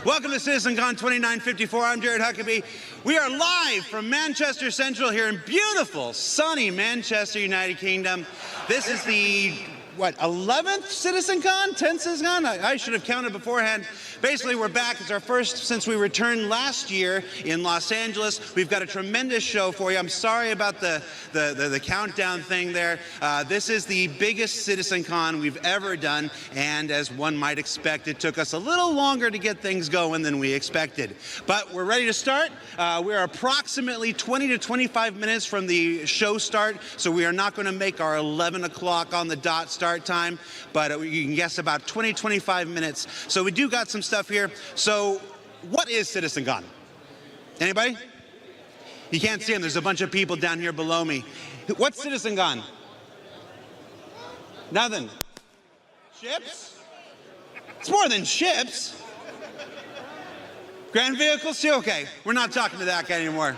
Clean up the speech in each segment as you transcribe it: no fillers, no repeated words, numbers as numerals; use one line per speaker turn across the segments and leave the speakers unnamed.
Welcome to CitizenCon 2954. I'm Jared Huckabee. We are live from Manchester Central here in beautiful, sunny Manchester, United Kingdom. This is the, 11th CitizenCon? 10th CitizenCon? I should have counted beforehand. Basically, we're back. It's our first since we returned last year in Los Angeles. We've got a tremendous show for you. I'm sorry about the countdown thing there. This is the biggest CitizenCon we've ever done, and as one might expect, it took us a little longer to get things going than we expected. But we're ready to start. We're approximately 20 to 25 minutes from the show start, so we are not going to make our 11 o'clock on the dot start time, but you can guess about 20, 25 minutes. So we do got some stuff here. So what is CitizenCon? Anybody? You can't see them. There's a bunch of people down here below me. What's CitizenCon? Nothing. Ships? It's more than ships. Grand vehicles too? Okay, we're not talking to that guy anymore.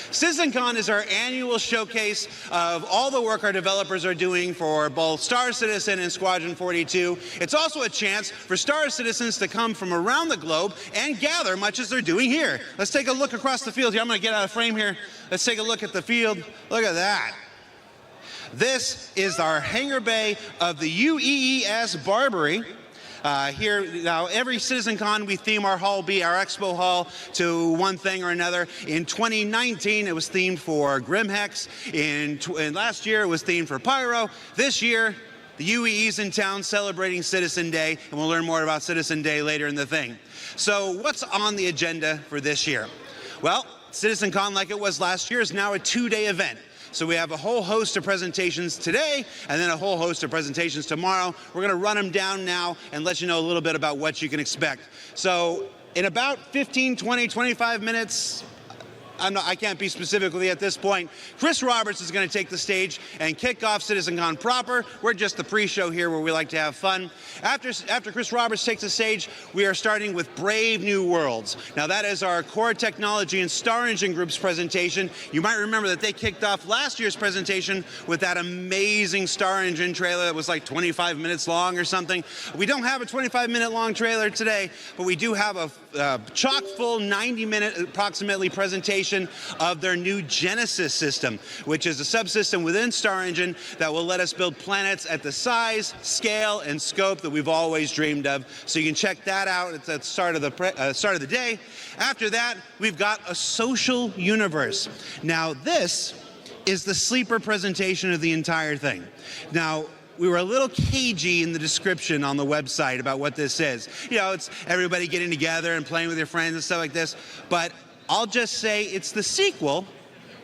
CitizenCon is our annual showcase of all the work our developers are doing for both Star Citizen and Squadron 42. It's also a chance for Star Citizens to come from around the globe and gather much as they're doing here. Let's take a look across the field here. I'm going to get out of frame here. Let's take a look at the field. Look at that. This is our hangar bay of the UEES Barbary. Here, now every CitizenCon we theme our expo hall to one thing or another. In 2019 it was themed for Grimhex. In last year it was themed for Pyro. This year the UEE's in town celebrating Citizen Day, and we'll learn more about Citizen Day later in the thing. So what's on the agenda for this year? Well, CitizenCon, like it was last year, is now a two-day event. So we have a whole host of presentations today and then a whole host of presentations tomorrow. We're going to run them down now and let you know a little bit about what you can expect. So in about 15, 20, 25 minutes, I can't be specific with you at this point, Chris Roberts is going to take the stage and kick off CitizenCon proper. We're just the pre-show here where we like to have fun. After Chris Roberts takes the stage, we are starting with Brave New Worlds. Now that is our Core Technology and Star Engine Group's presentation. You might remember that they kicked off last year's presentation with that amazing Star Engine trailer that was like 25 minutes long or something. We don't have a 25-minute long trailer today, but we do have a chock-full 90-minute approximately presentation of their new Genesis system, which is a subsystem within Star Engine that will let us build planets at the size, scale, and scope that we've always dreamed of. So you can check that out at the start of the day. After that, we've got a social universe. Now this is the sleeper presentation of the entire thing. Now, we were a little cagey in the description on the website about what this is. You know, it's everybody getting together and playing with your friends and stuff like this, but I'll just say it's the sequel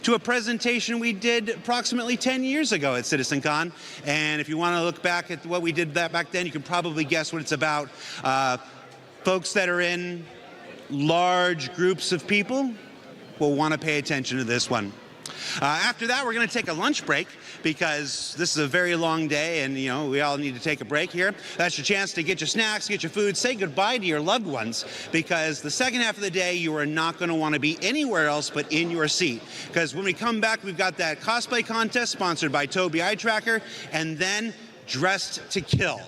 to a presentation we did approximately 10 years ago at CitizenCon. And if you want to look back at what we did back then, you can probably guess what it's about. Folks that are in large groups of people will want to pay attention to this one. After that, we're going to take a lunch break because this is a very long day and, you know, we all need to take a break here. That's your chance to get your snacks, get your food, say goodbye to your loved ones, because the second half of the day, you are not going to want to be anywhere else but in your seat. Because when we come back, we've got that cosplay contest sponsored by Tobii Eye Tracker, and then Dressed to Kill.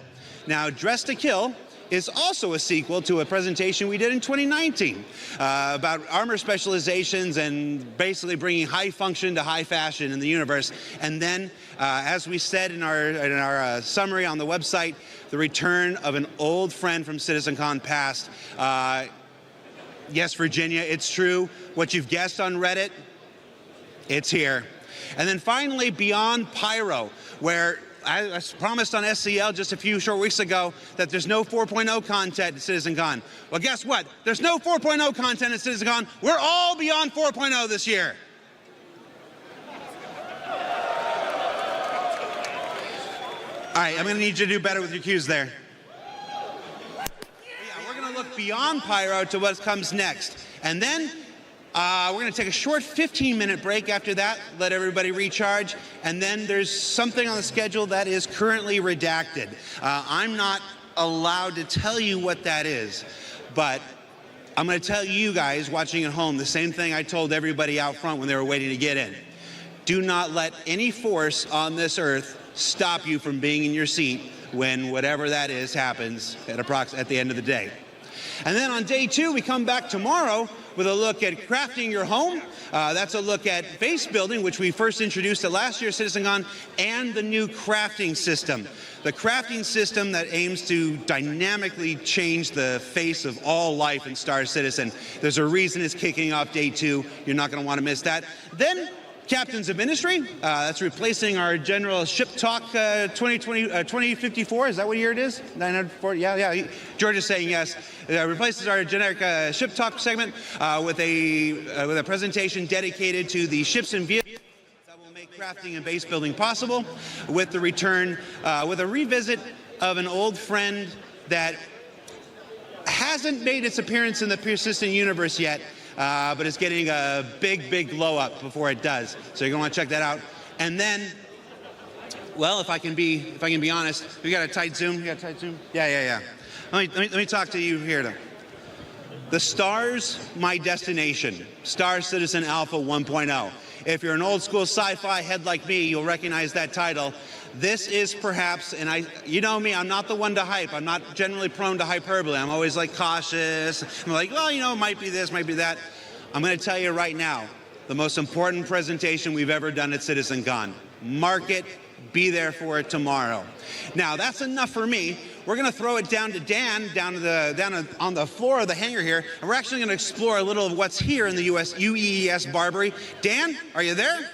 Now, Dressed to Kill is also a sequel to a presentation we did in 2019 about armor specializations and basically bringing high function to high fashion in the universe. And then, as we said in our summary on the website, the return of an old friend from CitizenCon past. Yes, Virginia, it's true. What you've guessed on Reddit, it's here. And then finally, Beyond Pyro, where I promised on SCL just a few short weeks ago that there's no 4.0 content at CitizenCon. Well, guess what? There's no 4.0 content at CitizenCon. We're all beyond 4.0 this year. All right, I'm going to need you to do better with your cues there. Yeah, we're going to look beyond Pyro to what comes next. And then we're going to take a short 15-minute break after that, let everybody recharge, and then there's something on the schedule that is currently redacted. I'm not allowed to tell you what that is, but I'm going to tell you guys watching at home the same thing I told everybody out front when they were waiting to get in. Do not let any force on this earth stop you from being in your seat when whatever that is happens at the end of the day. And then on day 2, we come back tomorrow with a look at crafting your home. That's a look at base building, which we first introduced at last year's CitizenCon, and the new crafting system. The crafting system that aims to dynamically change the face of all life in Star Citizen. There's a reason it's kicking off day 2. You're not going to want to miss that. Then Captains of Ministry, that's replacing our general Ship Talk 2054. Is that what year it is? 940? Yeah. George is saying yes. Replaces our generic Ship Talk segment with a presentation dedicated to the ships and vehicles that will make crafting and base building possible, with the return, with a revisit of an old friend that hasn't made its appearance in the Persistent universe yet, but it's getting a big blow up before it does. So you're gonna want to check that out. And then, well, if I can be honest, we got a tight zoom. You got a tight zoom? Yeah. Let me talk to you here, though. The Star's my destination. Star Citizen Alpha 1.0. If you're an old school sci-fi head like me, you'll recognize that title. This is perhaps, and you know me, I'm not the one to hype. I'm not generally prone to hyperbole. I'm always like cautious. I'm like, well, you know, it might be this, might be that. I'm going to tell you right now, the most important presentation we've ever done at CitizenCon. Mark it, be there for it tomorrow. Now, that's enough for me. We're going to throw it down to Dan, down on the floor of the hangar here, and we're actually going to explore a little of what's here in the UEES Barbary. Dan, are you there?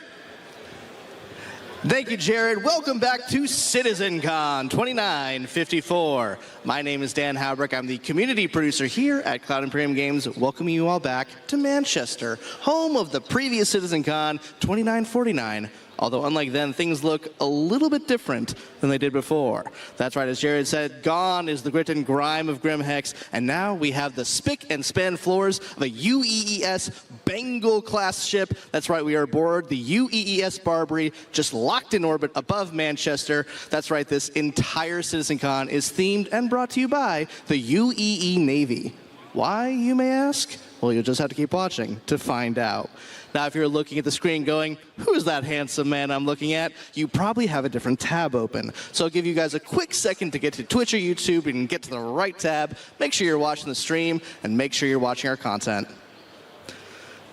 Thank you, Jared. Welcome back to CitizenCon 2954. My name is Dan Haubrick. I'm the community producer here at Cloud Imperium Games, welcoming you all back to Manchester, home of the previous CitizenCon 2949. Although unlike then, things look a little bit different than they did before. That's right, as Jared said, gone is the grit and grime of Grimhex, and now we have the spick and span floors of a UEES Bengal-class ship. That's right, we are aboard the UEES Barbary, just locked in orbit above Manchester. That's right, this entire CitizenCon is themed and brought to you by the UEE Navy. Why, you may ask? Well, you'll just have to keep watching to find out. Now, if you're looking at the screen going, who's that handsome man I'm looking at? You probably have a different tab open. So I'll give you guys a quick second to get to Twitch or YouTube and get to the right tab. Make sure you're watching the stream and make sure you're watching our content.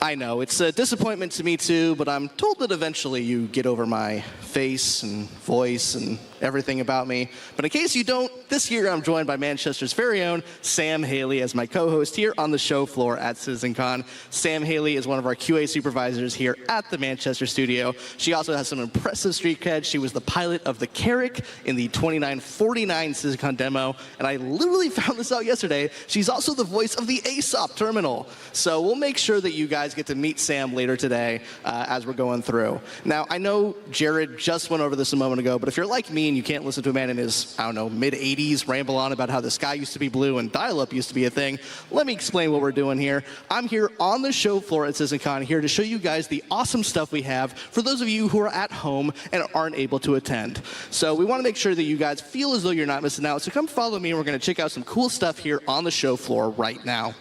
I know, it's a disappointment to me too, but I'm told that eventually you get over my face and voice and everything about me. But in case you don't, this year I'm joined by Manchester's very own Sam Haley as my co-host here on the show floor at CitizenCon. Sam Haley is one of our QA supervisors here at the Manchester studio. She also has some impressive street cred. She was the pilot of the Carrick in the 2949 CitizenCon demo, and I literally found this out yesterday. She's also the voice of the ASOP terminal. So we'll make sure that you guys get to meet Sam later today as we're going through. Now, I know Jared just went over this a moment ago, but if you're like me and you can't listen to a man in his, I don't know, mid-80s ramble on about how the sky used to be blue and dial-up used to be a thing, let me explain what we're doing here. I'm here on the show floor at CitizenCon here to show you guys the awesome stuff we have for those of you who are at home and aren't able to attend. So we want to make sure that you guys feel as though you're not missing out. So come follow me and we're going to check out some cool stuff here on the show floor right now.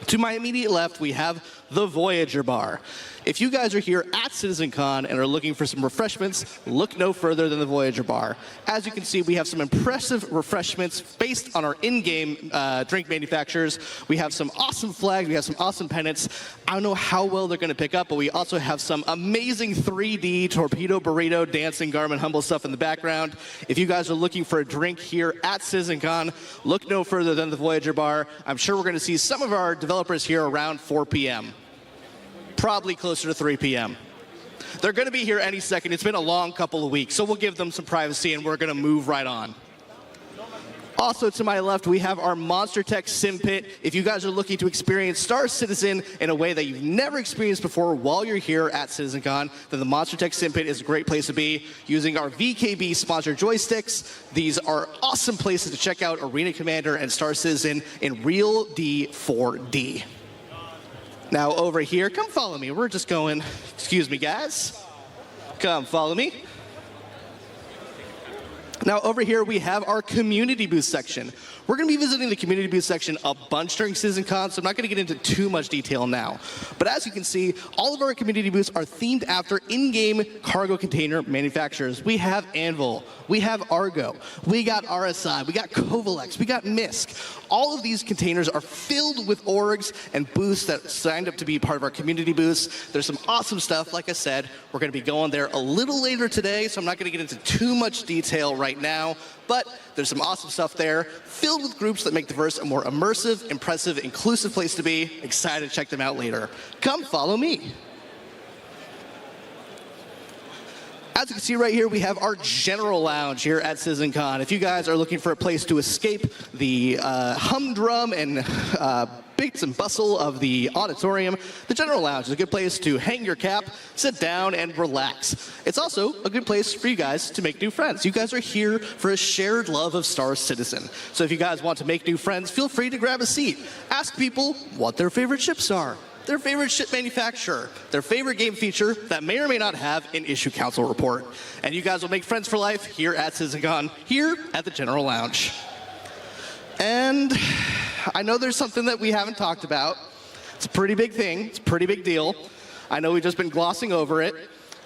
To my immediate left, we have the Voyager Bar. If you guys are here at CitizenCon and are looking for some refreshments, look no further than the Voyager Bar. As you can see, we have some impressive refreshments based on our in-game drink manufacturers. We have some awesome flags, we have some awesome pennants. I don't know how well they're going to pick up, but we also have some amazing 3D torpedo burrito dancing Garmin Humble stuff in the background. If you guys are looking for a drink here at CitizenCon, look no further than the Voyager Bar. I'm sure we're going to see some of our developers here around 4 p.m. Probably closer to 3 p.m. They're going to be here any second. It's been a long couple of weeks, so we'll give them some privacy and we're going to move right on. Also to my left, we have our Monster Tech Sim Pit. If you guys are looking to experience Star Citizen in a way that you've never experienced before while you're here at CitizenCon, then the Monster Tech Sim Pit is a great place to be. Using our VKB sponsored joysticks, these are awesome places to check out Arena Commander and Star Citizen in real D4D. Now over here, come follow me. We're just going, excuse me guys. Come follow me. Now over here we have our community booth section. We're going to be visiting the community booth section a bunch during CitizenCon, so I'm not going to get into too much detail now. But as you can see, all of our community booths are themed after in-game cargo container manufacturers. We have Anvil, we have Argo, we got RSI, we got Kovalex, we got MISC. All of these containers are filled with orgs and booths that signed up to be part of our community booths. There's some awesome stuff. Like I said, we're going to be going there a little later today, so I'm not going to get into too much detail right now. But there's some awesome stuff there, filled with groups that make the verse a more immersive, impressive, inclusive place to be. Excited to check them out later. Come follow me. As you can see right here, we have our general lounge here at CitizenCon. If you guys are looking for a place to escape the humdrum and bits and bustle of the auditorium, the general lounge is a good place to hang your cap, sit down, and relax. It's also a good place for you guys to make new friends. You guys are here for a shared love of Star Citizen. So if you guys want to make new friends, feel free to grab a seat. Ask people what their favorite ships are, their favorite ship manufacturer, their favorite game feature that may or may not have an issue council report. And you guys will make friends for life here at CitizenCon, here at the General Lounge. And I know there's something that we haven't talked about. It's a pretty big thing. It's a pretty big deal. I know we've just been glossing over it.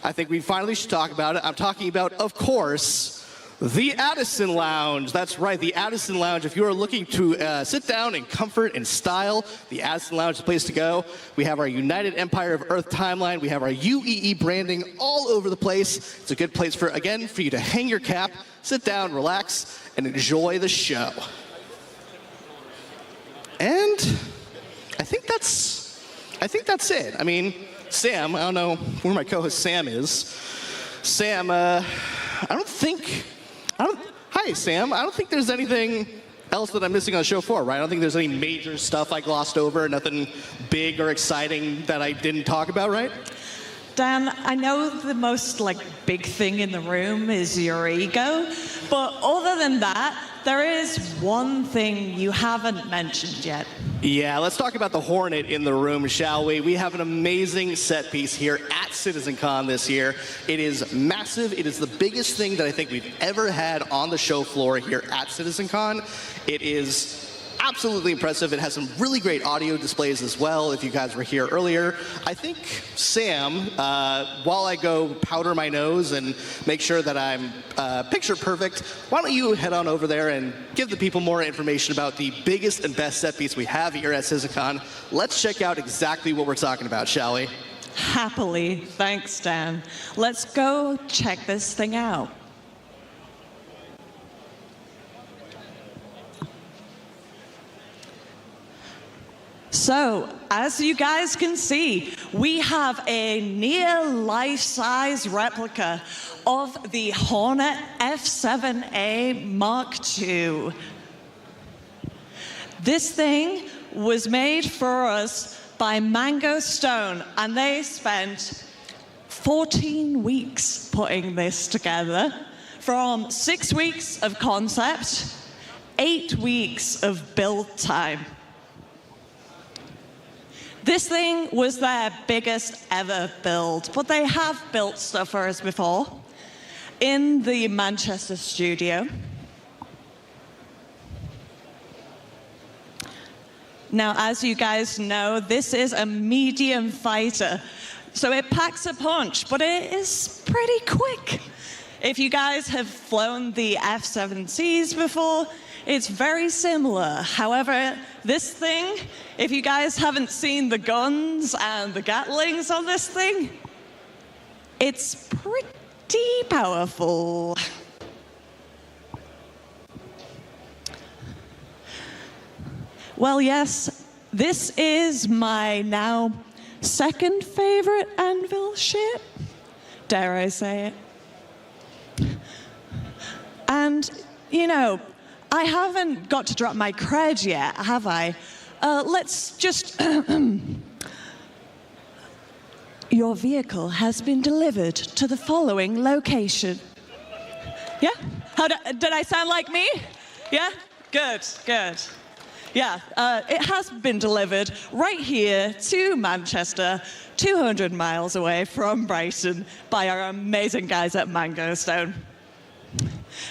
I think we finally should talk about it. I'm talking about, of course, the Addison Lounge. That's right, the Addison Lounge. If you are looking to sit down in comfort and style, the Addison Lounge is the place to go. We have our United Empire of Earth timeline. We have our UEE branding all over the place. It's a good place for, again, for you to hang your cap, sit down, relax, and enjoy the show. And I think that's it. I mean, Sam, I don't know where my co-host Sam is. Sam, hi, Sam. I don't think there's anything else that I'm missing on show 4, right? I don't think there's any major stuff I glossed over, nothing big or exciting that I didn't talk about, right?
Dan, I know the most big thing in the room is your ego, but other than that, there is one thing you haven't mentioned yet.
Yeah, let's talk about the Hornet in the room, shall we? We have an amazing set piece here at CitizenCon this year. It is massive. It is the biggest thing that I think we've ever had on the show floor here at CitizenCon. It is absolutely impressive. It has some really great audio displays as well, if you guys were here earlier. I think, Sam, while I go powder my nose and make sure that I'm picture perfect, why don't you head on over there and give the people more information about the biggest and best set piece we have here at CitizenCon. Let's check out exactly what we're talking about, shall we?
Happily. Thanks, Dan. Let's go check this thing out. So, as you guys can see, we have a near life-size replica of the Hornet F7A Mark II. This thing was made for us by Mango Stone, and they spent 14 weeks putting this together, from 6 weeks of concept, 8 weeks of build time. This thing was their biggest ever build, but they have built stuff for us before in the Manchester studio. Now, as you guys know, this is a medium fighter, so it packs a punch, but it is pretty quick. If you guys have flown the F-7Cs before, it's very similar. However, this thing, if you guys haven't seen the guns and the Gatlings on this thing, it's pretty powerful. Well, yes, this is my now second favorite Anvil ship. Dare I say it? And, you know, I haven't got to drop my cred yet, have I? Let's just... Your vehicle has been delivered to the following location. Yeah? Did I sound like me? Yeah? Good, good. Yeah, it has been delivered right here to Manchester, 200 miles away from Brighton, by our amazing guys at Mango Stone.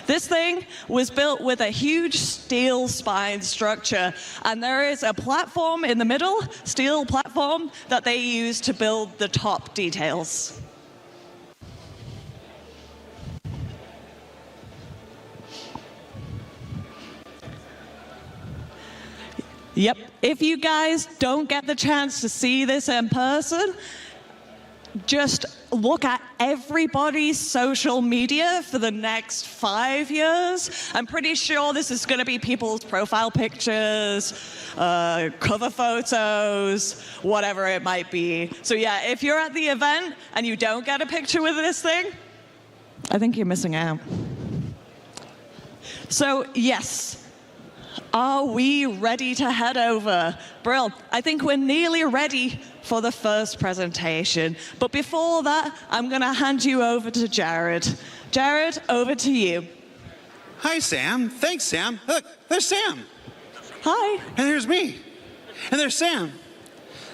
This thing was built with a huge steel spine structure, and there is a platform in the middle, steel platform, that they use to build the top details. Yep, if you guys don't get the chance to see this in person, just look at everybody's social media for the next 5 years. I'm pretty sure this is going to be people's profile pictures, cover photos, whatever it might be. So yeah, if you're at the event and you don't get a picture with this thing, I think you're missing out. So yes. Are we ready to head over? Brill, I think we're nearly ready for the first presentation. But before that, I'm going to hand you over to Jared. Jared, over to you.
Hi, Sam. Thanks, Sam. Look, there's Sam.
Hi.
And there's me. And there's Sam.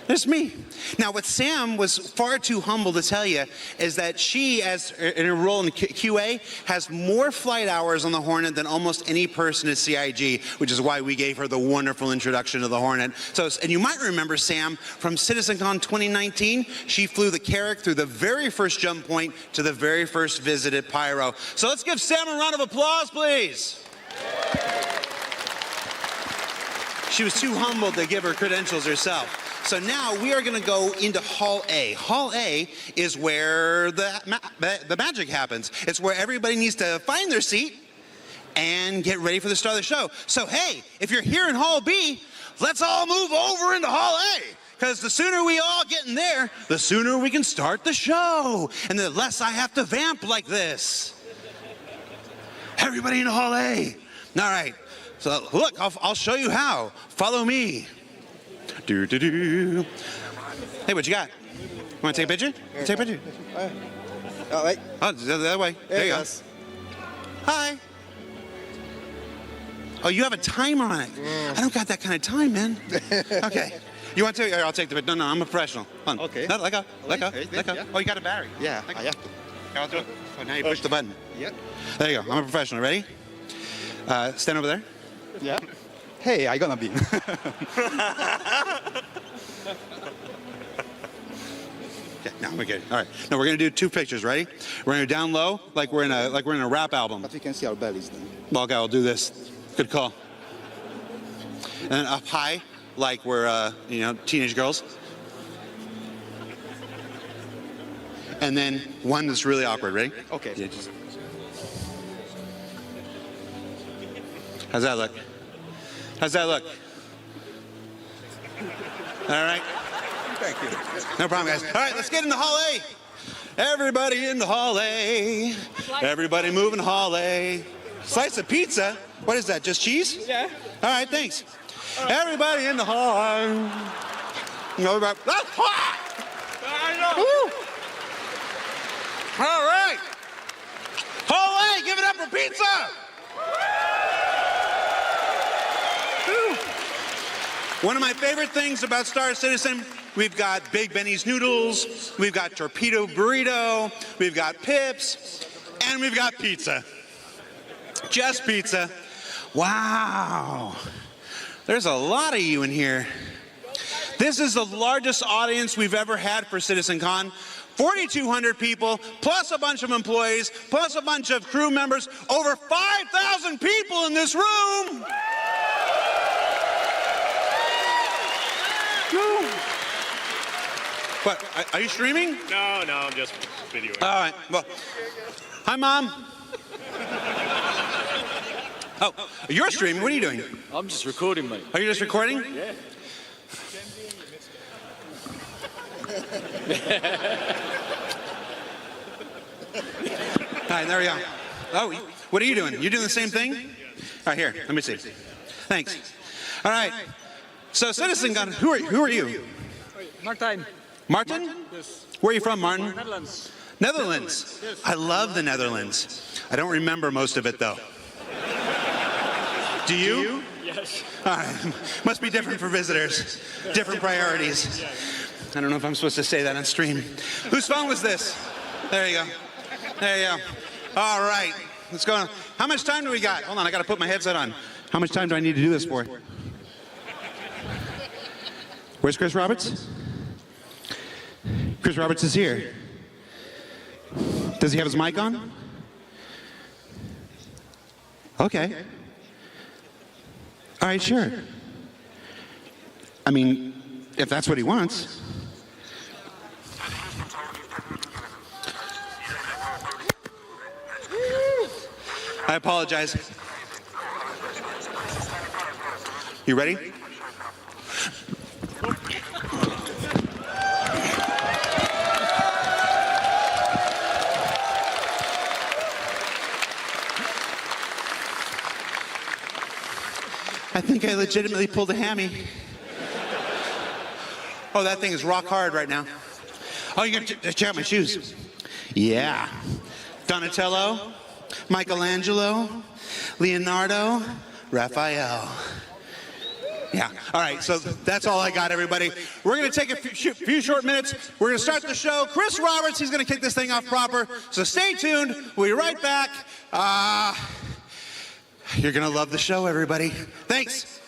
There's me. Now, what Sam was far too humble to tell you is that she, as in her role in QA, has more flight hours on the Hornet than almost any person at CIG, which is why we gave her the wonderful introduction to the Hornet. So, and you might remember Sam from CitizenCon 2019. She flew the Carrack through the very first jump point to the very first visit at Pyro. So let's give Sam a round of applause, please. She was too humble to give her credentials herself. So now we are going to go into Hall A. Hall A is where the magic happens. It's where everybody needs to find their seat and get ready for the start of the show. So hey, if you're here in Hall B, let's all move over into Hall A. Because the sooner we all get in there, the sooner we can start the show. And the less I have to vamp like this. Everybody in Hall A. All right. So look, I'll show you how. Follow me. Do. Hey, what you got? You want to take a picture? Take a picture.
All right.
Oh, the other way. There you go. Hi. Oh, you have a timer on it. I don't got that kind of time, man. Okay. You want to? I'll take the picture. No, I'm a professional. Hold on.
Okay.
No, let go. Let go.
Okay,
Let go.
yeah.
Oh, you got a battery.
Yeah,
Let
I
go.
have to.
Okay, I'll do it. Oh, now you push the button.
Yep.
There you go. I'm a professional. Ready? Stand over there.
Yeah. Hey, I gonna be.
Yeah, no, we're good. All right. No, we're gonna do 2 pictures. Ready? We're gonna do down low, like we're in a rap album.
But we can see our bellies then.
Well, okay, I'll do this. Good call. And then up high, like we're teenage girls. And then one that's really awkward. Ready?
Okay.
Yeah, how's that look? How's that look? All right.
Thank you.
No problem, guys. All right, let's get into Hall A. Everybody into Hall A. Everybody moving Hall A. Slice of pizza? What is that, just cheese?
Yeah.
All right, thanks. Everybody in the hall. No, that's hot!
I know.
Woo. All right. Hall A, give it up for pizza! Woo. One of my favorite things about Star Citizen, we've got Big Benny's Noodles, we've got Torpedo Burrito, we've got Pips, and we've got pizza. Just pizza. Wow. There's a lot of you in here. This is the largest audience we've ever had for CitizenCon. 4,200 people, plus a bunch of employees, plus a bunch of crew members. Over 5,000 people in this room. What, are you streaming?
No, I'm just videoing.
All right, well, hi, Mom. Oh, you're streaming, what are you doing?
I'm just recording, mate.
Are you just recording?
Yeah.
All right, there we go. Oh, what are you doing? You doing the same thing? All right, here, let me see. Thanks. All right, so CitizenCon, who are you?
Martijn.
Martin?
Yes.
Where are you from, Martin?
Netherlands.
Netherlands. I love the Netherlands. I don't remember most of it, though. Do you?
Yes.
All right. Must be different for visitors. Different priorities. I don't know if I'm supposed to say that on stream. Whose phone was this? There you go. There you go. All right. Let's go. How much time do we got? Hold on, I got to put my headset on. How much time do I need to do this for? Where's Chris Roberts? Chris Roberts is here. Does he have his mic on? Okay. All right, sure. I mean, if that's what he wants. I apologize. You ready? I think I legitimately pulled a hammy. Oh, that thing is rock hard right now. Oh, you're gonna check out my shoes. Yeah. Donatello, Michelangelo, Leonardo, Raphael. Yeah. All right, so that's all I got, everybody. We're going to take a few short minutes. We're going to start the show. Chris Roberts, he's going to kick this thing off proper. So stay tuned. We'll be right back. You're going to love the show, everybody. Thanks.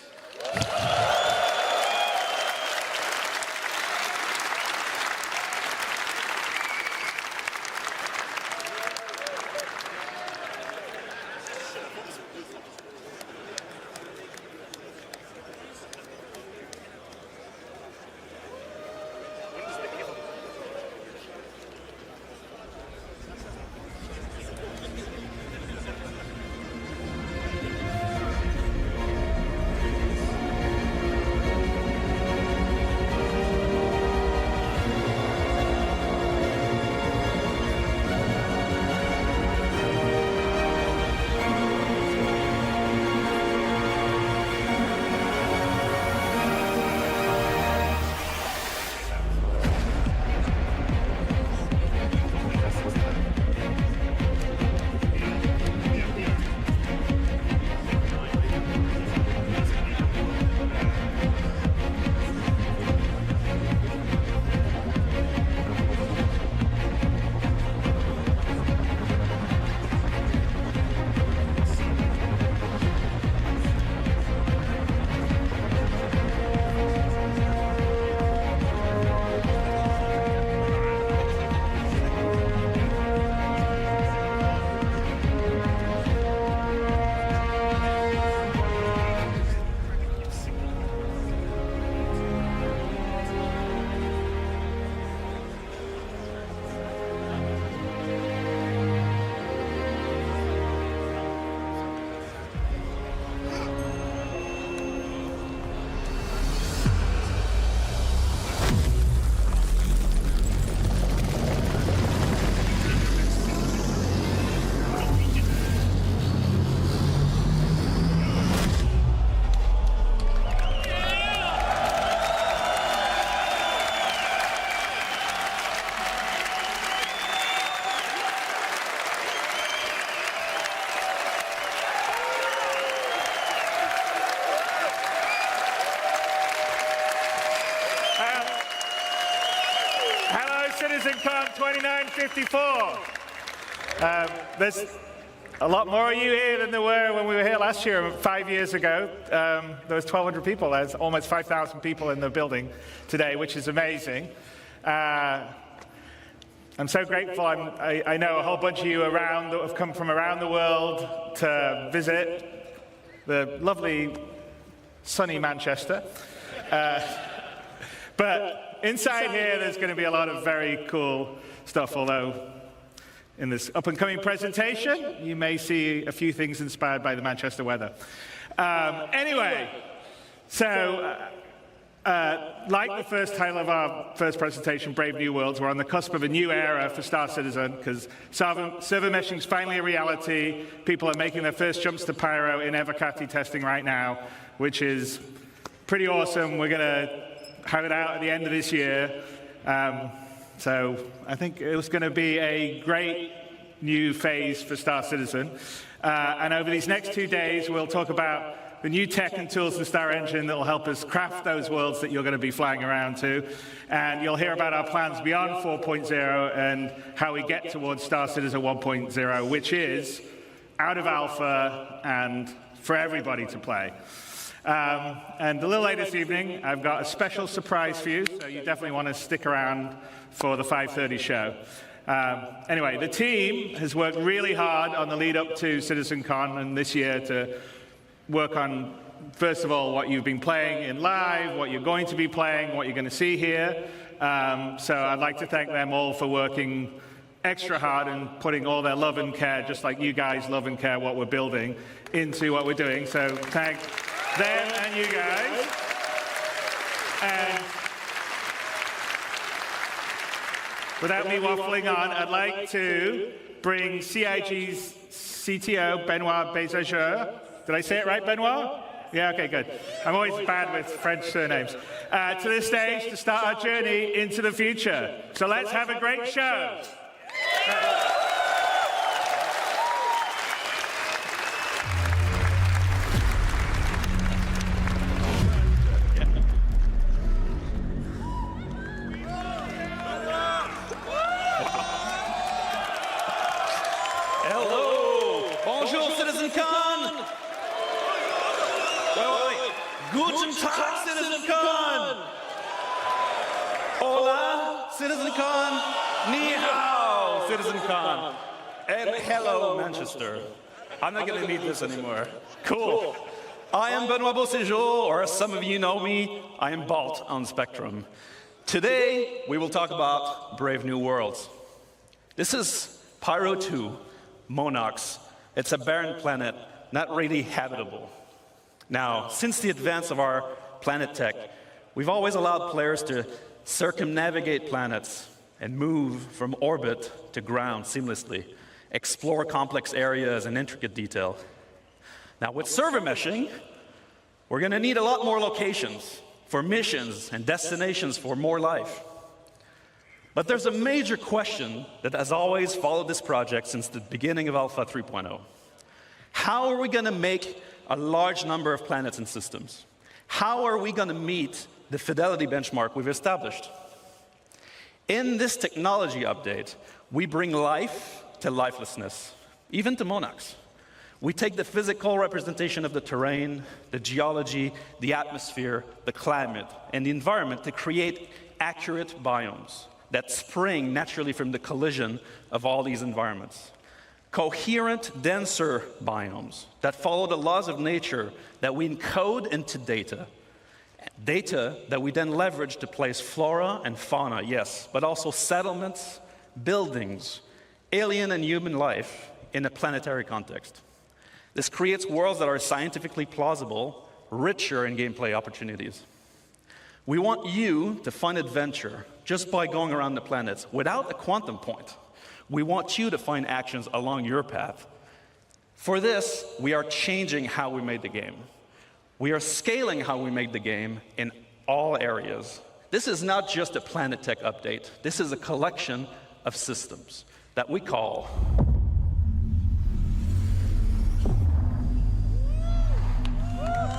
CitizenCon 2954. There's a lot more of you here than there were when we were here last year, 5 years ago. There was 1,200 people. There's almost 5,000 people in the building today, which is amazing. I'm so grateful. I know a whole bunch of you around that have come from around the world to visit the lovely, sunny Manchester. But inside here, there's going to be a lot of very cool stuff, although in this up-and-coming presentation, you may see a few things inspired by the Manchester weather. Anyway, so like the first title of our first presentation, Brave New Worlds, we're on the cusp of a new era for Star Citizen because server meshing is finally a reality. People are making their first jumps to Pyro in Evercati testing right now, which is pretty awesome. We're going to have it out at the end of this year. So I think it was going to be a great new phase for Star Citizen. And over these next 2 days, we'll talk about the new tech and tools in Star Engine that will help us craft those worlds that you're going to be flying around to. And you'll hear about our plans beyond 4.0 and how we get towards Star Citizen 1.0, which is out of alpha and for everybody to play. And a little later this evening, I've got a special surprise for you, so you definitely want to stick around for the 5:30 show. Anyway, the team has worked really hard on the lead up to CitizenCon and this year to work on, first of all, what you've been playing in live, what you're going to be playing, what you're going to see here. So I'd like to thank them all for working extra hard and putting all their love and care, just like you guys love and care what we're building, into what we're doing. So thank them and you guys. And without me waffling on, I'd like to bring CIG's CTO, Benoit Bézageur. Did I say it right, Benoit? Yeah, okay, good. I'm always bad with French surnames. To the stage to start our journey into the future. So let's have a great show.
Hello! Bonjour, CitizenCon! Wait. Guten Tag, CitizenCon! Hola, CitizenCon! Ni hao, CitizenCon! And hello, Manchester. I'm not going to need this anymore. Cool. I am Benoit Beauséjour, or as some of you know me, I am Balt on Spectrum. Today, we will talk about Brave New Worlds. This is Pyro 2, Monox. It's a barren planet, not really habitable. Now, since the advance of our planet tech, we've always allowed players to circumnavigate planets and move from orbit to ground seamlessly, explore complex areas in intricate detail. Now, with server meshing, we're going to need a lot more locations for missions and destinations for more life. But there's a major question that has always followed this project since the beginning of Alpha 3.0. How are we going to make a large number of planets and systems? How are we going to meet the fidelity benchmark we've established? In this technology update, we bring life to lifelessness, even to Monox. We take the physical representation of the terrain, the geology, the atmosphere, the climate, and the environment to create accurate biomes that spring naturally from the collision of all these environments. Coherent, denser biomes that follow the laws of nature that we encode into data. Data that we then leverage to place flora and fauna, yes, but also settlements, buildings, alien and human life in a planetary context. This creates worlds that are scientifically plausible, richer in gameplay opportunities. We want you to find adventure just by going around the planets without a quantum point. We want you to find actions along your path. For this, we are changing how we made the game. We are scaling how we made the game in all areas. This is not just a Planet Tech update. This is a collection of systems that we call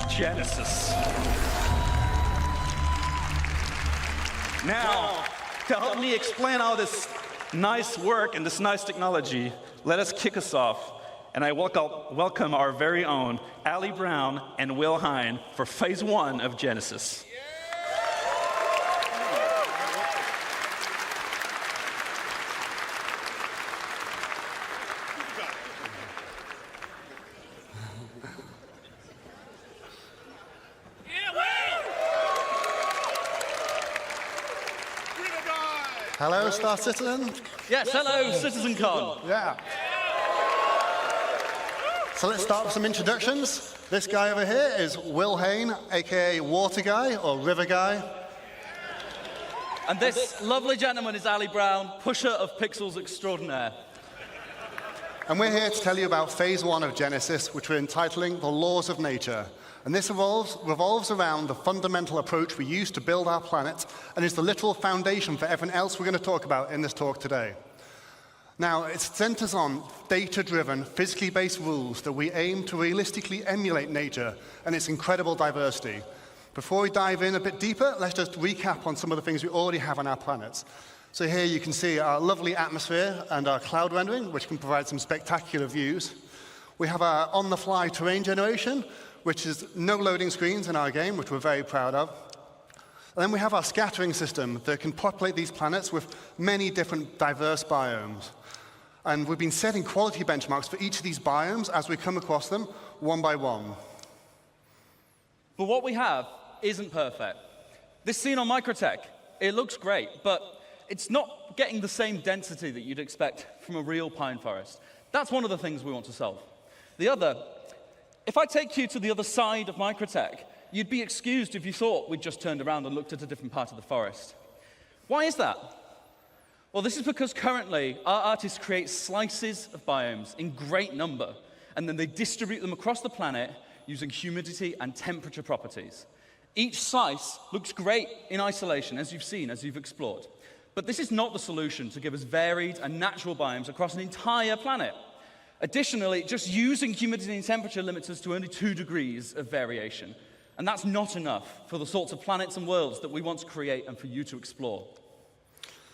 Genesis. Now, to help me explain all this nice work and this nice technology, let us kick us off. And I welcome our very own Ali Brown and Will Hine for Phase 1 of Genesis.
Hello, Star Citizen.
Yes, hello, CitizenCon.
Yeah. So let's start with some introductions. This guy over here is Will Hine, aka Water Guy or River Guy.
And this lovely gentleman is Ali Brown, pusher of pixels extraordinaire.
And we're here to tell you about Phase 1 of Genesis, which we're entitling The Laws of Nature. And this revolves around the fundamental approach we use to build our planet and is the literal foundation for everything else we're going to talk about in this talk today. Now, it centers on data-driven, physically based rules that we aim to realistically emulate nature and its incredible diversity. Before we dive in a bit deeper, let's just recap on some of the things we already have on our planet. So here you can see our lovely atmosphere and our cloud rendering, which can provide some spectacular views. We have our on-the-fly terrain generation, which is no loading screens in our game, which we're very proud of. And then we have our scattering system that can populate these planets with many different diverse biomes. And we've been setting quality benchmarks for each of these biomes as we come across them one by one.
But what we have isn't perfect. This scene on Microtech, it looks great, but it's not getting the same density that you'd expect from a real pine forest. That's one of the things we want to solve. The other, if I take you to the other side of Microtech, you'd be excused if you thought we'd just turned around and looked at a different part of the forest. Why is that? Well, this is because currently our artists create slices of biomes in great number, and then they distribute them across the planet using humidity and temperature properties. Each slice looks great in isolation, as you've seen, as you've explored. But this is not the solution to give us varied and natural biomes across an entire planet. Additionally, just using humidity and temperature limits us to only 2 degrees of variation. And that's not enough for the sorts of planets and worlds that we want to create and for you to explore.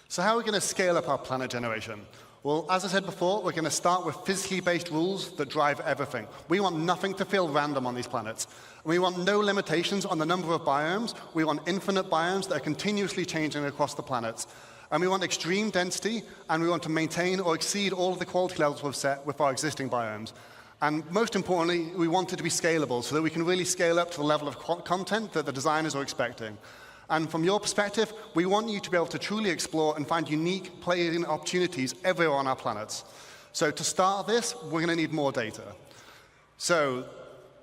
So how are we going to scale up our planet generation? Well, as I said before, we're going to start with physically based rules that drive everything. We want nothing to feel random on these planets. We want no limitations on the number of biomes. We want infinite biomes that are continuously changing across the planets. And we want extreme density, and we want to maintain or exceed all of the quality levels we've set with our existing biomes. And most importantly, we want it to be scalable so that we can really scale up to the level of content that the designers are expecting. And from your perspective, we want you to be able to truly explore and find unique playing opportunities everywhere on our planets. So to start this, we're going to need more data. So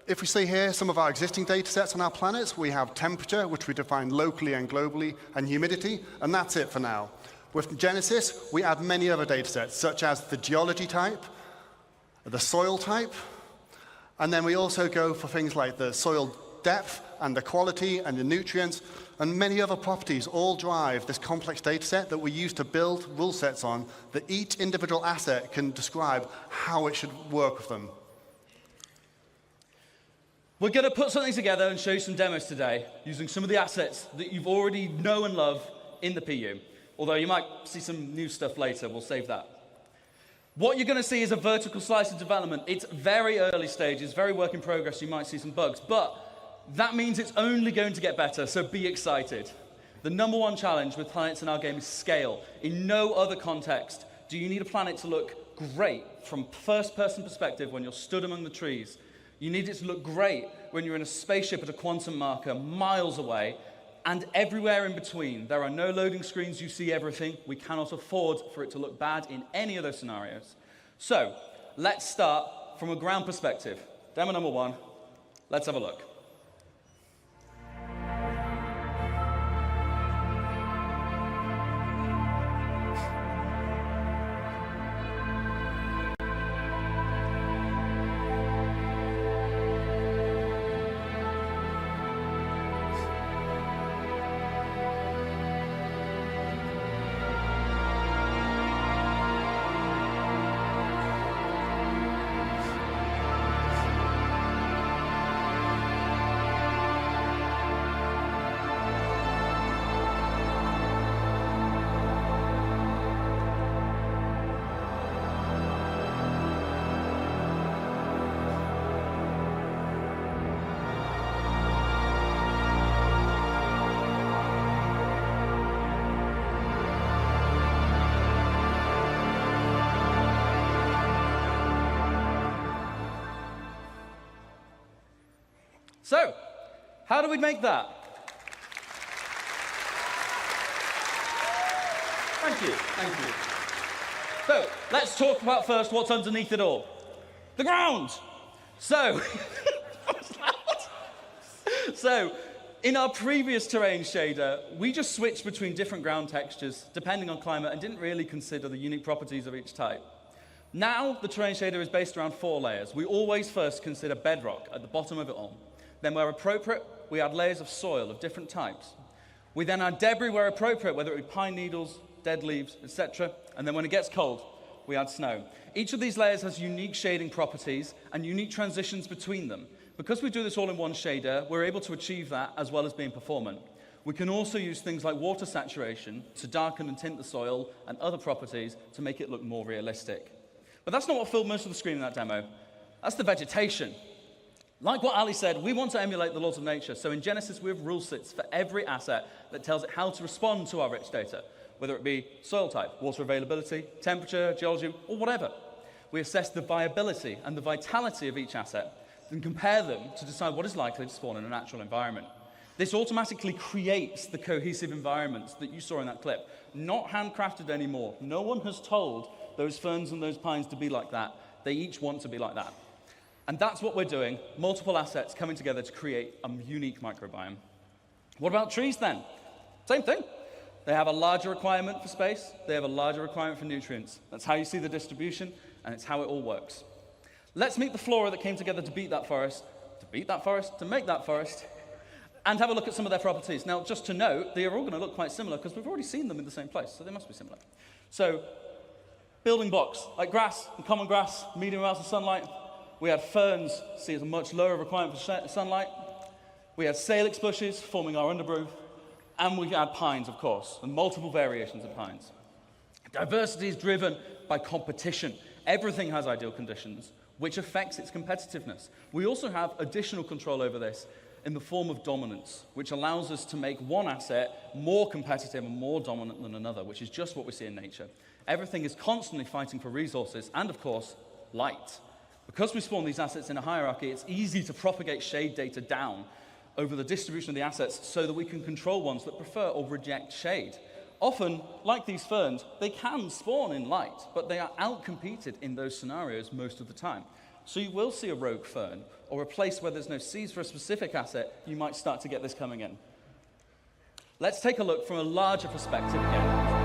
if we see here some of our existing data sets on our planets, we have temperature, which we define locally and globally, and humidity, and that's it for now. With Genesis, we add many other data sets, such as the geology type, the soil type, and then we also go for things like the soil depth and the quality and the nutrients, and many other properties all drive this complex data set that we use to build rule sets on that each individual asset can describe how it should work with them.
We're going to put something together and show you some demos today using some of the assets that you've already know and love in the PU. Although you might see some new stuff later, we'll save that. What you're going to see is a vertical slice of development. It's very early stages, very work in progress, you might see some bugs, but that means it's only going to get better, so be excited. The number one challenge with planets in our game is scale. In no other context do you need a planet to look great from first-person perspective when you're stood among the trees. You need it to look great when you're in a spaceship at a quantum marker miles away, and everywhere in between. There are no loading screens, you see everything. We cannot afford for it to look bad in any of those scenarios. So, let's start from a ground perspective. Demo number 1, let's have a look. So, how do we make that? Thank you, thank you. So, let's talk about first what's underneath it all. The ground! So, in our previous terrain shader, we just switched between different ground textures depending on climate and didn't really consider the unique properties of each type. Now, the terrain shader is based around 4 layers. We always first consider bedrock at the bottom of it all. Then, where appropriate, we add layers of soil of different types. We then add debris where appropriate, whether it be pine needles, dead leaves, etc. And then when it gets cold, we add snow. Each of these layers has unique shading properties and unique transitions between them. Because we do this all in one shader, we're able to achieve that as well as being performant. We can also use things like water saturation to darken and tint the soil and other properties to make it look more realistic. But that's not what filled most of the screen in that demo. That's the vegetation. Like what Ali said, we want to emulate the laws of nature. So in Genesis, we have rule sets for every asset that tells it how to respond to our rich data, whether it be soil type, water availability, temperature, geology, or whatever. We assess the viability and the vitality of each asset and compare them to decide what is likely to spawn in a natural environment. This automatically creates the cohesive environments that you saw in that clip. Not handcrafted anymore. No one has told those ferns and those pines to be like that. They each want to be like that. And that's what we're doing, multiple assets coming together to create a unique microbiome. What about trees then? Same thing. They have a larger requirement for space. They have a larger requirement for nutrients. That's how you see the distribution, and it's how it all works. Let's meet the flora that came together to make that forest, and have a look at some of their properties. Now, just to note, they are all going to look quite similar because we've already seen them in the same place, so they must be similar. So, building blocks, like grass and common grass, medium amounts of sunlight. We had ferns, see it's a much lower requirement for sunlight. We had salix bushes forming our undergrowth. And we had pines, of course, and multiple variations of pines. Diversity is driven by competition. Everything has ideal conditions, which affects its competitiveness. We also have additional control over this in the form of dominance, which allows us to make one asset more competitive and more dominant than another, which is just what we see in nature. Everything is constantly fighting for resources and, of course, light. Because we spawn these assets in a hierarchy, it's easy to propagate shade data down over the distribution of the assets so that we can control ones that prefer or reject shade. Often, like these ferns, they can spawn in light, but they are outcompeted in those scenarios most of the time. So you will see a rogue fern, or a place where there's no seeds for a specific asset, you might start to get this coming in. Let's take a look from a larger perspective again.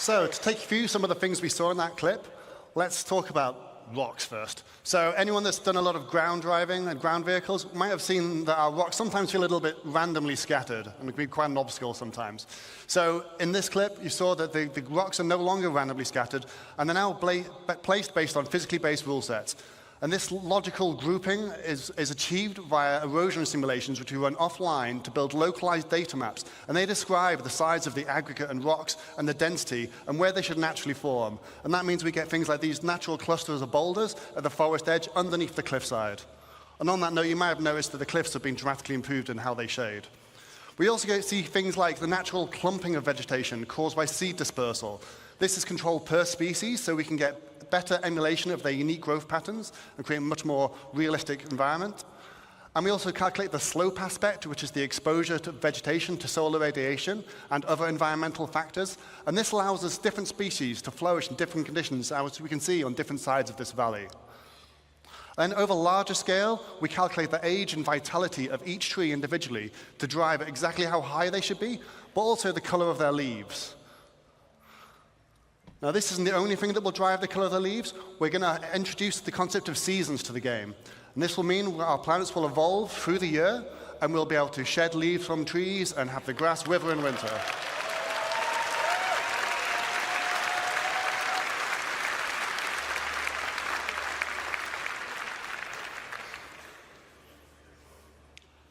So to take you through some of the things we saw in that clip, let's talk about rocks first. So anyone that's done a lot of ground driving and ground vehicles might have seen that our rocks sometimes feel a little bit randomly scattered, and it can be quite an obstacle sometimes. So in this clip, you saw that the rocks are no longer randomly scattered, and they're now placed based on physically based rule sets. And this logical grouping is achieved via erosion simulations, which we run offline to build localized data maps. And they describe the size of the aggregate and rocks and the density and where they should naturally form. And that means we get things like these natural clusters of boulders at the forest edge underneath the cliffside. And on that note, you might have noticed that the cliffs have been dramatically improved in how they shade. We also see things like the natural clumping of vegetation caused by seed dispersal. This is controlled per species, so we can get better emulation of their unique growth patterns and create a much more realistic environment. And we also calculate the slope aspect, which is the exposure to vegetation to solar radiation and other environmental factors. And this allows us different species to flourish in different conditions, as we can see on different sides of this valley. Then over larger scale, we calculate the age and vitality of each tree individually to drive exactly how high they should be, but also the color of their leaves. Now, this isn't the only thing that will drive the color of the leaves. We're going to introduce the concept of seasons to the game. And this will mean our planets will evolve through the year, and we'll be able to shed leaves from trees and have the grass wither in winter.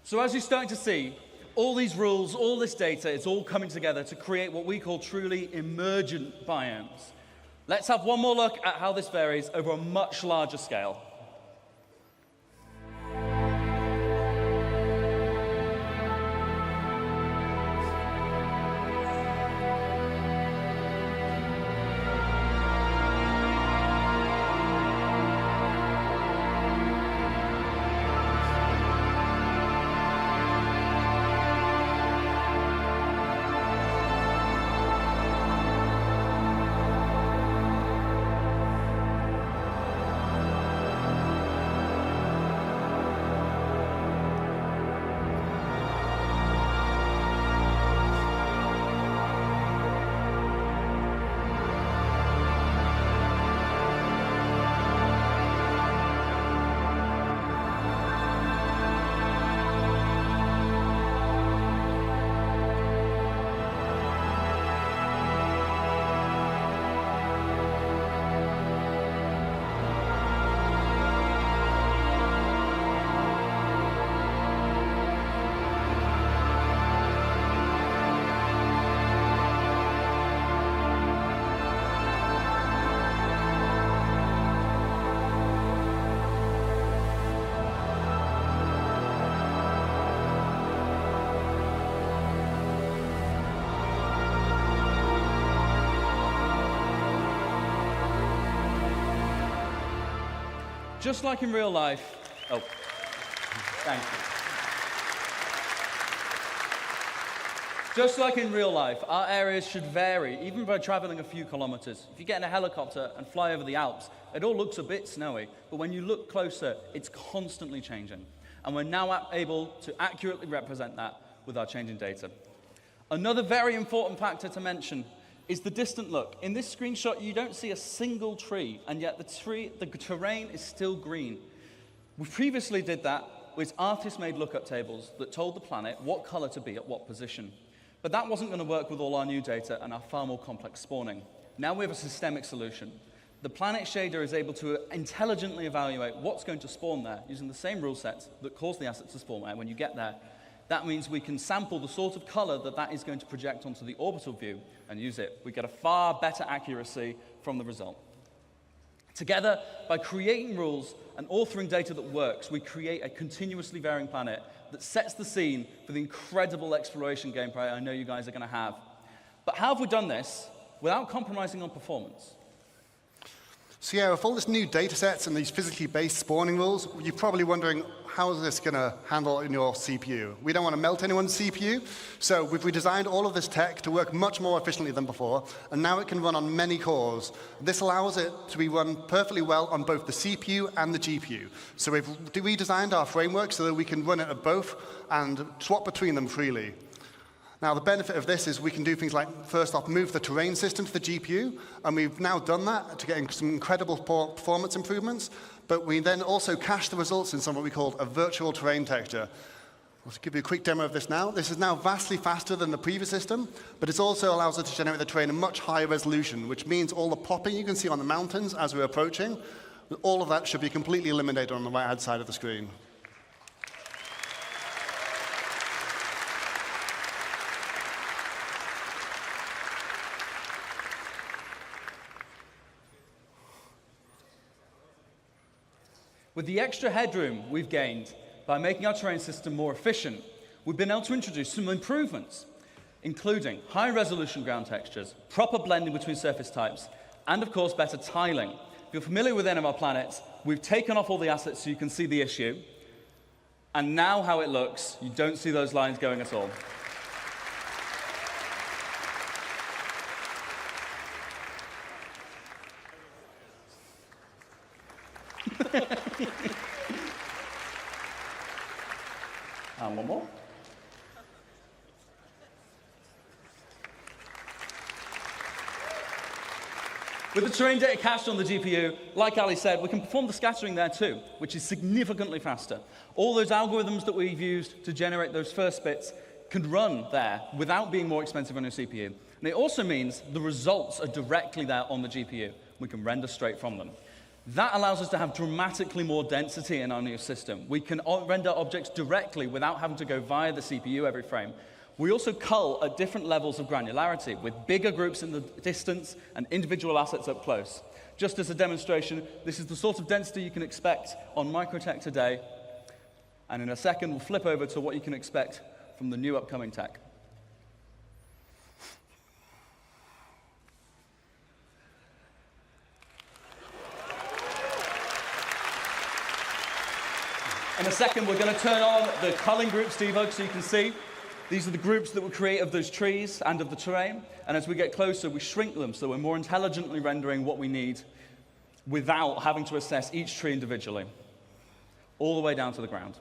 So as you're starting to see, all these rules, all this data, it's all coming together to create what we call truly emergent biomes. Let's have one more look at how this varies over a much larger scale. Just like in real life, oh, thank you. Just like in real life, our areas should vary, even by traveling a few kilometers. If you get in a helicopter and fly over the Alps, it all looks a bit snowy, but when you look closer, it's constantly changing. And we're now able to accurately represent that with our changing data. Another very important factor to mention is the distant look. In this screenshot, you don't see a single tree, and yet the terrain is still green. We previously did that with artist-made lookup tables that told the planet what color to be at what position. But that wasn't going to work with all our new data and our far more complex spawning. Now we have a systemic solution. The planet shader is able to intelligently evaluate what's going to spawn there using the same rule sets that cause the assets to spawn there when you get there. That means we can sample the sort of color that is going to project onto the orbital view and use it. We get a far better accuracy from the result. Together, by creating rules and authoring data that works, we create a continuously varying planet that sets the scene for the incredible exploration gameplay I know you guys are going to have. But how have we done this without compromising on performance?
So yeah, with all this new data sets and these physically based spawning rules, you're probably wondering, how is this going to handle in your CPU? We don't want to melt anyone's CPU, so we've redesigned all of this tech to work much more efficiently than before, and now it can run on many cores. This allows it to be run perfectly well on both the CPU and the GPU. So we've redesigned our framework so that we can run it at both and swap between them freely. Now, the benefit of this is we can do things like, first off, move the terrain system to the GPU, and we've now done that to get some incredible performance improvements, but we then also cache the results in something we call a virtual terrain texture. I'll give you a quick demo of this now. This is now vastly faster than the previous system, but it also allows us to generate the terrain in much higher resolution, which means all the popping you can see on the mountains as we're approaching, all of that should be completely eliminated on the right-hand side of the screen.
With the extra headroom we've gained by making our terrain system more efficient, we've been able to introduce some improvements, including high-resolution ground textures, proper blending between surface types, and of course, better tiling. If you're familiar with any of our planets, we've taken off all the assets so you can see the issue, and now how it looks, you don't see those lines going at all. And one more. With the terrain data cached on the GPU, like Ali said, we can perform the scattering there too, which is significantly faster. All those algorithms that we've used to generate those first bits can run there without being more expensive on your CPU. And it also means the results are directly there on the GPU. We can render straight from them. That allows us to have dramatically more density in our new system. We can render objects directly without having to go via the CPU every frame. We also cull at different levels of granularity, with bigger groups in the distance and individual assets up close. Just as a demonstration, this is the sort of density you can expect on Microtech today. And in a second, we'll flip over to what you can expect from the new upcoming tech. In a second, we're going to turn on the culling groups debug so you can see. These are the groups that we create of those trees and of the terrain. And as we get closer, we shrink them so we're more intelligently rendering what we need without having to assess each tree individually, all the way down to the ground.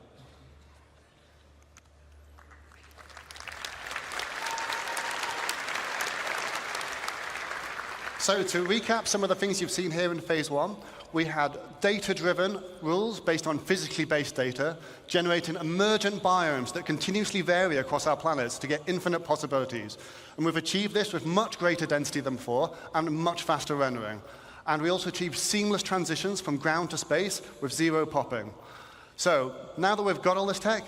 So to recap some of the things you've seen here in phase one, we had data-driven rules based on physically based data, generating emergent biomes that continuously vary across our planets to get infinite possibilities. And we've achieved this with much greater density than before and much faster rendering. And we also achieved seamless transitions from ground to space with zero popping. So now that we've got all this tech,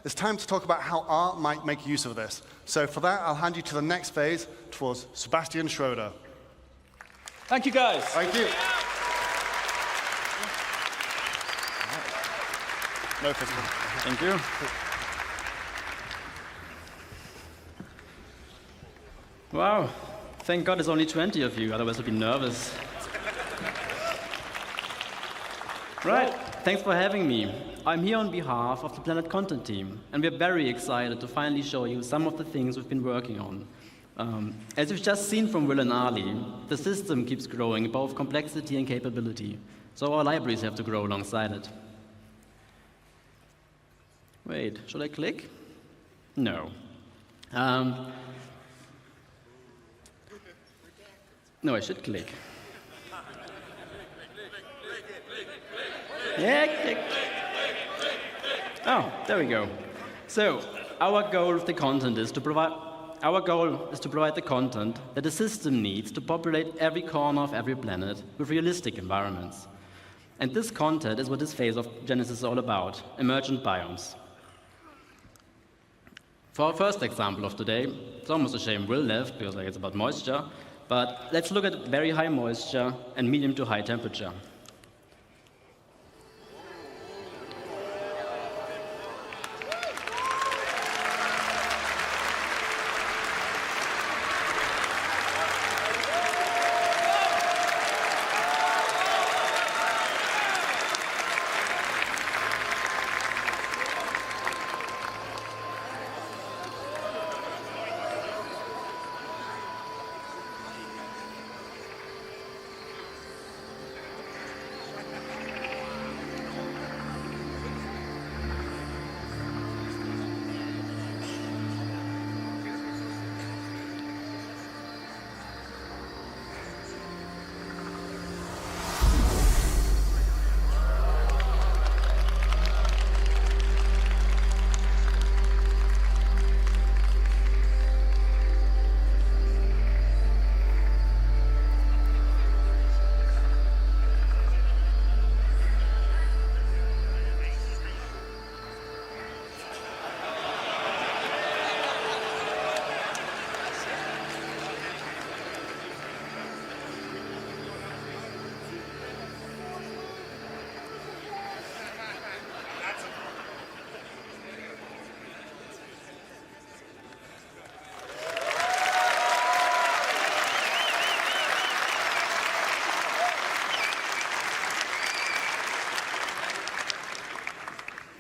it's time to talk about how art might make use of this. So for that, I'll hand you to the next phase towards Sebastian Schroeder.
Thank you, guys.
Thank you. No physical.
Thank you. Wow. Thank God there's only 20 of you, otherwise I'd be nervous. Right, thanks for having me. I'm here on behalf of the Planet Content team, and we're very excited to finally show you some of the things we've been working on. As you've just seen from Will and Ali, the system keeps growing in both complexity and capability, so our libraries have to grow alongside it. Wait, should I click? No. No, I should click. Yeah, click. Oh, there we go. So, our goal of the content is to provide the content that the system needs to populate every corner of every planet with realistic environments. And this content is what this phase of Genesis is all about, emergent biomes. For our first example of today, it's almost a shame Will left because it's about moisture, but let's look at very high moisture and medium to high temperature.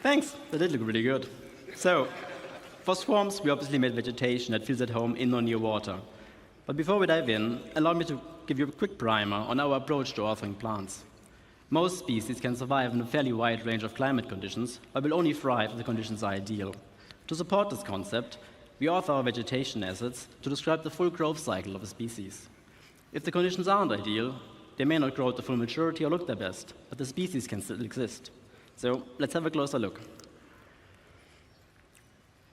Thanks, that did look really good. So, for swamps, we obviously made vegetation that feels at home in or near water. But before we dive in, allow me to give you a quick primer on our approach to authoring plants. Most species can survive in a fairly wide range of climate conditions, but will only thrive if the conditions are ideal. To support this concept, we author our vegetation assets to describe the full growth cycle of a species. If the conditions aren't ideal, they may not grow to full maturity or look their best, but the species can still exist. So let's have a closer look.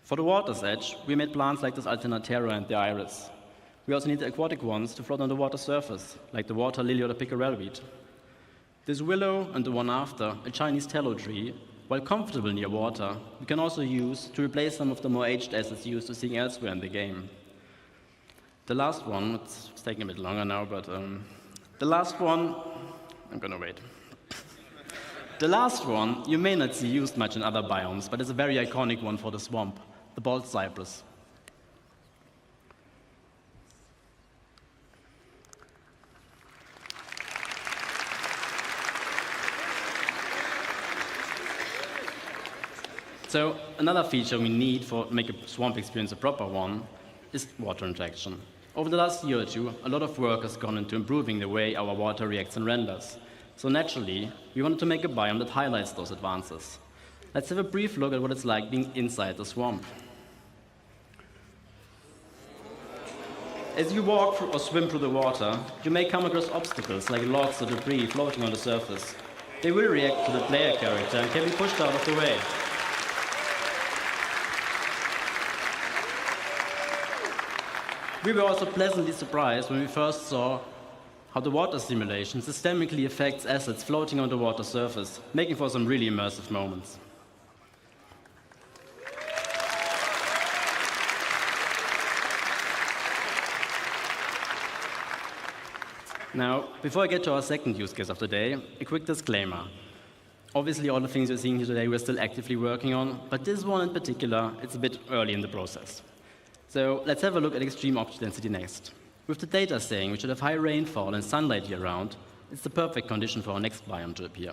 For the water's edge, we made plants like this Alternatera and the iris. We also need the aquatic ones to float on the water surface, like the water lily or the pickerel weed. This willow and the one after, a Chinese tallow tree, while comfortable near water, we can also use to replace some of the more aged assets used to seeing elsewhere in the game. The last one, it's taking a bit longer now, but the last one, I'm gonna wait. The last one you may not see used much in other biomes, but it's a very iconic one for the swamp, the bald cypress. So another feature we need to make a swamp experience a proper one is water interaction. Over the last year or two, a lot of work has gone into improving the way our water reacts and renders. So naturally, we wanted to make a biome that highlights those advances. Let's have a brief look at what it's like being inside the swamp. As you walk or swim through the water, you may come across obstacles like logs or debris floating on the surface. They will react to the player character and can be pushed out of the way. We were also pleasantly surprised when we first saw how the water simulation systemically affects assets floating on the water surface, making for some really immersive moments. Now, before I get to our second use case of the day, a quick disclaimer. Obviously, all the things you're seeing here today we're still actively working on, but this one in particular, it's a bit early in the process. So let's have a look at extreme object density next. With the data saying we should have high rainfall and sunlight year-round, it's the perfect condition for our next biome to appear.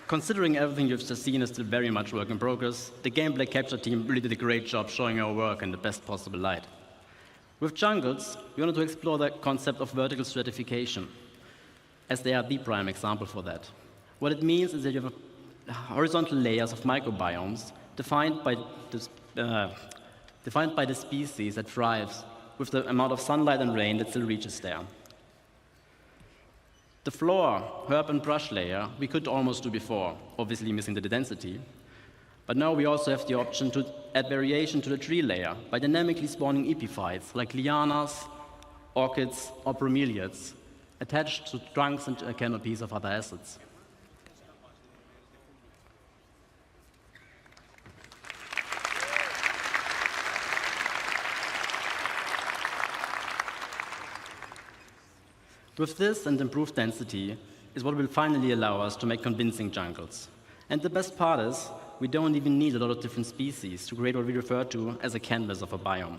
Considering everything you've just seen is still very much work in progress, the gameplay capture team really did a great job showing our work in the best possible light. With jungles, we wanted to explore the concept of vertical stratification, as they are the prime example for that. What it means is that you have horizontal layers of microbiomes defined by the species that thrives with the amount of sunlight and rain that still reaches there. The floor, herb, and brush layer we could almost do before, obviously missing the density. But now we also have the option to add variation to the tree layer by dynamically spawning epiphytes like lianas, orchids, or bromeliads attached to trunks and canopies of other assets. With this and improved density is what will finally allow us to make convincing jungles. And the best part is, we don't even need a lot of different species to create what we refer to as a canvas of a biome.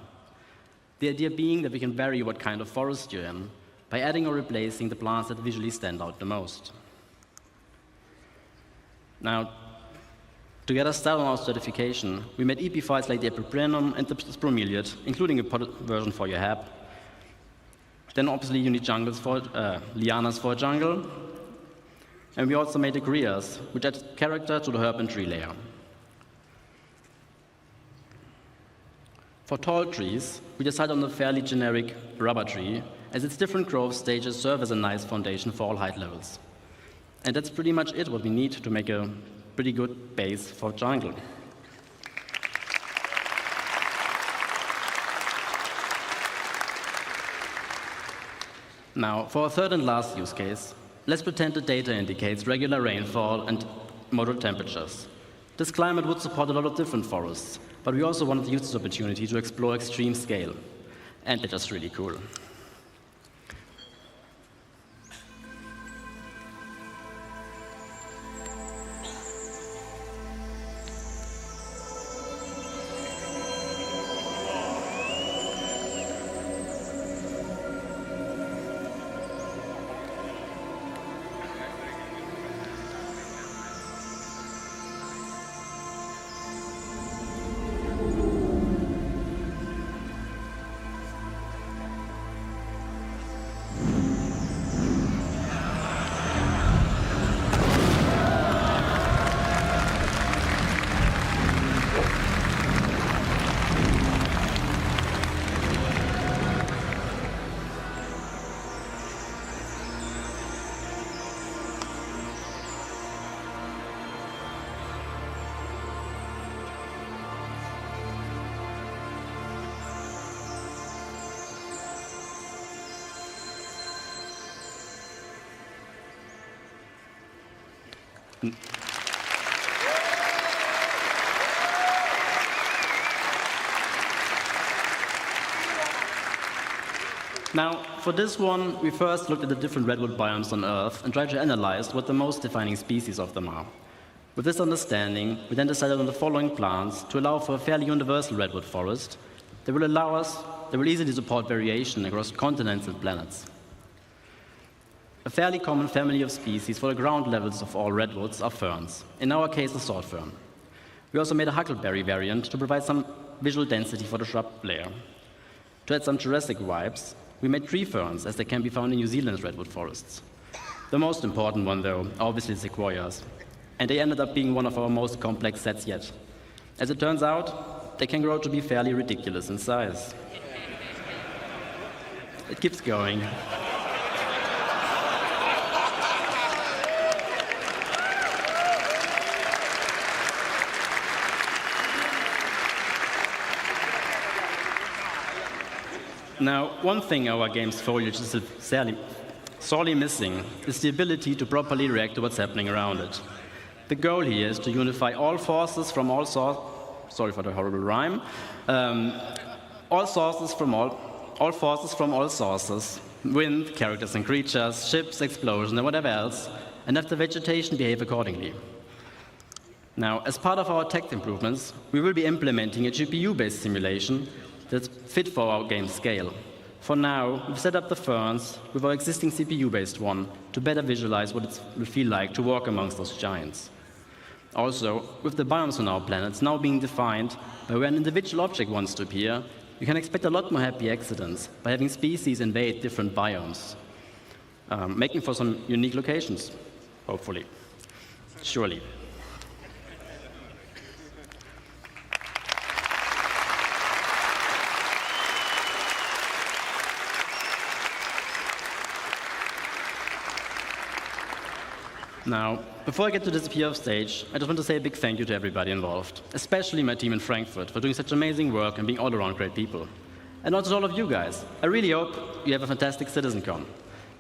The idea being that we can vary what kind of forest you're in by adding or replacing the plants that visually stand out the most. Now, to get us started on our stratification, we made epiphytes like the Epiprenum and the bromeliad, including a potted version for your hab. Then obviously you need jungles for lianas for a jungle. And we also made the grias, which add character to the herb and tree layer. For tall trees, we decided on a fairly generic rubber tree, as its different growth stages serve as a nice foundation for all height levels. And that's pretty much it, what we need to make a pretty good base for jungle. Now, for our third and last use case, let's pretend the data indicates regular rainfall and moderate temperatures. This climate would support a lot of different forests, but we also wanted to use this opportunity to explore extreme scale. And they're just really cool. Now, for this one, we first looked at the different redwood biomes on Earth and tried to analyze what the most defining species of them are. With this understanding, we then decided on the following plants to allow for a fairly universal redwood forest that will easily support variation across continents and planets. A fairly common family of species for the ground levels of all redwoods are ferns, in our case the sword fern. We also made a huckleberry variant to provide some visual density for the shrub layer. To add some Jurassic vibes, we made tree ferns, as they can be found in New Zealand's redwood forests. The most important one, though, are obviously sequoias, and they ended up being one of our most complex sets yet. As it turns out, they can grow to be fairly ridiculous in size. It keeps going. Now, one thing our game's foliage is sorely missing is the ability to properly react to what's happening around it. The goal here is to unify all forces from all sources. Sorry for the horrible rhyme. All forces from all sources, wind, characters and creatures, ships, explosions, and whatever else, and have the vegetation behave accordingly. Now, as part of our tech improvements, we will be implementing a GPU-based simulation that's fit for our game scale. For now, we've set up the ferns with our existing CPU-based one to better visualize what it will feel like to walk amongst those giants. Also, with the biomes on our planets now being defined by where an individual object wants to appear, you can expect a lot more happy accidents by having species invade different biomes, making for some unique locations, hopefully. Surely. Now, before I get to disappear off stage, I just want to say a big thank you to everybody involved, especially my team in Frankfurt for doing such amazing work and being all around great people. And also to all of you guys. I really hope you have a fantastic CitizenCon.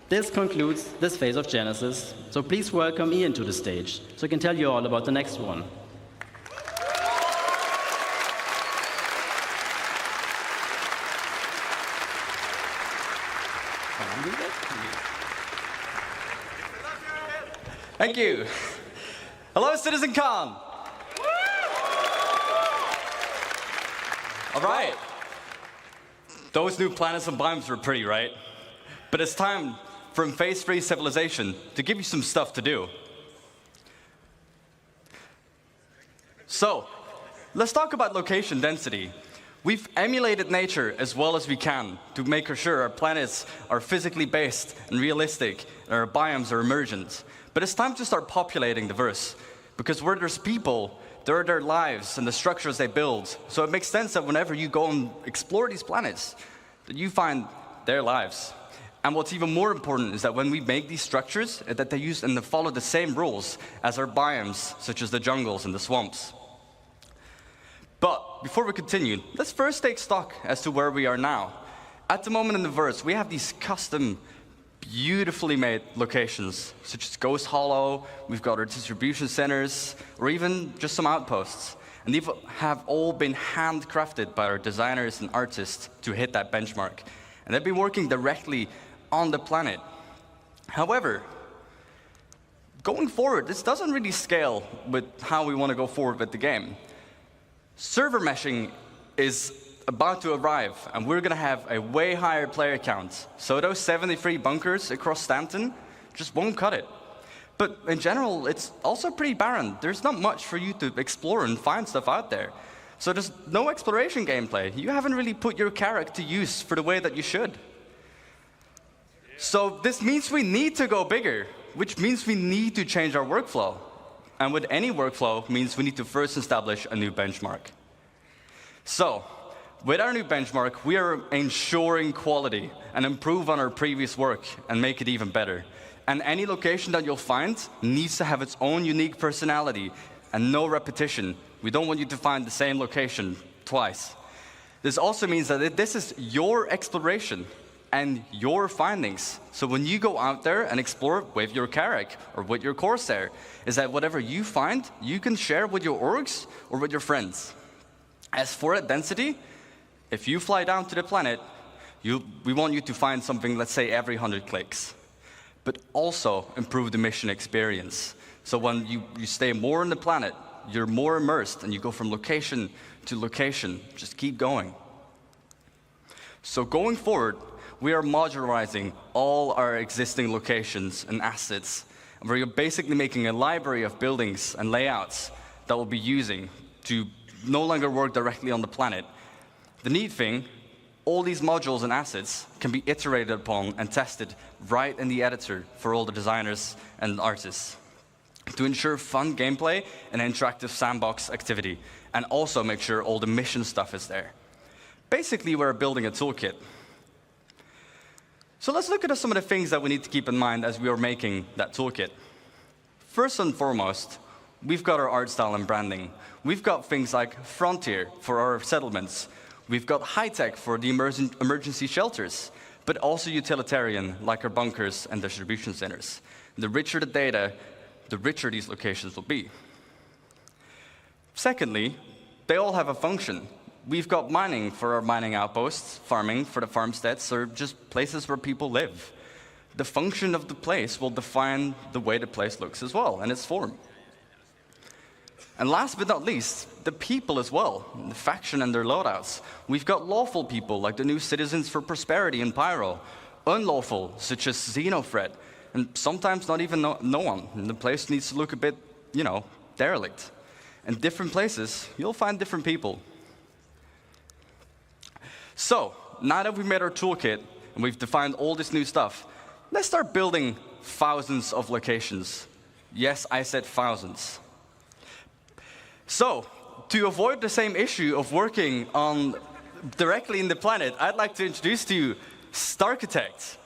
This concludes this phase of Genesis, so please welcome Ian to the stage so I can tell you all about the next one.
Thank you. Hello, CitizenCon. All right. Those new planets and biomes were pretty, right? But it's time for phase-free civilization to give you some stuff to do. So, let's talk about location density. We've emulated nature as well as we can to make sure our planets are physically based and realistic, and our biomes are emergent. But it's time to start populating the verse, because where there's people, there are their lives and the structures they build. So it makes sense that whenever you go and explore these planets, that you find their lives. And what's even more important is that when we make these structures, that they use and they follow the same rules as our biomes, such as the jungles and the swamps. But before we continue, let's first take stock as to where we are now. At the moment in the verse, we have these custom, beautifully made locations, such as Ghost Hollow, we've got our distribution centers, or even just some outposts. And these have all been handcrafted by our designers and artists to hit that benchmark. And they've been working directly on the planet. However, going forward, this doesn't really scale with how we want to go forward with the game. Server meshing is about to arrive, and we're going to have a way higher player count. So those 73 bunkers across Stanton just won't cut it. But in general, it's also pretty barren. There's not much for you to explore and find stuff out there. So there's no exploration gameplay. You haven't really put your character to use for the way that you should. So this means we need to go bigger, which means we need to change our workflow. And with any workflow means we need to first establish a new benchmark. So, with our new benchmark, we are ensuring quality and improve on our previous work and make it even better. And any location that you'll find needs to have its own unique personality and no repetition. We don't want you to find the same location twice. This also means that this is your exploration and your findings. So when you go out there and explore with your Carrack or with your Corsair, is that whatever you find, you can share with your orgs or with your friends. As for that density, if you fly down to the planet, we want you to find something, let's say, every 100 clicks. But also improve the mission experience. So when you stay more on the planet, you're more immersed and you go from location to location. Just keep going. So going forward, we are modularizing all our existing locations and assets. And we're basically making a library of buildings and layouts that we'll be using to no longer work directly on the planet. The neat thing, all these modules and assets can be iterated upon and tested right in the editor for all the designers and artists to ensure fun gameplay and interactive sandbox activity, and also make sure all the mission stuff is there. Basically, we're building a toolkit. So let's look at some of the things that we need to keep in mind as we are making that toolkit. First and foremost, we've got our art style and branding. We've got things like Frontier for our settlements. We've got high-tech for the emergency shelters, but also utilitarian, like our bunkers and distribution centers. The richer the data, the richer these locations will be. Secondly, they all have a function. We've got mining for our mining outposts, farming for the farmsteads, or just places where people live. The function of the place will define the way the place looks as well, and its form. And last but not least, the people as well, the faction and their loadouts. We've got lawful people, like the new Citizens for Prosperity in Pyro, unlawful, such as Xenofred, and sometimes not even no one. And the place needs to look a bit, derelict. In different places, you'll find different people. So, now that we've made our toolkit and we've defined all this new stuff, let's start building thousands of locations. Yes, I said thousands. So, to avoid the same issue of working on directly in the planet, I'd like to introduce to you Starchitect.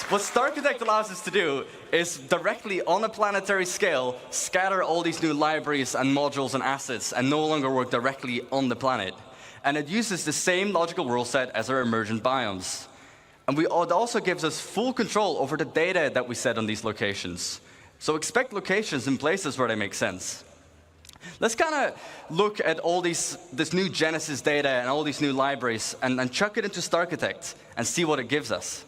What Starchitect allows us to do is directly on a planetary scale scatter all these new libraries and modules and assets and no longer work directly on the planet. And it uses the same logical rule set as our emergent biomes. And it also gives us full control over the data that we set on these locations. So expect locations in places where they make sense. Let's kind of look at all this new Genesis data and all these new libraries and chuck it into Starchitect and see what it gives us.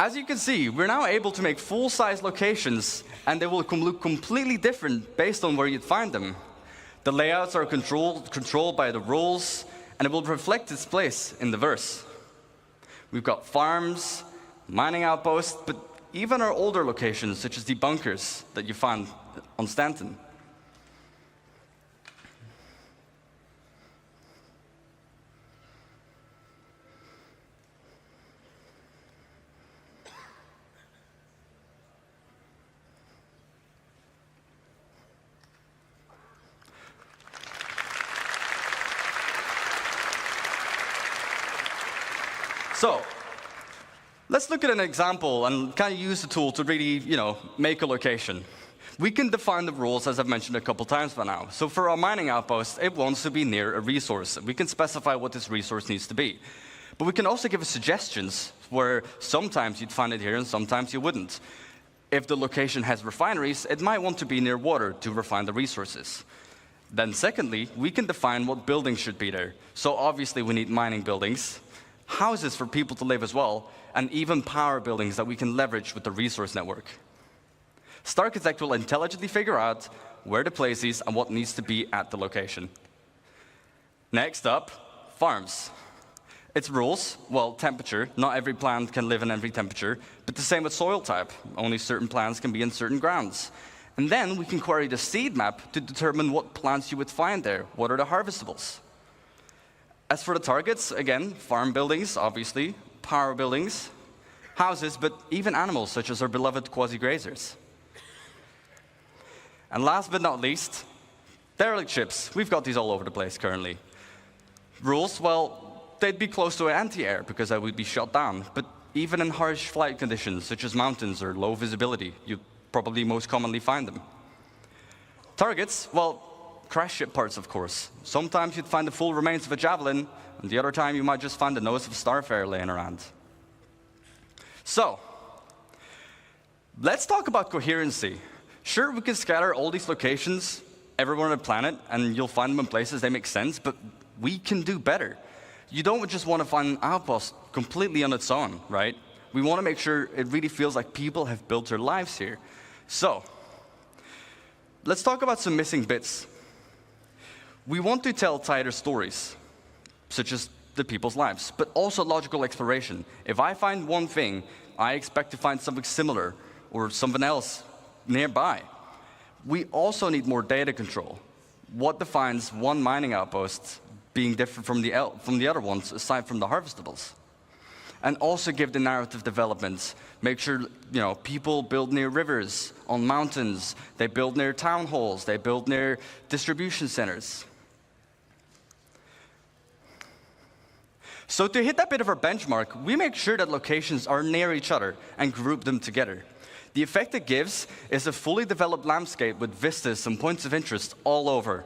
As you can see, we're now able to make full-size locations, and they will look completely different based on where you'd find them. The layouts are controlled by the rules, and it will reflect its place in the verse. We've got farms, mining outposts, but even our older locations, such as the bunkers that you find on Stanton. So, let's look at an example and kind of use the tool to really, make a location. We can define the rules, as I've mentioned a couple times by now. So for our mining outpost, it wants to be near a resource. We can specify what this resource needs to be. But we can also give it suggestions where sometimes you'd find it here and sometimes you wouldn't. If the location has refineries, it might want to be near water to refine the resources. Then secondly, we can define what buildings should be there. So obviously we need mining buildings, houses for people to live as well, and even power buildings that we can leverage with the resource network. Starchitect will intelligently figure out where to place these and what needs to be at the location. Next up, farms. Its rules, well, temperature. Not every plant can live in every temperature, but the same with soil type. Only certain plants can be in certain grounds. And then we can query the seed map to determine what plants you would find there. What are the harvestables? As for the targets, again, farm buildings, obviously, power buildings, houses, but even animals, such as our beloved quasi-grazers. And last but not least, derelict ships. We've got these all over the place currently. Rules, well, they'd be close to anti-air because they would be shot down, but even in harsh flight conditions, such as mountains or low visibility, you'd probably most commonly find them. Targets, well, crash ship parts, of course. Sometimes you'd find the full remains of a javelin, and the other time you might just find the nose of a starfarer laying around. So, let's talk about coherency. Sure, we can scatter all these locations everywhere on the planet, and you'll find them in places they make sense, but we can do better. You don't just want to find an outpost completely on its own, right? We want to make sure it really feels like people have built their lives here. So, let's talk about some missing bits. We want to tell tighter stories, such as the people's lives, but also logical exploration. If I find one thing, I expect to find something similar or something else nearby. We also need more data control. What defines one mining outpost being different from the other ones, aside from the harvestables? And also give the narrative development. Make sure people build near rivers, on mountains, they build near town halls, they build near distribution centers. So to hit that bit of our benchmark, we make sure that locations are near each other and group them together. The effect it gives is a fully developed landscape with vistas and points of interest all over.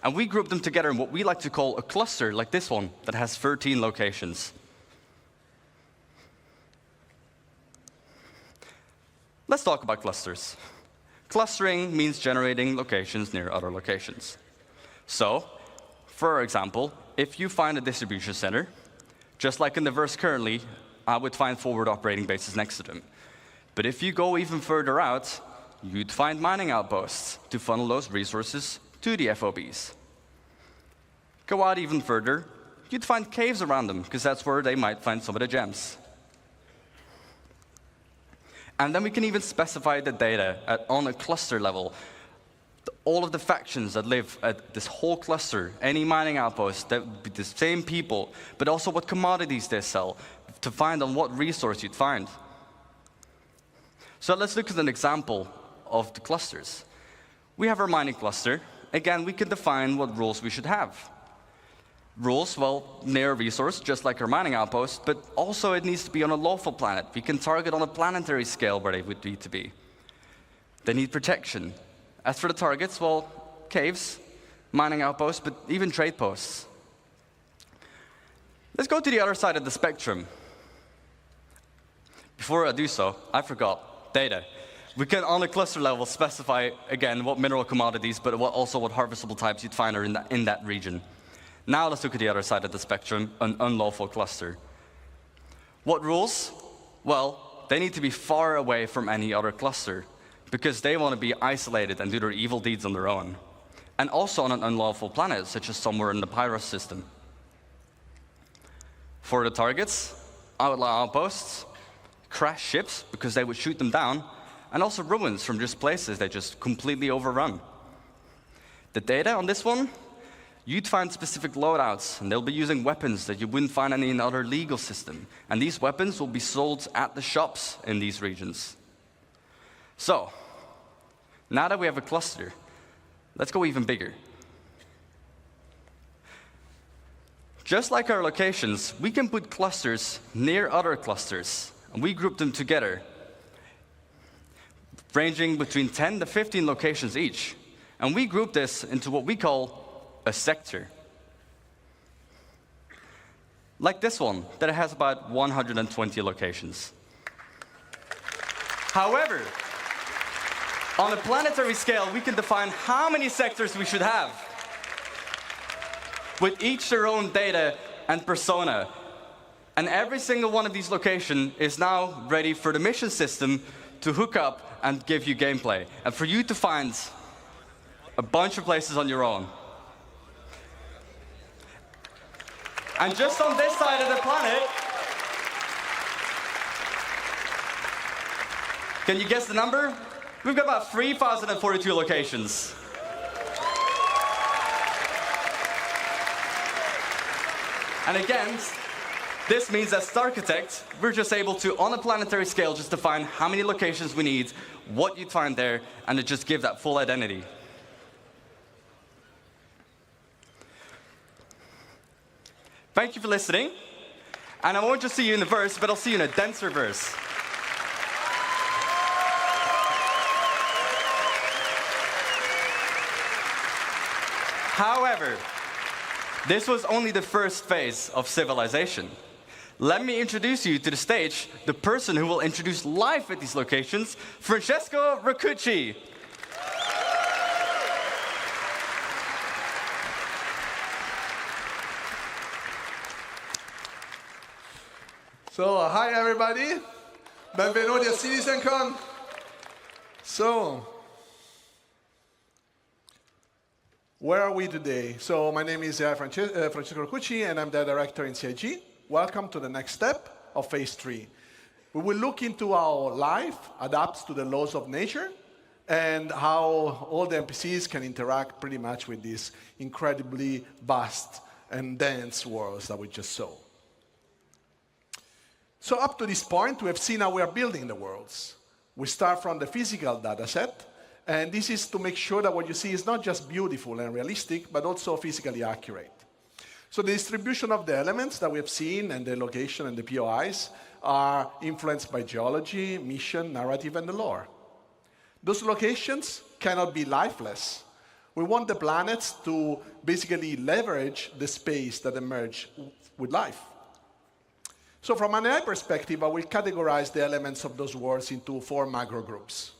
And we group them together in what we like to call a cluster, like this one, that has 13 locations. Let's talk about clusters. Clustering means generating locations near other locations. So, for example, if you find a distribution center, just like in the verse currently, I would find forward operating bases next to them. But if you go even further out, you'd find mining outposts to funnel those resources to the FOBs. Go out even further, you'd find caves around them, because that's where they might find some of the gems. And then we can even specify the data on a cluster level. All of the factions that live at this whole cluster, any mining outpost, that would be the same people, but also what commodities they sell, to find on what resource you'd find. So let's look at an example of the clusters. We have our mining cluster. Again, we can define what rules we should have. Rules, well, near a resource, just like our mining outpost, but also it needs to be on a lawful planet. We can target on a planetary scale where they would need to be. They need protection. As for the targets, well, caves, mining outposts, but even trade posts. Let's go to the other side of the spectrum. Before I do so, I forgot data. We can, on a cluster level, specify, again, what mineral commodities, but also what harvestable types you'd find are in that region. Now let's look at the other side of the spectrum, an unlawful cluster. What rules? Well, they need to be far away from any other cluster, because they want to be isolated and do their evil deeds on their own. And also on an unlawful planet, such as somewhere in the Pyros system. For the targets, outlaw outposts, crash ships, because they would shoot them down, and also ruins from just places they just completely overrun. The data on this one, you'd find specific loadouts, and they'll be using weapons that you wouldn't find in any other legal system. And these weapons will be sold at the shops in these regions. So, now that we have a cluster, let's go even bigger. Just like our locations, we can put clusters near other clusters, and we group them together, ranging between 10 to 15 locations each. And we group this into what we call a sector. Like this one, that has about 120 locations. However, on a planetary scale, we can define how many sectors we should have, with each their own data and persona. And every single one of these locations is now ready for the mission system to hook up and give you gameplay, and for you to find a bunch of places on your own. And just on this side of the planet, can you guess the number? We've got about 3,042 locations. And again, this means as architects, we're just able to, on a planetary scale, just define how many locations we need, what you'd find there, and to just give that full identity. Thank you for listening. And I won't just see you in the verse, but I'll see you in a denser verse. However, this was only the first phase of civilization. Let me introduce you to the stage, the person who will introduce life at these locations, Francesco Raccucci.
So, hi everybody. Benvenuti a CitizenCon. So, where are we today? So, my name is Francesco Raccucci, and I'm the director in CIG. Welcome to the next step of phase 3. We will look into how life adapts to the laws of nature and how all the NPCs can interact pretty much with these incredibly vast and dense worlds that we just saw. So up to this point, we have seen how we are building the worlds. We start from the physical data set, and this is to make sure that what you see is not just beautiful and realistic, but also physically accurate. So the distribution of the elements that we have seen and the location and the POIs are influenced by geology, mission, narrative, and the lore. Those locations cannot be lifeless. We want the planets to basically leverage the space that emerge with life. So from an AI perspective, I will categorize the elements of those worlds into 4 macro groups.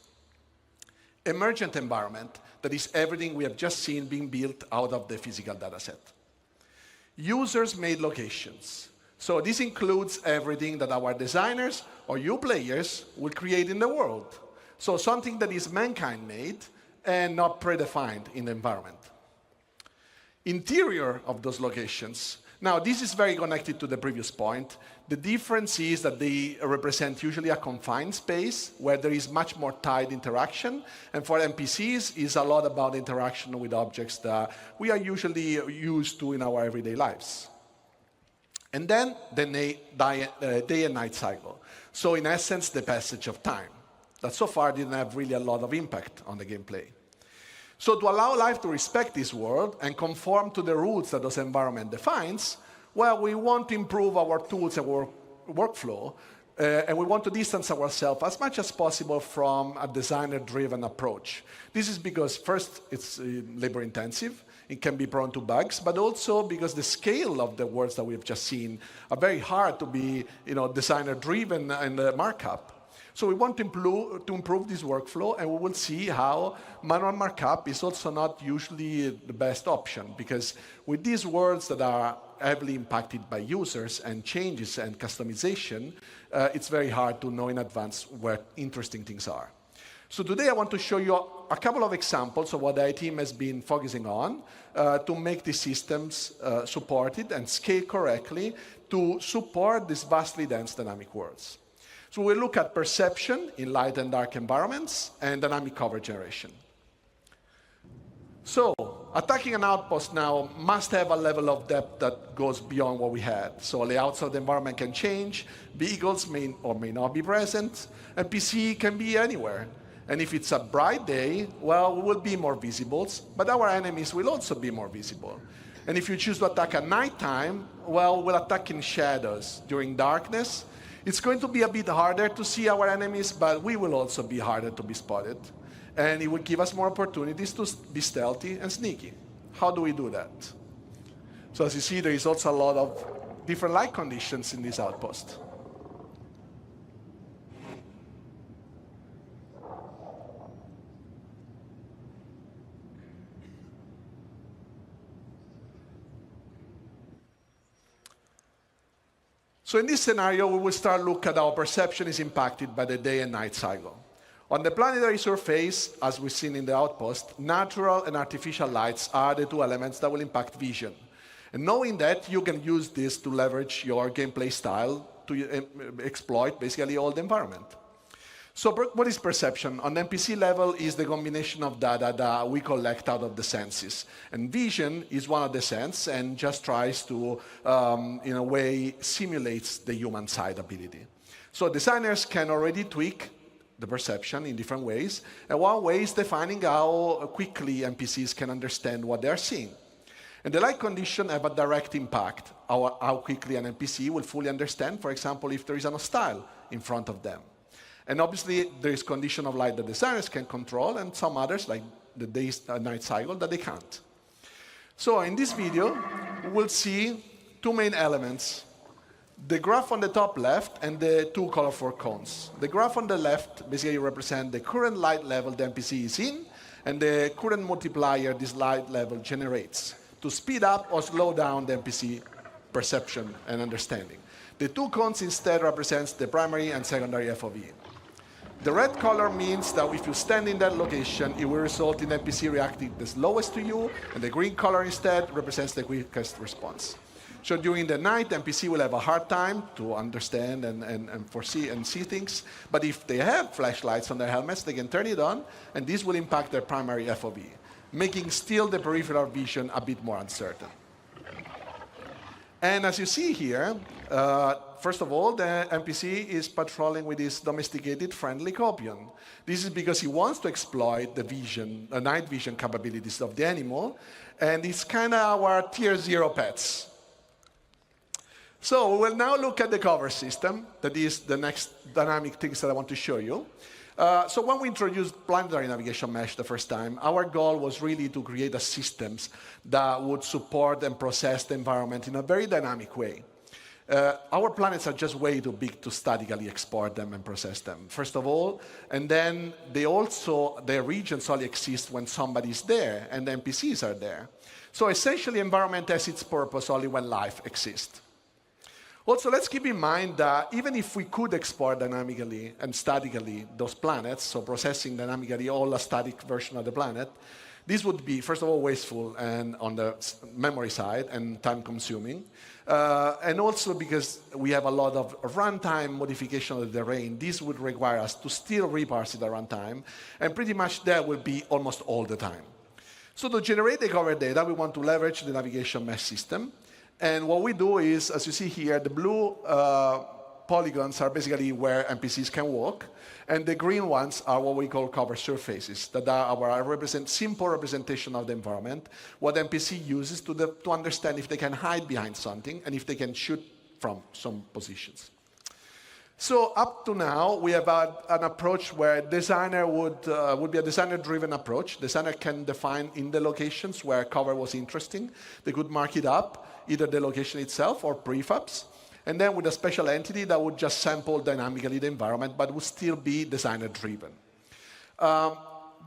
Emergent environment, that is everything we have just seen being built out of the physical data set. Users-made locations. So this includes everything that our designers or you players will create in the world. So something that is mankind-made and not predefined in the environment. Interior of those locations, Now, this is very connected to the previous point. The difference is that they represent usually a confined space where there is much more tight interaction. And for NPCs, it's a lot about interaction with objects that we are usually used to in our everyday lives. And then the day and night cycle. So in essence, the passage of time. That so far didn't have really a lot of impact on the gameplay. So to allow life to respect this world and conform to the rules that this environment defines, well, we want to improve our tools and workflow, and we want to distance ourselves as much as possible from a designer-driven approach. This is because, first, it's labor-intensive. It can be prone to bugs, but also because the scale of the words that we've just seen are very hard to be designer-driven in the markup. So we want to improve this workflow, and we will see how manual markup is also not usually the best option, because with these words that are heavily impacted by users and changes and customization, it's very hard to know in advance where interesting things are. So today I want to show you a couple of examples of what the IT team has been focusing on to make these systems supported and scale correctly to support these vastly dense dynamic worlds. So we'll look at perception in light and dark environments and dynamic cover generation. So attacking an outpost now must have a level of depth that goes beyond what we had. So layouts of the environment can change, vehicles may or may not be present, and PC can be anywhere. And if it's a bright day, well, we will be more visible, but our enemies will also be more visible. And if you choose to attack at nighttime, well, we'll attack in shadows. During darkness, it's going to be a bit harder to see our enemies, but we will also be harder to be spotted. And it will give us more opportunities to be stealthy and sneaky. How do we do that? So as you see, there is also a lot of different light conditions in this outpost. So in this scenario, we will start looking at how perception is impacted by the day and night cycle. On the planetary surface, as we've seen in the outpost, natural and artificial lights are the two elements that will impact vision. And knowing that, you can use this to leverage your gameplay style to exploit basically all the environment. So what is perception? On the NPC level is the combination of data that we collect out of the senses. And vision is one of the senses and just tries to, in a way, simulates the human side ability. So designers can already tweak the perception in different ways. And one way is defining how quickly NPCs can understand what they're seeing. And the light condition have a direct impact on how quickly an NPC will fully understand, for example, if there is an hostile in front of them. And obviously, there is condition of light that designers can control, and some others, like the day-night cycle, that they can't. So in this video, we'll see two main elements: the graph on the top left and the two colorful cones. The graph on the left basically represents the current light level the NPC is in, and the current multiplier this light level generates to speed up or slow down the NPC perception and understanding. The two cones instead represents the primary and secondary FOV. The red color means that if you stand in that location, it will result in NPC reacting the slowest to you, and the green color instead represents the quickest response. So during the night, NPC will have a hard time to understand and foresee and see things, but if they have flashlights on their helmets, they can turn it on, and this will impact their primary FOV, making still the peripheral vision a bit more uncertain. And as you see here, first of all, the NPC is patrolling with his domesticated friendly copion. This is because he wants to exploit the vision, the night vision capabilities of the animal, and it's kind of our tier 0 pets. So we will now look at the cover system. That is the next dynamic things that I want to show you. So when we introduced planetary navigation mesh the first time, our goal was really to create a systems that would support and process the environment in a very dynamic way. Our planets are just way too big to statically export them and process them, first of all. And then their regions only exist when somebody's there and the NPCs are there. So essentially, environment has its purpose only when life exists. Also, let's keep in mind that even if we could export dynamically and statically those planets, so processing dynamically all a static version of the planet, This would be, first of all, wasteful and on the memory side and time-consuming. And also because we have a lot of runtime modification of the terrain, this would require us to still reparse it at runtime, and pretty much that will be almost all the time. So to generate the cover data, we want to leverage the navigation mesh system. And what we do is, as you see here, the blue polygons are basically where NPCs can walk, and the green ones are what we call cover surfaces, that are our simple representation of the environment, what NPC uses to understand if they can hide behind something and if they can shoot from some positions. So up to now, we have an approach where designer would be a designer-driven approach. Designer can define in the locations where cover was interesting. They could mark it up, either the location itself or prefabs. And then with a special entity that would just sample dynamically the environment, but would still be designer-driven.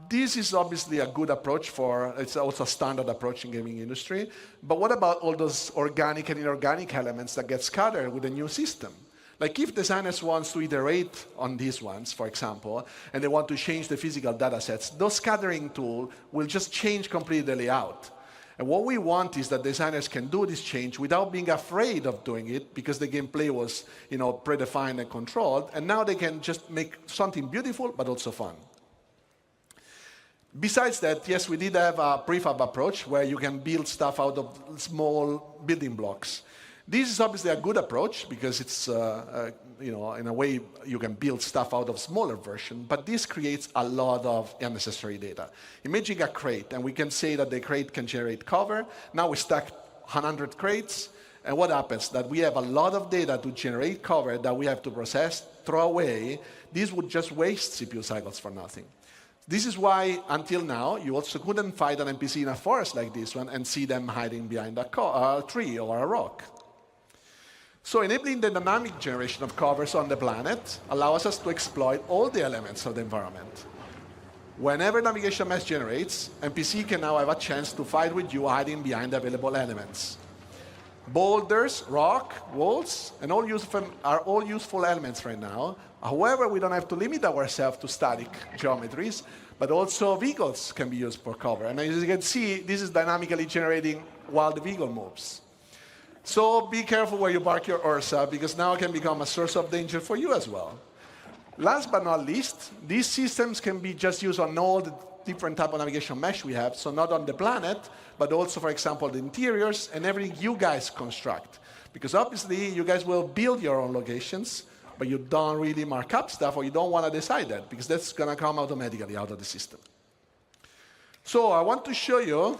This is obviously a good approach it's also a standard approach in gaming industry. But what about all those organic and inorganic elements that get scattered with a new system? Like if designers want to iterate on these ones, for example, and they want to change the physical data sets, those scattering tools will just change completely the layout. And what we want is that designers can do this change without being afraid of doing it because the gameplay was, predefined and controlled, and now they can just make something beautiful but also fun. Besides that, yes, we did have a prefab approach where you can build stuff out of small building blocks. This is obviously a good approach because it's, in a way, you can build stuff out of smaller version, but this creates a lot of unnecessary data. Imagine a crate, and we can say that the crate can generate cover. Now we stack 100 crates, and what happens? That we have a lot of data to generate cover that we have to process, throw away. This would just waste CPU cycles for nothing. This is why, until now, you also couldn't find an NPC in a forest like this one and see them hiding behind a tree or a rock. So enabling the dynamic generation of covers on the planet allows us to exploit all the elements of the environment. Whenever navigation mesh generates, NPC can now have a chance to fight with you hiding behind available elements. Boulders, rock, walls, and are all useful elements right now. However, we don't have to limit ourselves to static geometries, but also vehicles can be used for cover. And as you can see, this is dynamically generating while the vehicle moves. So be careful where you park your Ursa, because now it can become a source of danger for you as well. Last but not least, these systems can be just used on all the different type of navigation mesh we have, so not on the planet, but also, for example, the interiors and everything you guys construct. Because obviously, you guys will build your own locations, but you don't really mark up stuff, or you don't want to decide that, because that's going to come automatically out of the system. So I want to show you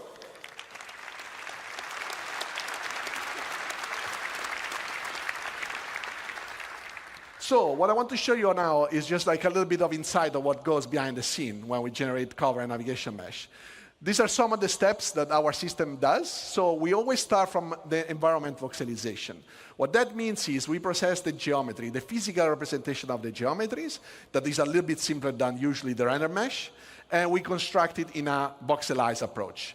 So what I want to show you now is just like a little bit of insight of what goes behind the scene when we generate cover and navigation mesh. These are some of the steps that our system does. So we always start from the environment voxelization. What that means is we process the geometry, the physical representation of the geometries, that is a little bit simpler than usually the render mesh, and we construct it in a voxelized approach.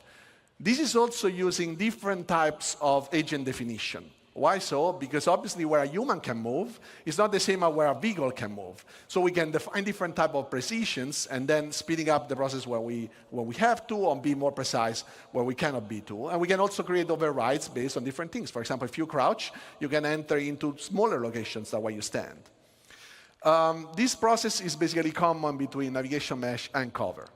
This is also using different types of agent definition. Why so? Because obviously where a human can move is not the same as where a vehicle can move. So we can define different type of precisions and then speeding up the process where we have to, or be more precise where we cannot be to. And we can also create overrides based on different things. For example, if you crouch, you can enter into smaller locations than where you stand. This process is basically common between navigation mesh and cover.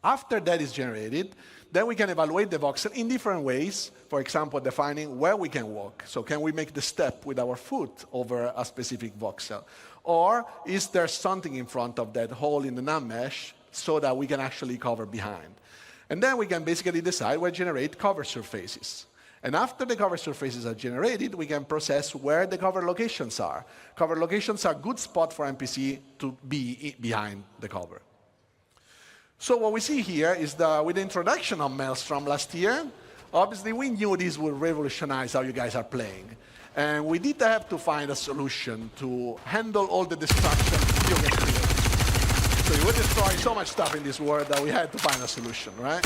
After that is generated, then we can evaluate the voxel in different ways. For example, defining where we can walk. So can we make the step with our foot over a specific voxel? Or is there something in front of that hole in the nav mesh so that we can actually cover behind? And then we can basically decide where to generate cover surfaces. And after the cover surfaces are generated, we can process where the cover locations are. Cover locations are a good spot for NPC to be behind the cover. So what we see here is that with the introduction of Maelstrom last year, obviously we knew this would revolutionize how you guys are playing. And we did have to find a solution to handle all the destruction you get here. So you would destroy so much stuff in this world that we had to find a solution, right?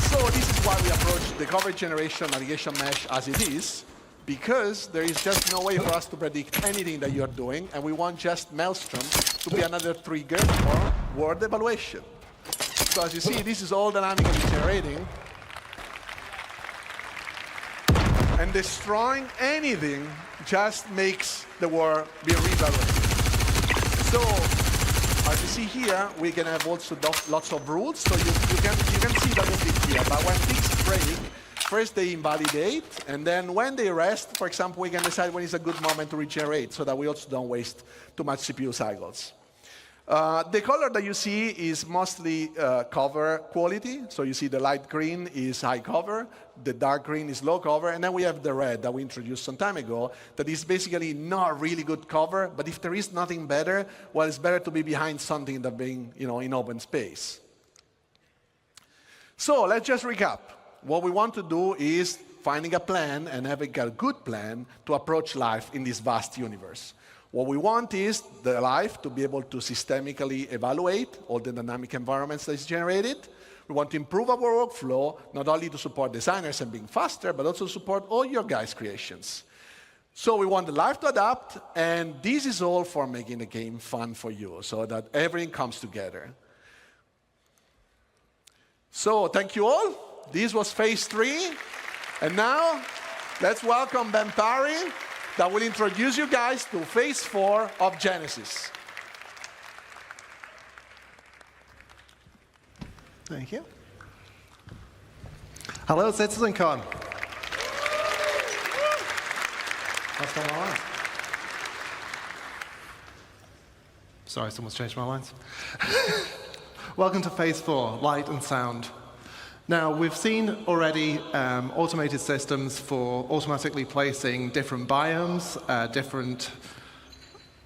So this is why we approach the cover generation navigation mesh as it is, because there is just no way for us to predict anything that you're doing, and we want just Maelstrom to be another trigger for word evaluation. So as you see, this is all dynamically generating. And destroying anything just makes the war be reevaluated. So as you see here, we can have also lots of rules. So you can see that a bit here. But when things break, first they invalidate, and then when they rest, for example, we can decide when is a good moment to regenerate so that we also don't waste too much CPU cycles. The color that you see is mostly cover quality. So you see the light green is high cover, the dark green is low cover, and then we have the red that we introduced some time ago that is basically not really good cover, but if there is nothing better, well, it's better to be behind something than being in open space. So let's just recap. What we want to do is finding a plan and having a good plan to approach life in this vast universe. What we want is the life to be able to systemically evaluate all the dynamic environments that is generated. We want to improve our workflow, not only to support designers and being faster, but also support all your guys' creations. So we want the life to adapt, and this is all for making the game fun for you, so that everything comes together. So thank you all. This was phase 3. And now, let's welcome Ben Parry, that will introduce you guys to phase 4 of Genesis.
Thank you. Hello, CitizenCon. What's on my lines? Sorry, someone's changed my lines. Welcome to phase 4, light and sound. Now, we've seen already automated systems for automatically placing different biomes, different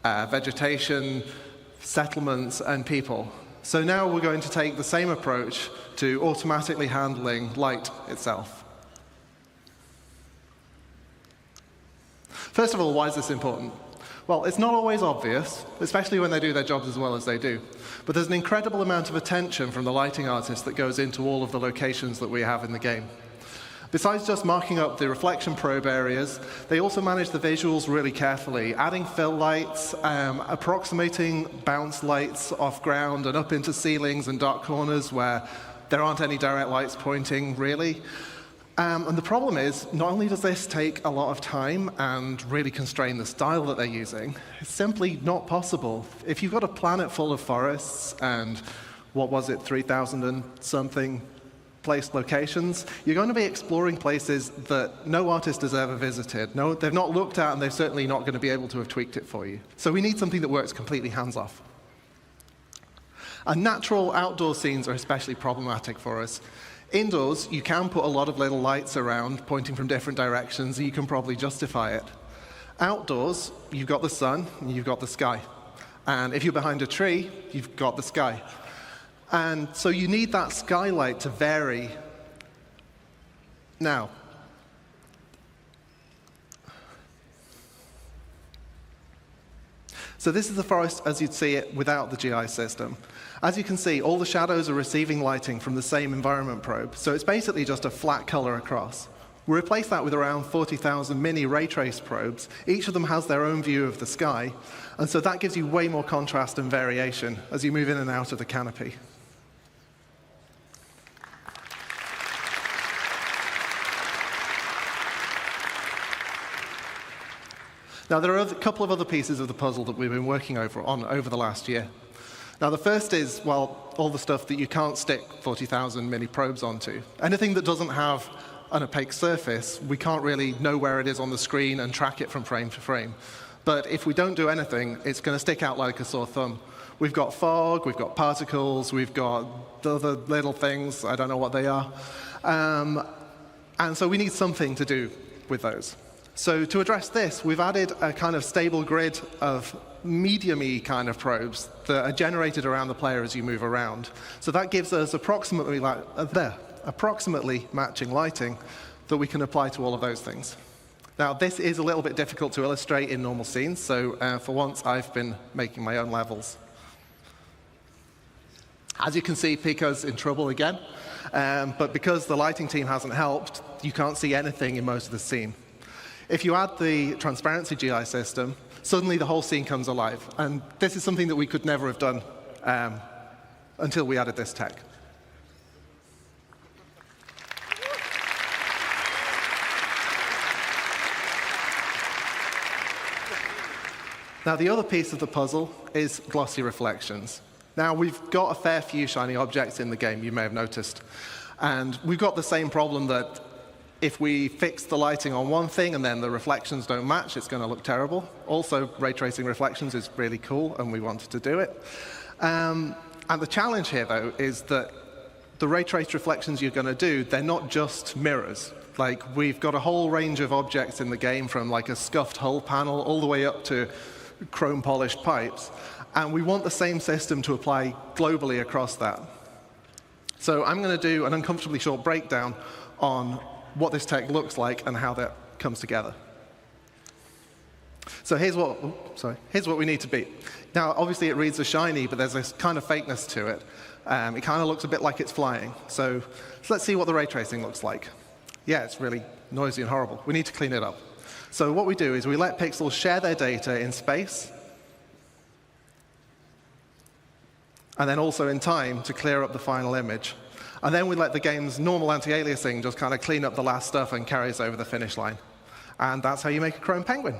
vegetation, settlements, and people. So now we're going to take the same approach to automatically handling light itself. First of all, why is this important? Well, it's not always obvious, especially when they do their jobs as well as they do. But there's an incredible amount of attention from the lighting artists that goes into all of the locations that we have in the game. Besides just marking up the reflection probe areas, they also manage the visuals really carefully, adding fill lights, approximating bounce lights off ground and up into ceilings and dark corners where there aren't any direct lights pointing, really. And the problem is, not only does this take a lot of time and really constrain the style that they're using, it's simply not possible. If you've got a planet full of forests and, 3,000 and something placed locations, you're going to be exploring places that no artist has ever visited. No, they've not looked at, and they're certainly not going to be able to have tweaked it for you. So we need something that works completely hands-off. And natural outdoor scenes are especially problematic for us. Indoors, you can put a lot of little lights around pointing from different directions, and you can probably justify it. Outdoors, you've got the sun, and you've got the sky. And if you're behind a tree, you've got the sky. And so you need that skylight to vary. Now, so this is the forest as you'd see it without the GI system. As you can see, all the shadows are receiving lighting from the same environment probe, so it's basically just a flat color across. We replace that with around 40,000 mini ray trace probes. Each of them has their own view of the sky, and so that gives you way more contrast and variation as you move in and out of the canopy. Now, there are a couple of other pieces of the puzzle that we've been working over the last year. Now, the first is, well, all the stuff that you can't stick 40,000 mini probes onto. Anything that doesn't have an opaque surface, we can't really know where it is on the screen and track it from frame to frame. But if we don't do anything, it's going to stick out like a sore thumb. We've got fog, we've got particles, we've got other little things, I don't know what they are. And so we need something to do with those. So to address this, we've added a kind of stable grid of medium-y kind of probes that are generated around the player as you move around. So that gives us approximately matching lighting that we can apply to all of those things. Now, this is a little bit difficult to illustrate in normal scenes, so for once I've been making my own levels. As you can see, Pico's in trouble again, but because the lighting team hasn't helped, you can't see anything in most of the scene. If you add the transparency GI system, suddenly the whole scene comes alive. And this is something that we could never have done until we added this tech. Now, the other piece of the puzzle is glossy reflections. Now, we've got a fair few shiny objects in the game, you may have noticed. And we've got the same problem that if we fix the lighting on one thing and then the reflections don't match, it's going to look terrible. Also, ray tracing reflections is really cool, and we wanted to do it. And the challenge here, though, is that the ray traced reflections you're going to do, they're not just mirrors. Like, we've got a whole range of objects in the game, from like a scuffed hull panel all the way up to chrome polished pipes. And we want the same system to apply globally across that. So I'm going to do an uncomfortably short breakdown on what this tech looks like and how that comes together. So here's what we need to beat. Now, obviously, it reads as shiny, but there's this kind of fakeness to it. It kind of looks a bit like it's flying. So let's see what the ray tracing looks like. Yeah, it's really noisy and horrible. We need to clean it up. So what we do is we let pixels share their data in space, and then also in time to clear up the final image. And then we let the game's normal anti-aliasing just kind of clean up the last stuff and carry us over the finish line. And that's how you make a chrome penguin.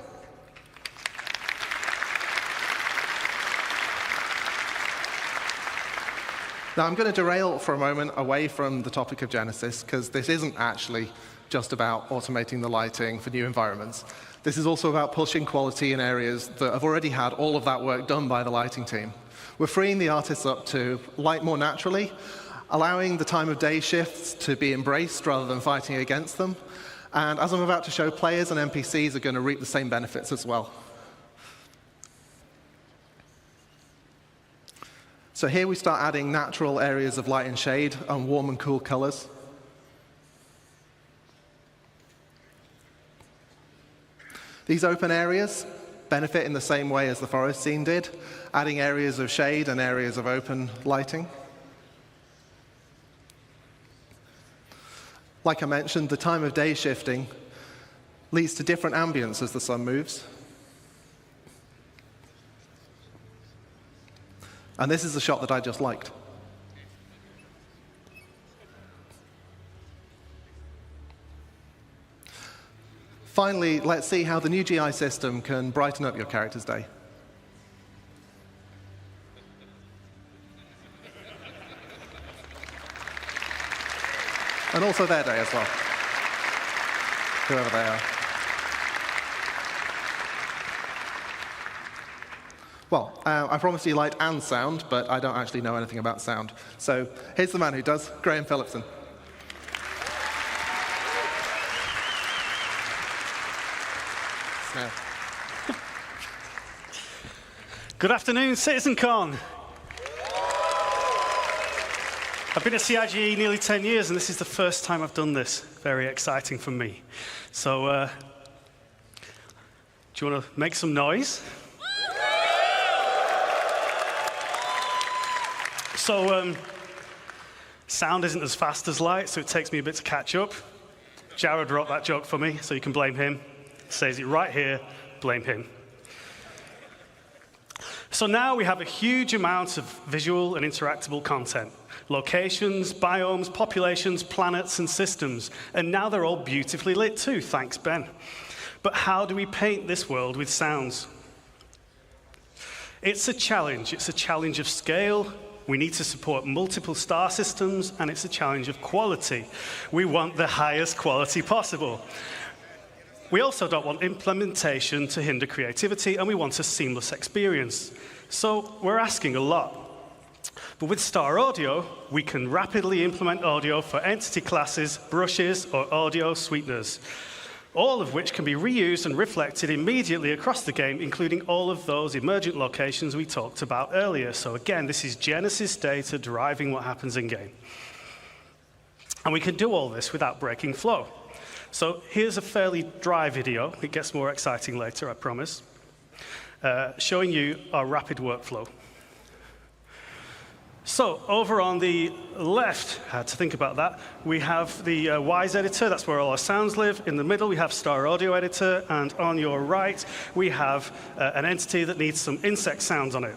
Now, I'm going to derail for a moment away from the topic of Genesis, because this isn't actually just about automating the lighting for new environments. This is also about pushing quality in areas that have already had all of that work done by the lighting team. We're freeing the artists up to light more naturally, allowing the time of day shifts to be embraced rather than fighting against them. And as I'm about to show, players and NPCs are going to reap the same benefits as well. So here we start adding natural areas of light and shade and warm and cool colors. These open areas benefit in the same way as the forest scene did, adding areas of shade and areas of open lighting. Like I mentioned, the time of day shifting leads to different ambience as the sun moves. And this is the shot that I just liked. Finally, let's see how the new GI system can brighten up your character's day. And also their day as well, whoever they are. Well, I promised you light and sound, but I don't actually know anything about sound. So here's the man who does, Graham Phillipson.
Good afternoon, CitizenCon. I've been at CIGE nearly 10 years, and this is the first time I've done this. Very exciting for me. So, do you want to make some noise? So, sound isn't as fast as light, so it takes me a bit to catch up. Jared wrote that joke for me, so you can blame him. He says it right here, blame him. So now we have a huge amount of visual and interactable content. Locations, biomes, populations, planets, and systems. And now they're all beautifully lit too, thanks, Ben. But how do we paint this world with sounds? It's a challenge. It's a challenge of scale. We need to support multiple star systems, and it's a challenge of quality. We want the highest quality possible. We also don't want implementation to hinder creativity, and we want a seamless experience. So we're asking a lot. But with Star Audio, we can rapidly implement audio for entity classes, brushes, or audio sweeteners, all of which can be reused and reflected immediately across the game, including all of those emergent locations we talked about earlier. So again, this is Genesis data driving what happens in-game. And we can do all this without breaking flow. So here's a fairly dry video. It gets more exciting later, I promise, showing you our rapid workflow. So over on the left, I had to think about that, we have the Wise editor. That's where all our sounds live. In the middle, we have Star Audio editor. And on your right, we have an entity that needs some insect sounds on it.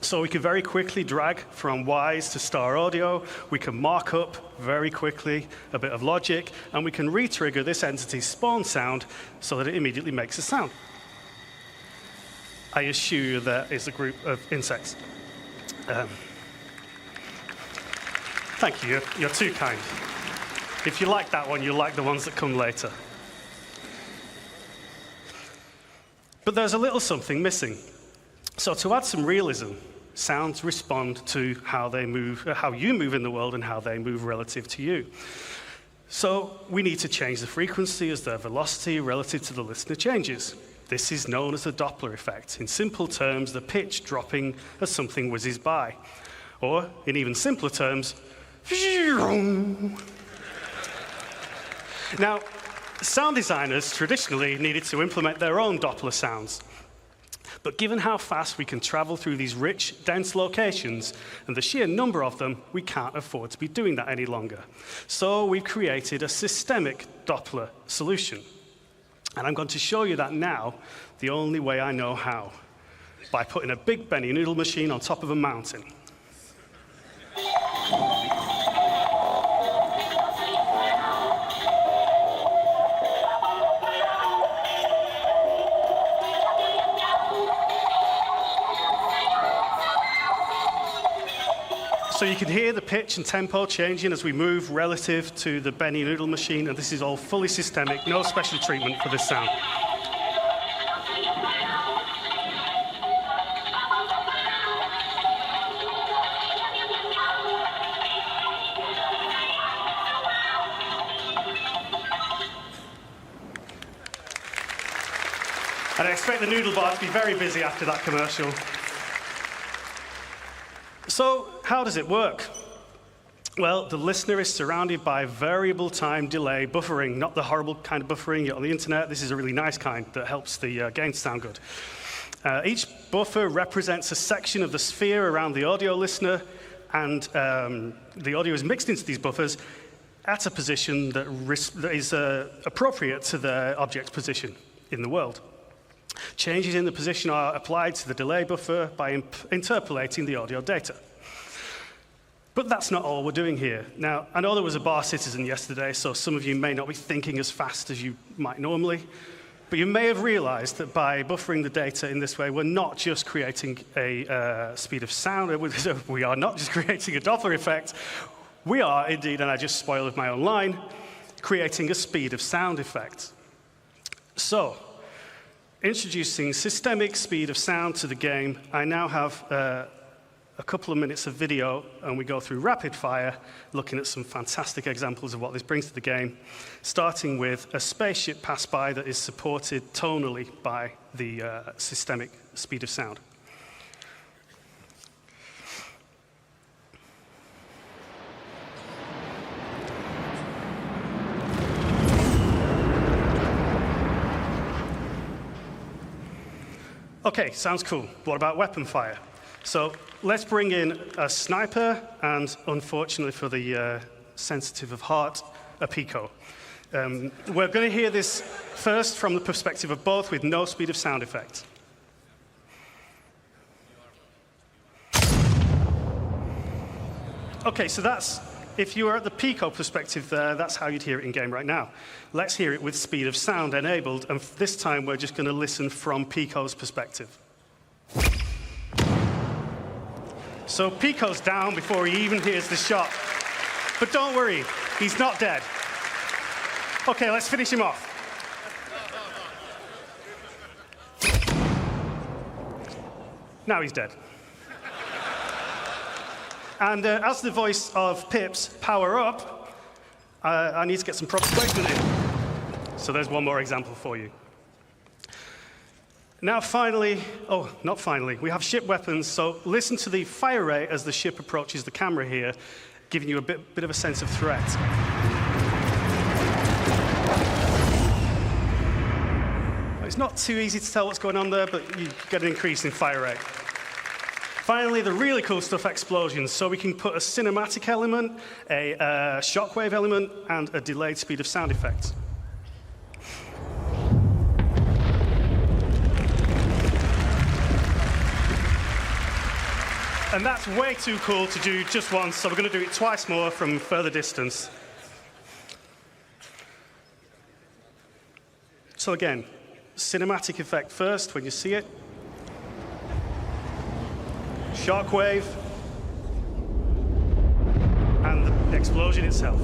So we can very quickly drag from Wise to Star Audio. We can mark up very quickly a bit of logic. And we can re-trigger this entity's spawn sound so that it immediately makes a sound. I assure you there is a group of insects. Thank you, you're too kind. If you like that one, you'll like the ones that come later. But there's a little something missing. So to add some realism, sounds respond to how they move, how you move in the world and how they move relative to you. So we need to change the frequency as their velocity relative to the listener changes. This is known as the Doppler effect. In simple terms, the pitch dropping as something whizzes by. Or, in even simpler terms, now, sound designers traditionally needed to implement their own Doppler sounds. But given how fast we can travel through these rich, dense locations and the sheer number of them, we can't afford to be doing that any longer. So we've created a systemic Doppler solution. And I'm going to show you that now the only way I know how, by putting a big Benny noodle machine on top of a mountain. So you can hear the pitch and tempo changing as we move relative to the Benny noodle machine, and this is all fully systemic, no special treatment for this sound. And I expect the noodle bar to be very busy after that commercial. So, how does it work? Well, the listener is surrounded by variable time delay buffering, not the horrible kind of buffering you get on the internet. This is a really nice kind that helps the game sound good. Each buffer represents a section of the sphere around the audio listener, and the audio is mixed into these buffers at a position that is appropriate to the object's position in the world. Changes in the position are applied to the delay buffer by interpolating the audio data. But that's not all we're doing here. Now, I know there was a bar citizen yesterday, so some of you may not be thinking as fast as you might normally, but you may have realized that by buffering the data in this way, we're not just creating a speed of sound, we are not just creating a Doppler effect, we are indeed, and I just spoiled my own line, creating a speed of sound effect. So, introducing systemic speed of sound to the game, I now have a couple of minutes of video, and we go through rapid fire, looking at some fantastic examples of what this brings to the game, starting with a spaceship pass by that is supported tonally by the systemic speed of sound. Okay, sounds cool. What about weapon fire? So let's bring in a sniper and, unfortunately for the sensitive of heart, a Pico. We're going to hear this first from the perspective of both with no speed of sound effect. Okay, so that's, if you were at the Pico perspective there, that's how you'd hear it in game right now. Let's hear it with speed of sound enabled, and this time we're just going to listen from Pico's perspective. So Pico's down before he even hears the shot. But don't worry, he's not dead. Okay, let's finish him off. Now he's dead. And as the voice of Pips, power up, I need to get some proper placement in. So there's one more example for you. Now finally, oh, not finally, we have ship weapons, so listen to the fire rate as the ship approaches the camera here, giving you a bit of a sense of threat. It's not too easy to tell what's going on there, but you get an increase in fire rate. Finally, the really cool stuff, explosions. So we can put a cinematic element, a shockwave element, and a delayed speed of sound effect. And that's way too cool to do just once, so we're going to do it twice more from further distance. So again, cinematic effect first when you see it. shockwave, and the explosion itself.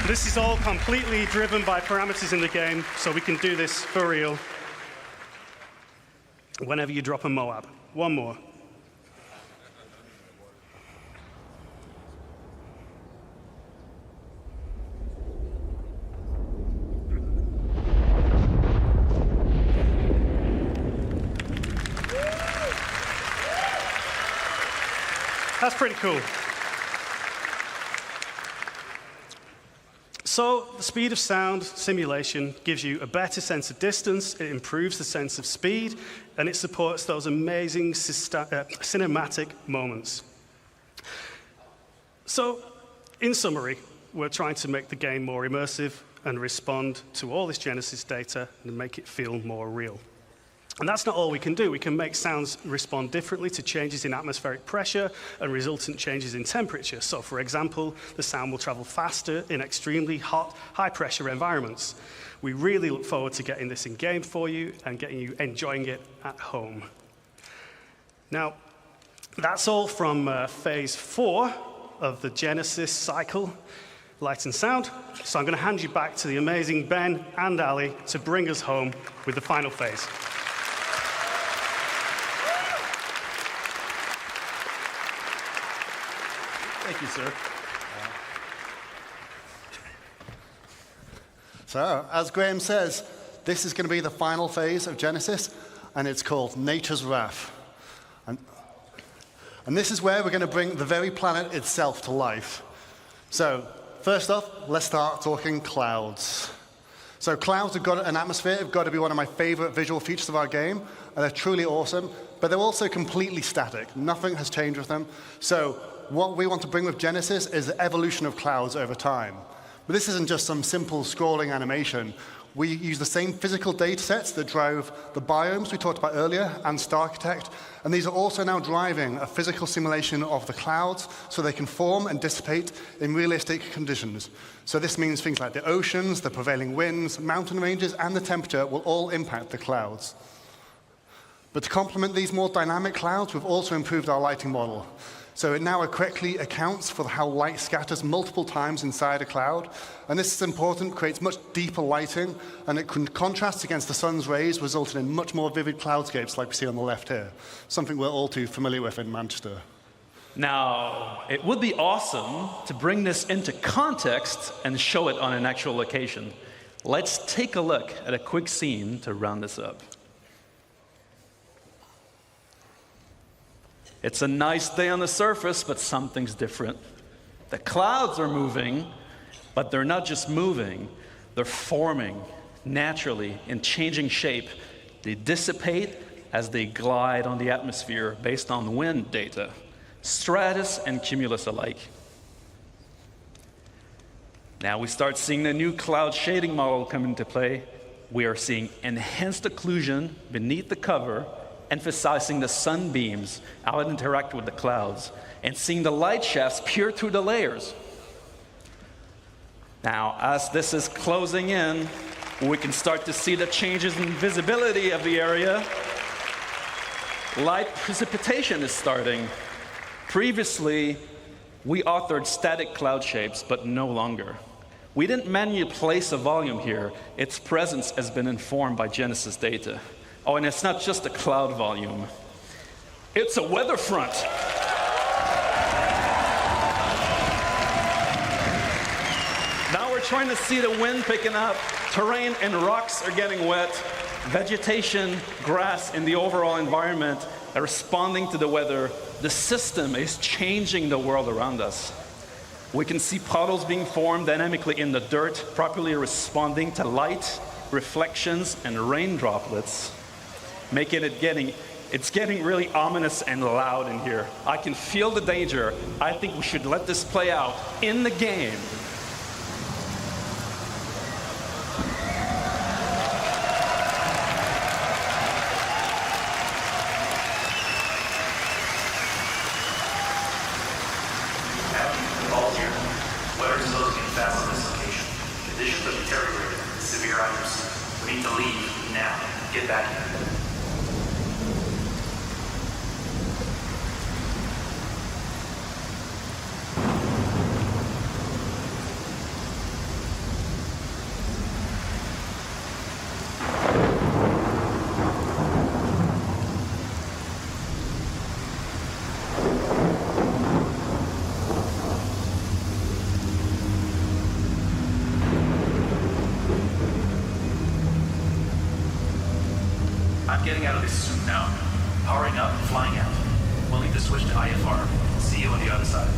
This is all completely driven by parameters in the game, so we can do this for real whenever you drop a Moab. One more. That's pretty cool. So the speed of sound simulation gives you a better sense of distance, it improves the sense of speed, and it supports those amazing cinematic moments. So, in summary, we're trying to make the game more immersive and respond to all this Genesis data and make it feel more real. And that's not all we can do. We can make sounds respond differently to changes in atmospheric pressure and resultant changes in temperature. So, for example, the sound will travel faster in extremely hot, high-pressure environments. We really look forward to getting this in game for you and getting you enjoying it at home. Now, that's all from phase 4 of the Genesis cycle, Light and Sound. So I'm going to hand you back to the amazing Ben and Ali to bring us home with the final phase.
Thank you, sir.
So, as Graham says, this is going to be the final phase of Genesis, and it's called Nature's Wrath. And this is where we're going to bring the very planet itself to life. So, first off, let's start talking clouds. So clouds have got an atmosphere, have got to be one of my favorite visual features of our game, and they're truly awesome, but they're also completely static. Nothing has changed with them. So what we want to bring with Genesis is the evolution of clouds over time. But this isn't just some simple scrolling animation. We use the same physical data sets that drove the biomes we talked about earlier and Starchitect, and these are also now driving a physical simulation of the clouds so they can form and dissipate in realistic conditions. So this means things like the oceans, the prevailing winds, mountain ranges, and the temperature will all impact the clouds. But to complement these more dynamic clouds, we've also improved our lighting model. So it now correctly accounts for how light scatters multiple times inside a cloud. And this is important, creates much deeper lighting, and it can contrast against the sun's rays, resulting in much more vivid cloudscapes like we see on the left here, something we're all too familiar with in Manchester.
Now, it would be awesome to bring this into context and show it on an actual location. Let's take a look at a quick scene to round this up. It's a nice day on the surface, but something's different. The clouds are moving, but they're not just moving, they're forming naturally in changing shape. They dissipate as they glide on the atmosphere based on wind data, stratus and cumulus alike. Now we start seeing the new cloud shading model come into play. We are seeing enhanced occlusion beneath the cover, emphasizing the sunbeams how it interact with the clouds, and seeing the light shafts peer through the layers. Now, as this is closing in, we can start to see the changes in visibility of the area. Light precipitation is starting. Previously, we authored static cloud shapes, but no longer. We didn't manually place a volume here. Its presence has been informed by Genesis data. Oh, and it's not just a cloud volume. It's a weather front. Now we're trying to see the wind picking up. Terrain and rocks are getting wet. Vegetation, grass in the overall environment are responding to the weather. The system is changing the world around us. We can see puddles being formed dynamically in the dirt, properly responding to light, reflections, and rain droplets. Making it's getting really ominous and loud in here. I can feel the danger. I think we should let this play out in the game.
Weather exposing and fast on this location. Conditions have deteriorated. Severe items. We need to leave now. Get back here. now. Powering up and flying out. We'll need to switch to IFR. See you on the other side.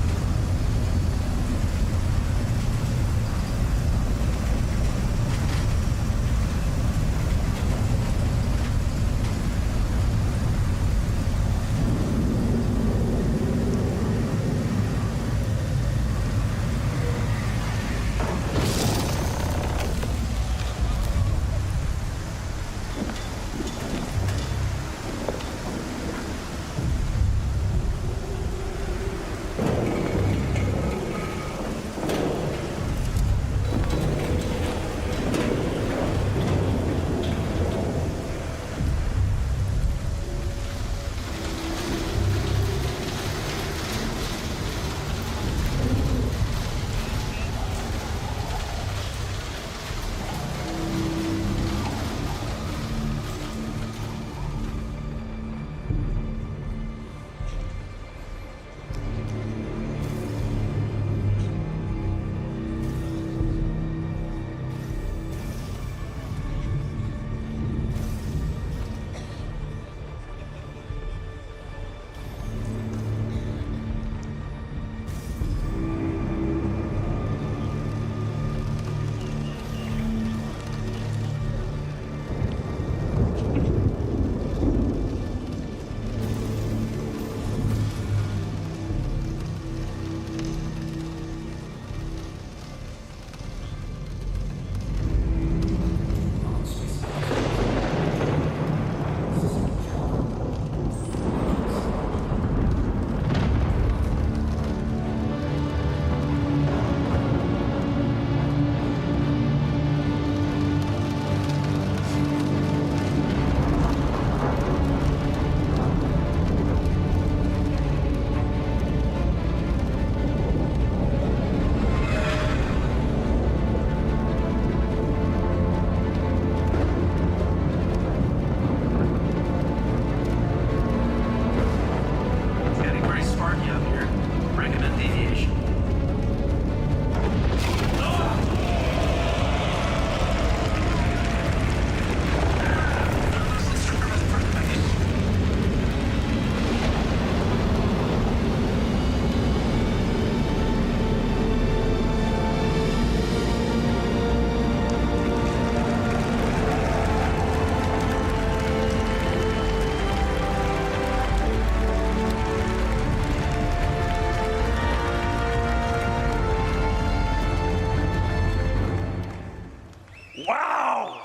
Wow!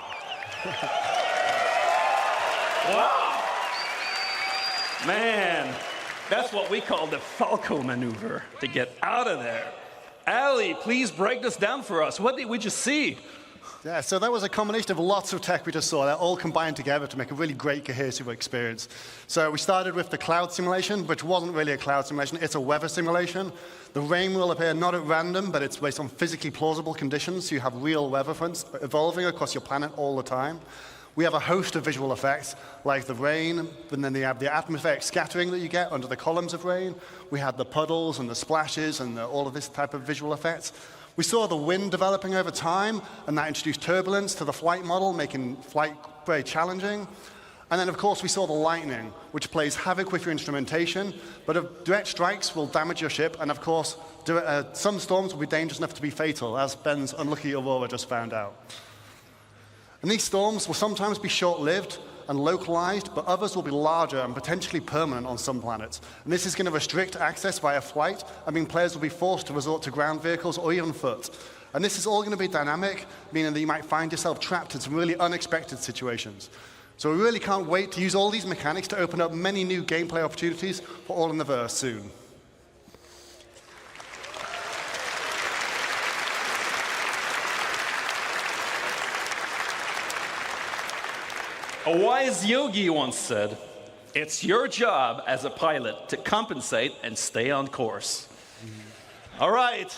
Man, that's what we call the Falco maneuver, to get out of there. Ali, please break this down for us. What did we just see?
Yeah, so that was a combination of lots of tech we just saw that all combined together to make a really great cohesive experience. So we started with the cloud simulation, which wasn't really a cloud simulation, it's a weather simulation. The rain will appear not at random, but it's based on physically plausible conditions, so you have real weather fronts evolving across your planet all the time. We have a host of visual effects, like the rain, and then you have the atmospheric scattering that you get under the columns of rain. We had the puddles and the splashes and all of this type of visual effects. We saw the wind developing over time, and that introduced turbulence to the flight model, making flight very challenging. And then, of course, we saw the lightning, which plays havoc with your instrumentation, but direct strikes will damage your ship, and of course, some storms will be dangerous enough to be fatal, as Ben's unlucky Aurora just found out. And these storms will sometimes be short-lived and localized, but others will be larger and potentially permanent on some planets. And this is going to restrict access via flight. I mean, players will be forced to resort to ground vehicles or even foot. And this is all going to be dynamic, meaning that you might find yourself trapped in some really unexpected situations. So we really can't wait to use all these mechanics to open up many new gameplay opportunities for All in the Verse soon.
A wise yogi once said, "It's your job as a pilot to compensate and stay on course." All right,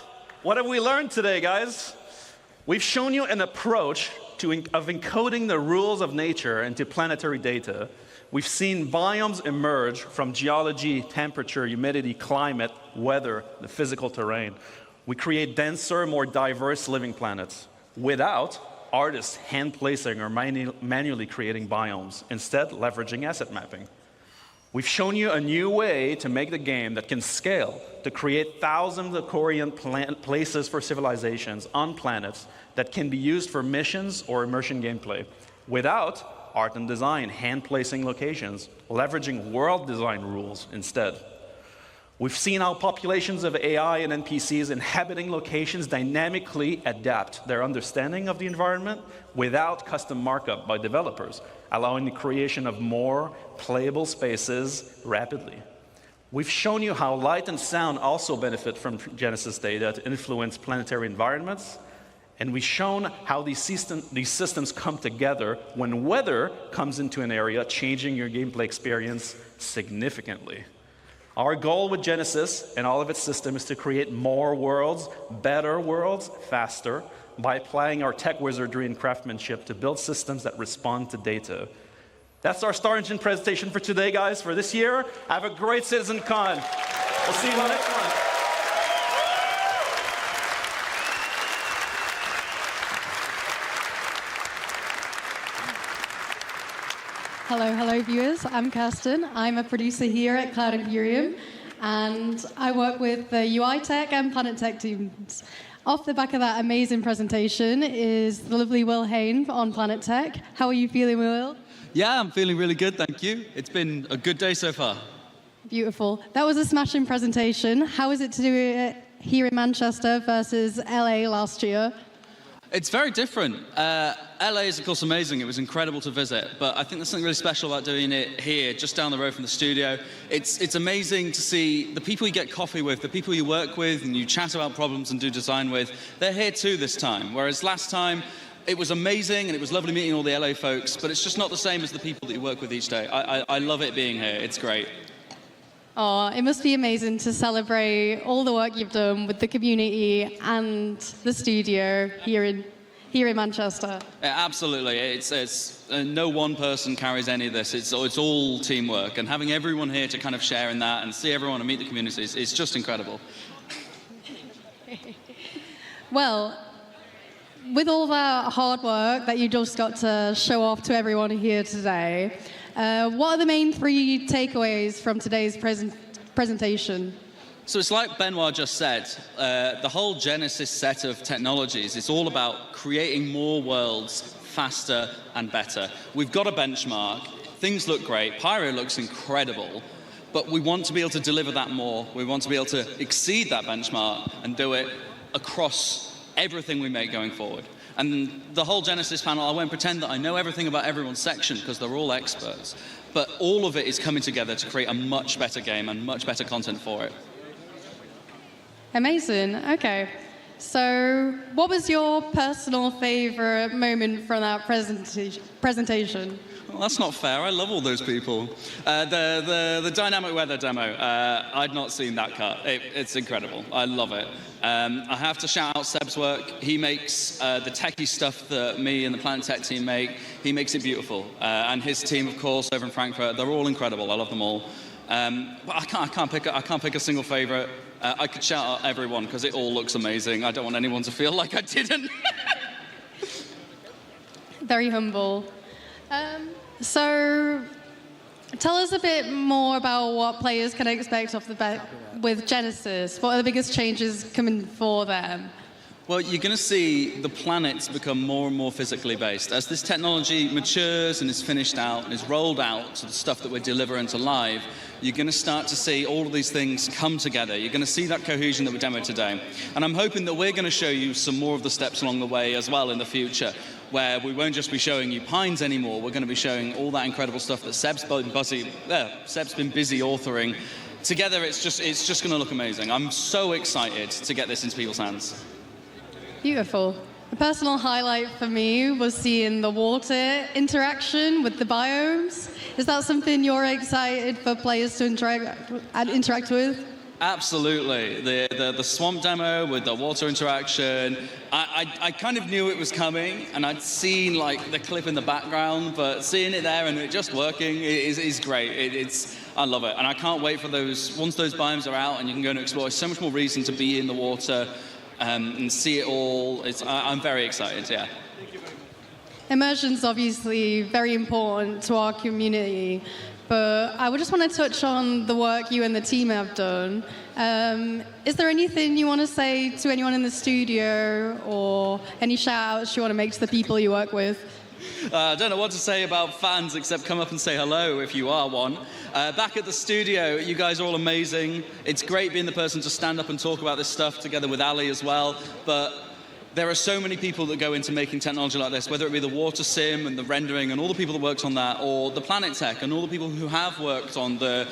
what have we learned today, guys? We've shown you an approach of encoding the rules of nature into planetary data. We've seen biomes emerge from geology, temperature, humidity, climate, weather, the physical terrain. We create denser, more diverse living planets without artists hand placing or manually creating biomes, instead leveraging asset mapping. We've shown you a new way to make the game that can scale, to create thousands of coherent places for civilizations on planets that can be used for missions or immersion gameplay, without art and design hand-placing locations, leveraging world design rules instead. We've seen how populations of AI and NPCs inhabiting locations dynamically adapt their understanding of the environment without custom markup by developers, allowing the creation of more playable spaces rapidly. We've shown you how light and sound also benefit from Genesis data to influence planetary environments, and we've shown how these systems come together when weather comes into an area, changing your gameplay experience significantly. Our goal with Genesis and all of its systems is to create more worlds, better worlds, faster, by applying our tech wizardry and craftsmanship to build systems that respond to data. That's our Star Engine presentation for today, guys, for this year. Have a great CitizenCon. We'll see you in the next one.
Hello viewers. I'm Kirsten. I'm a producer here at Cloud Imperium, and I work with the UI Tech and Planet Tech teams. Off the back of that amazing presentation is the lovely Will Hain on Planet Tech. How are you feeling, Will?
Yeah, I'm feeling really good, thank you. It's been a good day so far.
Beautiful. That was a smashing presentation. How is it to do it here in Manchester versus LA last year?
It's very different. LA is, of course, amazing. It was incredible to visit. But I think there's something really special about doing it here, just down the road from the studio. It's amazing to see the people you get coffee with, the people you work with, and you chat about problems and do design with. They're here too this time. Whereas last time, it was amazing, and it was lovely meeting all the LA folks, but it's just not the same as the people that you work with each day. I love it being here. It's great.
Oh, it must be amazing to celebrate all the work you've done with the community and the studio here in Manchester.
Yeah, absolutely. It's no one person carries any of this. It's all teamwork, and having everyone here to kind of share in that and see everyone and meet the communities, it's just incredible.
Well, with all that hard work that you just got to show off to everyone here today, what are the main 3 takeaways from today's presentation?
So it's like Benoit just said, the whole Genesis set of technologies is all about creating more worlds faster and better. We've got a benchmark. Things look great. Pyro looks incredible. But we want to be able to deliver that more. We want to be able to exceed that benchmark and do it across everything we make going forward. And the whole Genesis panel, I won't pretend that I know everything about everyone's section because they're all experts. But all of it is coming together to create a much better game and much better content for it.
Amazing. Okay. So what was your personal favorite moment from that presentation?
Well, that's not fair. I love all those people. The dynamic weather demo, I'd not seen that cut. It's incredible. I love it. I have to shout out Seb's work. He makes the techie stuff that me and the Planet Tech team make. He makes it beautiful. And his team, of course, over in Frankfurt, they're all incredible. I love them all. But I can't pick a single favorite. I could shout out everyone because it all looks amazing. I don't want anyone to feel like I didn't.
Very humble. So tell us a bit more about what players can expect off the bat with Genesis. What are the biggest changes coming for them?
Well, you're going to see the planets become more and more physically based. As this technology matures and is finished out and is rolled out to the stuff that we're delivering to live, you're going to start to see all of these things come together. You're going to see that cohesion that we demoed today. And I'm hoping that we're going to show you some more of the steps along the way as well in the future, where we won't just be showing you Pines anymore. We're going to be showing all that incredible stuff that Seb's been busy authoring. Together, it's just going to look amazing. I'm so excited to get this into people's hands.
Beautiful. A personal highlight for me was seeing the water interaction with the biomes. Is that something you're excited for players to interact with?
Absolutely. The swamp demo with the water interaction, I kind of knew it was coming, and I'd seen like the clip in the background, but seeing it there and it just working is great. I love it, and I can't wait for once those biomes are out and you can go and explore. It's so much more reason to be in the water and see it all. I'm very excited, yeah.
Thank you very much.
immersion's obviously very important to our community, but I would just want to touch on the work you and the team have done. Is there anything you want to say to anyone in the studio, or any shout-outs you want to make to the people you work with?
I don't know what to say about fans except come up and say hello if you are one. Back at the studio, you guys are all amazing. It's great being the person to stand up and talk about this stuff together with Ali as well, but there are so many people that go into making technology like this, whether it be the water sim and the rendering and all the people that worked on that, or the Planet Tech and all the people who have worked on the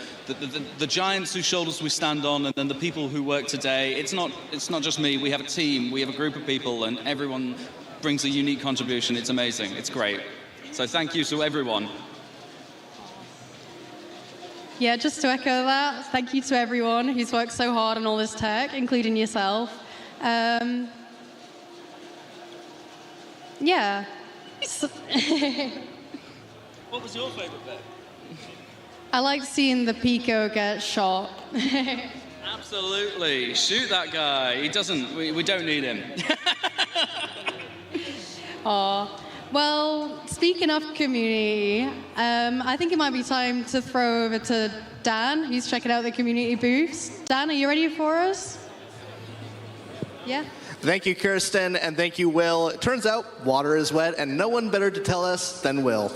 giants whose shoulders we stand on, and then the people who work today. It's not just me. We have a team. We have a group of people, and everyone brings a unique contribution. It's amazing. It's great. So thank you to everyone.
Yeah, just to echo that, thank you to everyone who's worked so hard on all this tech, including yourself. Yeah.
What was your favorite bit?
I liked seeing the Pico get shot.
Absolutely. Shoot that guy. He doesn't, we don't need him.
Well, speaking of community, I think it might be time to throw over to Dan, who's checking out the community booths. Dan, are you ready for us? Yeah?
Thank you, Kirsten, and thank you, Will. It turns out water is wet, and no one better to tell us than Will.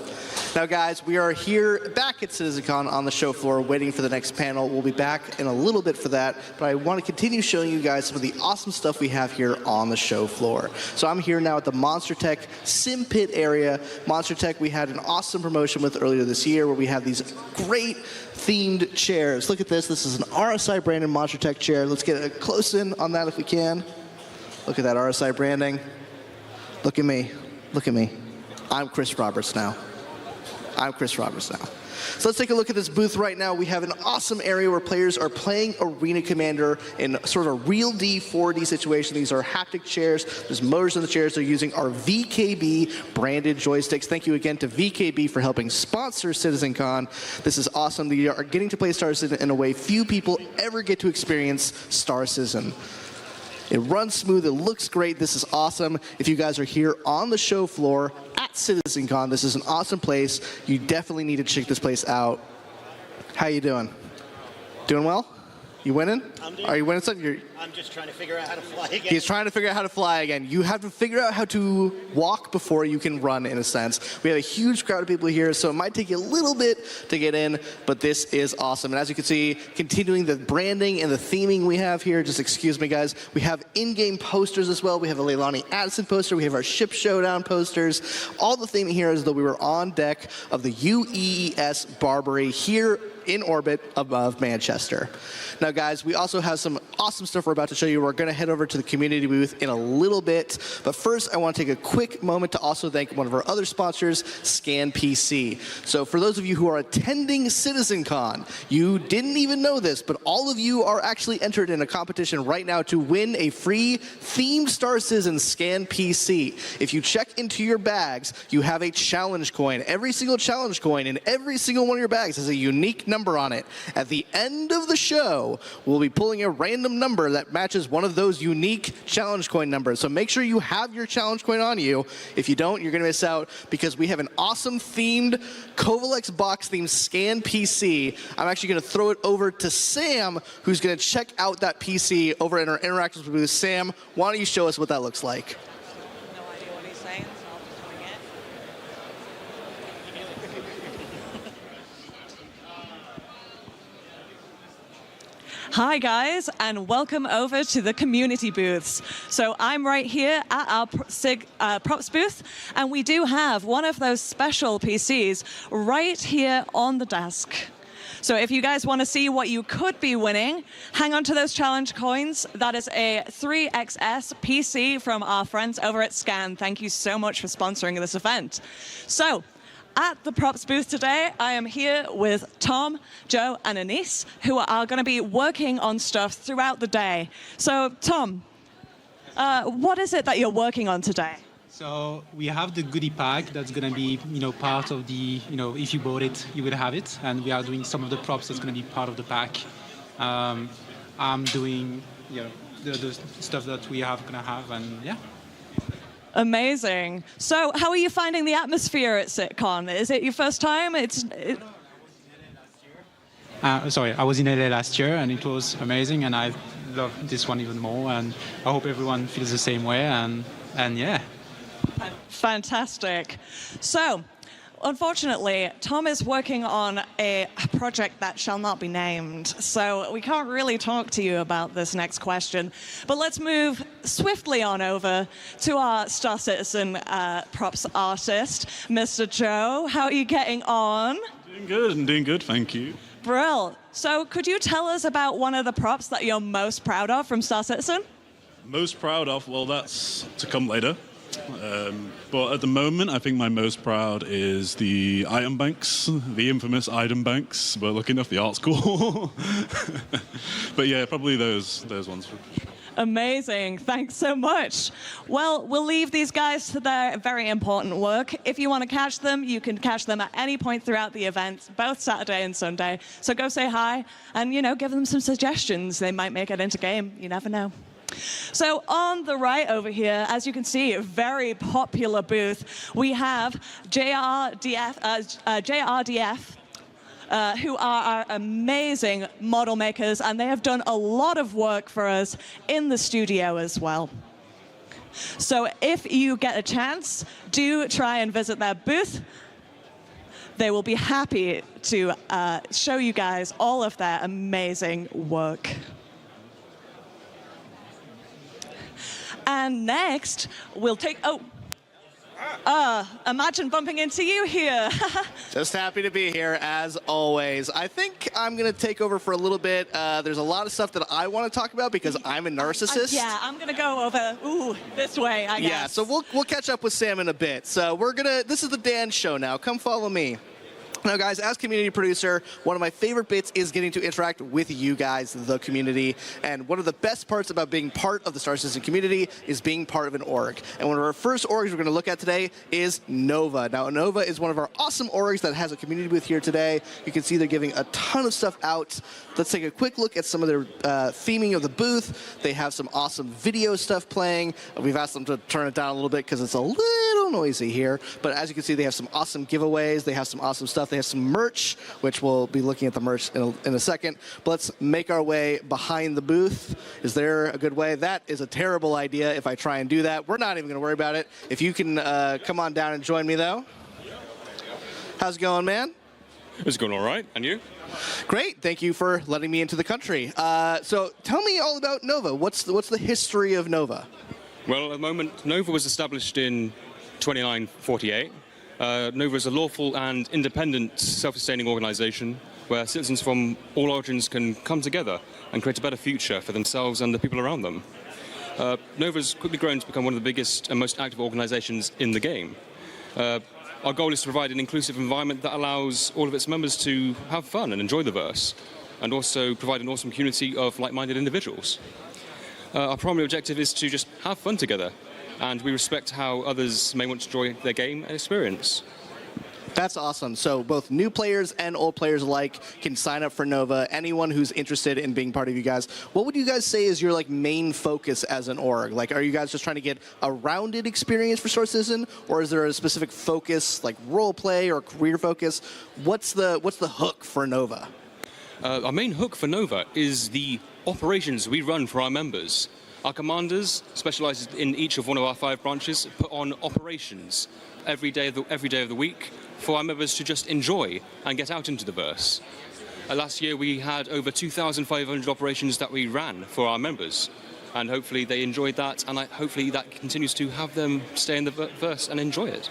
Now, guys, we are here back at CitizenCon on the show floor waiting for the next panel. We'll be back in a little bit for that, but I want to continue showing you guys some of the awesome stuff we have here on the show floor. So I'm here now at the Monster Tech Sim Pit area. Monster Tech, we had an awesome promotion with earlier this year where we have these great themed chairs. Look at this. This is an RSI branded Monster Tech chair. Let's get a close in on that if we can. Look at that RSI branding. Look at me. Look at me. I'm Chris Roberts now. I'm Chris Roberts now. So let's take a look at this booth right now. We have an awesome area where players are playing Arena Commander in sort of a real D 4D situation. These are haptic chairs. There's motors in the chairs. They're using our VKB branded joysticks. Thank you again to VKB for helping sponsor CitizenCon. This is awesome. We are getting to play Star Citizen in a way few people ever get to experience Star Citizen. It runs smooth, it looks great, this is awesome. If you guys are here on the show floor at CitizenCon, this is an awesome place. You definitely need to check this place out. How you doing? Doing well? You winning? Are you winning something?
I'm just trying to figure out how to fly again.
He's trying to figure out how to fly again. You have to figure out how to walk before you can run, in a sense. We have a huge crowd of people here, so it might take you a little bit to get in, but this is awesome. And as you can see, continuing the branding and the theming we have here, just excuse me, guys, we have in-game posters as well. We have a Leilani Addison poster. We have our Ship Showdown posters. All the theming here is though we were on deck of the UES Barbary here in orbit above Manchester. Now, guys, we also have some awesome stuff we're about to show you. We're going to head over to the community booth in a little bit. But first, I want to take a quick moment to also thank one of our other sponsors, Scan PC. So for those of you who are attending CitizenCon, you didn't even know this, but all of you are actually entered in a competition right now to win a free themed Star Citizen Scan PC. If you check into your bags, you have a challenge coin. Every single challenge coin in every single one of your bags has a unique number on it. At the end of the show, we'll be pulling a random number that matches one of those unique challenge coin numbers. So make sure you have your challenge coin on you. If you don't, you're going to miss out because we have an awesome themed Kovalex box themed Scan PC. I'm actually going to throw it over to Sam, who's going to check out that PC over in our interactions booth. Sam, why don't you show us what that looks like?
No idea what he's saying, so I'll be coming in. Hi guys, and welcome over to the community booths. So I'm right here at our props booth, and we do have one of those special PCs right here on the desk. So if you guys want to see what you could be winning, hang on to those challenge coins. That is a 3XS PC from our friends over at Scan. Thank you so much for sponsoring this event. So, at the props booth today, I am here with Tom, Joe, and Anise, who are going to be working on stuff throughout the day. So, Tom, what is it that you're working on today?
So we have the goodie pack that's going to be, part of the, if you bought it, you will have it. And we are doing some of the props that's going to be part of the pack. I'm doing, the stuff that we are going to have, and yeah.
Amazing. So, how are you finding the atmosphere at SitCon? Is it your first time?
Sorry, I was in LA last year, and it was amazing, and I love this one even more, and I hope everyone feels the same way, and yeah.
Fantastic. So, unfortunately, Tom is working on a project that shall not be named, so we can't really talk to you about this next question. But let's move swiftly on over to our Star Citizen props artist, Mr. Joe. How are you getting on?
Doing good, thank you.
Brill. So could you tell us about one of the props that you're most proud of from Star Citizen?
Most proud of, well, that's to come later. But at the moment, I think my most proud is the item banks, the infamous item banks. But lucky enough, the art's cool. But yeah, probably those ones.
Amazing. Thanks so much. Well, we'll leave these guys to their very important work. If you want to catch them, you can catch them at any point throughout the event, both Saturday and Sunday. So go say hi and, give them some suggestions. They might make it into game. You never know. So on the right over here, as you can see, a very popular booth, we have JRDF, who are our amazing model makers, and they have done a lot of work for us in the studio as well. So if you get a chance, do try and visit their booth. They will be happy to show you guys all of their amazing work. And next, we'll take, imagine bumping into you here.
Just happy to be here, as always. I think I'm going to take over for a little bit. There's a lot of stuff that I want to talk about because I'm a narcissist.
Yeah, I'm going to go over, this way, I guess.
Yeah, so we'll catch up with Sam in a bit. So this is the Dan show now. Come follow me. Now, guys, as community producer, one of my favorite bits is getting to interact with you guys, the community. And one of the best parts about being part of the Star Citizen community is being part of an org. And one of our first orgs we're going to look at today is Nova. Now, Nova is one of our awesome orgs that has a community booth here today. You can see they're giving a ton of stuff out. Let's take a quick look at some of their theming of the booth. They have some awesome video stuff playing. We've asked them to turn it down a little bit because it's a little noisy here. But as you can see, they have some awesome giveaways. They have some awesome stuff. They have some merch, which we'll be looking at the merch in a second. But let's make our way behind the booth. Is there a good way? That is a terrible idea if I try and do that. We're not even going to worry about it. If you can come on down and join me, though. How's it going, man?
It's going all right. And you?
Great. Thank you for letting me into the country. So tell me all about Nova. What's the history of Nova?
Well, at the moment, Nova was established in 2948. Nova is a lawful and independent, self-sustaining organization where citizens from all origins can come together and create a better future for themselves and the people around them. Nova has quickly grown to become one of the biggest and most active organizations in the game. Our goal is to provide an inclusive environment that allows all of its members to have fun and enjoy the verse, and also provide an awesome community of like-minded individuals. Our primary objective is to just have fun together, and we respect how others may want to enjoy their game and experience.
That's awesome. So both new players and old players alike can sign up for Nova. Anyone who's interested in being part of you guys, what would you guys say is your main focus as an org? Are you guys just trying to get a rounded experience for Star Citizen, or is there a specific focus, like role play or career focus? What's the hook for Nova?
Our main hook for Nova is the operations we run for our members. Our commanders, specialized in each of one of our 5 branches, put on operations every day of the week for our members to just enjoy and get out into the verse. Last year we had over 2,500 operations that we ran for our members, and hopefully they enjoyed that, and hopefully that continues to have them stay in the verse and enjoy it.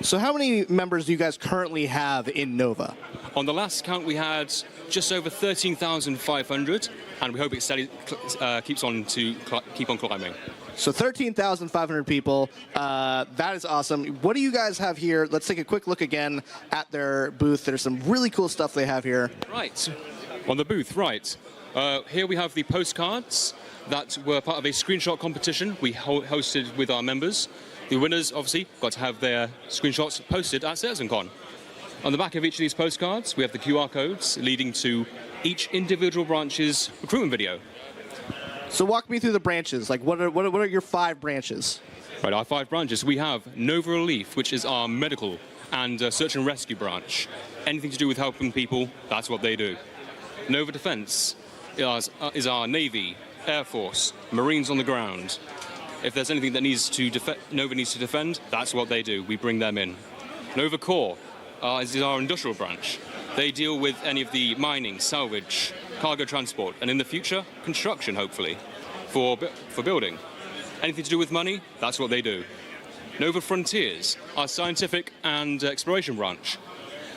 So how many members do you guys currently have in Nova?
On the last count we had just over 13,500, and we hope it keeps on to keep on climbing.
So 13,500 people. That is awesome. What do you guys have here? Let's take a quick look again at their booth. There's some really cool stuff they have here.
Right. On the booth, right. Here we have the postcards that were part of a screenshot competition we hosted with our members. The winners, obviously, got to have their screenshots posted at CitizenCon. On the back of each of these postcards, we have the QR codes leading to each individual branch's recruitment video.
So walk me through the branches. What are your 5 branches?
Right, our 5 branches. We have Nova Relief, which is our medical and search and rescue branch. Anything to do with helping people, that's what they do. Nova Defense is our Navy, Air Force, Marines on the ground. If there's anything that Nova needs to defend, that's what they do. We bring them in. Nova Corps is our industrial branch. They deal with any of the mining, salvage, cargo transport, and in the future, construction, hopefully, for building. Anything to do with money, that's what they do. Nova Frontiers, our scientific and exploration branch.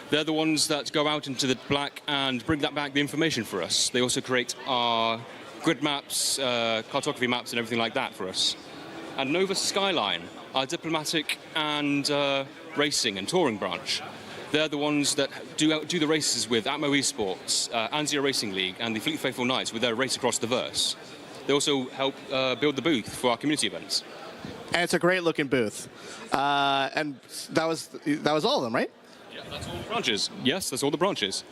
They're the ones that go out into the black and bring that back the information for us. They also create our grid maps, cartography maps, and everything like that for us. And Nova Skyline, our diplomatic and racing and touring branch. They're the ones that do the races with Atmo Esports, Anzio Racing League, and the Fleet Faithful Knights with their race across the verse. They also help build the booth for our community events.
And it's a great looking booth. And that was all of them, right?
Yeah, that's all the branches. Yes, that's all the branches.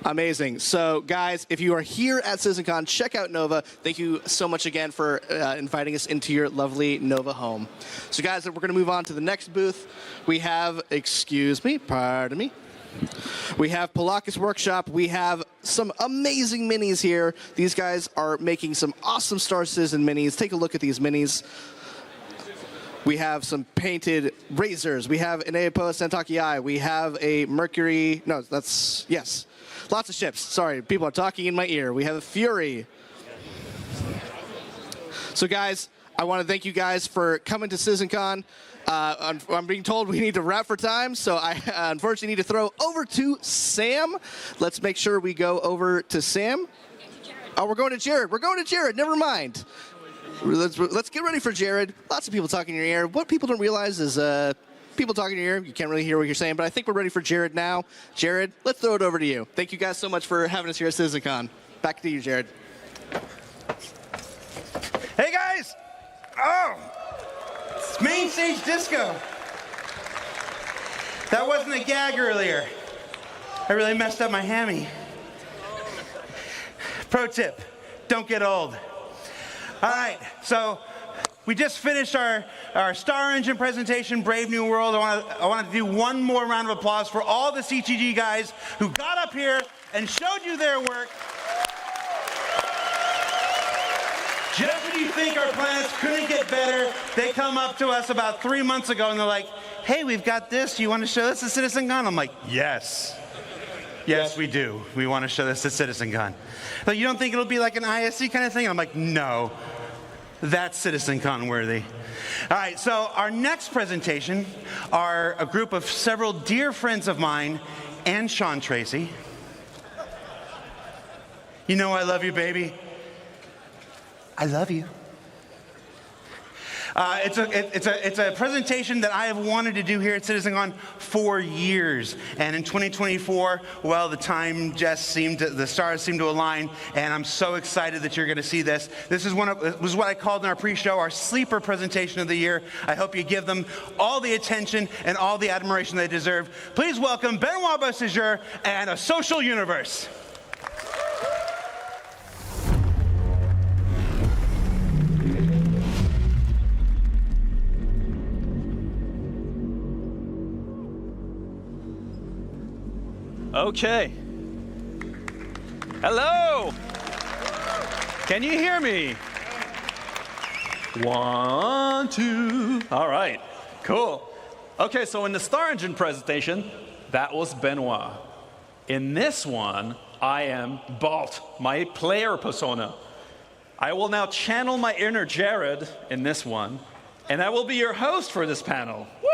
Amazing. So, guys, if you are here at CitizenCon, check out Nova. Thank you so much again for inviting us into your lovely Nova home. So, guys, we're going to move on to the next booth. We have, pardon me. We have Palakis Workshop. We have some amazing minis here. These guys are making some awesome Star Citizen minis. Take a look at these minis. We have some painted razors. We have an Aepo Centauri. We have a Mercury. No, yes. Lots of ships. Sorry, people are talking in my ear. We have a Fury. So, guys, I want to thank you guys for coming to CitizenCon. I'm being told we need to wrap for time, so I unfortunately need to throw over to Sam. Let's make sure we go over to Sam. Oh, we're going to Jared. We're going to Jared. Never mind. Let's get ready for Jared. Lots of people talking in your ear. What people don't realize is people talking in your ear, you can't really hear what you're saying, but I think we're ready for Jared now. Jared, let's throw it over to you. Thank you guys so much for having us here at CitizenCon. Back to you, Jared.
Hey, guys! Oh! It's main stage disco. That wasn't a gag earlier. I really messed up my hammy. Pro tip, don't get old. All right, so we just finished our Star Engine presentation, Brave New World. I want to do one more round of applause for all the CTG guys who got up here and showed you their work. Just when you think our planets couldn't get better, they come up to us about 3 months ago and they're like, hey, we've got this. Do you want to show this at CitizenCon? I'm like, yes. Yes, we do. We want to show this at CitizenCon. But you don't think it'll be like an ISC kind of thing? I'm like, no. That's CitizenCon worthy. All right, so our next presentation are a group of several dear friends of mine and Sean Tracy. You know I love you, baby. I love you. It's a presentation that I have wanted to do here at CitizenCon for years, and in 2024, well, the stars seemed to align, and I'm so excited that you're going to see this. This was what I called in our pre-show our sleeper presentation of the year. I hope you give them all the attention and all the admiration they deserve. Please welcome Benoit Bossiger and A Social Universe.
Okay. Hello. Can you hear me? 1, 2. All right. Cool. Okay, so in the Star Engine presentation, that was Benoit. In this one, I am Balt, my player persona. I will now channel my inner Jared in this one, and I will be your host for this panel. Woo!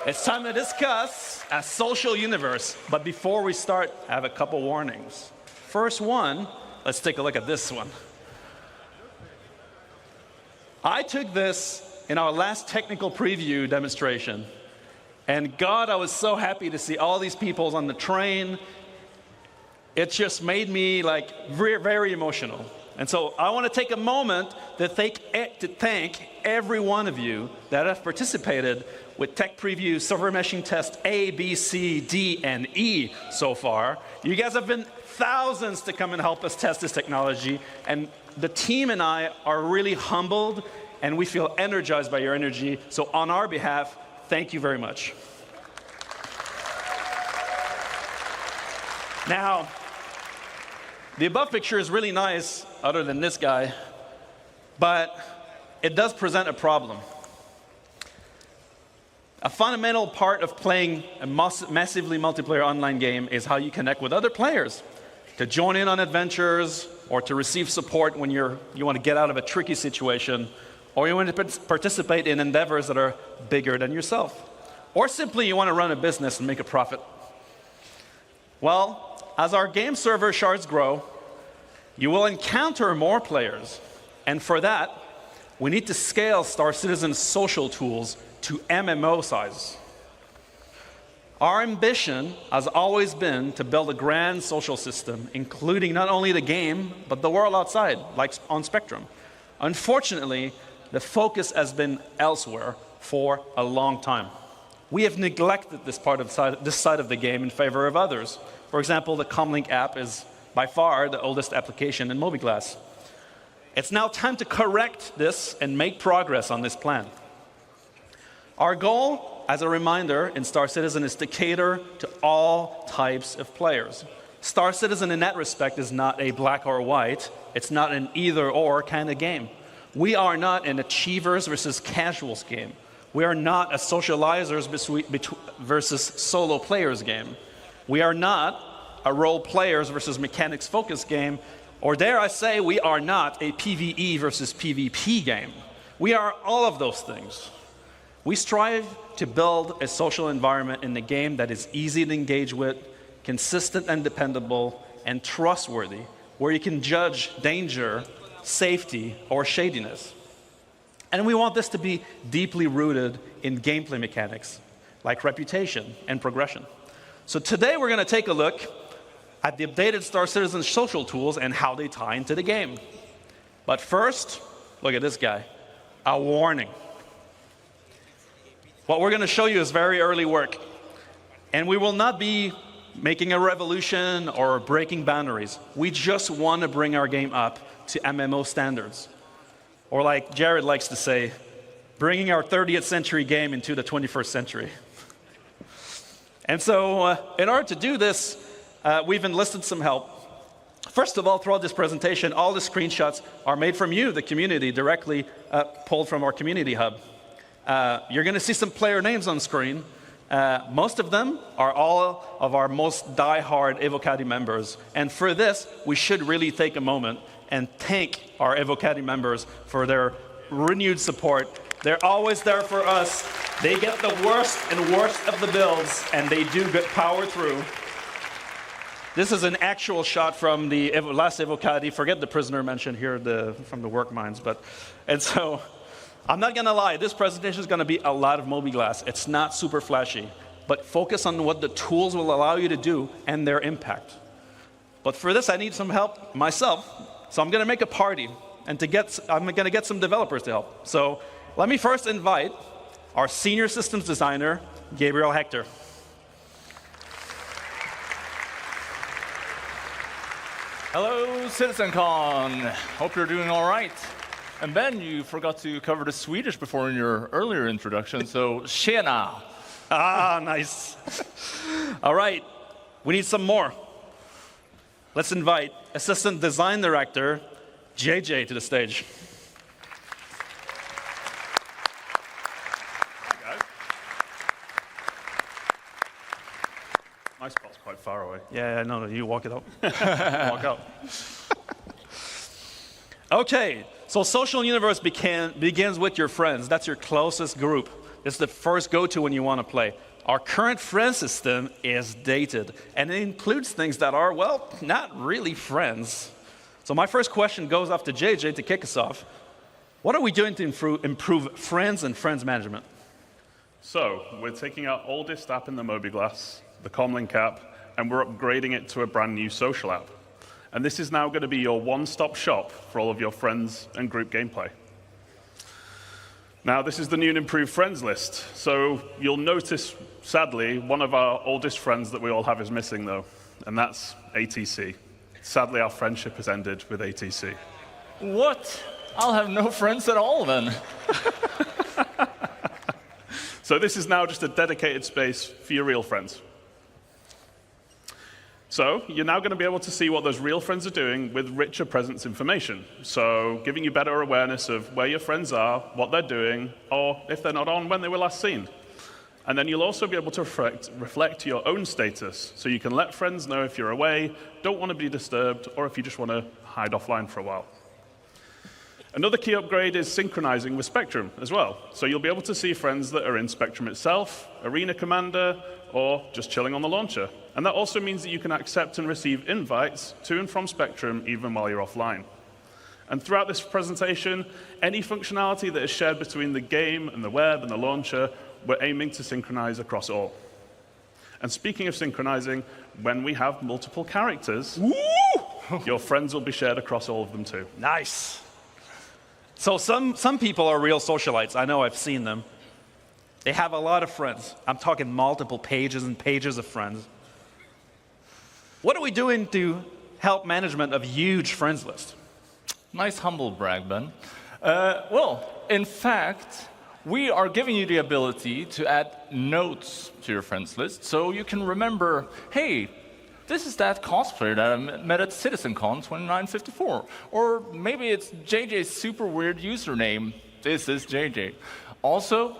It's time to discuss A Social Universe. But before we start, I have a couple warnings. First one, let's take a look at this one. I took this in our last technical preview demonstration. And God, I was so happy to see all these people on the train. It just made me very, very emotional. And so I want to take a moment to thank every one of you that have participated with Tech Preview Server Meshing Test A, B, C, D, and E so far. You guys have been thousands to come and help us test this technology, and the team and I are really humbled and we feel energized by your energy. So on our behalf, thank you very much. Now, the above picture is really nice, other than this guy, but it does present a problem. A fundamental part of playing a massively multiplayer online game is how you connect with other players, to join in on adventures, or to receive support when you want to get out of a tricky situation, or you want to participate in endeavors that are bigger than yourself, or simply you want to run a business and make a profit. Well, as our game server shards grow, you will encounter more players, and for that, we need to scale Star Citizen's social tools to MMO size. Our ambition has always been to build a grand social system, including not only the game, but the world outside, like on Spectrum. Unfortunately, the focus has been elsewhere for a long time. We have neglected this side of the game in favor of others. For example, the Comlink app is by far the oldest application in Mobiglass. It's now time to correct this and make progress on this plan. Our goal, as a reminder, in Star Citizen is to cater to all types of players. Star Citizen in that respect is not a black or white. It's not an either-or kind of game. We are not an achievers versus casuals game. We are not a socializers versus solo players game. We are not a role players versus mechanics focused game, or dare I say, we are not a PvE versus PvP game. We are all of those things. We strive to build a social environment in the game that is easy to engage with, consistent and dependable, and trustworthy, where you can judge danger, safety, or shadiness. And we want this to be deeply rooted in gameplay mechanics, like reputation and progression. So today we're going to take a look at the updated Star Citizen social tools and how they tie into the game. But first, look at this guy, a warning. What we're going to show you is very early work, and we will not be making a revolution or breaking boundaries. We just want to bring our game up to MMO standards. Or like Jared likes to say, bringing our 30th century game into the 21st century. And so in order to do this, we've enlisted some help. First of all, throughout this presentation, all the screenshots are made from you, the community, directly pulled from our community hub. You're going to see some player names on screen. Most of them are all of our most die-hard Evocati members. And for this, we should really take a moment and thank our Evocati members for their renewed support. They're always there for us. They get the worst and worst of the builds, and they do good power through. This is an actual shot from the last Evocati. Forget the prisoner mentioned here from the work mines. And so, I'm not going to lie, this presentation is going to be a lot of Mobiglass. It's not super flashy, but focus on what the tools will allow you to do and their impact. But for this, I need some help myself, so I'm going to make a party, and I'm going to get some developers to help. So let me first invite our senior systems designer, Gabriel Hector.
Hello, CitizenCon. Hope you're doing all right. And Ben, you forgot to cover the Swedish before in your earlier introduction, so tjena.
Ah, nice. All right, we need some more. Let's invite Assistant Design Director, JJ, to the stage.
My spot's quite far away.
Yeah, no, you walk it up. Walk out. Okay, so Social Universe begins with your friends. That's your closest group. It's the first go-to when you want to play. Our current friend system is dated, and it includes things that are, well, not really friends. So my first question goes off to JJ to kick us off. What are we doing to improve friends and friends management?
So, we're taking our oldest app in the Mobiglass, the Comlink app, and we're upgrading it to a brand new social app. And this is now going to be your one-stop shop for all of your friends and group gameplay. Now, this is the new and improved friends list. So you'll notice, sadly, one of our oldest friends that we all have is missing, though, and that's ATC. Sadly, our friendship has ended with ATC.
What? I'll have no friends at all then.
So this is now just a dedicated space for your real friends. So you're now going to be able to see what those real friends are doing with richer presence information. So giving you better awareness of where your friends are, what they're doing, or if they're not on, when they were last seen. And then you'll also be able to reflect your own status. So you can let friends know if you're away, don't want to be disturbed, or if you just want to hide offline for a while. Another key upgrade is synchronizing with Spectrum as well. So you'll be able to see friends that are in Spectrum itself, Arena Commander, or just chilling on the launcher. And that also means that you can accept and receive invites to and from Spectrum even while you're offline. And throughout this presentation, any functionality that is shared between the game and the web and the launcher, we're aiming to synchronize across all. And speaking of synchronizing, when we have multiple characters, your friends will be shared across all of them too.
Nice. So some people are real socialites. I know, I've seen them. They have a lot of friends. I'm talking multiple pages and pages of friends. What are we doing to help management of huge friends list?
Nice humble brag, Ben. Well, in fact, we are giving you the ability to add notes to your friends list so you can remember, hey, this is that cosplayer that I met at CitizenCon 2954. Or maybe it's JJ's super weird username. This is JJ. Also,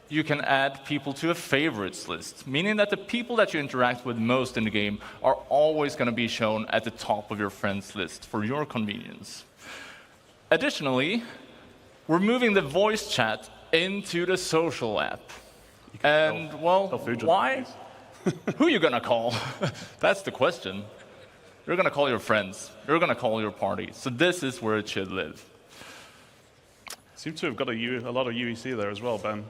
you can add people to a favorites list, meaning that the people that you interact with most in the game are always going to be shown at the top of your friends list for your convenience. Additionally, we're moving the voice chat into the social app. And, well, why? Who are you going to call? That's the question. You're going to call your friends. You're going to call your party. So this is where it should live.
Seem to have got a lot of UEC there as well, Ben.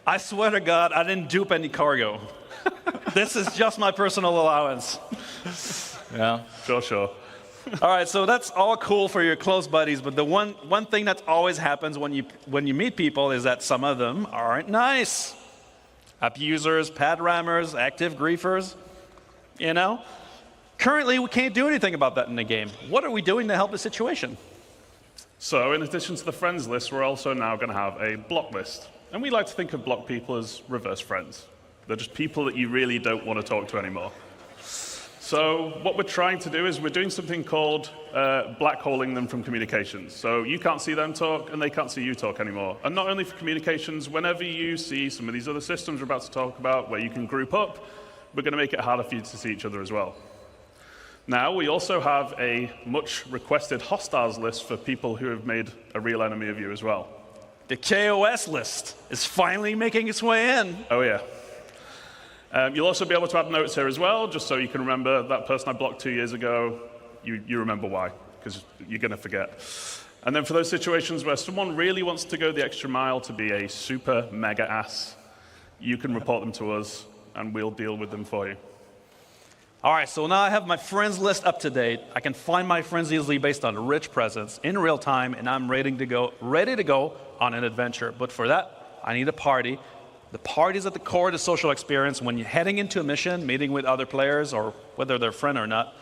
I swear to God, I didn't dupe any cargo. This is just my personal allowance.
Yeah.
Sure.
All right, so that's all cool for your close buddies, but the one thing that always happens when you meet people is that some of them aren't nice. Abusers, pad rammers, active griefers, you know? Currently, we can't do anything about that in the game. What are we doing to help the situation?
So in addition to the friends list, we're also now going to have a block list. And we like to think of block people as reverse friends. They're just people that you really don't want to talk to anymore. So what we're trying to do is we're doing something called black holing them from communications. So you can't see them talk, and they can't see you talk anymore. And not only for communications, whenever you see some of these other systems we're about to talk about where you can group up, we're going to make it harder for you to see each other as well. Now, we also have a much requested hostiles list for people who have made a real enemy of you as well.
The KOS list is finally making its way in.
Oh, yeah. You'll also be able to add notes here as well, just so you can remember that person I blocked 2 years ago, you remember why, because you're going to forget. And then for those situations where someone really wants to go the extra mile to be a super mega ass, you can report them to us, and we'll deal with them for you.
All right, so now I have my friends list up to date. I can find my friends easily based on rich presence in real time, and I'm ready to go on an adventure. But for that, I need a party. The party is at the core of the social experience when you're heading into a mission, meeting with other players, or whether they're a friend or not.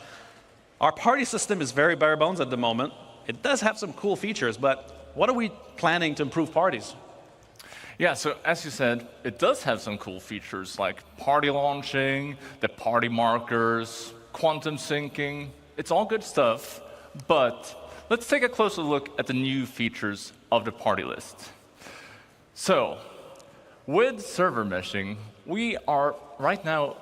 Our party system is very bare bones at the moment. It does have some cool features, but what are we planning to improve parties?
Yeah, so as you said, it does have some cool features like party launching, the party markers, quantum syncing. It's all good stuff, but let's take a closer look at the new features of the party list. So, with server meshing, we are right now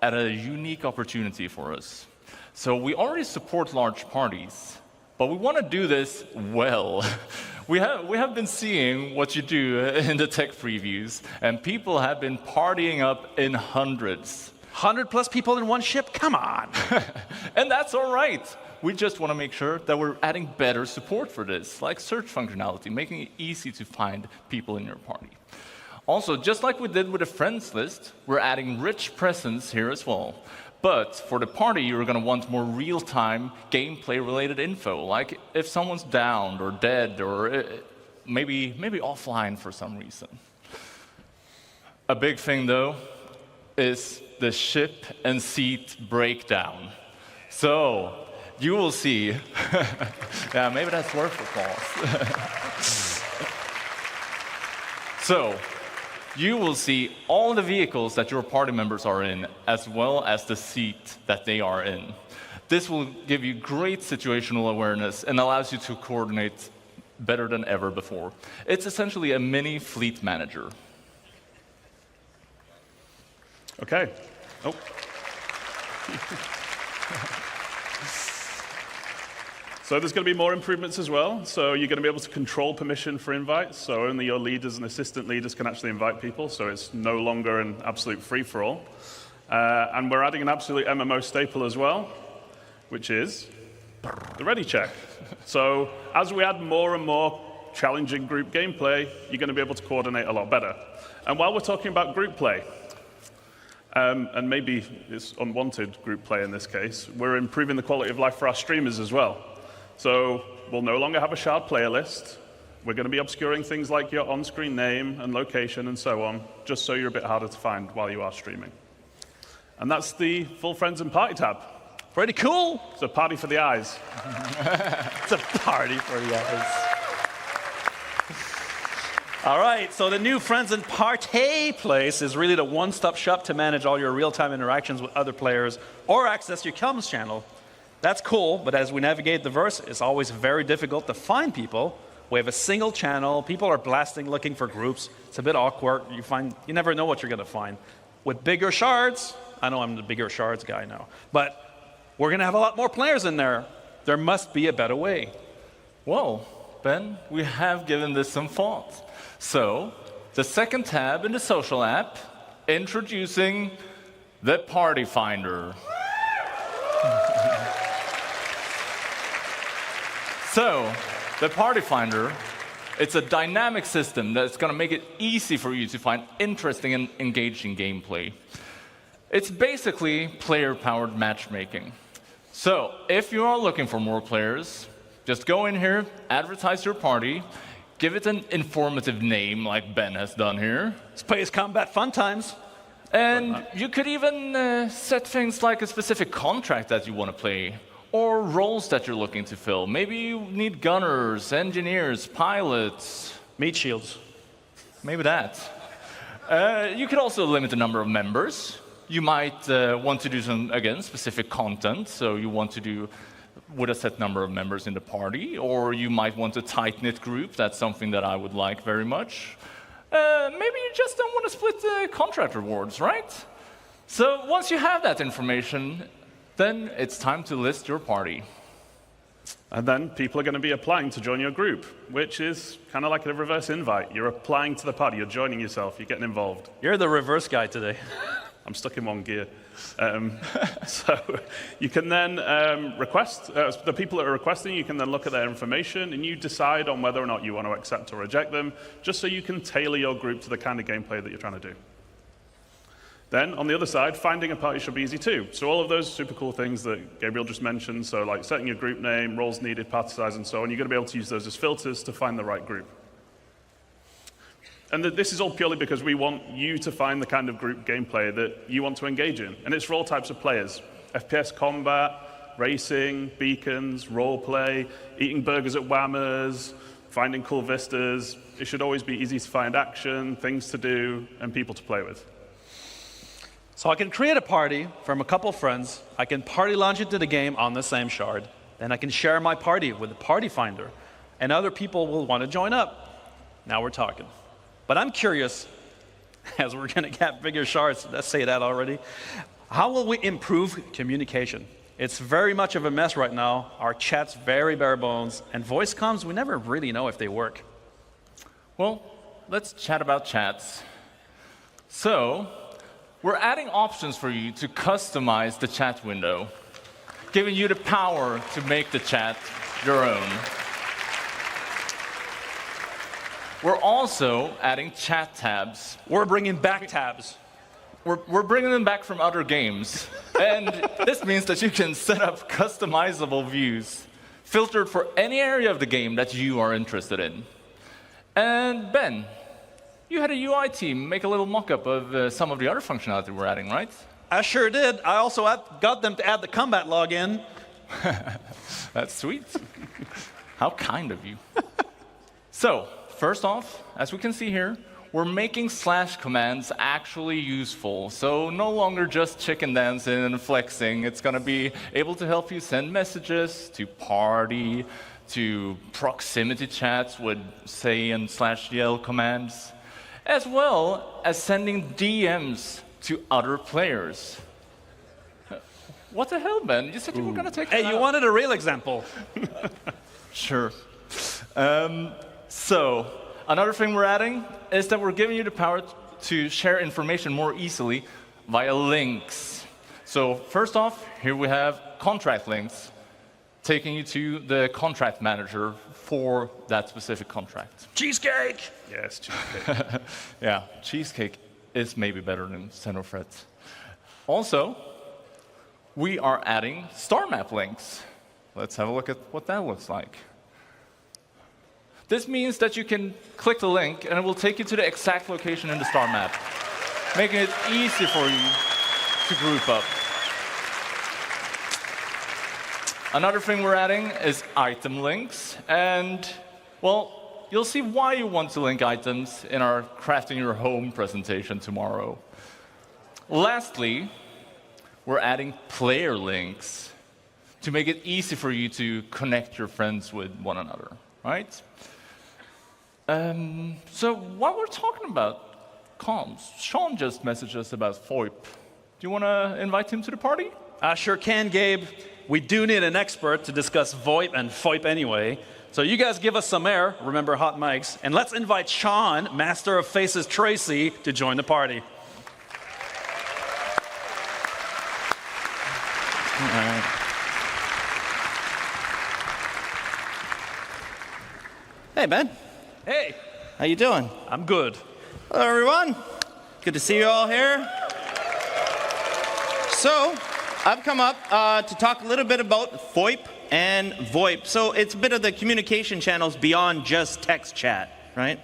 at a unique opportunity for us. So we already support large parties, but we want to do this well. We have been seeing what you do in the tech previews, and people have been partying up in hundreds.
100+ people in one ship? Come on!
And that's all right. We just want to make sure that we're adding better support for this, like search functionality, making it easy to find people in your party. Also, just like we did with the friends list, we're adding rich presence here as well. But for the party, you're going to want more real-time gameplay-related info, like if someone's downed or dead or maybe offline for some reason. A big thing, though, is the ship and seat breakdown. So you will see. Yeah, maybe that's worth applause. So, you will see all the vehicles that your party members are in, as well as the seat that they are in. This will give you great situational awareness and allows you to coordinate better than ever before. It's essentially a mini fleet manager.
Okay. Oh. So there's going to be more improvements as well. So you're going to be able to control permission for invites. So only your leaders and assistant leaders can actually invite people. So it's no longer an absolute free-for-all. And we're adding an absolute MMO staple as well, which is the ready check. So as we add more and more challenging group gameplay, you're going to be able to coordinate a lot better. And while we're talking about group play, and maybe it's unwanted group play in this case, we're improving the quality of life for our streamers as well. So we'll no longer have a shared player list. We're going to be obscuring things like your on-screen name and location and so on, just so you're a bit harder to find while you are streaming. And that's the Full Friends and Party tab.
Pretty cool.
It's a party for the eyes.
It's a party for the eyes. All right, so the new Friends and Party place is really the one-stop shop to manage all your real-time interactions with other players or access your comms channel. That's cool, but as we navigate the verse, it's always very difficult to find people. We have a single channel. People are blasting looking for groups. It's a bit awkward. You never know what you're going to find. With bigger shards, I know I'm the bigger shards guy now, but we're going to have a lot more players in there. There must be a better way.
Well, Ben, we have given this some thought. So, the second tab in the social app, introducing the Party Finder. So, the Party Finder, it's a dynamic system that's going to make it easy for you to find interesting and engaging gameplay. It's basically player-powered matchmaking. So, if you are looking for more players, just go in here, advertise your party, give it an informative name like Ben has done here.
Space Combat Fun Times.
And you could even set things like a specific contract that you want to play, or roles that you're looking to fill. Maybe you need gunners, engineers, pilots.
Meat shields.
Maybe that. You could also limit the number of members. You might want to do some, again, specific content. So you want to do with a set number of members in the party, or you might want a tight-knit group. That's something that I would like very much. Maybe you just don't want to split the contract rewards, right? So once you have that information, then it's time to list your party.
And then people are going to be applying to join your group, which is kind of like a reverse invite. You're applying to the party, you're joining yourself, you're getting involved.
You're the reverse guy today.
I'm stuck in one gear. So you can then request, the people that are requesting, you can then look at their information and you decide on whether or not you want to accept or reject them, just so you can tailor your group to the kind of gameplay that you're trying to do. Then, on the other side, finding a party should be easy too. So all of those super cool things that Gabriel just mentioned, so like setting your group name, roles needed, party size, and so on, you're going to be able to use those as filters to find the right group. And this is all purely because we want you to find the kind of group gameplay that you want to engage in. And it's for all types of players. FPS combat, racing, beacons, roleplay, eating burgers at Whammers, finding cool vistas. It should always be easy to find action, things to do, and people to play with.
So I can create a party from a couple friends. I can party launch into the game on the same shard. Then I can share my party with the Party Finder. And other people will want to join up. Now we're talking. But I'm curious, as we're going to get bigger shards, let's say that already, how will we improve communication? It's very much of a mess right now. Our chat's very bare bones. And voice comms, we never really know if they work.
Well, let's chat about chats. So, we're adding options for you to customize the chat window, giving you the power to make the chat your own. We're also adding chat tabs.
We're bringing back tabs.
We're bringing them back from other games. And this means that you can set up customizable views, filtered for any area of the game that you are interested in. And Ben, you had a UI team make a little mock-up of some of the other functionality we're adding, right?
I sure did. I also got them to add the combat login
That's sweet. How kind of you. So, first off, as we can see here, we're making slash commands actually useful. So no longer just chicken dancing and flexing. It's going to be able to help you send messages to party, to proximity chats with say and /DL commands, as well as sending DMs to other players. What the hell, Ben? You said you were going to take that
Hey, you
out.
wanted a real example.
Sure. So, another thing we're adding is that we're giving you the power to share information more easily via links. So, first off, here we have contract links, taking you to the contract manager for that specific contract.
Cheesecake! Yes, cheesecake.
Yeah, cheesecake is maybe better than Xenofret. Also, we are adding star map links. Let's have a look at what that looks like. This means that you can click the link and it will take you to the exact location in the star map, making it easy for you to group up. Another thing we're adding is item links, and, well, you'll see why you want to link items in our Crafting Your Home presentation tomorrow. Lastly, we're adding player links to make it easy for you to connect your friends with one another, right? So while we're talking about comms, Sean just messaged us about VoIP. Do you want to invite him to the party?
I sure can, Gabe. We do need an expert to discuss VoIP and FOIP anyway. So you guys give us some air, remember hot mics, and let's invite Sean, Master of Faces Tracy, to join the party.
All right. Hey, Ben.
Hey.
How you doing?
I'm good.
Hello, everyone. Good to see you all here. So, I've come up to talk a little bit about FOIP and VoIP. So, it's a bit of the communication channels beyond just text chat, right?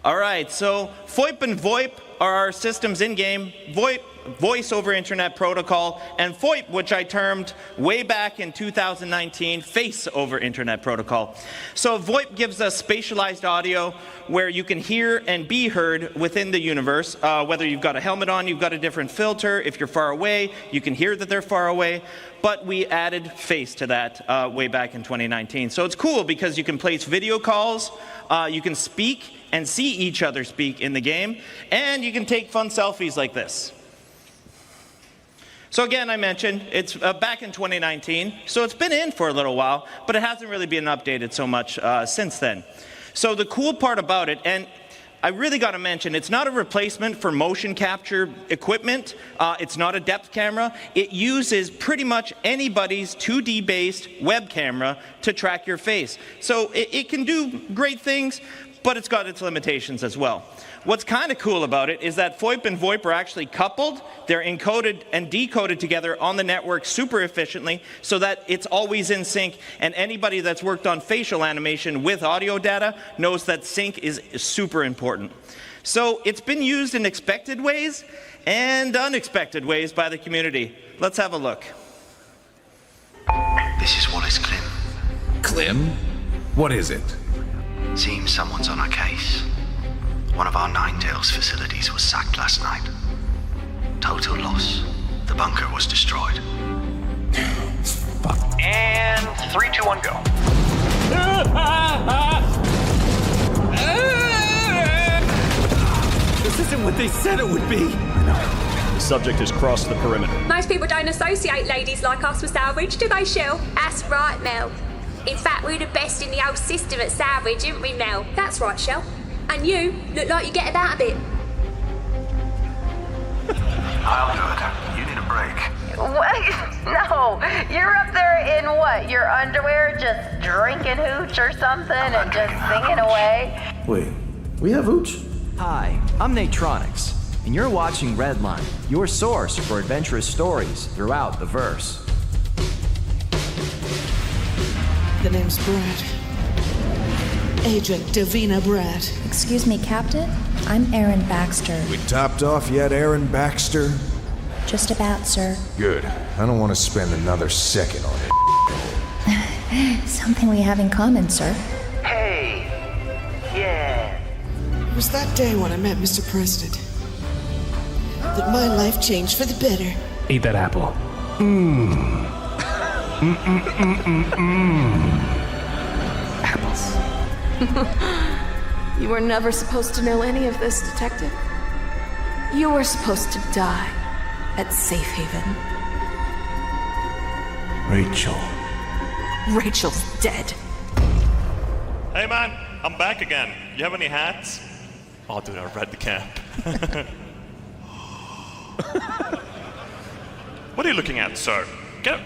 All right, so FOIP and VoIP are our systems in-game. VoIP, Voice over Internet Protocol, and VoIP, which I termed way back in 2019, Face over Internet Protocol. So VoIP gives us spatialized audio where you can hear and be heard within the universe. Whether you've got a helmet on, you've got a different filter. If you're far away, you can hear that they're far away. But we added Face to that way back in 2019. So it's cool because you can place video calls, you can speak and see each other speak in the game, and you can take fun selfies like this. So again, I mentioned, it's back in 2019, so it's been in for a little while, but it hasn't really been updated so much since then. So the cool part about it, and I really got to mention, it's not a replacement for motion capture equipment. It's not a depth camera. It uses pretty much anybody's 2D-based web camera to track your face. So it can do great things, but it's got its limitations as well. What's kind of cool about it is that FOIP and VoIP are actually coupled. They're encoded and decoded together on the network super efficiently so that it's always in sync, and anybody that's worked on facial animation with audio data knows that sync is super important. So it's been used in expected ways and unexpected ways by the community. Let's have a look.
This is Wallace Klim.
Klim? What is it?
Seems someone's on our case. One of our Ninetales facilities was sacked last night. Total loss. The bunker was destroyed.
And 3, 2, 1, go.
This isn't what they said it would be.
The subject has crossed the perimeter.
Most people don't associate ladies like us with salvage, do they, Shell? That's right, Mel. In fact, we're the best in the old system at salvage, aren't we, Mel? That's right, Shell. And you look like you get about a bit.
I'll do it. You need a break.
What? No, you're up there in what? Your underwear just drinking hooch or something and just singing away?
Wait, we have hooch? Hi, I'm Natronics, and you're watching Redline, your source for adventurous stories throughout the verse.
The name's Brad. Agent Davina Brad.
Excuse me, Captain? I'm Aaron Baxter.
We topped off yet, Aaron Baxter?
Just about, sir.
Good. I don't want to spend another second on it.
Something we have in common, sir.
Hey! Yeah!
It was that day when I met Mr. President that my life changed for the better.
Eat that apple.
Apples.
You were never supposed to know any of this, Detective. You were supposed to die at Safe Haven.
Rachel.
Rachel's dead.
Hey man, I'm back again. You have any hats? Oh dude, I read the cap. What are you looking at, sir?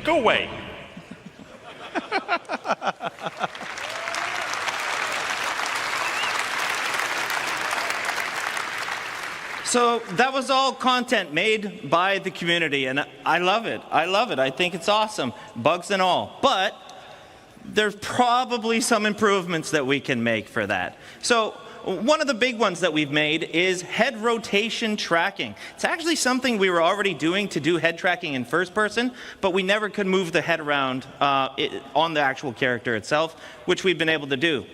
Go away.
So that was all content made by the community, and I love it. I love it. I think it's awesome, bugs and all. But there's probably some improvements that we can make for that. So one of the big ones that we've made is head rotation tracking. It's actually something we were already doing to do head tracking in first person, but we never could move the head around on the actual character itself, which we've been able to do.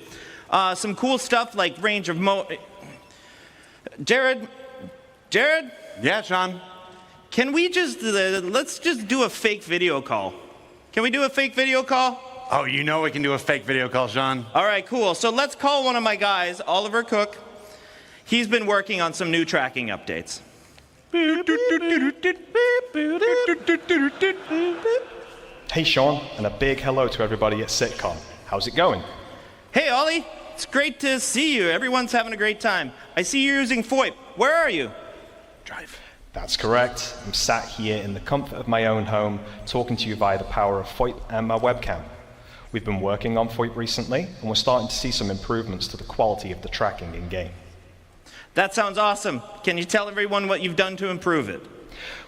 Some cool stuff like range of Jared?
Yeah, Sean?
Can we just, let's just do a fake video call. Can we do a fake video call?
Oh, you know we can do a fake video call, Sean.
All right, cool. So let's call one of my guys, Oliver Cook. He's been working on some new tracking updates.
Hey, Sean, and a big hello to everybody at Sitcom. How's it going?
Hey, Ollie. It's great to see you. Everyone's having a great time. I see you're using FOIP. Where are you?
Drive. That's correct. I'm sat here in the comfort of my own home, talking to you via the power of FOIP and my webcam. We've been working on FOIP recently, and we're starting to see some improvements to the quality of the tracking in-game.
That sounds awesome. Can you tell everyone what you've done to improve it?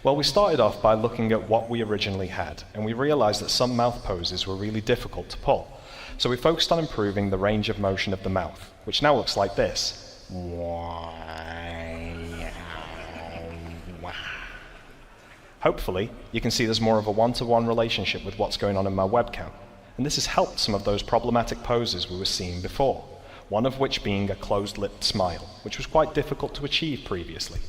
Well, we started off by looking at what we originally had, and we realized that some mouth poses were really difficult to pull. So we focused on improving the range of motion of the mouth, which now looks like this. Hopefully, you can see there's more of a one-to-one relationship with what's going on in my webcam. And this has helped some of those problematic poses we were seeing before, one of which being a closed-lipped smile, which was quite difficult to achieve previously.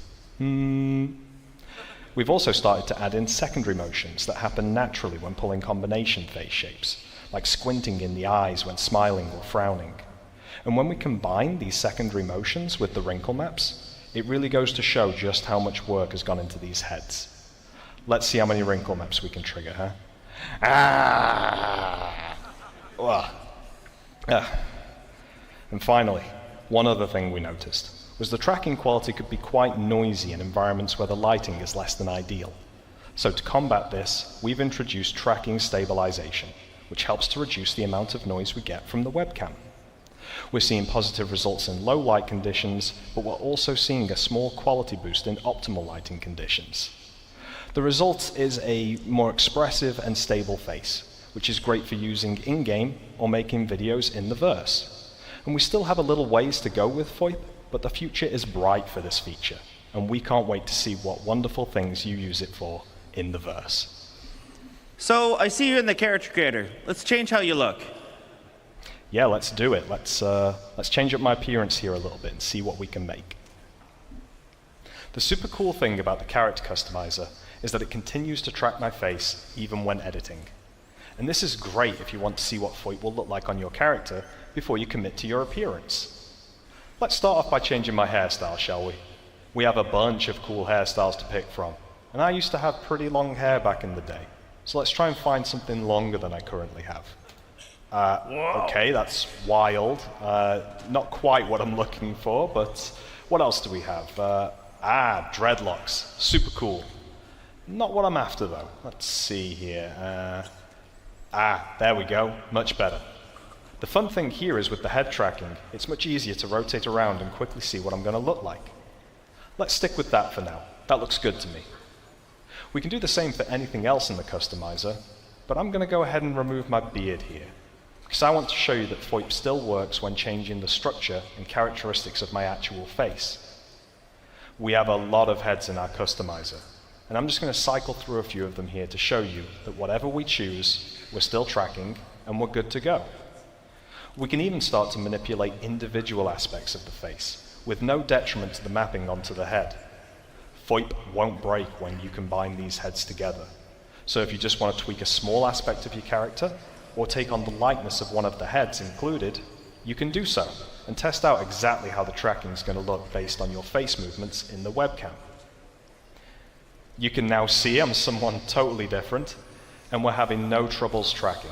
We've also started to add in secondary motions that happen naturally when pulling combination face shapes, like squinting in the eyes when smiling or frowning. And when we combine these secondary motions with the wrinkle maps, it really goes to show just how much work has gone into these heads. Let's see how many wrinkle maps we can trigger, huh? And finally, one other thing we noticed was the tracking quality could be quite noisy in environments where the lighting is less than ideal. So to combat this, we've introduced tracking stabilization, which helps to reduce the amount of noise we get from the webcam. We're seeing positive results in low light conditions, but we're also seeing a small quality boost in optimal lighting conditions. The result is a more expressive and stable face, which is great for using in-game or making videos in the verse. And we still have a little ways to go with FOIP, but the future is bright for this feature, and we can't wait to see what wonderful things you use it for in the verse.
So I see you in the character creator. Let's change how you look.
Yeah, let's do it. Let's change up my appearance here a little bit and see what we can make. The super cool thing about the character customizer is that it continues to track my face even when editing. And this is great if you want to see what FOIP will look like on your character before you commit to your appearance. Let's start off by changing my hairstyle, shall we? We have a bunch of cool hairstyles to pick from, and I used to have pretty long hair back in the day, so let's try and find something longer than I currently have. Okay, that's wild. Not quite what I'm looking for, but what else do we have? Dreadlocks. Super cool. Not what I'm after, though. Let's see here. There we go. Much better. The fun thing here is with the head tracking, it's much easier to rotate around and quickly see what I'm going to look like. Let's stick with that for now. That looks good to me. We can do the same for anything else in the customizer, but I'm going to go ahead and remove my beard here, because I want to show you that FOIP still works when changing the structure and characteristics of my actual face. We have a lot of heads in our customizer, And I'm just going to cycle through a few of them here to show you that whatever we choose, we're still tracking and we're good to go. We can even start to manipulate individual aspects of the face, with no detriment to the mapping onto the head. VoIP won't break when you combine these heads together. So if you just want to tweak a small aspect of your character, or take on the likeness of one of the heads included, you can do so, and test out exactly how the tracking is going to look based on your face movements in the webcam. You can now see I'm someone totally different, and we're having no troubles tracking.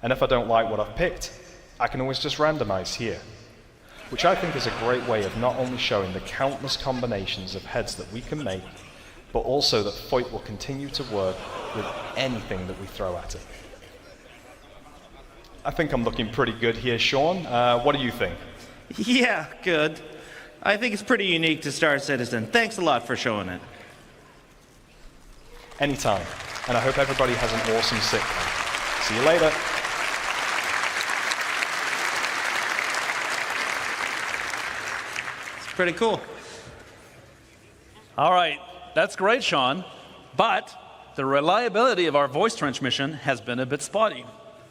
And if I don't like what I've picked, I can always just randomize here, which I think is a great way of not only showing the countless combinations of heads that we can make, but also that VoIP will continue to work with anything that we throw at it. I think I'm looking pretty good here, Sean. What do you think?
Yeah, good. I think it's pretty unique to Star Citizen. Thanks a lot for showing it.
Anytime. And I hope everybody has an awesome sitcom. See you later.
It's pretty cool.
All right, that's great, Sean. But the reliability of our voice transmission has been a bit spotty,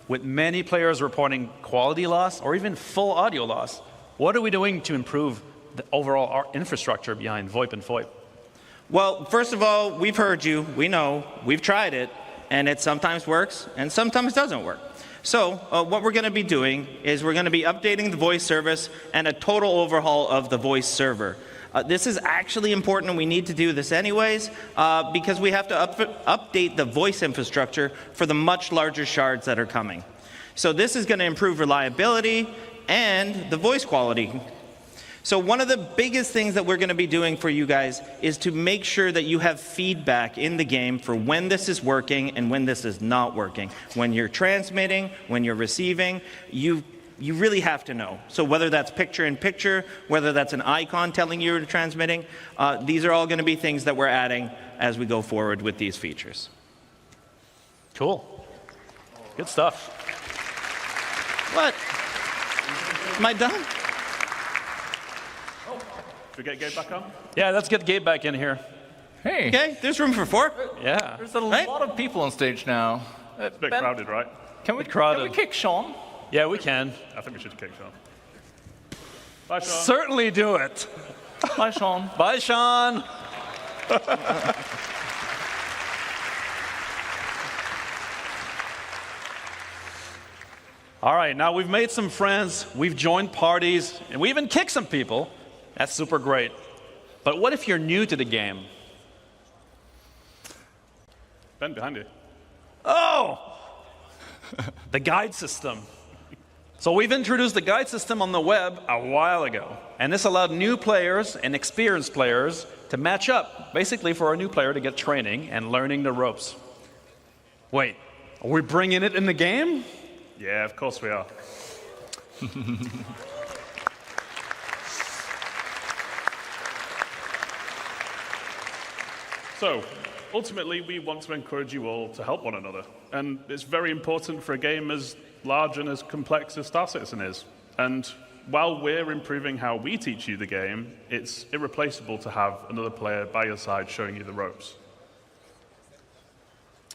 with many players reporting quality loss or even full audio loss. What are we doing to improve the overall infrastructure behind VoIP and FOIP?
Well, first of all, we've heard you, we know, we've tried it, and it sometimes works and sometimes doesn't work. So what we're going to be doing is we're going to be updating the voice service and a total overhaul of the voice server. This is actually important, and we need to do this anyways, because we have to update the voice infrastructure for the much larger shards that are coming. So this is going to improve reliability and the voice quality. So one of the biggest things that we're going to be doing for you guys is to make sure that you have feedback in the game for when this is working and when this is not working. When you're transmitting, when you're receiving, you really have to know. So whether that's picture-in-picture, whether that's an icon telling you you're transmitting, these are all going to be things that we're adding as we go forward with these features.
Cool. Good stuff.
What? Am I done?
Should we get Gabe back on?
Yeah, let's get Gabe back in here.
Hey.
Okay, there's room for 4.
Yeah.
There's a lot of people on stage now.
It's a bit crowded, right?
Can we kick Sean?
Yeah, we can.
I think we should kick Sean. Bye, Sean.
Certainly do it.
Bye, Sean.
Bye, Sean. All right, now we've made some friends, we've joined parties, and we even kicked some people. That's super great. But what if you're new to the game?
Ben, behind you.
Oh! The guide system. So we've introduced the guide system on the web a while ago, and this allowed new players and experienced players to match up, basically for a new player to get training and learning the ropes. Wait, are we bringing it in the game?
Yeah, of course we are. So, ultimately, we want to encourage you all to help one another. And it's very important for a game as large and as complex as Star Citizen is. And while we're improving how we teach you the game, it's irreplaceable to have another player by your side showing you the ropes.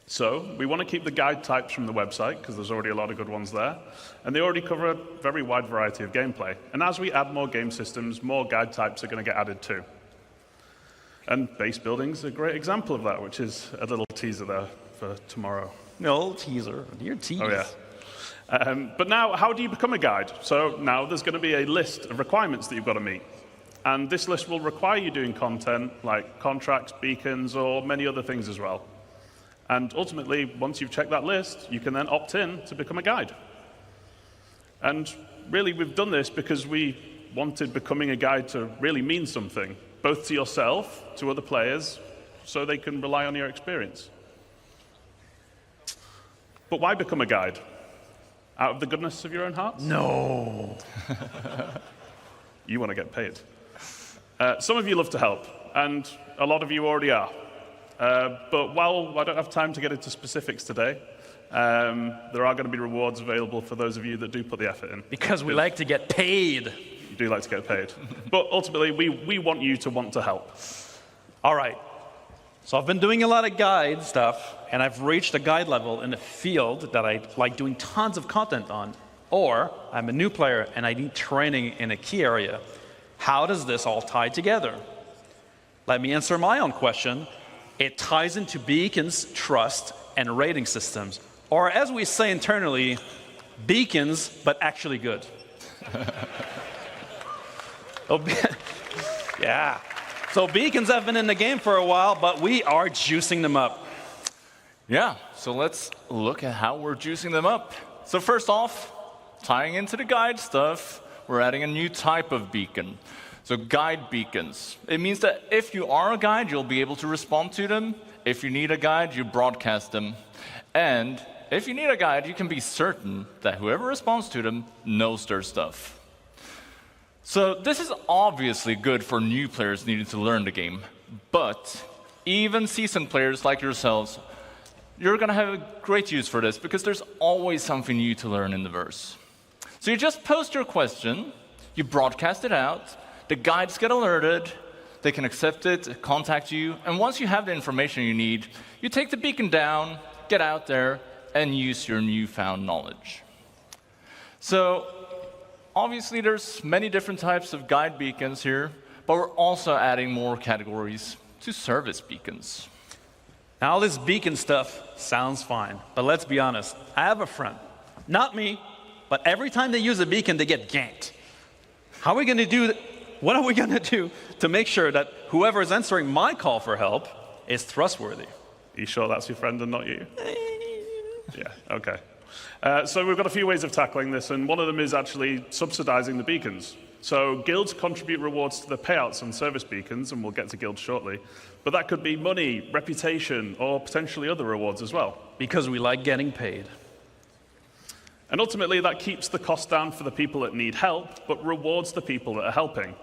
So, we want to keep the guide types from the website, because there's already a lot of good ones there. And they already cover a very wide variety of gameplay. And as we add more game systems, more guide types are going to get added too. And base building's a great example of that, which is a little teaser there for tomorrow.
No, teaser. You're teased.
Oh, yeah. But now, how do you become a guide? So now there's going to be a list of requirements that you've got to meet. And this list will require you doing content like contracts, beacons, or many other things as well. And ultimately, once you've checked that list, you can then opt in to become a guide. And really, we've done this because we wanted becoming a guide to really mean something, both to yourself, to other players, so they can rely on your experience. But why become a guide? Out of the goodness of your own hearts?
No.
You want to get paid. Some of you love to help, and a lot of you already are. But while I don't have time to get into specifics today, there are going to be rewards available for those of you that do put the effort in.
Because we like to get paid.
You do like to get paid. But ultimately, we want you to want to help.
All right. So I've been doing a lot of guide stuff, and I've reached a guide level in a field that I like doing tons of content on, or I'm a new player and I need training in a key area. How does this all tie together? Let me answer my own question. It ties into beacons, trust, and rating systems, or as we say internally, beacons, but actually good. Yeah. So beacons have been in the game for a while, but we are juicing them up.
Yeah, so let's look at how we're juicing them up. So first off, tying into the guide stuff, we're adding a new type of beacon. So guide beacons. It means that if you are a guide, you'll be able to respond to them. If you need a guide, you broadcast them. And if you need a guide, you can be certain that whoever responds to them knows their stuff. So this is obviously good for new players needing to learn the game, but even seasoned players like yourselves, you're going to have a great use for this because there's always something new to learn in the verse. So you just post your question, you broadcast it out, the guides get alerted, they can accept it, contact you, and once you have the information you need, you take the beacon down, get out there, and use your newfound knowledge. So obviously, there's many different types of guide beacons here, but we're also adding more categories to service beacons.
Now, all this beacon stuff sounds fine, but let's be honest. I have a friend, not me, but every time they use a beacon, they get ganked. How are we going to do? What are we going to do to make sure that whoever is answering my call for help is trustworthy?
Are you sure that's your friend and not you? Yeah, okay. So we've got a few ways of tackling this, and one of them is actually subsidizing the beacons. So guilds contribute rewards to the payouts on service beacons, and we'll get to guilds shortly. But that could be money, reputation, or potentially other rewards as well.
Because we like getting paid.
And ultimately, that keeps the cost down for the people that need help, but rewards the people that are helping.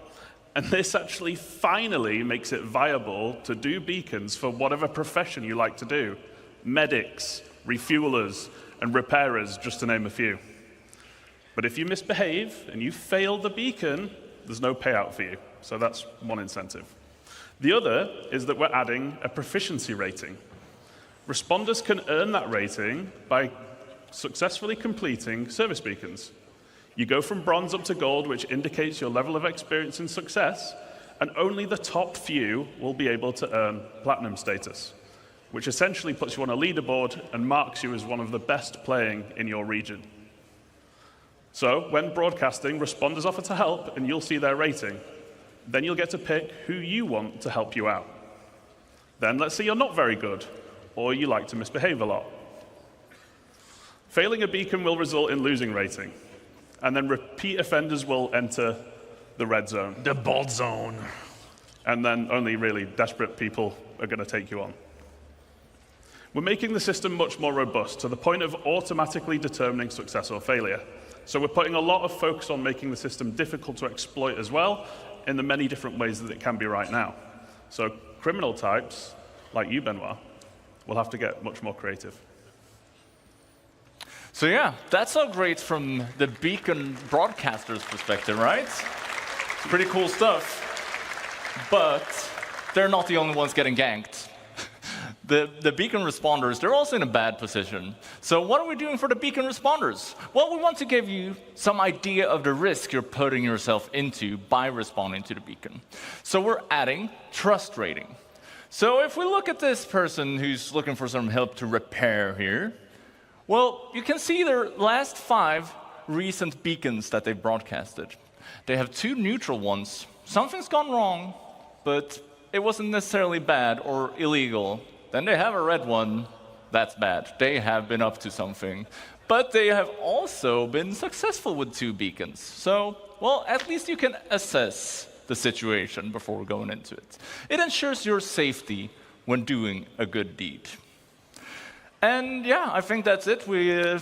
And this actually finally makes it viable to do beacons for whatever profession you like to do. Medics, refuelers, and repairers, just to name a few. But if you misbehave and you fail the beacon, there's no payout for you. So that's one incentive. The other is that we're adding a proficiency rating. Responders can earn that rating by successfully completing service beacons. You go from bronze up to gold, which indicates your level of experience and success, and only the top few will be able to earn platinum status, which essentially puts you on a leaderboard and marks you as one of the best playing in your region. So when broadcasting, responders offer to help, and you'll see their rating. Then you'll get to pick who you want to help you out. Then let's say you're not very good, or you like to misbehave a lot. Failing a beacon will result in losing rating, and then repeat offenders will enter the red zone.
The bald zone.
And then only really desperate people are going to take you on. We're making the system much more robust to the point of automatically determining success or failure. So we're putting a lot of focus on making the system difficult to exploit as well, in the many different ways that it can be right now. So criminal types, like you, Benoit, will have to get much more creative.
So yeah, that's all great from the beacon broadcaster's perspective, right? Pretty cool stuff. But they're not the only ones getting ganked. The beacon responders, they're also in a bad position. So what are we doing for the beacon responders? Well, we want to give you some idea of the risk you're putting yourself into by responding to the beacon. So we're adding trust rating. So if we look at this person who's looking for some help to repair here, well, you can see their last 5 recent beacons that they've broadcasted. They have 2 neutral ones. Something's gone wrong, but it wasn't necessarily bad or illegal. Then they have a red one. That's bad. They have been up to something. But they have also been successful with 2 beacons. So, well, at least you can assess the situation before going into it. It ensures your safety when doing a good deed. And yeah, I think that's it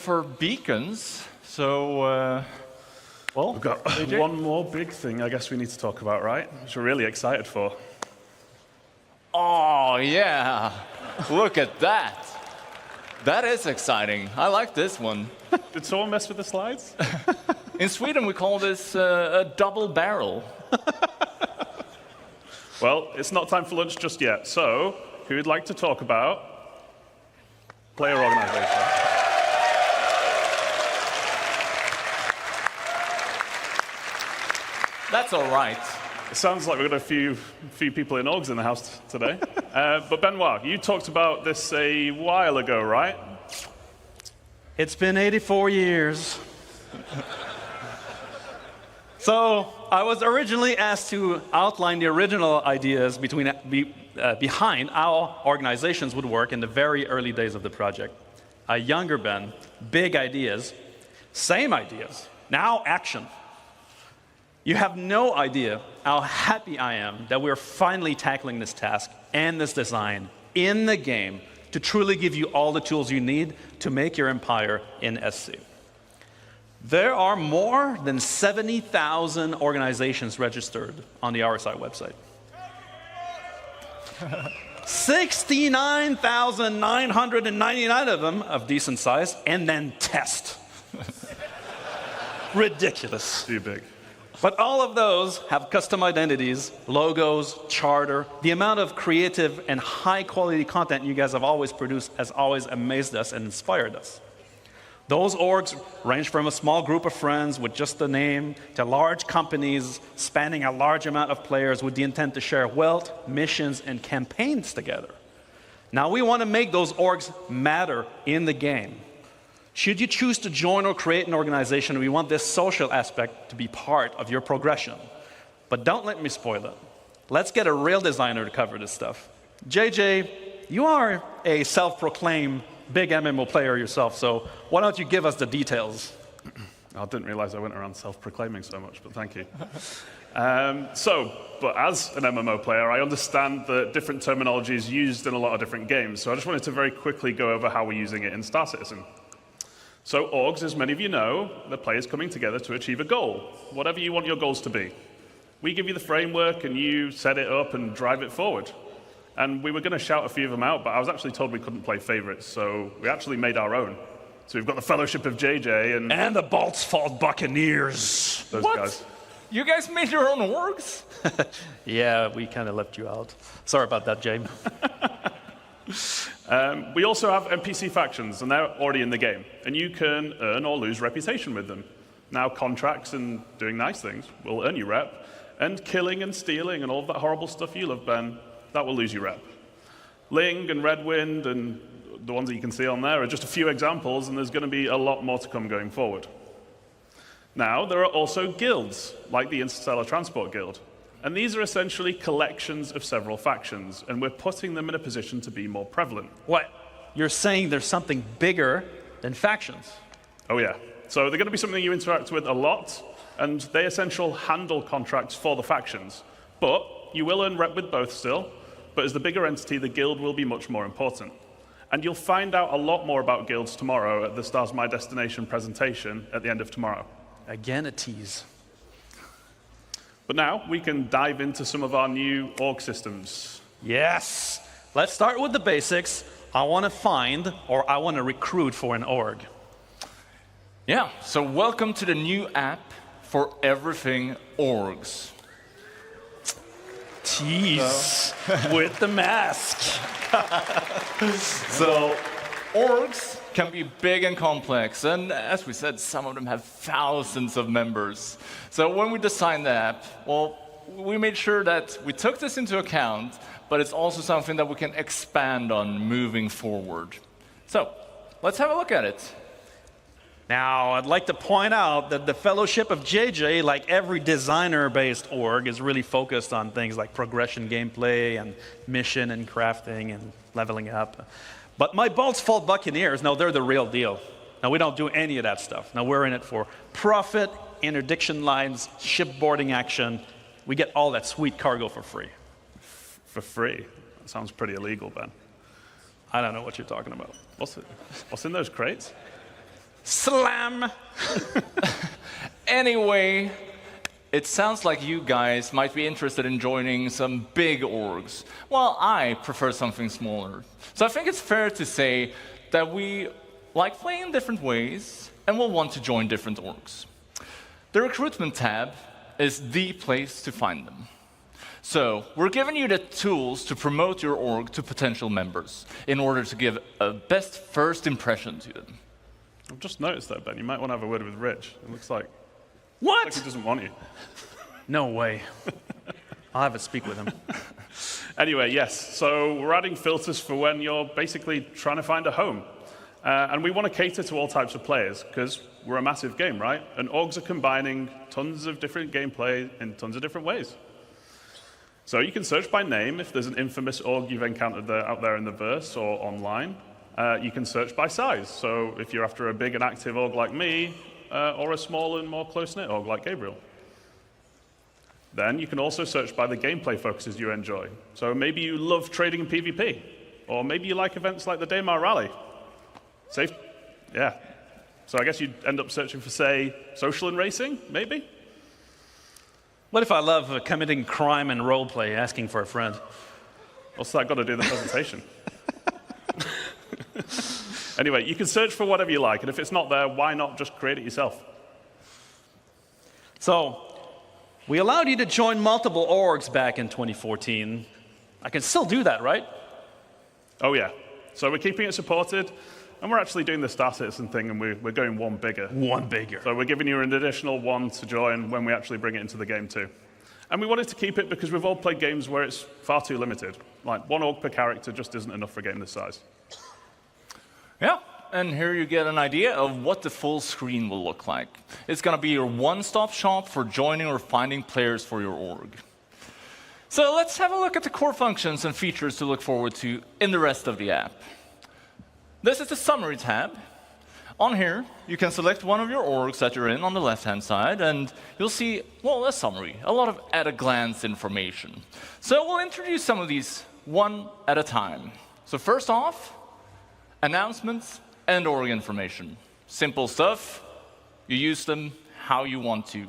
for beacons. So, well,
we've got AJ? One more big thing I guess we need to talk about, right? Which we're really excited for.
Oh, yeah. Look at that. That is exciting. I like this one.
Did someone mess with the slides?
In Sweden, we call this a double barrel.
Well, it's not time for lunch just yet. So who'd like to talk about player organization?
That's all right.
It sounds like we've got a few people in orgs in the house today. But Benoit, you talked about this a while ago, right?
It's been 84 years. So I was originally asked to outline the original ideas behind how organizations would work in the very early days of the project. A younger Ben, big ideas, same ideas, now action. You have no idea how happy I am that we're finally tackling this task and this design in the game to truly give you all the tools you need to make your empire in SC. There are more than 70,000 organizations registered on the RSI website. 69,999 of them of decent size, and then test. Ridiculous.
Too big.
But all of those have custom identities, logos, charter. The amount of creative and high-quality content you guys have always produced has always amazed us and inspired us. Those orgs range from a small group of friends with just the name to large companies spanning a large amount of players with the intent to share wealth, missions, and campaigns together. Now we want to make those orgs matter in the game. Should you choose to join or create an organization, we want this social aspect to be part of your progression. But don't let me spoil it. Let's get a real designer to cover this stuff. JJ, you are a self-proclaimed big MMO player yourself, so why don't you give us the details?
I didn't realize I went around self-proclaiming so much, but thank you. But as an MMO player, I understand that different terminology is used in a lot of different games, so I just wanted to very quickly go over how we're using it in Star Citizen. So orgs, as many of you know, the players coming together to achieve a goal, whatever you want your goals to be. We give you the framework, and you set it up and drive it forward. And we were going to shout a few of them out, but I was actually told we couldn't play favorites, so we actually made our own. So we've got the Fellowship of JJ
and the Balt's Fault Buccaneers.
Those
What?
guys.
You guys made your own orgs?
Yeah, we kind of left you out. Sorry about that, James.
We also have NPC factions, and they're already in the game. And you can earn or lose reputation with them. Now, contracts and doing nice things will earn you rep. And killing and stealing and all of that horrible stuff you love, Ben, that will lose you rep. Ling and Redwind and the ones that you can see on there are just a few examples, and there's going to be a lot more to come going forward. Now, there are also guilds, like the Interstellar Transport Guild. And these are essentially collections of several factions, and we're putting them in a position to be more prevalent.
What? You're saying there's something bigger than factions?
Oh yeah. So they're going to be something you interact with a lot, and they essentially handle contracts for the factions. But you will earn rep with both still, but as the bigger entity, the guild will be much more important. And you'll find out a lot more about guilds tomorrow at the Stars My Destination presentation at the end of tomorrow.
Again, a tease.
But now we can dive into some of our new org systems.
Yes. Let's start with the basics. I want to find or I want to recruit for an org.
Yeah, so welcome to the new app for everything orgs.
Tease with the mask.
So orgs can be big and complex, and as we said, some of them have thousands of members. So when we designed the app, well, we made sure that we took this into account, but it's also something that we can expand on moving forward. So let's have a look at it.
Now, I'd like to point out that the Fellowship of JJ, like every designer-based org, is really focused on things like progression gameplay and mission and crafting and leveling up. But my Balt's Fault Buccaneers, no, they're the real deal. Now, we don't do any of that stuff. Now, we're in it for profit, interdiction lines, shipboarding action. We get all that sweet cargo for free.
For free? That sounds pretty illegal, Ben.
I don't know what you're talking about.
What's in those crates?
Slam!
Anyway, it sounds like you guys might be interested in joining some big orgs. Well, I prefer something smaller. So I think it's fair to say that we like playing in different ways and will want to join different orgs. The recruitment tab is the place to find them. So we're giving you the tools to promote your org to potential members in order to give a best first impression to them.
I've just noticed that, Ben. You might want to have a word with Rich. It looks like...
What?
Like he doesn't want you.
No way. I'll have to speak with him.
Anyway, yes. So we're adding filters for when you're basically trying to find a home. And we want to cater to all types of players, because we're a massive game, right? And orgs are combining tons of different gameplay in tons of different ways. So you can search by name if there's an infamous org you've encountered out there in the verse or online. You can search by size. So if you're after a big and active org like me, or a small and more close-knit org like Gabriel. Then you can also search by the gameplay focuses you enjoy. So maybe you love trading and PvP, or maybe you like events like the Daymar Rally. Safe? Yeah. So I guess you'd end up searching for, say, social and racing, maybe?
What if I love committing crime and roleplay, asking for a friend?
What's that got to do with the presentation? Anyway, you can search for whatever you like, and if it's not there, why not just create it yourself?
So, we allowed you to join multiple orgs back in 2014. I can still do that, right?
Oh, yeah. So we're keeping it supported, and we're actually doing the Star Citizen thing, and we're going one bigger.
One bigger.
So we're giving you an additional one to join when we actually bring it into the game, too. And we wanted to keep it because we've all played games where it's far too limited. Like, one org per character just isn't enough for a game this size.
Yeah, and here you get an idea of what the full screen will look like. It's going to be your one-stop shop for joining or finding players for your org. So let's have a look at the core functions and features to look forward to in the rest of the app. This is the Summary tab. On here, you can select one of your orgs that you're in on the left-hand side, and you'll see, well, a summary, a lot of at-a-glance information. So we'll introduce some of these one at a time. So first off, announcements and org information. Simple stuff. You use them how you want to.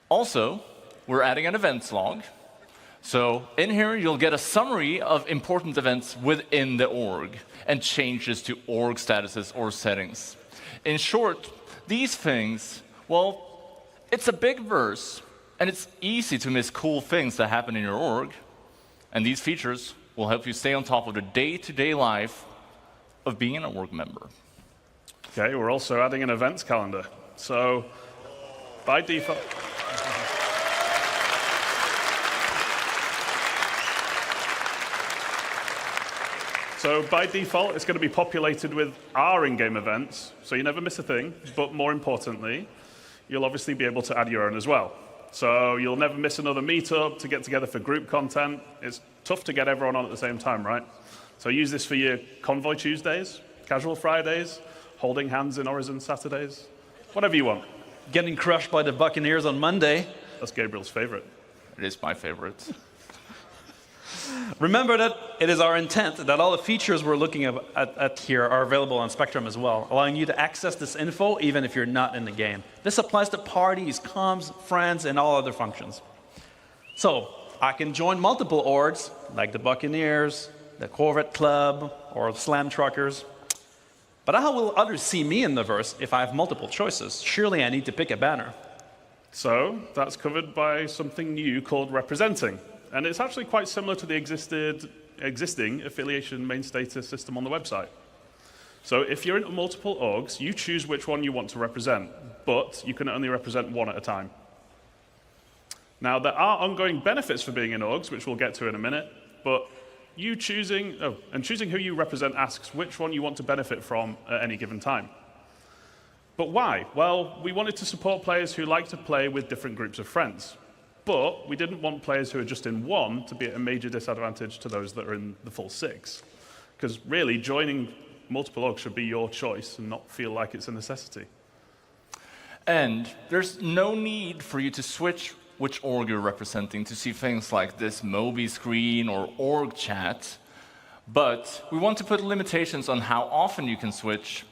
Also, we're adding an events log. So in here, you'll get a summary of important events within the org and changes to org statuses or settings. In short, these things, well, it's a big verse, and it's easy to miss cool things that happen in your org. And these features will help you stay on top of the day-to-day life of being an org member.
Okay, we're also adding an events calendar. So by default... So by default, it's going to be populated with our in-game events, so you never miss a thing. But more importantly, you'll obviously be able to add your own as well. So you'll never miss another meetup to get together for group content. It's tough to get everyone on at the same time, right? So use this for your Convoy Tuesdays, Casual Fridays, holding hands in Horizon Saturdays, whatever you want.
Getting crushed by the Buccaneers on Monday.
That's Gabriel's favorite.
It is my favorite.
Remember that it is our intent that all the features we're looking at here are available on Spectrum as well, allowing you to access this info even if you're not in the game. This applies to parties, comms, friends, and all other functions. So I can join multiple orgs, like the Buccaneers, the Corvette Club, or the Slam Truckers. But how will others see me in the verse if I have multiple choices? Surely I need to pick a banner.
So that's covered by something new called representing. And it's actually quite similar to the existing affiliation main status system on the website. So if you're in multiple orgs, you choose which one you want to represent, but you can only represent one at a time. Now, there are ongoing benefits for being in orgs, which we'll get to in a minute, but choosing who you represent asks which one you want to benefit from at any given time. But why? Well, we wanted to support players who like to play with different groups of friends. But we didn't want players who are just in one to be at a major disadvantage to those that are in the full six. Because really, joining multiple orgs should be your choice and not feel like it's a necessity.
And there's no need for you to switch which org you're representing to see things like this Moby screen or org chat. But we want to put limitations on how often you can switch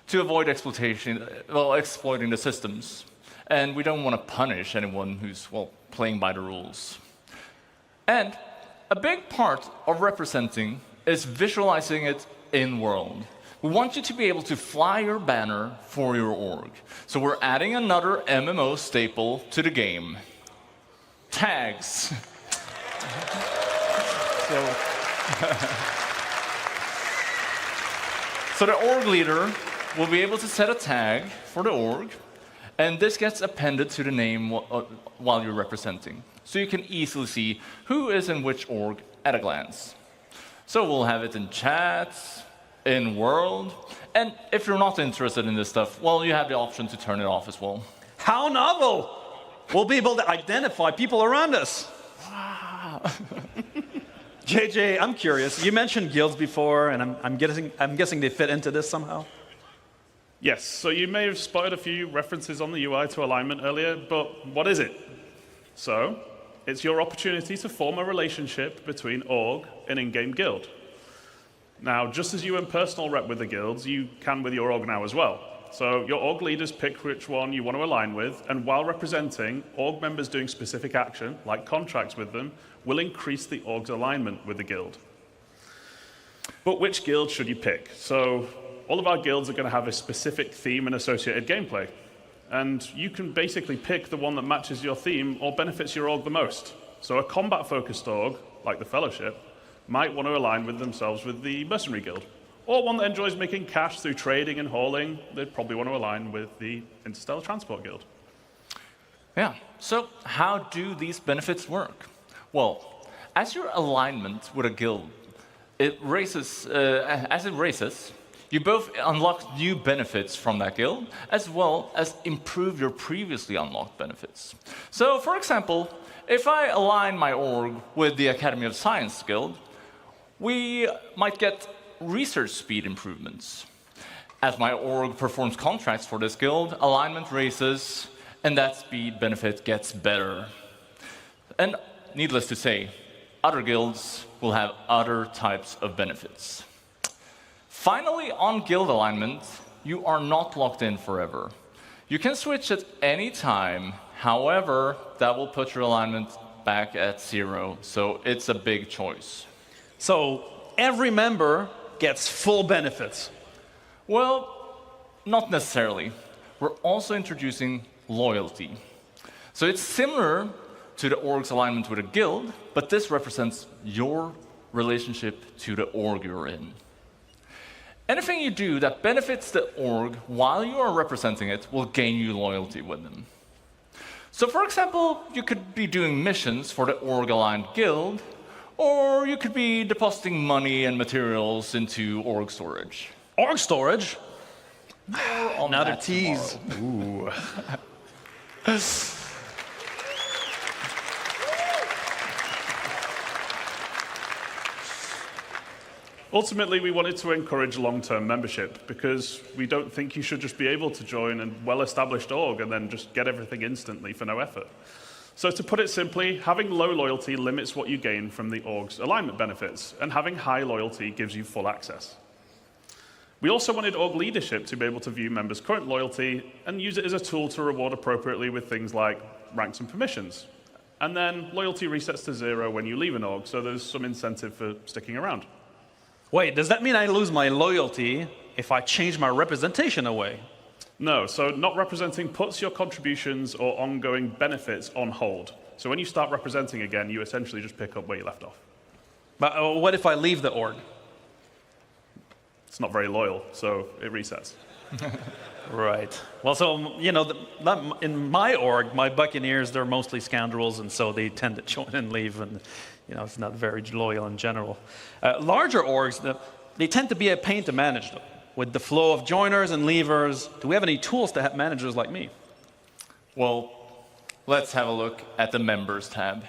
to avoid exploiting the systems. And we don't want to punish anyone who's, playing by the rules. And a big part of representing is visualizing it in-world. We want you to be able to fly your banner for your org. So we're adding another MMO staple to the game. tags. So the org leader will be able to set a tag for the org, and this gets appended to the name while you're representing. So you can easily see who is in which org at a glance. So we'll have it in chats, in world, and if you're not interested in this stuff, well, you have the option to turn it off as well.
How novel! We'll be able to identify people around us.
Wow.
JJ, I'm curious. You mentioned guilds before, and I'm guessing they fit into this somehow.
Yes, so you may have spotted a few references on the UI to alignment earlier, but what is it? So, it's your opportunity to form a relationship between org and in-game guild. Now, just as you in personal rep with the guilds, you can with your org now as well. So your org leaders pick which one you want to align with, and while representing, org members doing specific action, like contracts with them, will increase the org's alignment with the guild. But which guild should you pick? So all of our guilds are going to have a specific theme and associated gameplay. And you can basically pick the one that matches your theme or benefits your org the most. So a combat-focused org, like the Fellowship, might want to align with themselves with the Mercenary Guild. Or one that enjoys making cash through trading and hauling, they'd probably want to align with the Interstellar Transport Guild.
Yeah, so how do these benefits work? Well, as your alignment with a guild, as it raises, you both unlock new benefits from that guild, as well as improve your previously unlocked benefits. So, for example, if I align my org with the Academy of Science Guild, we might get research speed improvements. As my org performs contracts for this guild, alignment raises, and that speed benefit gets better. And needless to say, other guilds will have other types of benefits. Finally, on guild alignment, you are not locked in forever. You can switch at any time. However, that will put your alignment back at 0, so it's a big choice.
So every member gets full benefits.
Well, not necessarily. We're also introducing loyalty. So it's similar to the org's alignment with a guild, but this represents your relationship to the org you're in. Anything you do that benefits the org while you are representing it will gain you loyalty with them. So for example, you could be doing missions for the org-aligned guild, or you could be depositing money and materials into org storage.
Org storage?
Another tease.
Ooh.
Ultimately, we wanted to encourage long-term membership because we don't think you should just be able to join a well-established org and then just get everything instantly for no effort. So to put it simply, having low loyalty limits what you gain from the org's alignment benefits, and having high loyalty gives you full access. We also wanted org leadership to be able to view members' current loyalty and use it as a tool to reward appropriately with things like ranks and permissions. And then loyalty resets to 0 when you leave an org, so there's some incentive for sticking around.
Wait, does that mean I lose my loyalty if I change my representation away?
No, so not representing puts your contributions or ongoing benefits on hold. So when you start representing again, you essentially just pick up where you left off.
But what if I leave the org?
It's not very loyal, so it resets.
Right. Well, so, you know, in my org, my Buccaneers, they're mostly scoundrels, and so they tend to join and leave, and, you know, it's not very loyal in general. Larger orgs, they tend to be a pain to manage, though. With the flow of joiners and leavers, do we have any tools to help managers like me?
Well, let's have a look at the Members tab.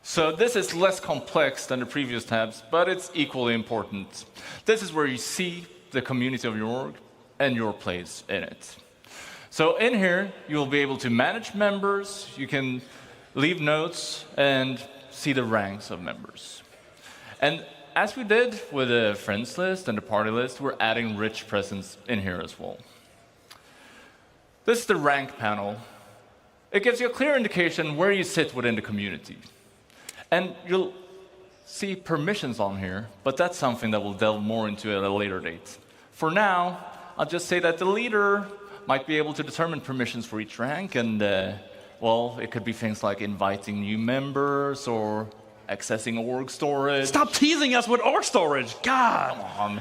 So this is less complex than the previous tabs, but it's equally important. This is where you see the community of your org and your place in it. So in here, you'll be able to manage members, you can leave notes, and see the ranks of members. And as we did with the friends list and the party list, we're adding rich presence in here as well. This is the rank panel. It gives you a clear indication where you sit within the community. And you'll see permissions on here, but that's something that we'll delve more into at a later date. For now, I'll just say that the leader might be able to determine permissions for each rank and, Well, it could be things like inviting new members or accessing org storage.
Stop teasing us with org storage. God.
Come on.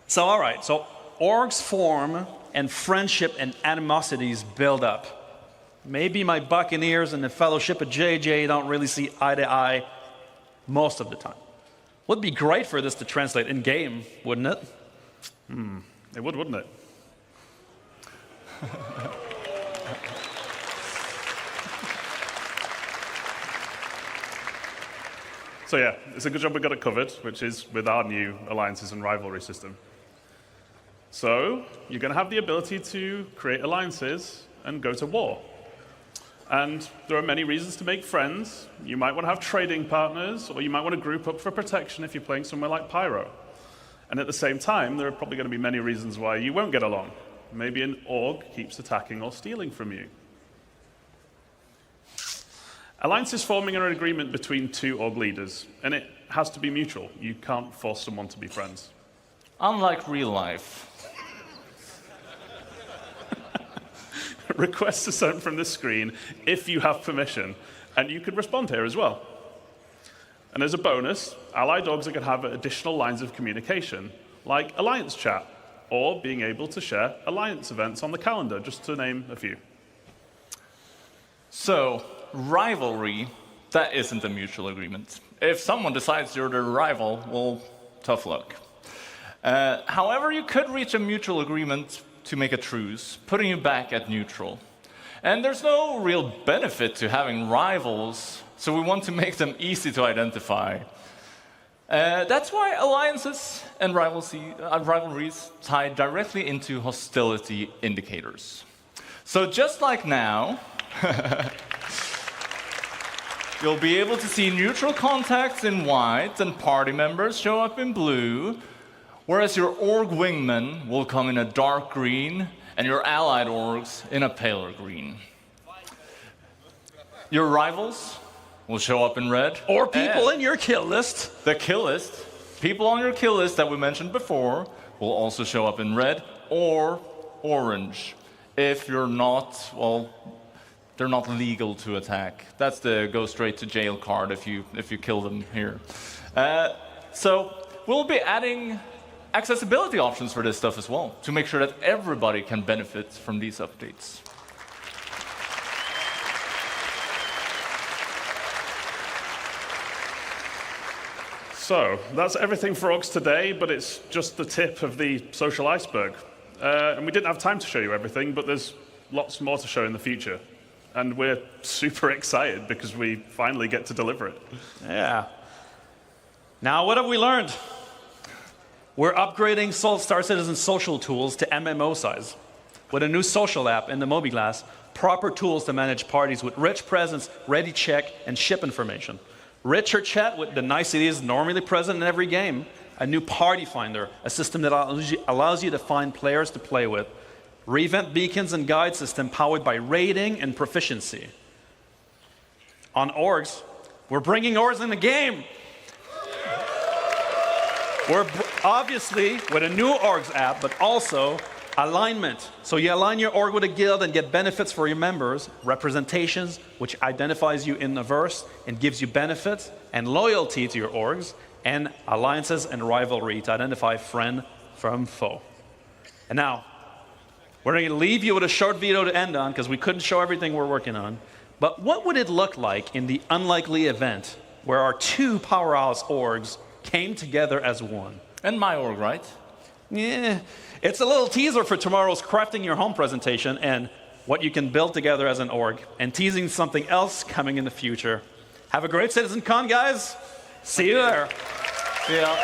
So, all right. So, orgs form and friendship and animosities build up. Maybe my Buccaneers and the Fellowship of JJ don't really see eye to eye most of the time. Would be great for this to translate in game, wouldn't it?
It would, wouldn't it? So yeah, it's a good job we got it covered, which is with our new alliances and rivalry system. So you're going to have the ability to create alliances and go to war. And there are many reasons to make friends. You might want to have trading partners, or you might want to group up for protection if you're playing somewhere like Pyro. And at the same time, there are probably going to be many reasons why you won't get along. Maybe an org keeps attacking or stealing from you. Alliance is forming an agreement between two org leaders, and it has to be mutual. You can't force someone to be friends.
Unlike real life.
Requests are sent from the screen if you have permission, and you could respond here as well. And as a bonus, allied orgs are going to have additional lines of communication, like Alliance Chat, or being able to share Alliance events on the calendar, just to name a few.
So, rivalry, that isn't a mutual agreement. If someone decides you're their rival, well, tough luck. However, you could reach a mutual agreement to make a truce, putting you back at neutral. And there's no real benefit to having rivals, so we want to make them easy to identify. That's why alliances and rivalries tie directly into hostility indicators. So just like now, you'll be able to see neutral contacts in white and party members show up in blue, whereas your org wingman will come in a dark green and your allied orgs in a paler green. Your rivals will show up in red.
Or people in your kill list.
The kill list. People on your kill list that we mentioned before will also show up in red or orange. If you're not, well, they're not legal to attack. That's the go straight to jail card if you kill them here. So we'll be adding accessibility options for this stuff as well, to make sure that everybody can benefit from these updates.
So that's everything for orgs today, but it's just the tip of the social iceberg. And we didn't have time to show you everything, but there's lots more to show in the future. And we're super excited because we finally get to deliver it.
Yeah. Now, what have we learned? We're upgrading Star Citizen social tools to MMO size. With a new social app in the MobiGlass, proper tools to manage parties with rich presence, ready check, and ship information. Richer chat with the niceties normally present in every game. A new party finder, a system that allows you to find players to play with. Revamp beacons and guide system powered by rating and proficiency. On orgs, we're bringing orgs in the game. We're obviously with a new orgs app, but also alignment. So you align your org with a guild and get benefits for your members, representations, which identifies you in the verse and gives you benefits and loyalty to your orgs, and alliances and rivalry to identify friend from foe. And now, we're going to leave you with a short video to end on because we couldn't show everything we're working on. But what would it look like in the unlikely event where our two powerhouse orgs came together as one?
And my org, right?
Yeah, it's a little teaser for tomorrow's Crafting Your Home presentation and what you can build together as an org, and teasing something else coming in the future. Have a great CitizenCon, guys. See you there.
See ya.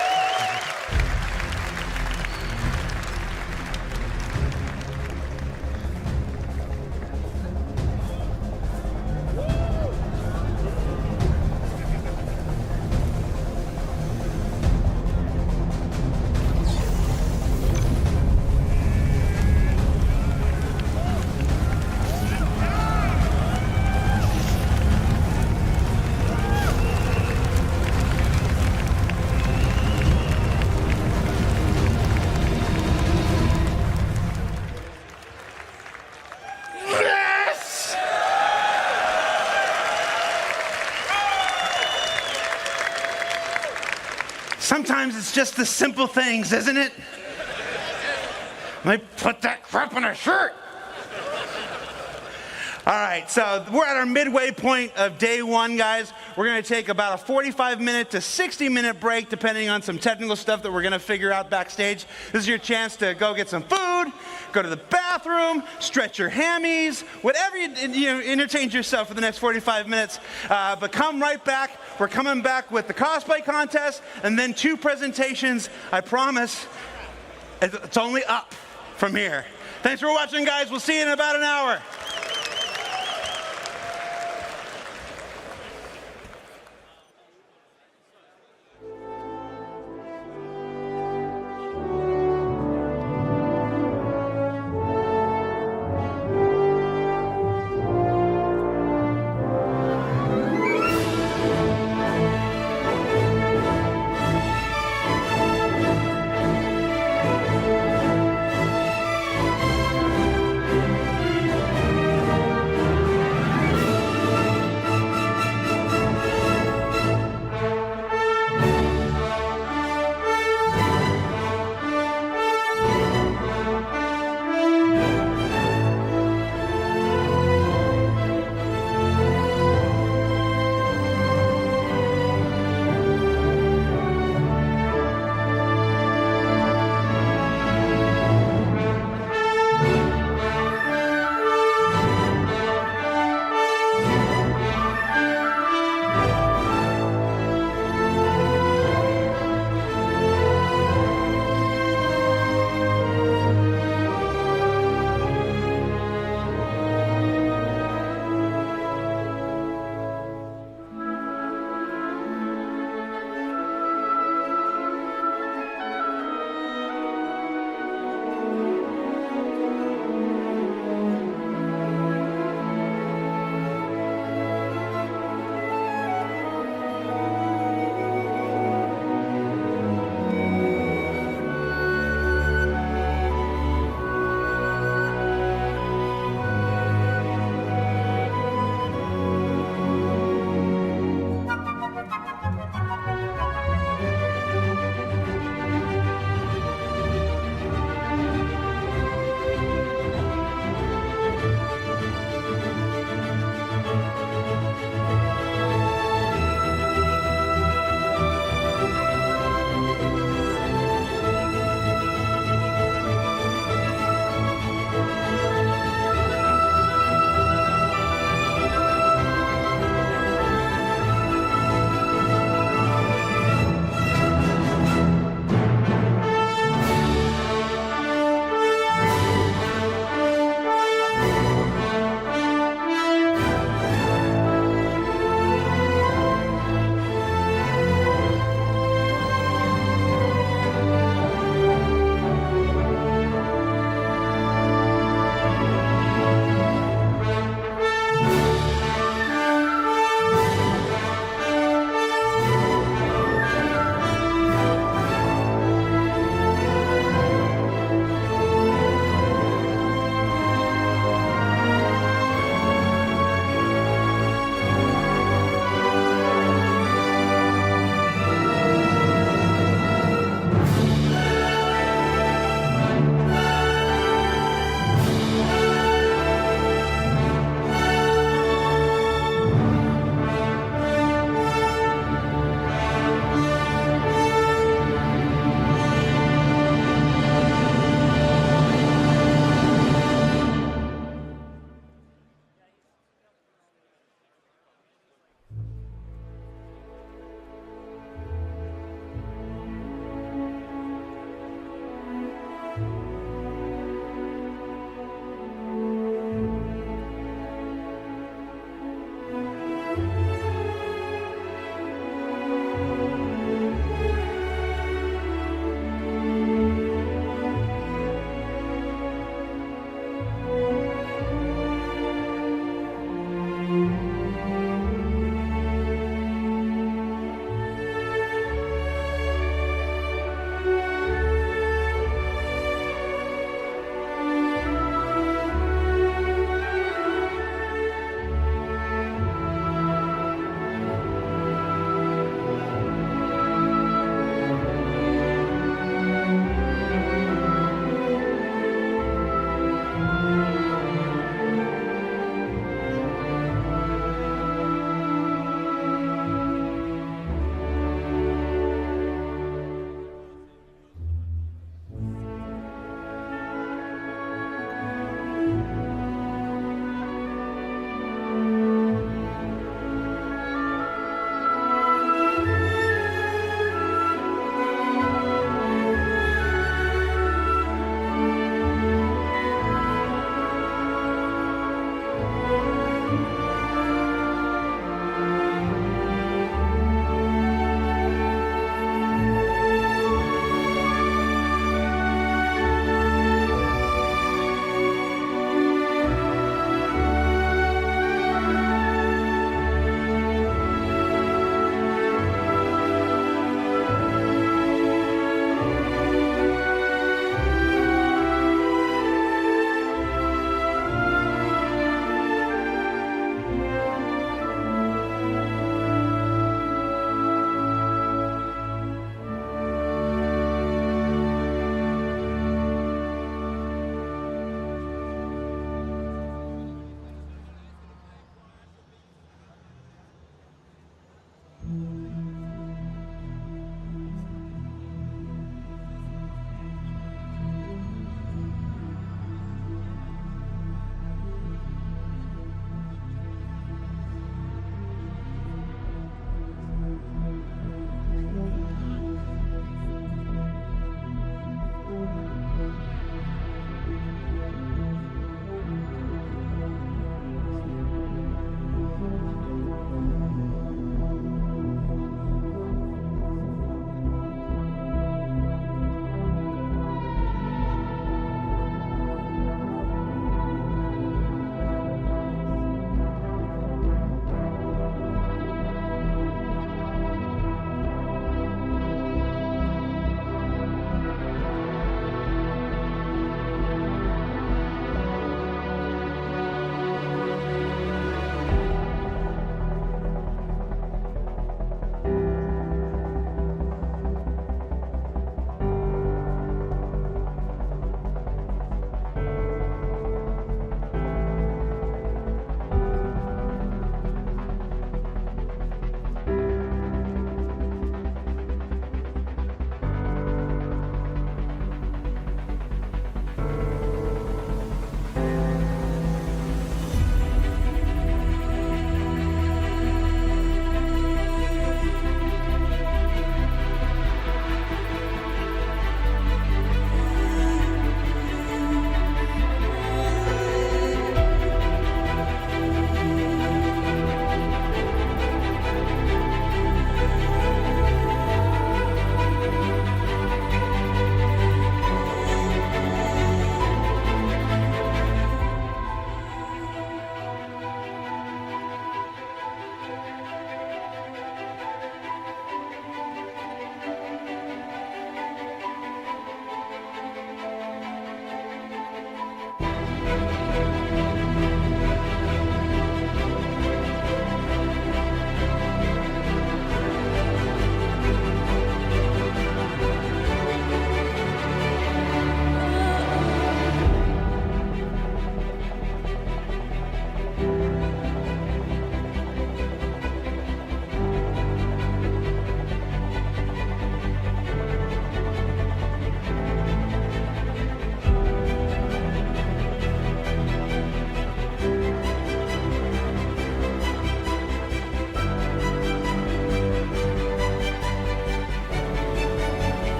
Sometimes it's just the simple things, isn't it? Let me put that crap on a shirt. All right, so we're at our midway point of day one, guys. We're going to take about a 45-minute to 60-minute break, depending on some technical stuff that we're going to figure out backstage. This is your chance to go get some food, go to the bathroom, stretch your hammies, whatever you entertain yourself for the next 45 minutes. But come right back. We're coming back with the cosplay contest and then 2 presentations. I promise it's only up from here. Thanks for watching, guys. We'll see you in about an hour.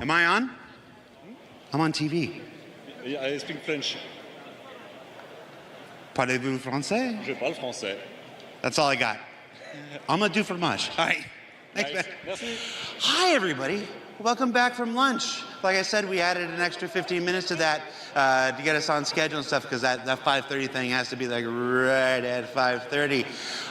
Am I on? I'm on TV.
I speak French.
Parlez-vous français?
Je parle français.
That's all I got. I'm gonna do fromage. All right. Thanks, man. Hi, everybody. Welcome back from lunch. Like I said, we added an extra 15 minutes to that to get us on schedule and stuff, because that 5:30 thing has to be like right at 5:30.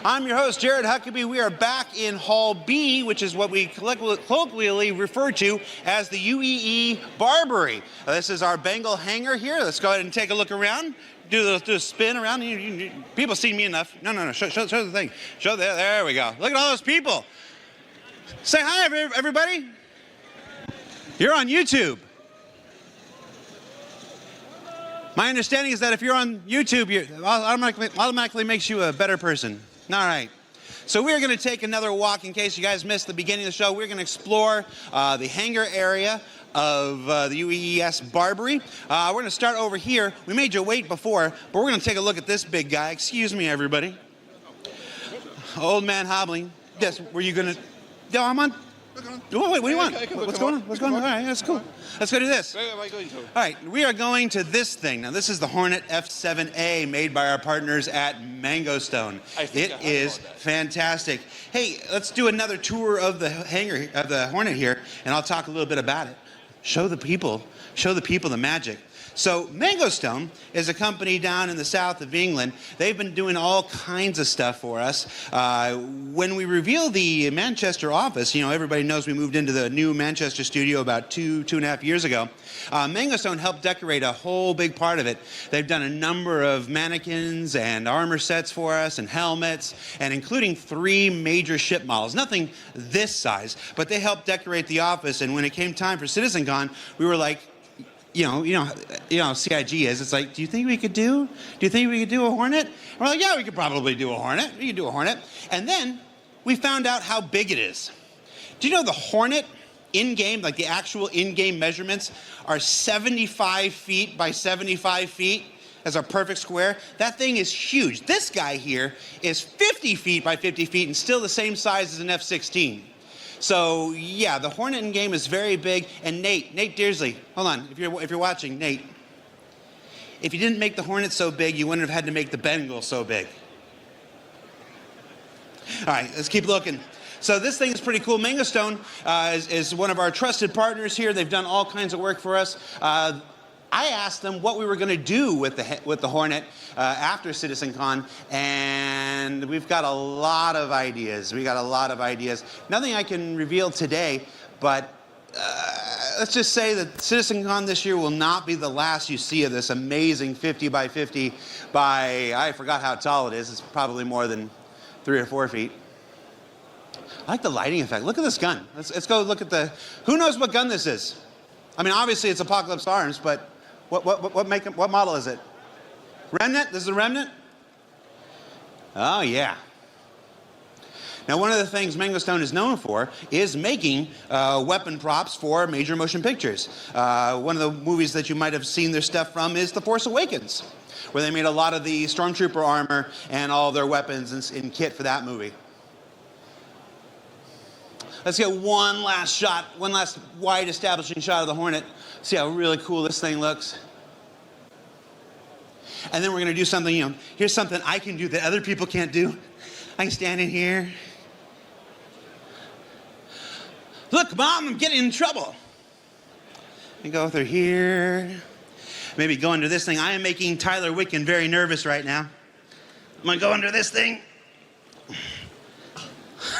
I'm your host, Jared Huckabee. We are back in Hall B, which is what we colloquially refer to as the UEE Barbary. This is our Bengal hangar here. Let's go ahead and take a look around. Do the spin around. People see me enough. No. Show the thing. Show there we go. Look at all those people. Say hi, everybody. You're on YouTube. My understanding is that if you're on YouTube, it automatically makes you a better person. All right. So we're going to take another walk. In case you guys missed the beginning of the show, we're going to explore the hangar area of the UES Barbary. We're going to start over here. We made you wait before, but we're going to take a look at this big guy. Excuse me, everybody. Old man hobbling. Yes, were you going to... No, I'm on... Oh, wait, what do you want? What's going on? What's going on? All right, that's cool. Let's go do this.
Where am I going to?
All right, we are going to this thing. Now, this is the Hornet F7A made by our partners at Mango Stone. It is fantastic. Hey, let's do another tour of the hangar, of the Hornet here, and I'll talk a little bit about it. Show the people the magic. So Mango Stone is a company down in the south of England. They've been doing all kinds of stuff for us. When we revealed the Manchester office, everybody knows we moved into the new Manchester studio about two and a half years ago. Mango Stone helped decorate a whole big part of it. They've done a number of mannequins and armor sets for us and helmets, and including 3 major ship models. Nothing this size, but they helped decorate the office. And when it came time for CitizenCon, we were like, you know how CIG is. It's like, do you think we could do a Hornet? And we're like, yeah, we could probably do a Hornet. We could do a Hornet. And then we found out how big it is. Do you know the Hornet in-game, like the actual in-game measurements, are 75 feet by 75 feet as a perfect square? That thing is huge. This guy here is 50 feet by 50 feet and still the same size as an F-16. So yeah, the Hornet in game is very big. And Nate Dearsley, hold on, if you're watching, Nate, if you didn't make the Hornet so big, you wouldn't have had to make the Bengal so big. All right, let's keep looking. So this thing is pretty cool. Mango Stone is one of our trusted partners here. They've done all kinds of work for us. I asked them what we were going to do with the Hornet after CitizenCon, and we've got a lot of ideas. Nothing I can reveal today, but let's just say that CitizenCon this year will not be the last you see of this amazing 50 by 50 by, I forgot how tall it is. It's probably more than 3 or 4 feet. I like the lighting effect. Look at this gun. Let's go look at the, who knows what gun this is? I mean, obviously it's Apocalypse Arms, but what model is it? Remnant? This is a Remnant? Oh, yeah. Now, one of the things Mango Stone is known for is making weapon props for major motion pictures. One of the movies that you might have seen their stuff from is The Force Awakens, where they made a lot of the Stormtrooper armor and all their weapons in kit for that movie. Let's get one last wide establishing shot of the Hornet. See how really cool this thing looks. And then we're going to do something, here's something I can do that other people can't do. I can stand in here. Look, Mom, I'm getting in trouble. And go through here. Maybe go under this thing. I am making Tyler Wicken very nervous right now. I'm going to go under this thing.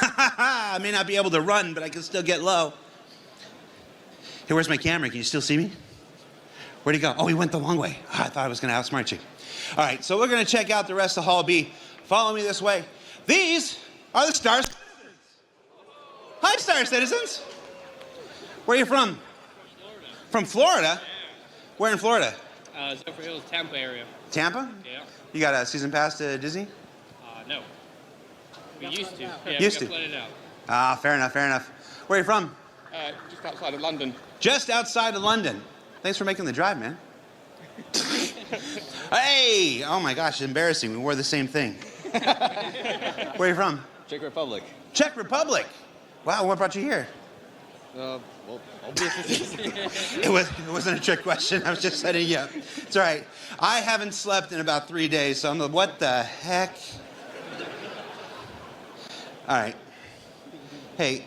I may not be able to run, but I can still get low. Hey, where's my camera? Can you still see me? Where'd he go? Oh, he went the long way. Oh, I thought I was going to outsmart you. All right, so we're going to check out the rest of Hall B. Follow me this way. These are the Star Citizens. Hi, Star Citizens. Where are you from? From Florida? Where in Florida?
Zephyr Hills, Tampa area.
Tampa?
Yeah.
You got a season pass to Disney?
No. We used to. Yeah,
used
we
to.
got flooded out.
Ah, fair enough. Where are you from?
Just outside of London.
Just outside of London. Thanks for making the drive, man. Hey! Oh my gosh, embarrassing. We wore the same thing. Where are you from?
Czech Republic.
Czech Republic. Wow, what brought you here?
Well, I'll be assisting.
It wasn't a trick question. I was just setting you up. It's all right. I haven't slept in about 3 days, so I'm like, what the heck? All right. Hey,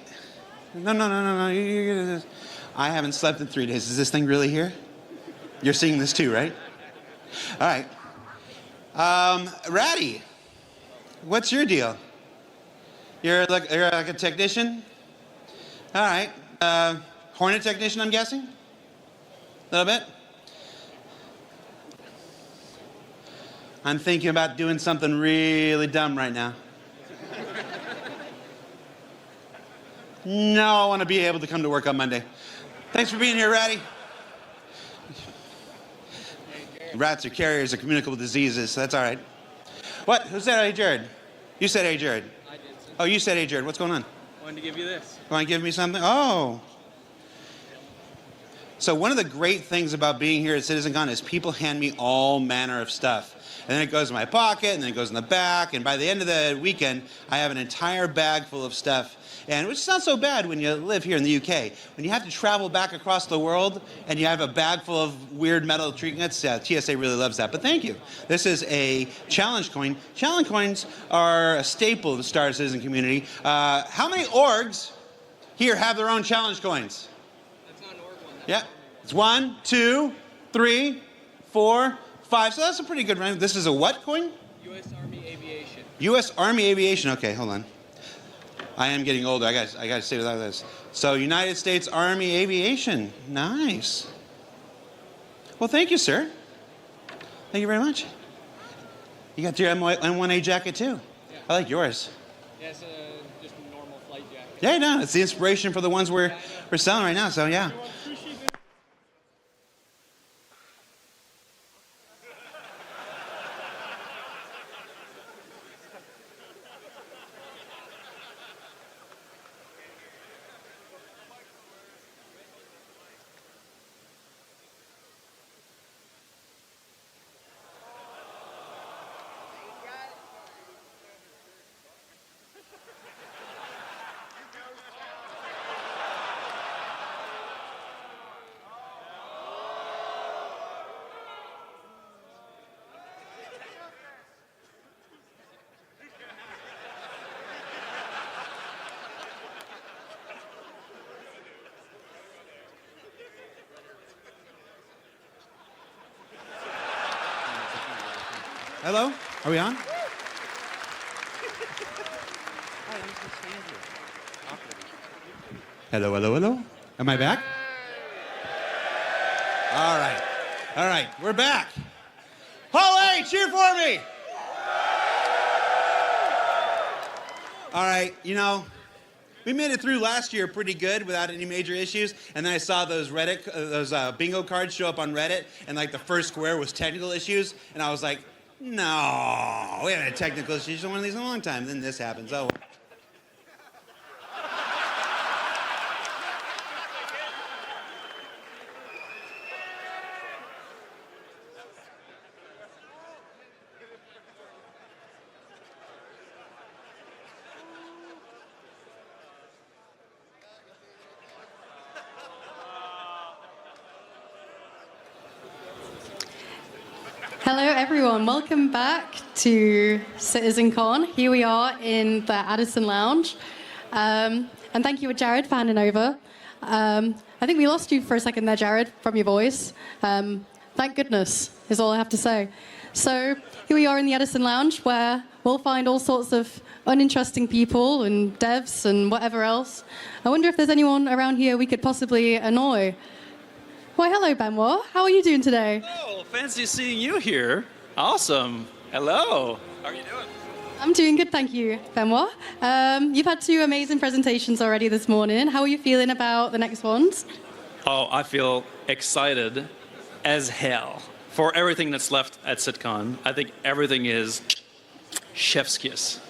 no. I haven't slept in 3 days. Is this thing really here? You're seeing this too, right? All right. Ratty, what's your deal? You're like a technician? All right. Hornet technician, I'm guessing? A little bit? I'm thinking about doing something really dumb right now. No, I want to be able to come to work on Monday. Thanks for being here, Ratty. Rats are carriers of communicable diseases, so that's all right. What? Who said hey, Jared? You said hey, Jared.
I did.
Oh, you said hey, Jared. What's going on?
I wanted to give you this.
You want to give me something? Oh. So one of the great things about being here at CitizenCon is people hand me all manner of stuff. And then it goes in my pocket, and then it goes in the back, and by the end of the weekend, I have an entire bag full of stuff. And which is not so bad when you live here in the UK. When you have to travel back across the world, and you have a bag full of weird metal trinkets, TSA really loves that, but thank you. This is a challenge coin. Challenge coins are a staple of the Star Citizen community. How many orgs here have their own challenge coins?
That's not an org one.
Yeah. It's 1, 2, 3, 4, 5. So that's a pretty good rank. This is a what coin?
U.S. Army Aviation.
U.S. Army Aviation. Okay, hold on. I am getting older. I got to say without this. So United States Army Aviation. Nice. Well, thank you, sir. Thank you very much. You got your M1A jacket too.
Yeah.
I like yours.
Yeah, it's just a normal flight jacket.
Yeah, no, it's the inspiration for the ones we're selling right now. So yeah. Hello? Are we on? Hello. Am I back? All right, we're back. Hall A, cheer for me. All right, we made it through last year pretty good without any major issues, and then I saw those bingo cards show up on Reddit, and like the first square was technical issues, and I was like, no, we haven't had technical issues on one of these in a long time. Then this happens. Oh.
Hello everyone, welcome back to CitizenCon. Here we are in the Addison Lounge. And thank you, Jared, for handing over. I think we lost you for a second there, Jared, from your voice. Thank goodness, is all I have to say. So here we are in the Addison Lounge, where we'll find all sorts of uninteresting people and devs and whatever else. I wonder if there's anyone around here we could possibly annoy. Why, hello, Benoit. How are you doing today?
Oh, fancy seeing you here. Awesome. Hello. How are you doing?
I'm doing good, thank you, Benoit. You've had 2 amazing presentations already this morning. How are you feeling about the next ones?
Oh, I feel excited as hell for everything that's left at CitCon. I think everything is chef's kiss.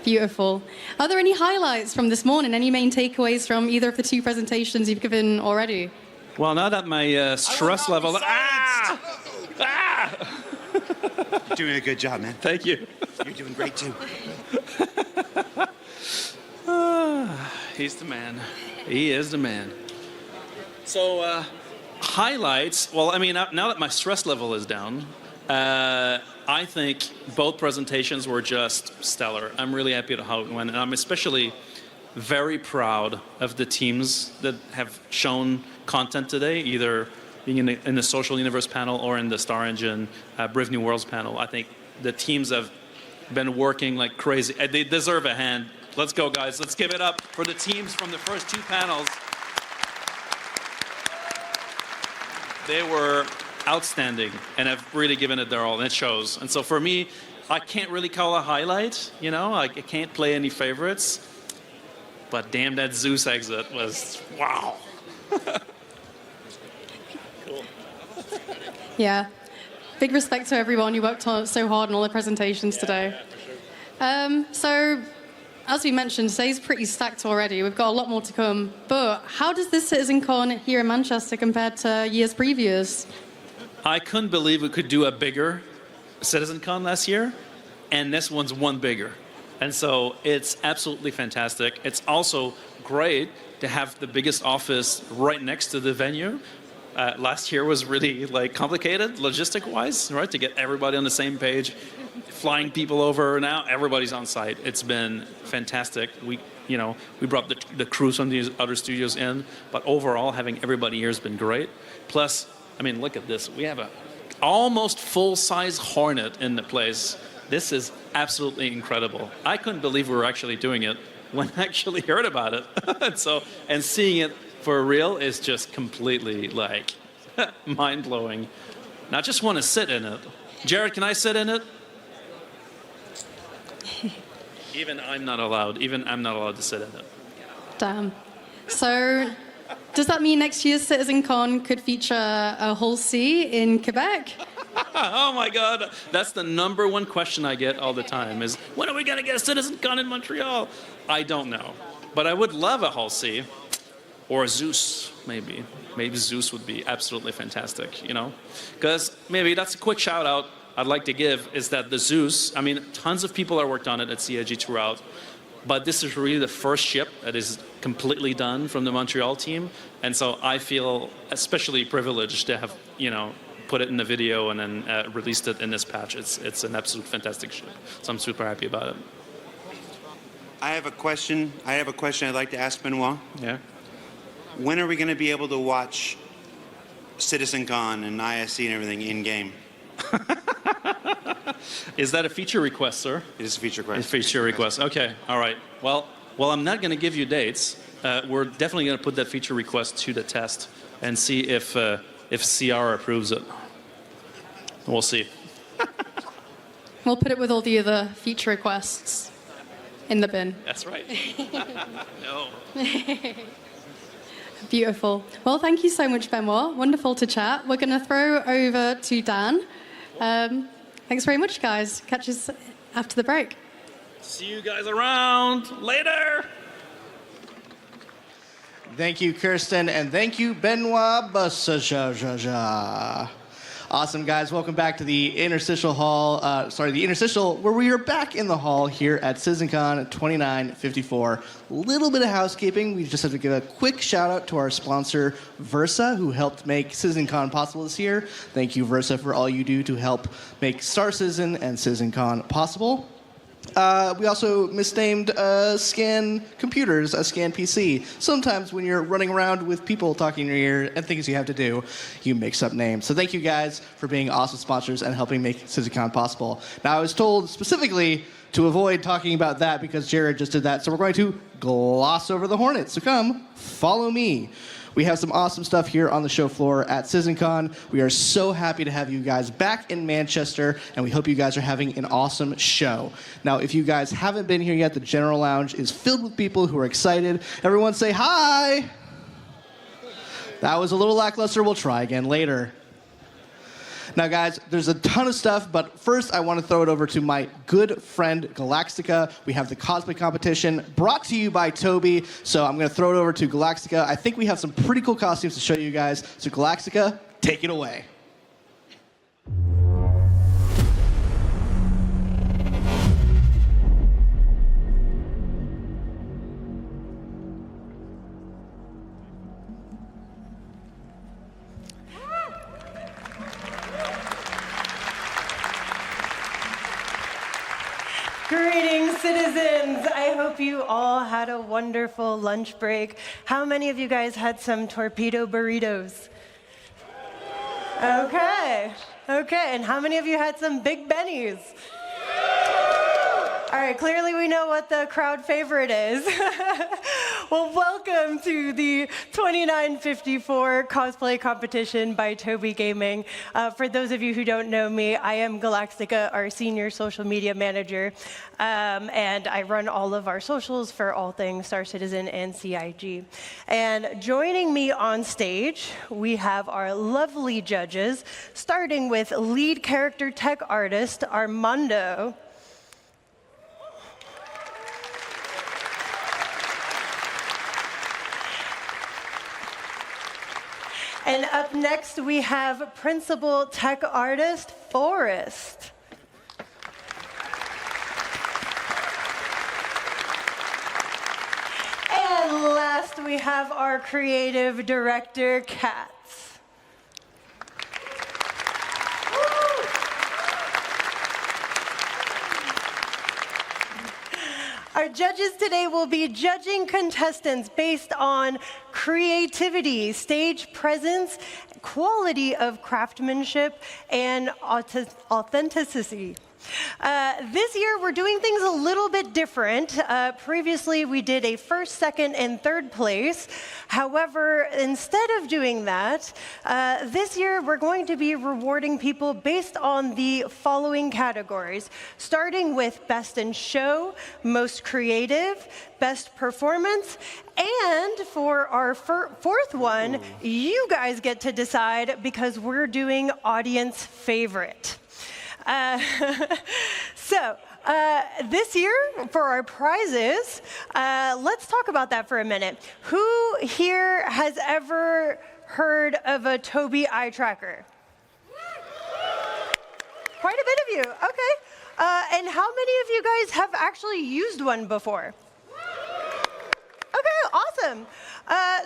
Beautiful. Are there any highlights from this morning? Any main takeaways from either of the 2 presentations you've given already?
Well, now that my stress level...
You're doing a good job, man.
Thank you.
You're doing great, too.
He's the man. He is the man. So, highlights. Well, I mean, now that my stress level is down, I think both presentations were just stellar. I'm really happy with how it went, and I'm especially very proud of the teams that have shown content today, either being in the Social Universe panel or in the Star Engine Brave New Worlds panel. I think the teams have been working like crazy. They deserve a hand. Let's go, guys. Let's give it up for the teams from the first two panels. They were outstanding and have really given it their all, and it shows. And so for me, I can't really call a highlight, you know? I can't play any favorites. But damn, that Zeus exit was, wow. Cool.
Yeah. Big respect to everyone who worked on so hard on all the presentations today. So, as we mentioned, today's pretty stacked already. We've got a lot more to come. But how does this CitizenCon here in Manchester compare to years previous?
I couldn't believe we could do a bigger CitizenCon last year, and this one's one bigger. And so it's absolutely fantastic. It's also great to have the biggest office right next to the venue. Last year was really like complicated logistic-wise, right? To get everybody on the same page, flying people over. Now everybody's on site. It's been fantastic. We brought the crews from these other studios in, but overall having everybody here has been great. Plus, I mean, look at this. We have a almost full-size Hornet in the place. This is absolutely incredible. I couldn't believe we were actually doing it when I actually heard about it. and seeing it for real is just completely like mind-blowing. Now I just want to sit in it. Jared, can I sit in it? Even I'm not allowed to sit in it.
Damn. So, does that mean next year's CitizenCon could feature a Hull C in Quebec?
Oh my God, that's the number one question I get all the time is, when are we going to get a CitizenCon in Montreal? I don't know, but I would love a Hull C or a Zeus, maybe. Maybe Zeus would be absolutely fantastic, you know? Because maybe that's a quick shout out I'd like to give is that the Zeus, I mean, tons of people are worked on it at CIG throughout, but this is really the first ship that is completely done from the Montreal team. And so I feel especially privileged to have, put it in the video and then released it in this patch. It's an absolute fantastic ship. So I'm super happy about it.
I have a question I'd like to ask Benoit.
Yeah.
When are we going to be able to watch CitizenCon and ISC and everything in-game?
Is that a feature request, sir?
It is a feature request.
It's a feature request. Okay, all right. Well, I'm not going to give you dates. We're definitely going to put that feature request to the test and see if CR approves it. We'll see.
We'll put it with all the other feature requests in the bin.
That's right. No.
Beautiful. Well, thank you so much, Benoit. Wonderful to chat. We're going to throw over to Dan. Thanks very much, guys. Catch us after the break.
See you guys around later.
Thank you, Kirsten, and thank you, Benoit Bassaja. Awesome, guys. Welcome back to the Interstitial Hall. The Interstitial, where we are back in the hall here at CitizenCon 2954. Little bit of housekeeping. We just have to give a quick shout out to our sponsor, Versa, who helped make CitizenCon possible this year. Thank you, Versa, for all you do to help make Star Citizen and CitizenCon possible. We also misnamed Scan Computers as Scan PC. Sometimes when you're running around with people talking in your ear and things you have to do, you mix up names. So thank you guys for being awesome sponsors and helping make CitizenCon possible. Now, I was told specifically to avoid talking about that because Jared just did that, so we're going to gloss over the Hornet. So come, follow me. We have some awesome stuff here on the show floor at CitizenCon. We are so happy to have you guys back in Manchester, and we hope you guys are having an awesome show. Now, if you guys haven't been here yet, the General Lounge is filled with people who are excited. Everyone say hi! That was a little lackluster. We'll try again later. Now, guys, there's a ton of stuff, but first I want to throw it over to my good friend, Galactica. We have the cosplay competition brought to you by Toby, so I'm going to throw it over to Galactica. I think we have some pretty cool costumes to show you guys, so Galactica, take it away.
hope you all had a wonderful lunch break. How many of you guys had some torpedo burritos? Okay, and how many of you had some Big Bennies? All right, clearly we know what the crowd favorite is. Well, welcome to the 2954 cosplay competition by Toby Gaming. For those of you who don't know me, I am Galactica, our senior social media manager, and I run all of our socials for all things Star Citizen and CIG. And joining me on stage, we have our lovely judges, starting with lead character tech artist Armando. And up next, we have principal tech artist, Forrest. And last, we have our creative director, Kat. Our judges today will be judging contestants based on creativity, stage presence, quality of craftsmanship, and authenticity. This year, we're doing things a little bit different. Previously, we did a first, second, and third place. However, instead of doing that, this year, we're going to be rewarding people based on the following categories, starting with Best in Show, Most Creative, Best Performance, and for our fourth one, you guys get to decide because we're doing Audience Favorite. This year, for our prizes, let's talk about that for a minute. Who here has ever heard of a Tobii eye tracker? Quite a bit of you, okay. And how many of you guys have actually used one before? Okay, awesome.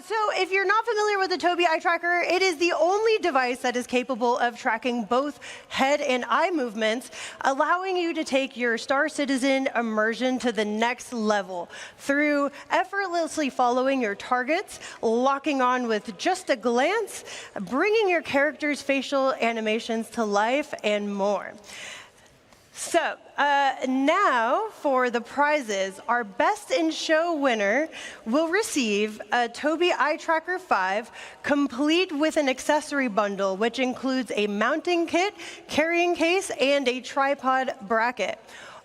So if you're not familiar with the Tobii eye tracker, it is the only device that is capable of tracking both head and eye movements, allowing you to take your Star Citizen immersion to the next level through effortlessly following your targets, locking on with just a glance, bringing your character's facial animations to life, and more. So now for the prizes, our Best in Show winner will receive a Tobii Eye Tracker 5, complete with an accessory bundle, which includes a mounting kit, carrying case, and a tripod bracket.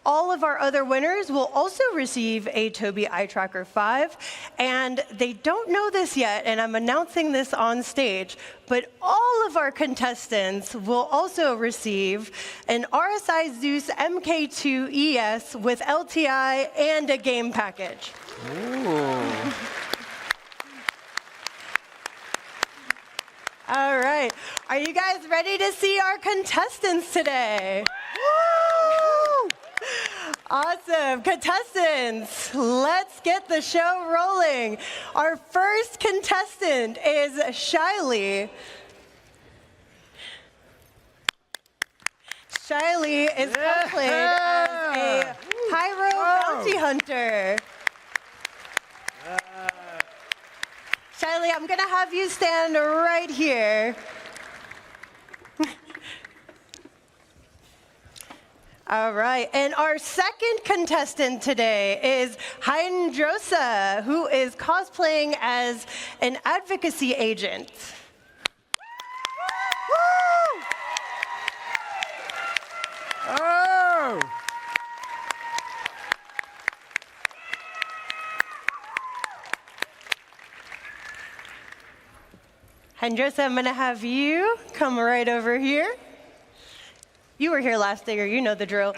All of our other winners will also receive a Tobii Eye Tracker 5, and they don't know this yet, and I'm announcing this on stage, but all of our contestants will also receive an RSI Zeus MK2 ES with LTI and a game package.
Ooh.
All right, are you guys ready to see our contestants today? Woo! Awesome. Contestants, let's get the show rolling. Our first contestant is Shiley. Shiley is cosplayed as a Pyro bounty hunter. Shiley, I'm going to have you stand right here. All right, and our second contestant today is Hydrosa, who is cosplaying as an advocacy agent. Woo! Oh! Hydrosa, I'm gonna have you come right over here. You were here last year, you know the drill.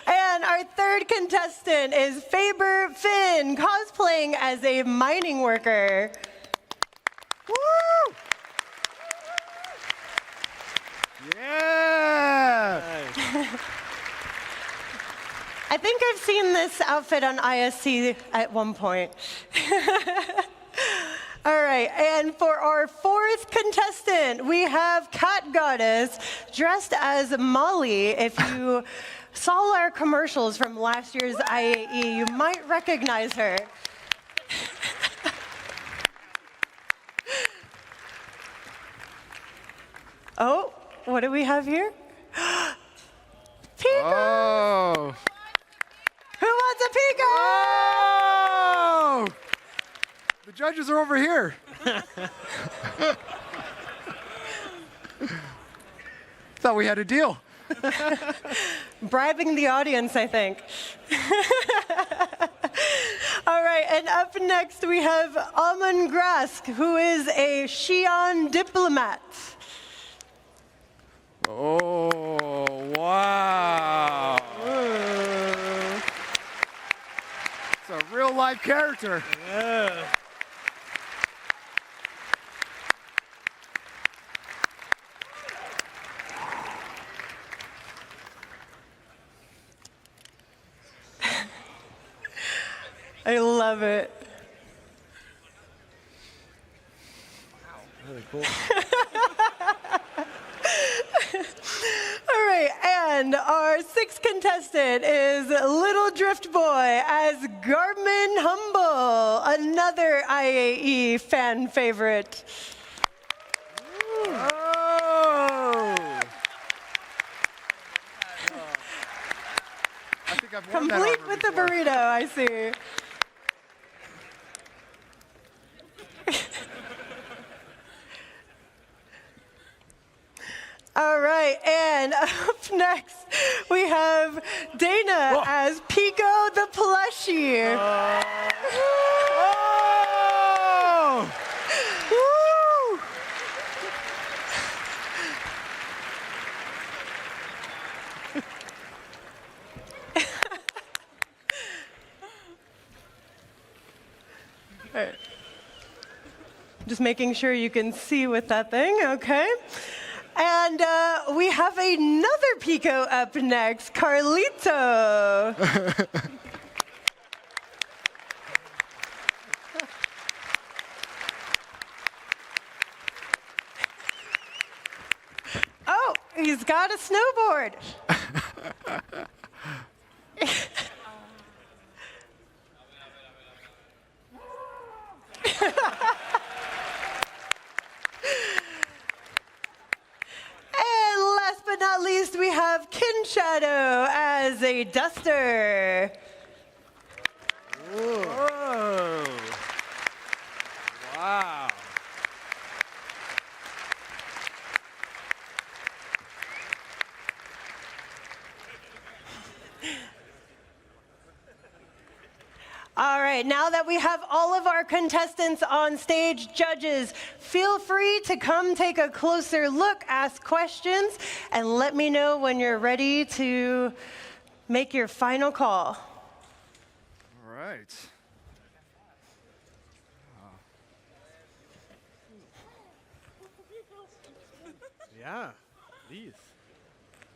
And our third contestant is Faber Finn, cosplaying as a mining worker. Woo!
Yeah!
I think I've seen this outfit on ISC at one point. All right, and for our fourth contestant, we have Cat Goddess dressed as Molly. If you saw our commercials from last year's IAE. You might recognize her. Oh, what do we have here? Pico!
Oh!
Who wants a Pico?
Oh! The judges are over here. Thought we had a deal.
Bribing the audience, I think. All right, and up next we have Amon Grask, who is a Xi'an diplomat.
Oh, wow. It's a real life character.
Yeah.
I love it.
Really cool.
All right, and our sixth contestant is Little Drift Boy as Garmin Humble, another IAE fan favorite.
Oh! I think I've worn that
Complete
armor
with the
before.
burrito, I see. All right, and up next we have Dana as Pico the plushie.
Oh!
Woo! All right. Just making sure you can see with that thing, okay? And we have another Pico up next, Carlito. Oh, he's got a snowboard. And last but not least, we have Kin Shadow as a duster.
Whoa. Wow.
All right, now that we have all of our contestants on stage, judges, feel free to come take a closer look, ask questions, and let me know when you're ready to make your final call.
All right.
Yeah, these.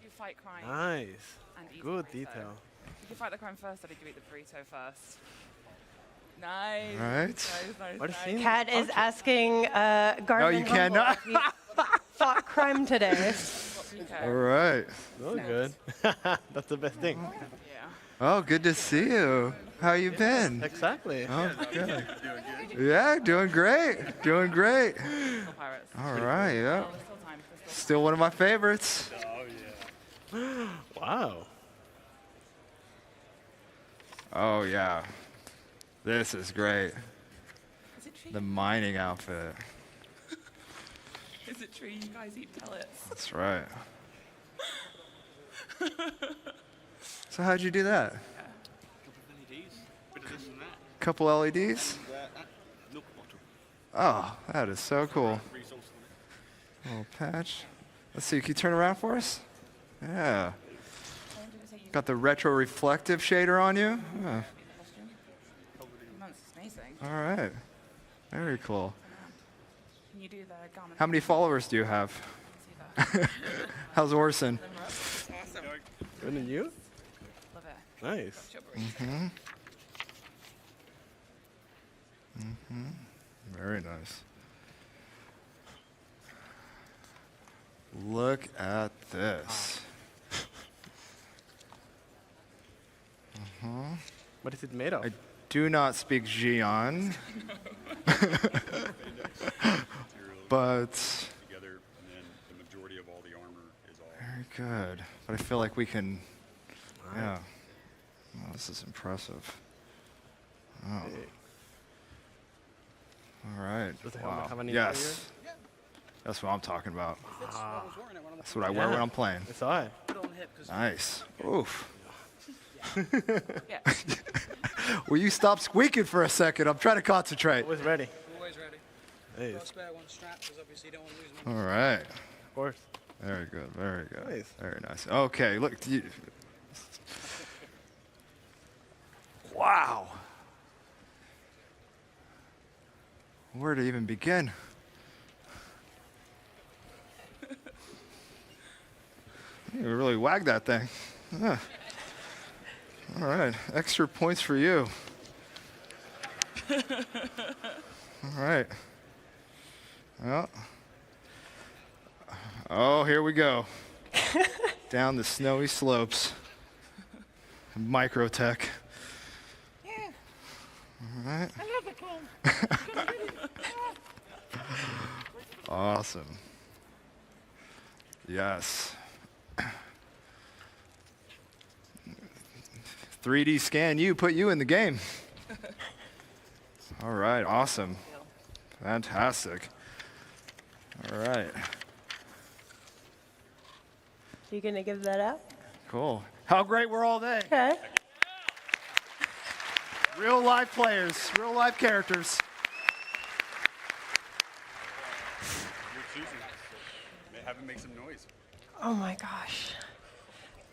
You fight crime.
Nice.
And eat
Good
burrito.
detail.
Did you fight the crime first, or did you eat the burrito first? Nice.
Right.
Nice.
Kat is asking Garmin
you cannot.
Humble if he fought crime today.
All right.
So good. That's the best thing.
Oh, good to see you. How you been?
Exactly.
Oh, good. Yeah, doing great. Doing great. All right, yeah. Still one of my favorites.
Wow.
Oh, yeah. This is great.
Is it true?
The mining outfit.
Is it true you guys eat pellets?
That's right. So how'd you do that? Couple LEDs? Oh, that is so cool. Little patch. Let's see, can you turn around for us? Yeah. Got the retro reflective shader on you? Yeah.
That's amazing.
All right. Very cool.
Can you do the Garmin?
How many followers do you have? How's Orson?
Awesome.
Good and you?
Love it.
Nice.
Mm-hmm. Mm-hmm. Very nice. Look at this.
What is it made of?
I do not speak Xi'an. But
Together, and then the majority of all the armor is all.
very good. But I feel like we can. Yeah. Oh, this is impressive. Oh. All right.
Does the helmet have any
Yes. That's what I'm talking about. That's what I wear when I'm playing.
It's all right.
Nice. Oof. Will you stop squeaking for a second? I'm trying to concentrate.
Always ready.
Always ready.
Hey.
One spare, one strap, because obviously you don't want to lose them.
All right.
Of course.
Very good. Very good.
Nice.
Very nice. Okay. Look. Wow. Where to even begin? You really wagged that thing. Yeah. All right. Extra points for you. All right. Well. Oh, here we go. Down the snowy slopes. Microtech. All right. Awesome. Yes. 3D scan you, put you in the game. All right, awesome. Fantastic. All right.
You gonna give that out?
Cool. How great were all they?
Okay.
Real life players, real life characters.
You're choosing. Have him make some noise.
Oh my gosh.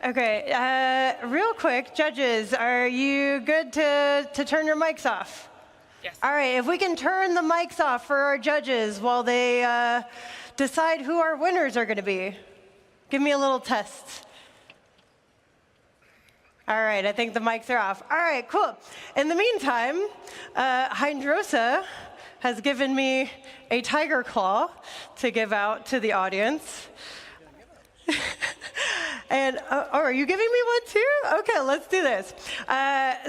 Okay, real quick, judges, are you good to turn your mics off?
Yes.
All right, if we can turn the mics off for our judges while they decide who our winners are going to be. Give me a little test. All right, I think the mics are off. All right, cool. In the meantime, Hydrosa has given me a tiger claw to give out to the audience. And, are you giving me one too? Okay, let's do this.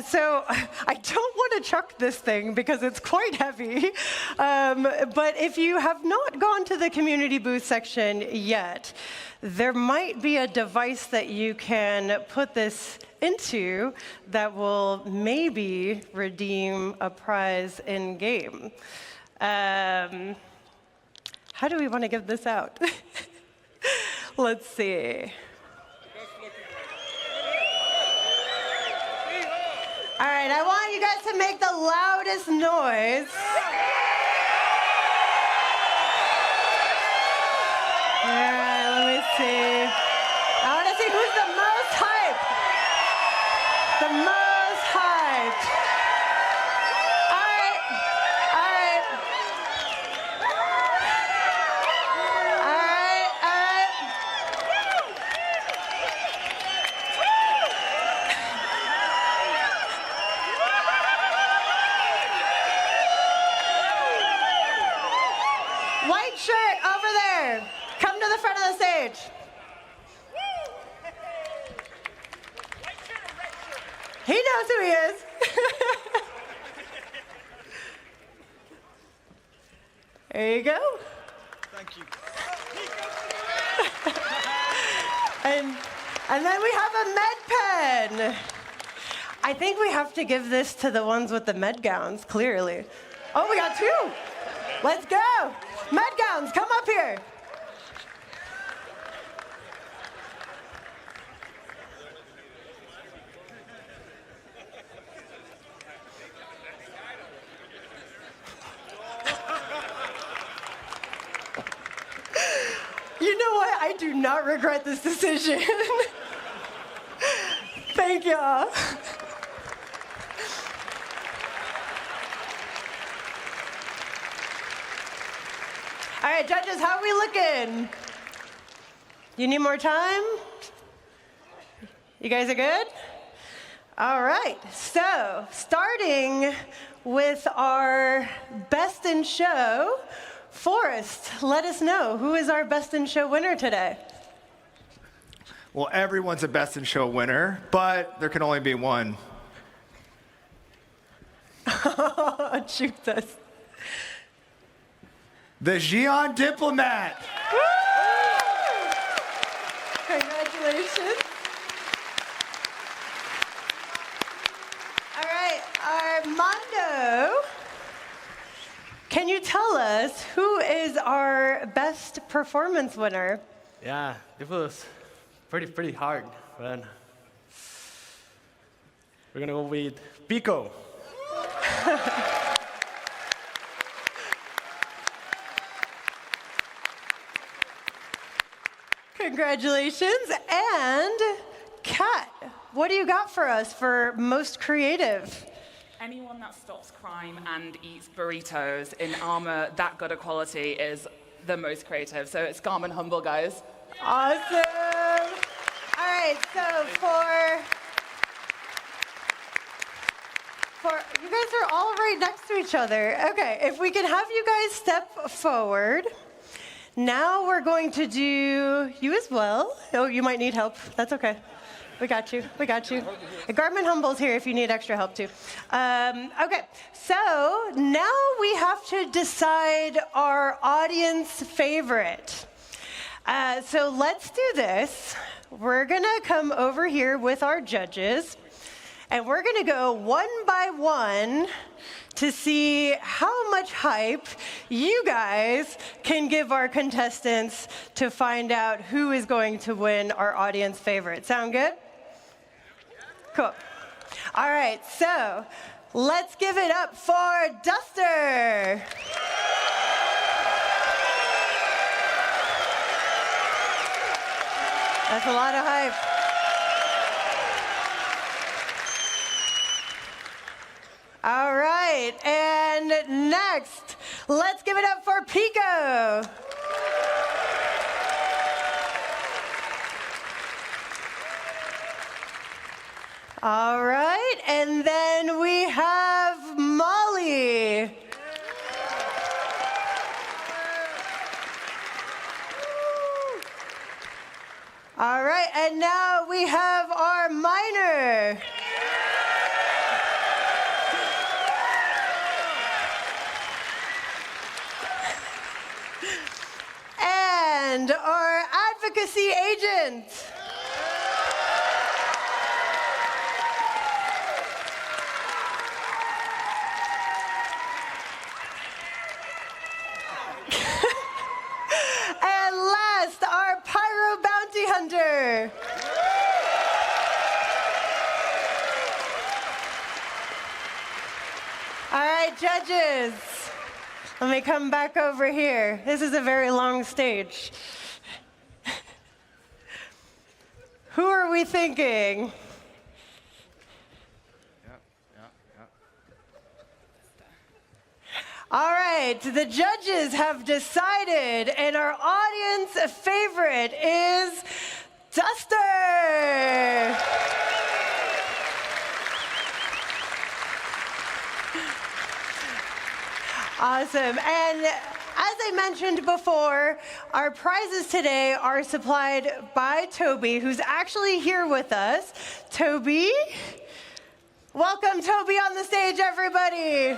So I don't want to chuck this thing because it's quite heavy. But if you have not gone to the community booth section yet, there might be a device that you can put this into that will maybe redeem a prize in game. How do we want to give this out? Let's see. All right, I want you guys to make the loudest noise. All right, let me see. I want to see who's the most hyped. The most hyped. All right, all right. All right, all right. White shirt over there. Come to the front of the stage. He knows who he is. There you go.
Thank you.
And then we have a med pen. I think we have to give this to the ones with the med gowns, clearly. Oh, we got two. Let's go. Med gowns, come up here. You know what? I do not regret this decision. Thank y'all. All right, judges, how are we looking? You need more time? You guys are good? All right, so starting with our best in show, Forrest, let us know, who is our best in show winner today?
Well, everyone's a best in show winner, but there can only be one.
Jesus.
The Xi'an diplomat.
Congratulations. All right, Armando, can you tell us who is our best performance winner?
Yeah, it was pretty hard, but we're gonna go with Pico.
Congratulations. And Kat, what do you got for us for most creative?
Anyone that stops crime and eats burritos in armor that good a quality is the most creative. So it's Garmin Humble, guys.
Awesome. All right, so for you guys are all right next to each other. Okay, if we can have you guys step forward. Now we're going to do you as well. Oh, you might need help. That's okay. We got you. We got you. Garmin Humble's here if you need extra help too. Okay, so now we have to decide our audience favorite. So let's do this. We're gonna come over here with our judges, and we're gonna go one by one to see how much hype you guys can give our contestants to find out who is going to win our audience favorite. Sound good? Cool. All right, so let's give it up for Duster. That's a lot of hype. All right, and next, let's give it up for Pico. All right, and then we have Molly. All right, and now we have our Miner. And our advocacy agent. And last, our pyro bounty hunter. All right, judges. Let me come back over here. This is a very long stage. Who are we thinking? All right, the judges have decided, and our audience favorite is Duster. Awesome. And as I mentioned before, our prizes today are supplied by Toby, who's actually here with us. Toby, welcome Toby on the stage, everybody.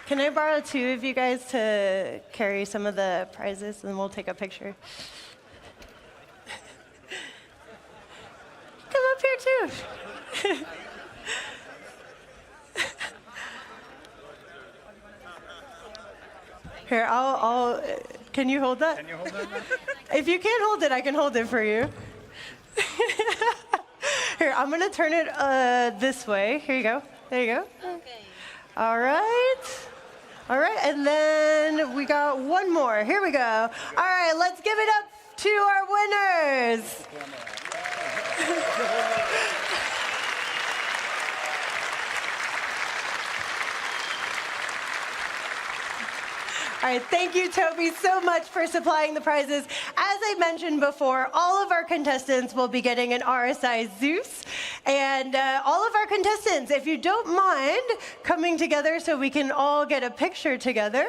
Can I borrow two of you guys to carry some of the prizes, and we'll take a picture? Come up here too. Here, I'll. Can you hold that?
Can you hold that?
If you can't hold it, I can hold it for you. Here, I'm gonna turn it this way. Here you go. There you go. Okay. All right. All right, and then we got one more. Here we go. All right, let's give it up to our winners. All right, thank you, Toby, so much for supplying the prizes. As I mentioned before, all of our contestants will be getting an RSI Zeus. And all of our contestants, if you don't mind coming together so we can all get a picture together.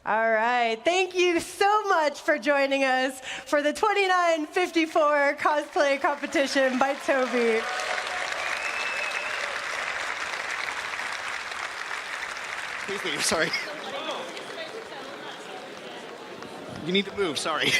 All right. Thank you so much for joining us for the 2954 cosplay competition by Toby.
Please leave, sorry. You need to move, sorry.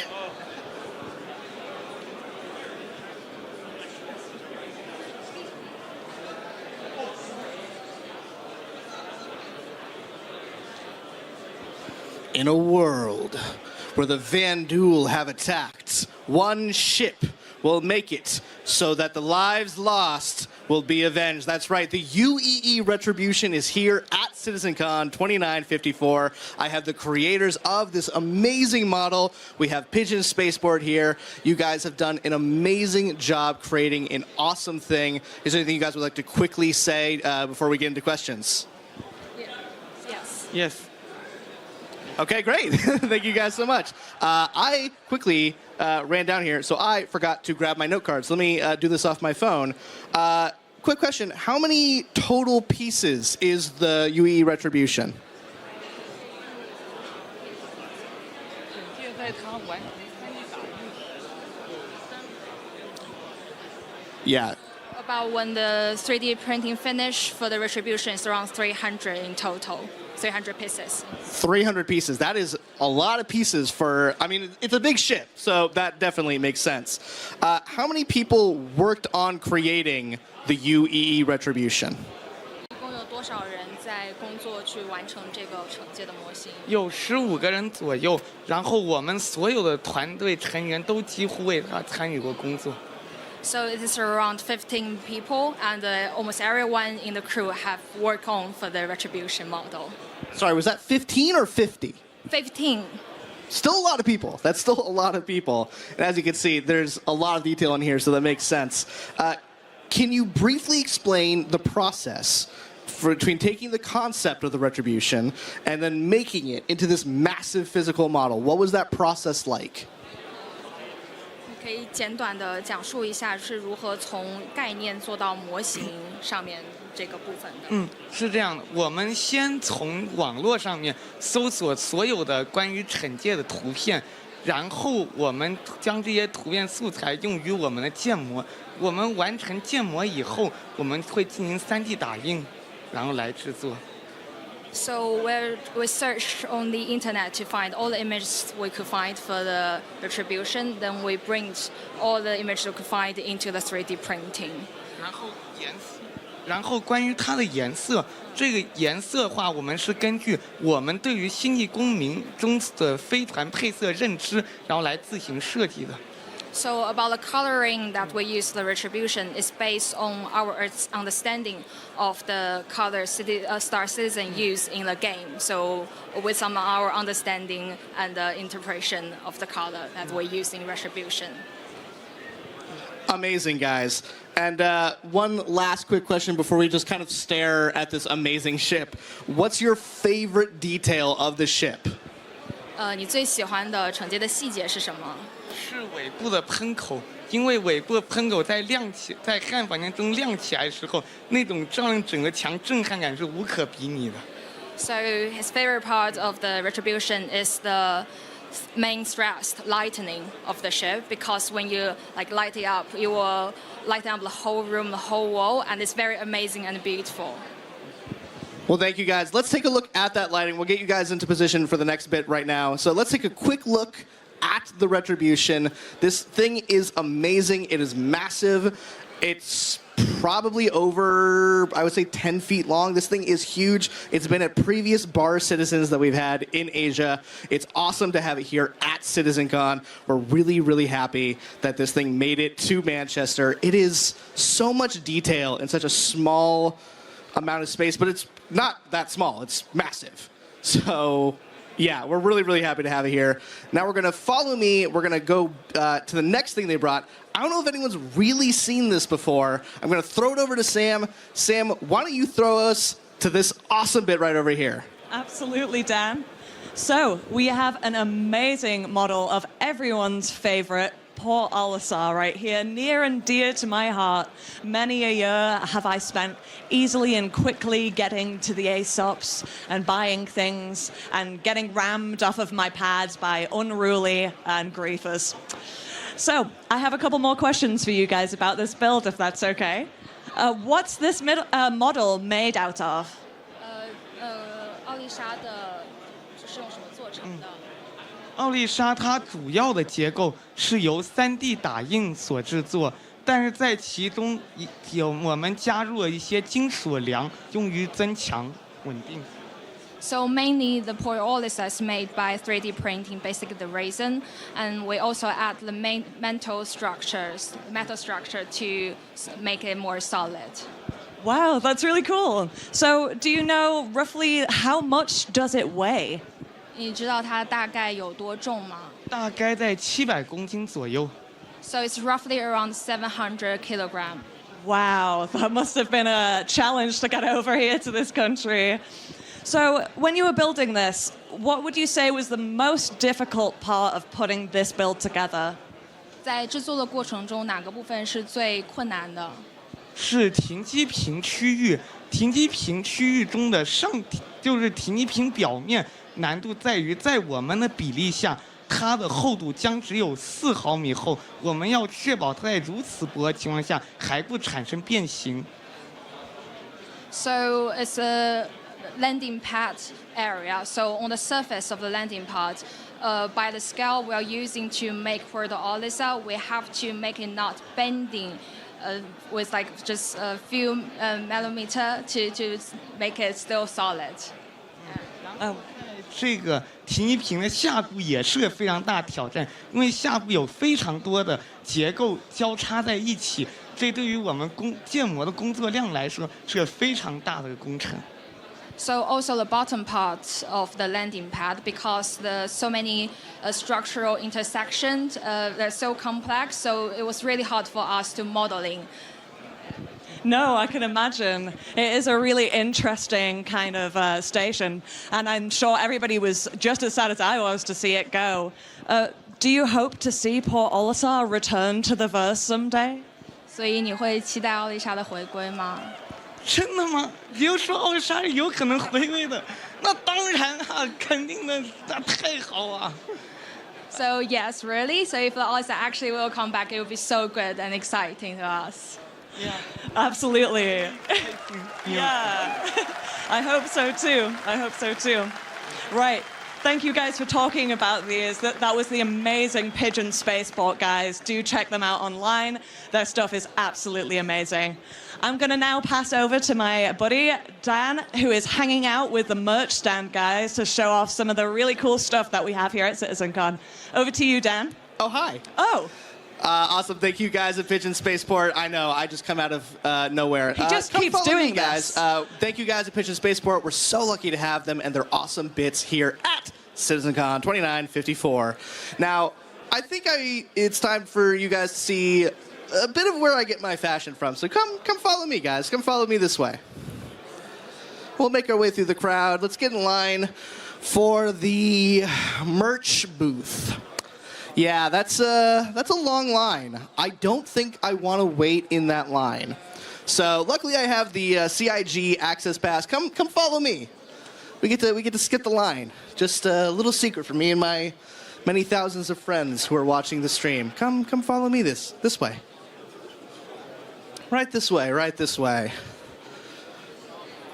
In a world where the Vanduul have attacked, one ship will make it so that the lives lost will be avenged. That's right, the UEE Retribution is here at CitizenCon 2954. I have the creators of this amazing model. We have Pigeon Spaceport here. You guys have done an amazing job creating an awesome thing. Is there anything you guys would like to quickly say before we get into questions?
Yes.
Yes. Okay, great. Thank you guys so much. I quickly ran down here, so I forgot to grab my note cards. Let me do this off my phone. Quick question, how many total pieces is the UEE Retribution? Yeah.
About when the 3D printing finish for the Retribution is around 300 in total. 300 pieces.
300 pieces. That is a lot of pieces for, I mean, it's a big ship, so that definitely makes sense. How many people worked on creating the UEE Retribution?
一共有多少人在工作去完成这个惩戒的模型？
有15个人左右，然后我们所有的团队成员都几乎为他参与过工作。
So it is around 15 people, and almost everyone in the crew have worked on for the Retribution model.
Sorry, was that 15 or 50?
15.
Still a lot of people. That's still a lot of people. And as you can see, there's a lot of detail in here, so that makes sense. Can you briefly explain the process between taking the concept of the Retribution and then making it into this massive physical model? What was that process like?
可以简短的讲述一下是如何从概念做到模型上面这个部分的。
是这样的，我们先从网络上面搜索所有的关于惩戒的图片，然后我们将这些图片素材用于我们的建模。我们完成建模以后，我们会进行3D 打印，然后来制作。
So we searched on the internet to find all the images we could find for the Retribution. Then we bring all the images we could find into the 3D printing.
然后关于它的颜色，这个颜色的话，我们是根据我们对于星际公民中的飞船配色认知，然后来自行设计的。
So about the coloring that we use the Retribution is based on our understanding of the color Star Citizen use in the game. So with some of our understanding and interpretation of the color that we use in Retribution.
Amazing, guys. And one last quick question before we just kind of stare at this amazing ship. What's your favorite detail of the ship?
你最喜欢的惩戒的细节是什么？
是尾部的喷口，因为尾部的喷口在汉房间中亮起来的时候，那种照亮整个墙震撼感是无可比拟的。
So his favorite part of the Retribution is the main thrust lightening of the ship, because when you light it up, you will lighten up the whole room, the whole wall, and it's very amazing and beautiful.
Well, thank you, guys. Let's take a look at that lighting. We'll get you guys into position for the next bit right now. So let's take a quick look at the Retribution. This thing is amazing. It is massive. It's probably over, I would say, 10 feet long. This thing is huge. It's been at previous bar Citizens that we've had in Asia. It's awesome to have it here at CitizenCon. We're really, really happy that this thing made it to Manchester. It is so much detail in such a small amount of space, but it's not that small. It's massive. So yeah, we're really, really happy to have it here. Now we're going to follow me. We're going to go to the next thing they brought. I don't know if anyone's really seen this before. I'm going to throw it over to Sam. Sam, why don't you throw us to this awesome bit right over here?
Absolutely, Dan. So we have an amazing model of everyone's favorite Port Olisar right here, near and dear to my heart. Many a year have I spent easily and quickly getting to the ASOPs and buying things and getting rammed off of my pads by unruly and griefers. So, I have a couple more questions for you guys about this build, if that's okay. What's this model made out of?
奥丽莎的是用什么做成的？
奥丽莎它主要的结构是由3D 打印所制作，但是在其中我们加入了一些金属梁，用于增强稳定。
So mainly the Port Olisar is made by 3D printing, basically the resin, and we also add the metal structure to make it more solid.
Wow, that's really cool. So, do you know roughly how much does it weigh?
你知道它大概有多重吗？
大概在700公斤左右。
So it's roughly around 700 kilogram.
Wow, that must have been a challenge to get over here to this country. So, when you were building this, what would you say was the most difficult part of putting this build together?
在制作的过程中，哪个部分是最困难的？
是停机坪区域，停机坪区域中的就是停机坪表面难度在于，在我们的比例下，它的厚度将只有4毫米厚，我们要确保它在如此薄的情况下还不产生变形。
So it's a landing pad area. So on the surface of the landing pad, by the scale we are using to make for the Olisar, we have to make it not bending. With like just a few millimeter to make it still solid.
这个停机坪的下部也是个非常大的挑战，因为下部有非常多的结构交叉在一起，这对于我们建模的工作量来说是个非常大的工程。
So also the bottom part of the landing pad, because there's so many structural intersections, they're so complex, so it was really hard for us to modeling.
No, I can imagine. It is a really interesting kind of station, and I'm sure everybody was just as sad as I was to see it go. Do you hope to see Port Olisar return to the verse someday?
所以你会期待奥丽莎的回归吗？
真的吗？你又说奥丽莎有可能回归的，那当然啊，肯定的，那太好啊。
So yes, really. So if the Olisar actually will come back, it will be so good and exciting to us.
Yeah, absolutely. Yeah, I hope so too. I hope so too. Right. Thank you guys for talking about these. That was the amazing Pigeon Spaceport, guys. Do check them out online. Their stuff is absolutely amazing. I'm going to now pass over to my buddy, Dan, who is hanging out with the merch stand guys to show off some of the really cool stuff that we have here at CitizenCon. Over to you, Dan.
Oh, hi.
Oh.
Awesome. Thank you guys at Pigeon Spaceport. I know, I just come out of nowhere.
He just keeps doing
guys. Thank you guys at Pigeon Spaceport. We're so lucky to have them and their awesome bits here at CitizenCon 2954. Now, I think it's time for you guys to see a bit of where I get my fashion from. So come follow me, guys. Come follow me this way. We'll make our way through the crowd. Let's get in line for the merch booth. Yeah, that's a long line. I don't think I want to wait in that line. So luckily I have the CIG access pass. Come follow me. We get to skip the line. Just a little secret for me and my many thousands of friends who are watching the stream. Come follow me this way. Right this way.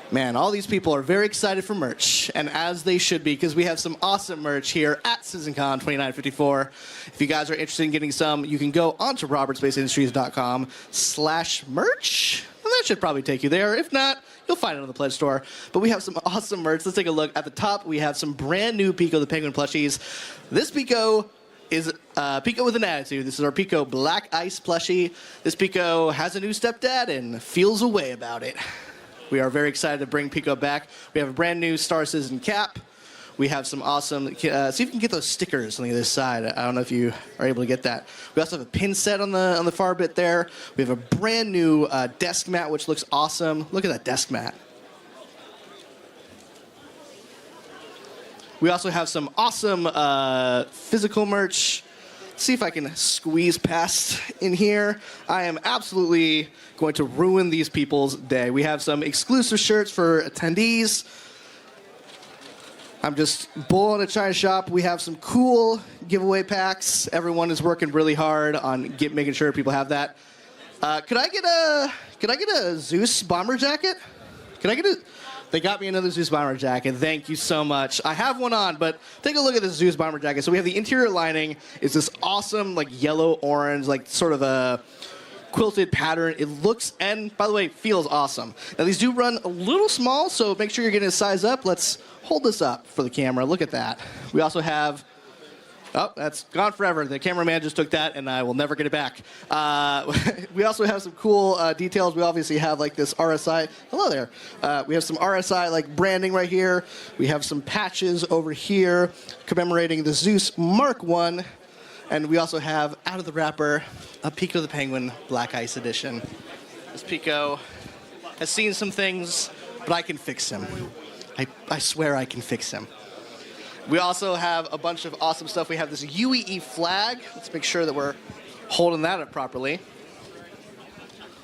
Man, all these people are very excited for merch, and as they should be, because we have some awesome merch here at CitizenCon 2954. If you guys are interested in getting some, you can go onto robertspaceindustries.com/merch, and that should probably take you there. If not, you'll find it on the pledge store. But we have some awesome merch. Let's take a look. At the top, we have some brand new Pico the Penguin plushies. This Pico is Pico with an attitude. This is our Pico Black Ice plushie. This Pico has a new stepdad and feels a way about it. We are very excited to bring Pico back. We have a brand new Star Citizen cap. We have some awesome, see if you can get those stickers on the other side. I don't know if you are able to get that. We also have a pin set on the far bit there. We have a brand new desk mat, which looks awesome. Look at that desk mat. We also have some awesome physical merch. see if I can squeeze past in here. I am absolutely going to ruin these people's day. We have some exclusive shirts for attendees. I'm just bulling a China shop. We have some cool giveaway packs. Everyone is working really hard on making sure people have that. Could I get a Zeus bomber jacket? They got me another Zeus bomber jacket. Thank you so much. I have one on, but take a look at this Zeus bomber jacket. So we have the interior lining. It's this awesome like yellow orange, like sort of a quilted pattern. It looks, and by the way, feels awesome. Now these do run a little small, so make sure you're getting a size up. Let's hold this up for the camera. Look at that. We also have, oh, that's gone forever. The cameraman just took that, and I will never get it back. We also have some cool details. We obviously have like this RSI. Hello there. We have some RSI like branding right here. We have some patches over here commemorating the Zeus Mark I. And we also have, out of the wrapper, a Pico the Penguin Black Ice Edition. This Pico has seen some things, but I can fix him. I swear I can fix him. We also have a bunch of awesome stuff. We have this UEE flag. Let's make sure that we're holding that up properly.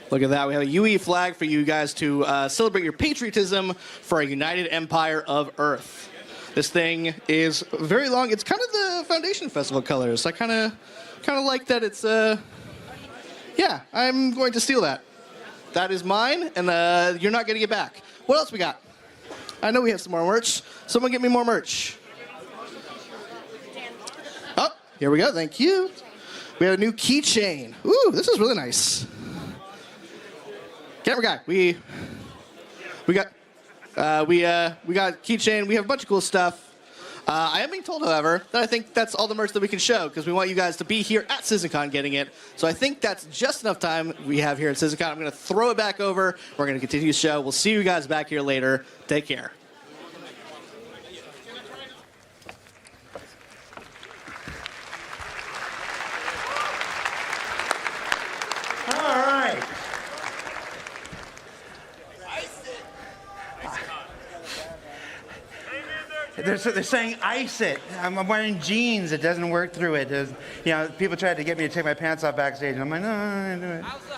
Look at that. We have a UEE flag for you guys to celebrate your patriotism for a united empire of Earth. This thing is very long. It's kind of the Foundation Festival colors. I kind of like that it's, yeah, I'm going to steal that. That is mine, and you're not getting it back. What else we got? I know we have some more merch. Someone get me more merch. Oh, here we go. Thank you. We have a new keychain. Ooh, this is really nice. Camera guy, we got keychain. We have a bunch of cool stuff. I am being told, however, that I think that's all the merch that we can show because we want you guys to be here at CitizenCon getting it. So I think that's just enough time we have here at CitizenCon. I'm going to throw it back over. We're going to continue the show. We'll see you guys back here later. Take care.
All right. They're saying ice it. I'm wearing jeans. It doesn't work through it. You know, people tried to get me to take my pants off backstage. I'm like, no, I do it. How's the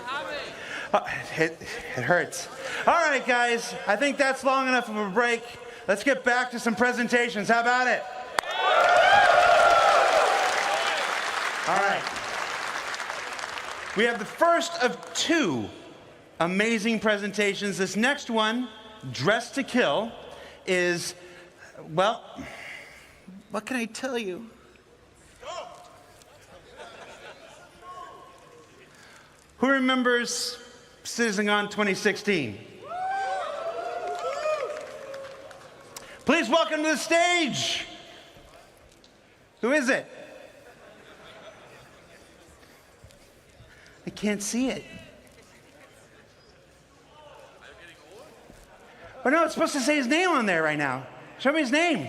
habit? It hurts. All right, guys. I think that's long enough of a break. Let's get back to some presentations. How about it? All right. We have the first of two amazing presentations. This next one, Dress to Kill, is... well, what can I tell you? Who remembers CitizenCon 2016? Please welcome to the stage. Who is it? I can't see it. Oh no, it's supposed to say his name on there right now. Show me his name.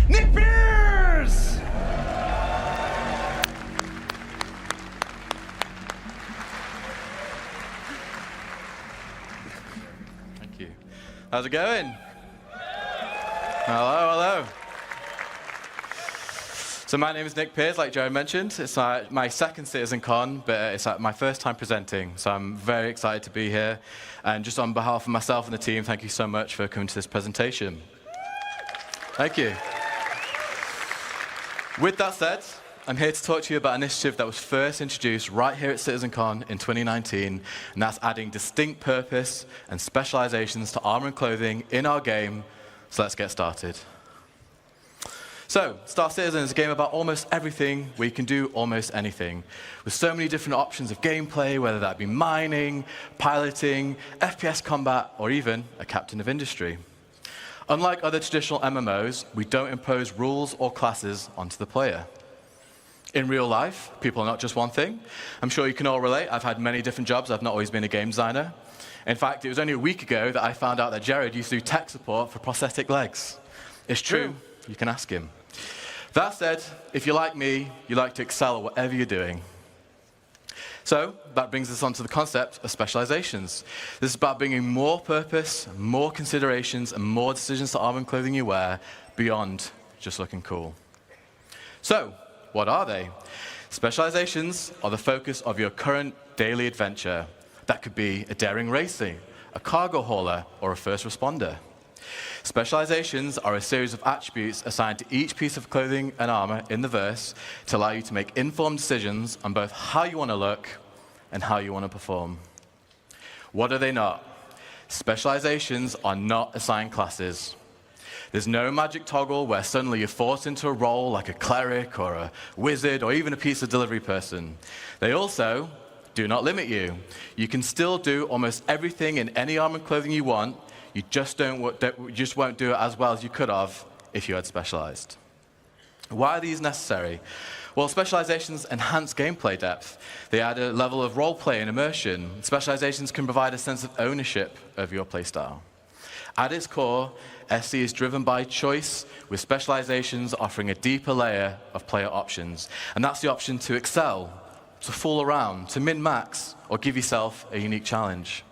Nick Pierce!
Thank you. How's it going? Hello, hello. So my name is Nick Pierce, like Jared mentioned. It's my second CitizenCon, but it's my first time presenting, so I'm very excited to be here. And just on behalf of myself and the team, thank you so much for coming to this presentation. Thank you. With that said, I'm here to talk to you about an initiative that was first introduced right here at CitizenCon in 2019, and that's adding distinct purpose and specializations to armor and clothing in our game. So let's get started. So, Star Citizen is a game about almost everything where you can do almost anything, with so many different options of gameplay, whether that be mining, piloting, FPS combat, or even a captain of industry. Unlike other traditional MMOs, we don't impose rules or classes onto the player. In real life, people are not just one thing. I'm sure you can all relate. I've had many different jobs. I've not always been a game designer. In fact, it was only a week ago that I found out that Jared used to do tech support for prosthetic legs. It's true. You can ask him. That said, if you're like me, you like to excel at whatever you're doing. So that brings us on to the concept of specializations. This is about bringing more purpose, more considerations, and more decisions to armor and clothing you wear beyond just looking cool. So, what are they? Specializations are the focus of your current daily adventure. That could be a daring racing, a cargo hauler, or a first responder. Specializations are a series of attributes assigned to each piece of clothing and armor in the verse to allow you to make informed decisions on both how you want to look and how you want to perform. What are they not? Specializations are not assigned classes. There's no magic toggle where suddenly you're forced into a role like a cleric or a wizard or even a pizza delivery person. They also do not limit you. You can still do almost everything in any armor and clothing you want. You just won't do it as well as you could have if you had specialized. Why are these necessary? Well, specializations enhance gameplay depth. They add a level of roleplay and immersion. Specializations can provide a sense of ownership of your playstyle. At its core, SC is driven by choice, with specializations offering a deeper layer of player options. And that's the option to excel, to fool around, to min-max, or give yourself a unique challenge.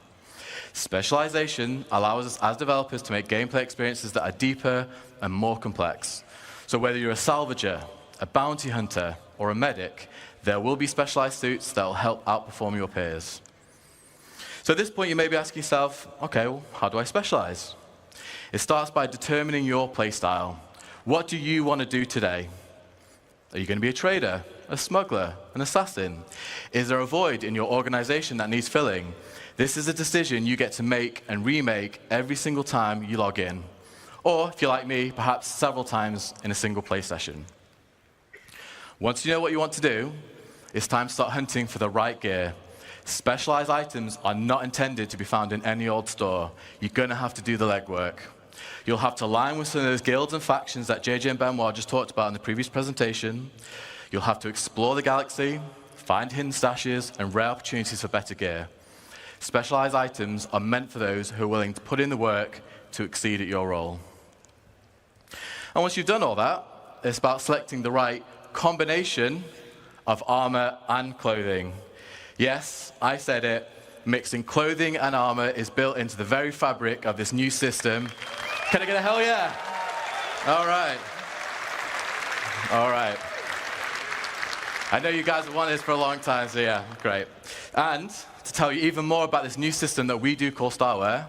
Specialization allows us as developers to make gameplay experiences that are deeper and more complex. So whether you're a salvager, a bounty hunter, or a medic, there will be specialized suits that will help outperform your peers. So at this point, you may be asking yourself, okay, well, how do I specialize? It starts by determining your playstyle. What do you want to do today? Are you going to be a trader, a smuggler, an assassin? Is there a void in your organization that needs filling? This is a decision you get to make and remake every single time you log in. Or, if you're like me, perhaps several times in a single play session. Once you know what you want to do, it's time to start hunting for the right gear. Specialized items are not intended to be found in any old store. You're going to have to do the legwork. You'll have to align with some of those guilds and factions that JJ and Benoit just talked about in the previous presentation. You'll have to explore the galaxy, find hidden stashes, and rare opportunities for better gear. Specialized items are meant for those who are willing to put in the work to exceed at your role. And once you've done all that, it's about selecting the right combination of armor and clothing. Yes, I said it. Mixing clothing and armor is built into the very fabric of this new system. Can I get a hell yeah? All right. All right. I know you guys have wanted this for a long time, so yeah, great. And to tell you even more about this new system that we do called Starware,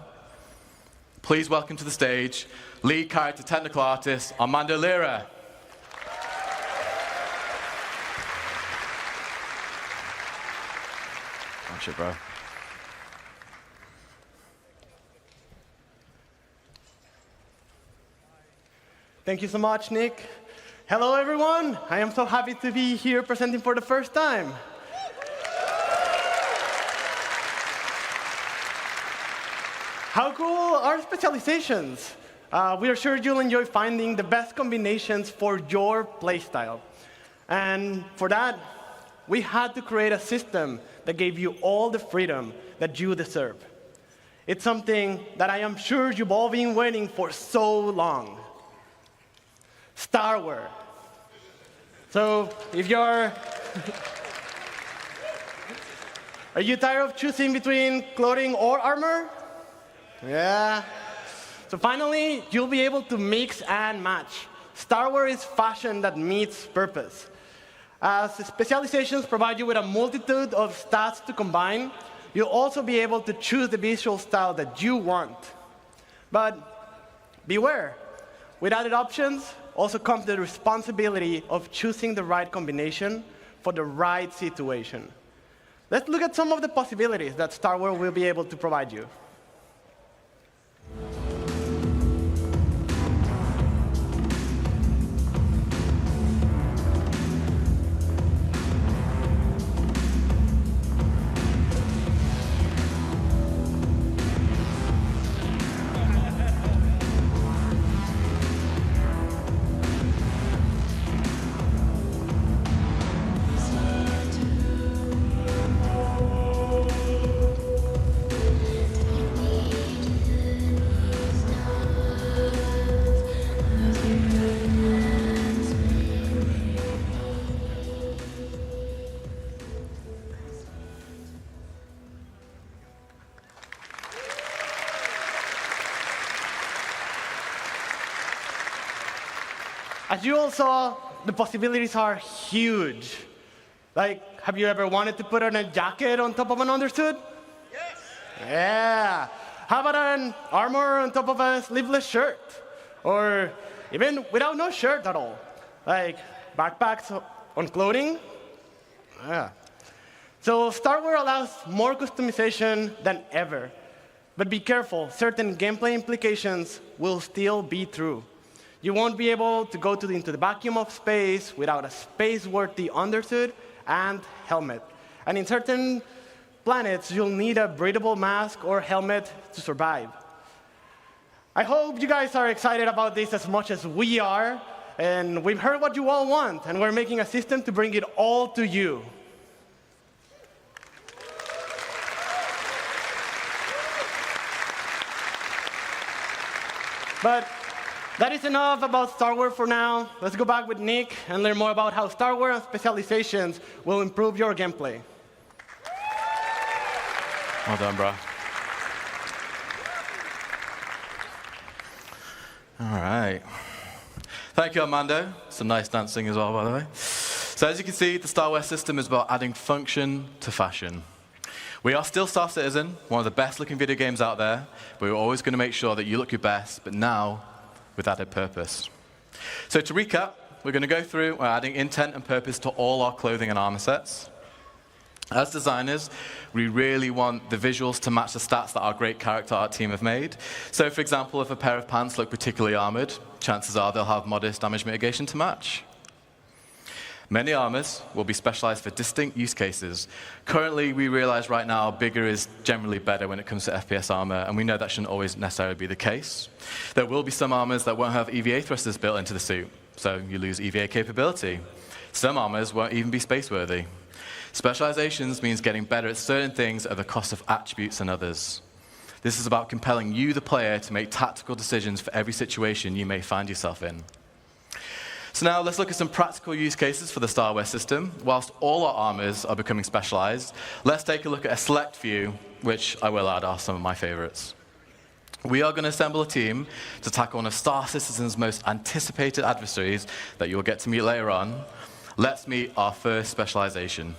please welcome to the stage lead character technical artist Armando Lira. Oh shit, bro.
Thank you so much, Nick. Hello, everyone. I am so happy to be here presenting for the first time. How cool are specializations? We are sure you'll enjoy finding the best combinations for your playstyle. And for that, we had to create a system that gave you all the freedom that you deserve. It's something that I am sure you've all been waiting for so long. Starware. So if you're... Are you tired of choosing between clothing or armor? Yeah. So finally, you'll be able to mix and match. Starware is fashion that meets purpose. As specializations provide you with a multitude of stats to combine, you'll also be able to choose the visual style that you want. But beware, with added options also comes the responsibility of choosing the right combination for the right situation. Let's look at some of the possibilities that Starware will be able to provide you. As you all saw, the possibilities are huge. Like, have you ever wanted to put on a jacket on top of an undersuit? Yes. Yeah. How about an armor on top of a sleeveless shirt? Or even without no shirt at all? Like backpacks on clothing? Yeah. So Starware allows more customization than ever. But be careful, certain gameplay implications will still be true. You won't be able to go into the vacuum of space without a space-worthy undersuit and helmet. And in certain planets, you'll need a breathable mask or helmet to survive. I hope you guys are excited about this as much as we are. And we've heard what you all want, and we're making a system to bring it all to you. But that is enough about Starware for now. Let's go back with Nick and learn more about how Starware and specializations will improve your gameplay.
Well done, bro. All right. Thank you, Armando. Some nice dancing as well, by the way. So as you can see, the Starware system is about adding function to fashion. We are still Star Citizen, one of the best looking video games out there, but we're always going to make sure that you look your best, but now with added purpose. So to recap, we're going to go through, we're adding intent and purpose to all our clothing and armor sets. As designers, we really want the visuals to match the stats that our great character art team have made. So for example, if a pair of pants look particularly armored, chances are they'll have modest damage mitigation to match. Many armors will be specialized for distinct use cases. Currently, we realize right now bigger is generally better when it comes to FPS armor, and we know that shouldn't always necessarily be the case. There will be some armors that won't have EVA thrusters built into the suit, so you lose EVA capability. Some armors won't even be space-worthy. Specializations means getting better at certain things at the cost of attributes than others. This is about compelling you, the player, to make tactical decisions for every situation you may find yourself in. So now let's look at some practical use cases for the Starware system. Whilst all our armors are becoming specialized, let's take a look at a select few, which I will add are some of my favorites. We are going to assemble a team to tackle one of Star Citizen's most anticipated adversaries that you'll get to meet later on. Let's meet our first specialization.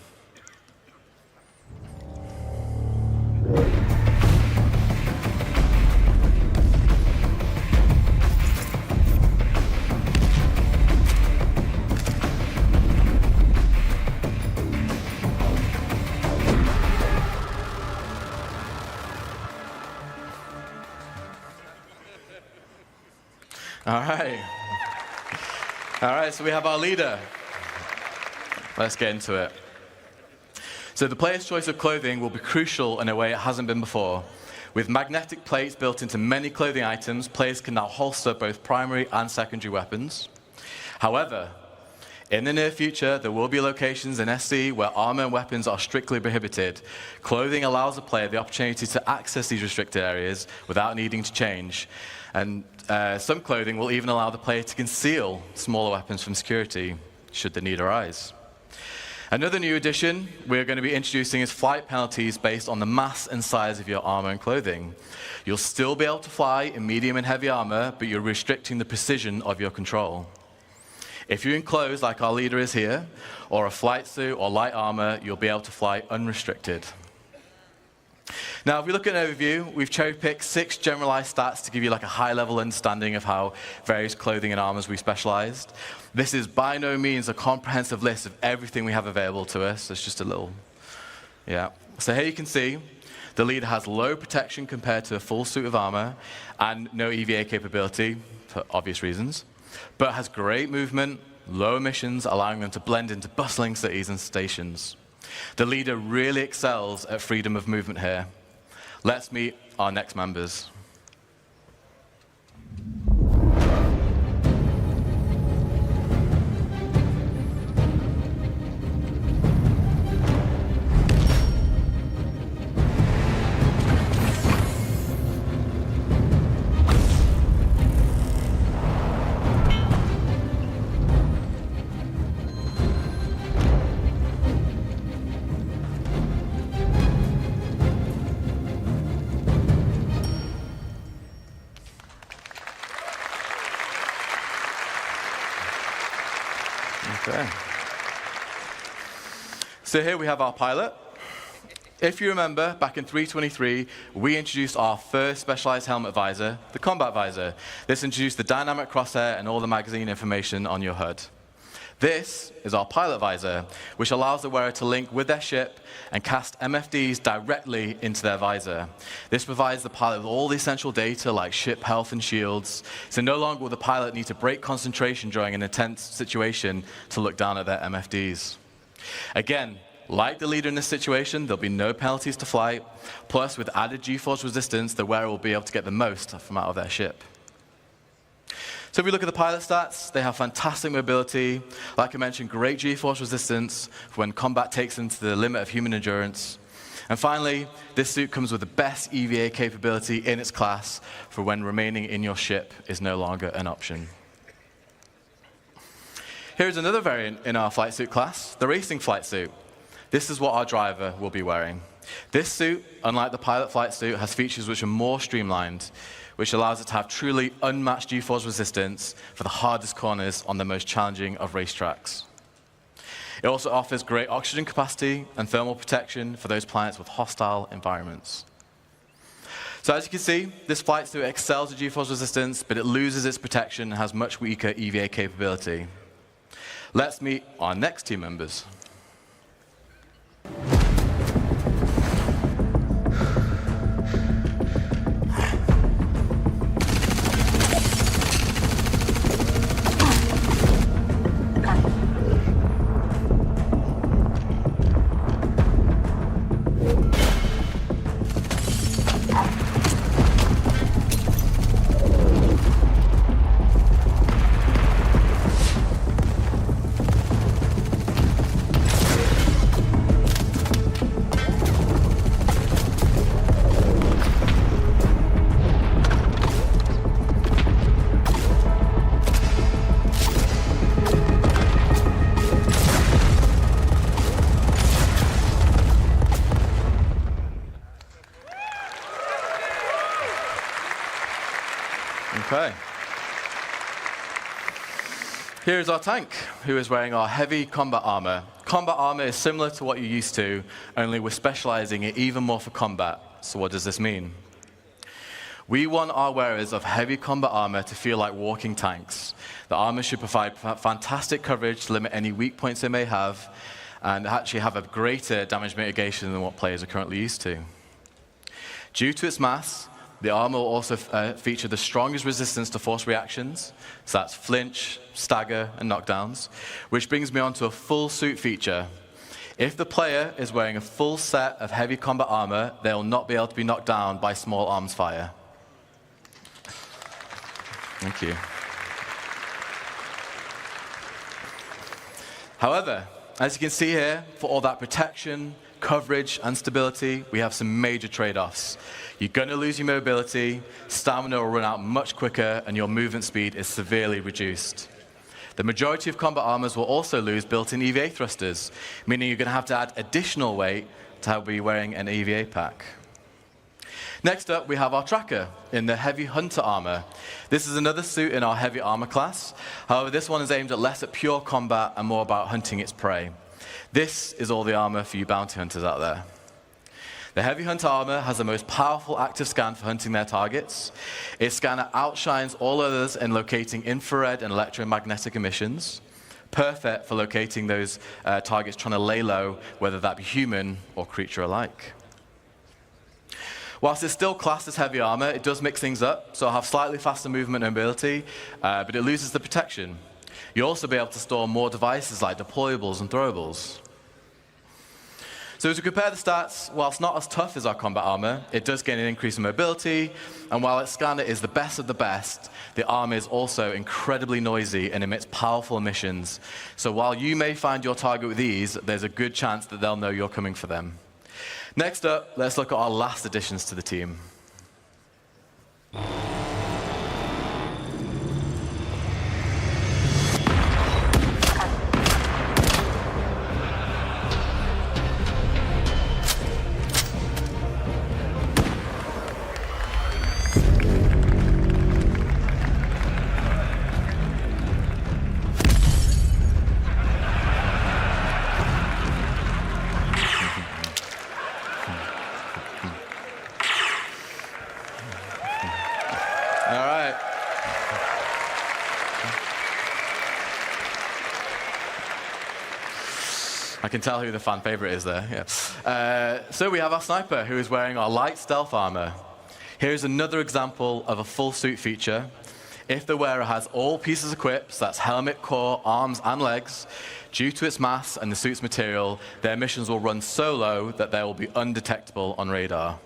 All right, so we have our leader. Let's get into it. So the player's choice of clothing will be crucial in a way it hasn't been before. With magnetic plates built into many clothing items, players can now holster both primary and secondary weapons. However, in the near future, there will be locations in SC where armor and weapons are strictly prohibited. Clothing allows the player the opportunity to access these restricted areas without needing to change. And some clothing will even allow the player to conceal smaller weapons from security, should the need arise. Another new addition we're going to be introducing is flight penalties based on the mass and size of your armor and clothing. You'll still be able to fly in medium and heavy armor, but you're restricting the precision of your control. If you're in clothes like our leader is here, or a flight suit or light armor, you'll be able to fly unrestricted. Now, if we look at an overview, we've cherry-picked 6 generalized stats to give you like a high-level understanding of how various clothing and armors we specialized. This is by no means a comprehensive list of everything we have available to us. It's just a little, yeah. So here you can see the leader has low protection compared to a full suit of armor and no EVA capability, for obvious reasons, but has great movement, low emissions, allowing them to blend into bustling cities and stations. The leader really excels at freedom of movement here. Let's meet our next members. So here we have our pilot. If you remember, back in 3.23, we introduced our first specialized helmet visor, the combat visor. This introduced the dynamic crosshair and all the magazine information on your HUD. This is our pilot visor, which allows the wearer to link with their ship and cast MFDs directly into their visor. This provides the pilot with all the essential data like ship health and shields, so no longer will the pilot need to break concentration during an intense situation to look down at their MFDs. Again, like the leader in this situation, there'll be no penalties to flight, plus with added G-force resistance, the wearer will be able to get the most from out of their ship. So if we look at the pilot stats, they have fantastic mobility. Like I mentioned, great G-force resistance for when combat takes them to the limit of human endurance. And finally, this suit comes with the best EVA capability in its class for when remaining in your ship is no longer an option. Here's another variant in our flight suit class, the racing flight suit. This is what our driver will be wearing. This suit, unlike the pilot flight suit, has features which are more streamlined, which allows it to have truly unmatched G-force resistance for the hardest corners on the most challenging of racetracks. It also offers great oxygen capacity and thermal protection for those planets with hostile environments. So as you can see, this flight suit excels at G-force resistance, but it loses its protection and has much weaker EVA capability. Let's meet our next team members. Okay. Here's our tank, who is wearing our heavy combat armor. Combat armor is similar to what you're used to, only we're specializing it even more for combat. So what does this mean? We want our wearers of heavy combat armor to feel like walking tanks. The armor should provide fantastic coverage to limit any weak points they may have, and actually have a greater damage mitigation than what players are currently used to. Due to its mass, the armor will also feature the strongest resistance to force reactions, so that's flinch, stagger, and knockdowns, which brings me on to a full suit feature. If the player is wearing a full set of heavy combat armor, they will not be able to be knocked down by small arms fire. Thank you. However, as you can see here, for all that protection, coverage, and stability, we have some major trade-offs. You're going to lose your mobility, stamina will run out much quicker, and your movement speed is severely reduced. The majority of combat armors will also lose built-in EVA thrusters, meaning you're going to have to add additional weight to be wearing an EVA pack. Next up, we have our tracker in the heavy hunter armor. This is another suit in our heavy armor class. However, this one is aimed at less at pure combat and more about hunting its prey. This is all the armor for you bounty hunters out there. The heavy hunter armor has the most powerful active scan for hunting their targets. Its scanner outshines all others in locating infrared and electromagnetic emissions, perfect for locating those targets trying to lay low, whether that be human or creature alike. Whilst it's still classed as heavy armor, it does mix things up, so it'll have slightly faster movement and mobility, but it loses the protection. You'll also be able to store more devices like deployables and throwables. So to compare the stats, whilst not as tough as our combat armor, it does gain an increase in mobility, and while its scanner is the best of the best, the armor is also incredibly noisy and emits powerful emissions. So while you may find your target with ease, there's a good chance that they'll know you're coming for them. Next up, let's look at our last additions to the team. I can tell who the fan favorite is there. Yeah. So we have our sniper, who is wearing our light stealth armor. Here's another example of a full suit feature. If the wearer has all pieces equipped, so that's helmet, core, arms, and legs, due to its mass and the suit's material, their missions will run so low that they will be undetectable on radar.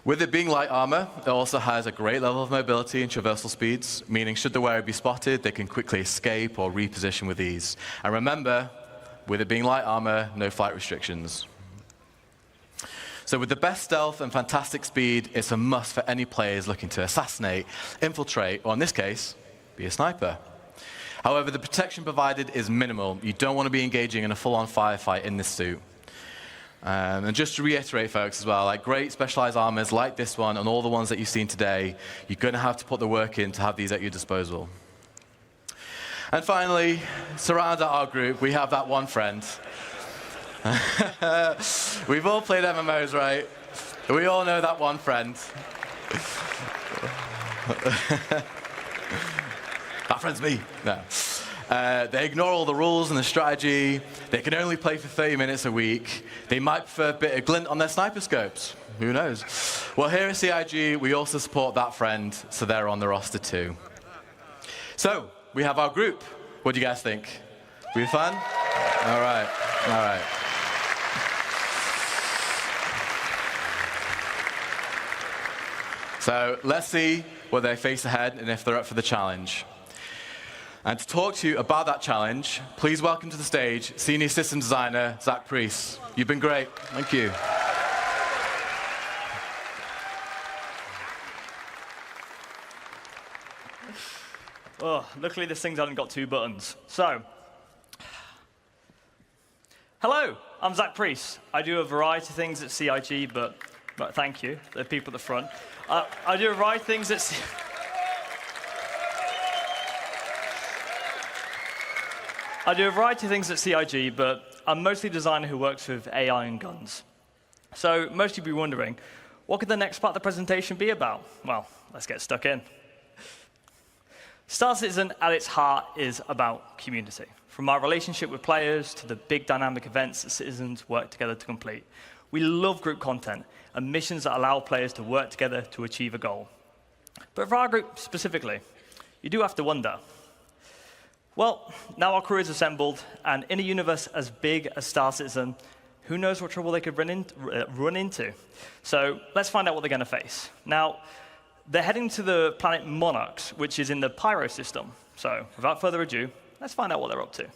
With it being light armor, it also has a great level of mobility and traversal speeds, meaning should the wearer be spotted, they can quickly escape or reposition with ease. And remember, with it being light armor, no flight restrictions. So with the best stealth and fantastic speed, it's a must for any players looking to assassinate, infiltrate, or in this case, be a sniper. However, the protection provided is minimal. You don't want to be engaging in a full-on firefight in this suit. And just to reiterate, folks, as well, like great specialized armors like this one and all the ones that you've seen today, you're going to have to put the work in to have these at your disposal. And finally, surround our group, we have that one friend. We've all played MMOs, right? We all know that one friend. That friend's me. No. They ignore all the rules and the strategy. They can only play for 30 minutes a week. They might prefer a bit of glint on their sniper scopes. Who knows? Well, here at CIG, we also support that friend, so they're on the roster too. So, we have our group. What do you guys think? We fun? All right. All right. So let's see what they face ahead and if they're up for the challenge. And to talk to you about that challenge, please welcome to the stage Senior System Designer, Zach Priest. You've been great. Thank you.
Oh, luckily this thing's only got 2 buttons. So, hello, I'm Zach Priest. I do a variety of things at CIG, but thank you, the people at the front. I do a variety of things at CIG, but I'm mostly a designer who works with AI and guns. So most of you will be wondering, what could the next part of the presentation be about? Well, let's get stuck in. Star Citizen, at its heart, is about community. From our relationship with players to the big dynamic events that citizens work together to complete. We love group content and missions that allow players to work together to achieve a goal. But for our group specifically, you do have to wonder, well, now our crew is assembled, and in a universe as big as Star Citizen, who knows what trouble they could run into. So let's find out what they're going to face. Now, they're heading to the planet Monarchs, which is in the Pyro system. So without further ado, let's find out what they're up to.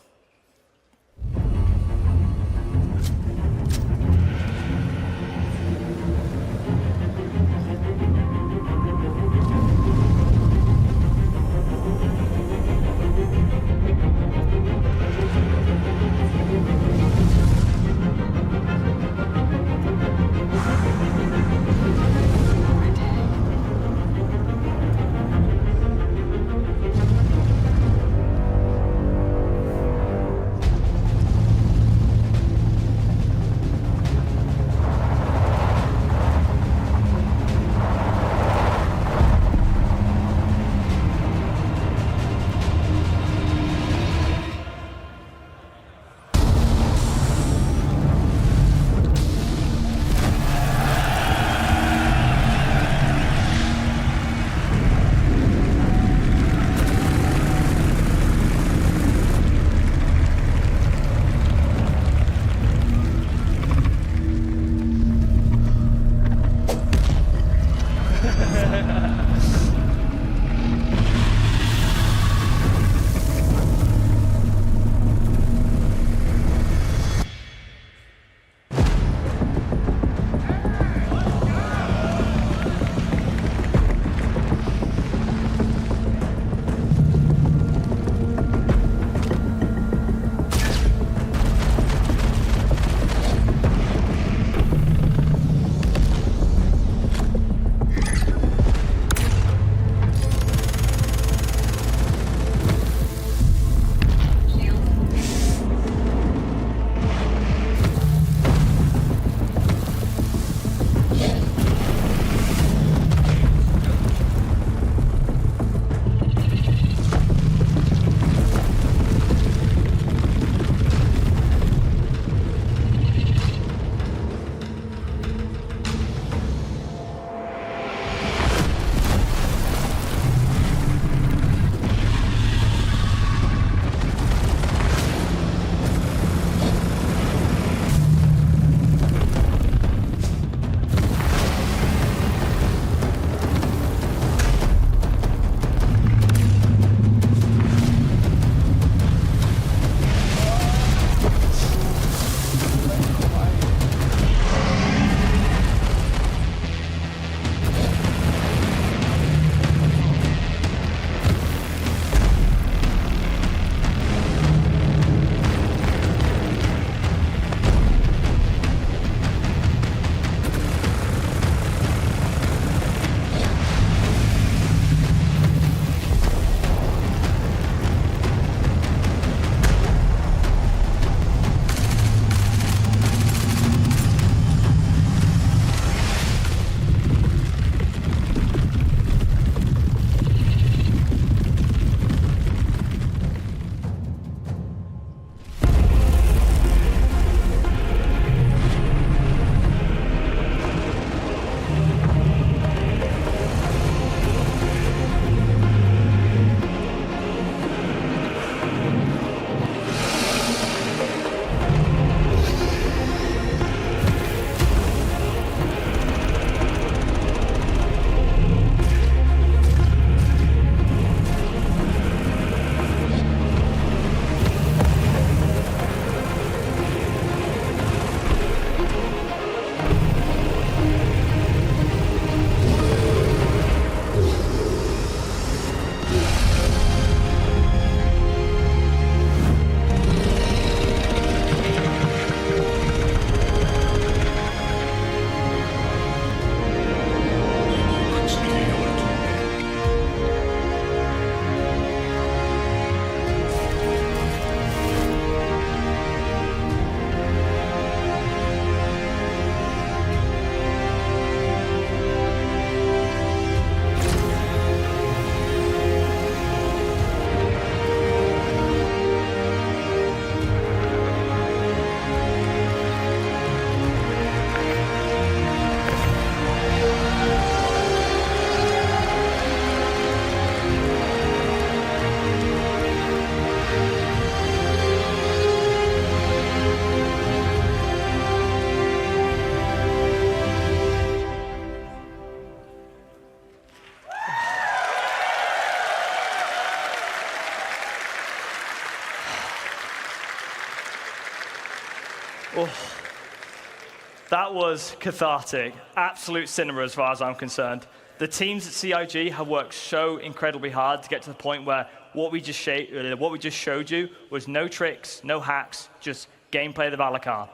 That was cathartic. Absolute cinema as far as I'm concerned. The teams at CIG have worked so incredibly hard to get to the point where what we just showed you was no tricks, no hacks, just gameplay of the Valakar.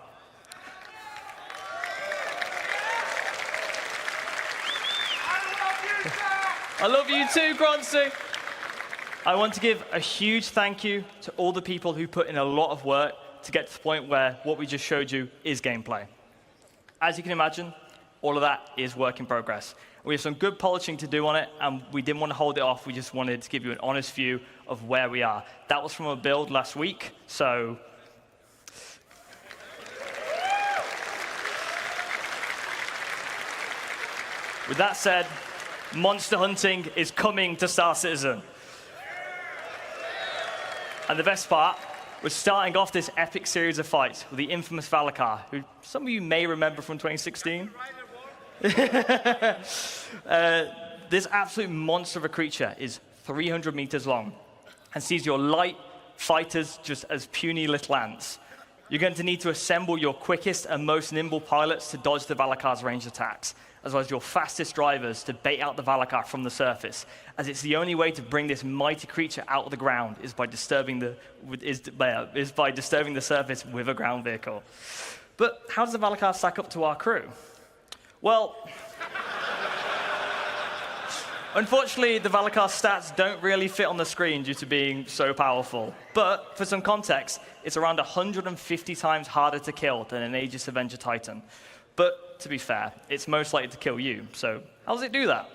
I love you too, Groncy. I want to give a huge thank you to all the people who put in a lot of work to get to the point where what we just showed you is gameplay. As you can imagine, all of that is work in progress. We have some good polishing to do on it, and we didn't want to hold it off. We just wanted to give you an honest view of where we are. That was from a build last week, so with that said, monster hunting is coming to Star Citizen. And the best part was starting off this epic series of fights with the infamous Valakar, who some of you may remember from 2016. This absolute monster of a creature is 300 meters long and sees your light fighters just as puny little ants. You're going to need to assemble your quickest and most nimble pilots to dodge the Valakar's ranged attacks, as well as your fastest drivers to bait out the Valakar from the surface, as it's the only way to bring this mighty creature out of the ground is by disturbing the surface with a ground vehicle. But how does the Valakar stack up to our crew? Well, unfortunately, the Valakar stats don't really fit on the screen due to being so powerful. But for some context, it's around 150 times harder to kill than an Aegis Avenger Titan. But to be fair, it's most likely to kill you. So how does it do that?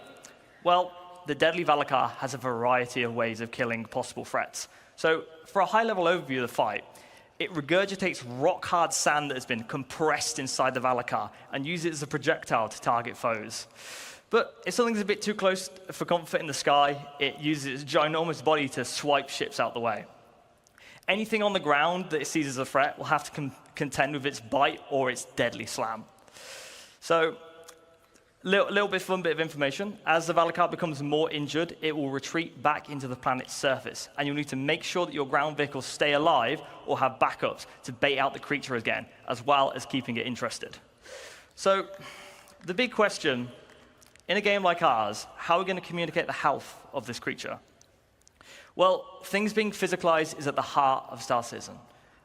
Well, the deadly Valakar has a variety of ways of killing possible threats. So for a high-level overview of the fight, it regurgitates rock-hard sand that has been compressed inside the Valakar and uses it as a projectile to target foes. But if something's a bit too close for comfort in the sky, it uses its ginormous body to swipe ships out the way. Anything on the ground that it sees as a threat will have to contend with its bite or its deadly slam. So, little bit fun bit of information. As the Valakar becomes more injured, it will retreat back into the planet's surface, and you'll need to make sure that your ground vehicles stay alive or have backups to bait out the creature again, as well as keeping it interested. So, the big question, in a game like ours, how are we going to communicate the health of this creature? Well, things being physicalized is at the heart of Star Citizen.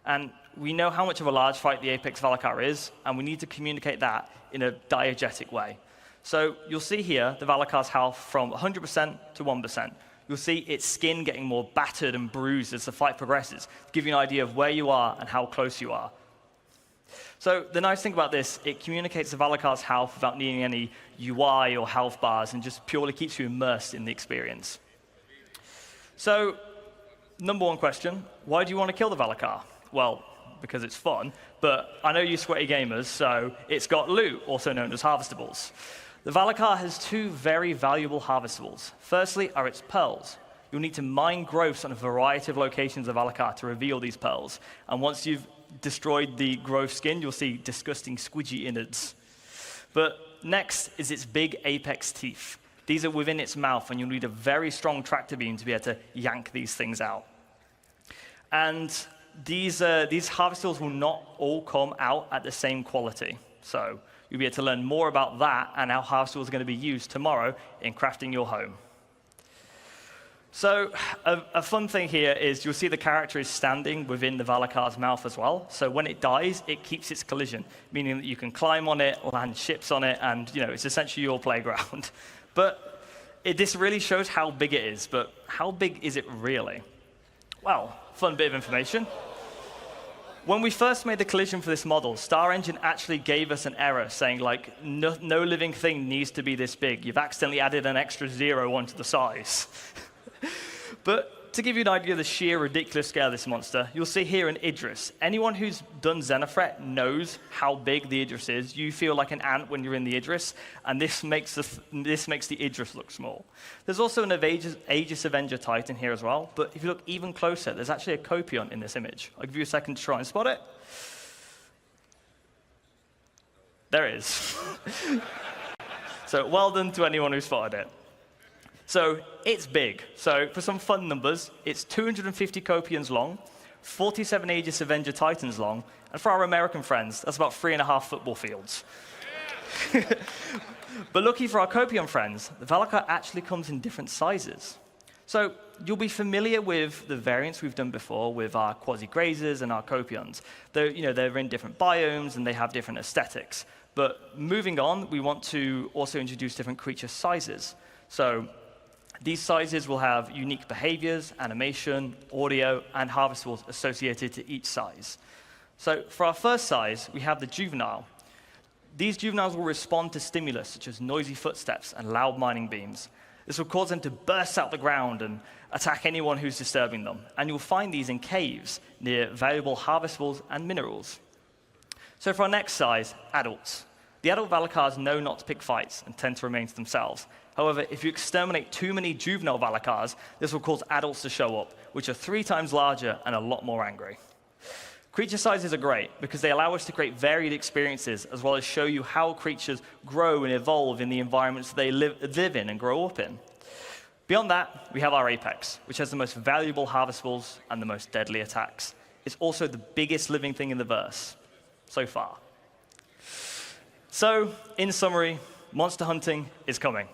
And we know how much of a large fight the Apex Valakar is, and we need to communicate that in a diegetic way. So you'll see here the Valakar's health from 100% to 1%. You'll see its skin getting more battered and bruised as the fight progresses, to give you an idea of where you are and how close you are. So the nice thing about this, it communicates the Valakar's health without needing any UI or health bars, and just purely keeps you immersed in the experience. So, number one question, why do you want to kill the Valakar? Well, because it's fun, but I know you sweaty gamers, so it's got loot, also known as harvestables. The Valakar has two very valuable harvestables. Firstly are its pearls. You'll need to mine growths on a variety of locations of Valakar to reveal these pearls. And once you've destroyed the growth skin, you'll see disgusting squidgy innards. But next is its big apex teeth. These are within its mouth, and you'll need a very strong tractor beam to be able to yank these things out. And these harvestables will not all come out at the same quality. So you'll be able to learn more about that and how harvestables are going to be used tomorrow in crafting your home. So a fun thing here is you'll see the character is standing within the Valakar's mouth as well. So when it dies, it keeps its collision, meaning that you can climb on it, land ships on it, and it's essentially your playground. But this really shows how big it is. But how big is it really? Well, fun bit of information. When we first made the collision for this model, Star Engine actually gave us an error saying, like, no living thing needs to be this big. You've accidentally added an extra 0 onto the size. But to give you an idea of the sheer ridiculous scale of this monster, you'll see here an Idris. Anyone who's done Xenothreat knows how big the Idris is. You feel like an ant when you're in the Idris, and this makes the Idris look small. There's also an Aegis Avenger Titan here as well, but if you look even closer, there's actually a Copion in this image. I'll give you a second to try and spot it. There it is. So well done to anyone who spotted it. So it's big. So for some fun numbers, it's 250 Copions long, 47 Aegis Avenger Titans long, and for our American friends, that's about 3.5 football fields. But lucky for our Copion friends, the Valakar actually comes in different sizes. So you'll be familiar with the variants we've done before with our quasi-grazers and our Copions. They're in different biomes and they have different aesthetics. But moving on, we want to also introduce different creature sizes. So these sizes will have unique behaviors, animation, audio, and harvestables associated to each size. So for our first size, we have the juvenile. These juveniles will respond to stimulus, such as noisy footsteps and loud mining beams. This will cause them to burst out the ground and attack anyone who's disturbing them. And you'll find these in caves near valuable harvestables and minerals. So for our next size, adults. The adult Valakars know not to pick fights and tend to remain to themselves. However, if you exterminate too many juvenile Valakars, this will cause adults to show up, which are 3 times larger and a lot more angry. Creature sizes are great because they allow us to create varied experiences as well as show you how creatures grow and evolve in the environments they live in and grow up in. Beyond that, we have our Apex, which has the most valuable harvestables and the most deadly attacks. It's also the biggest living thing in the verse, so far. So, in summary, monster hunting is coming.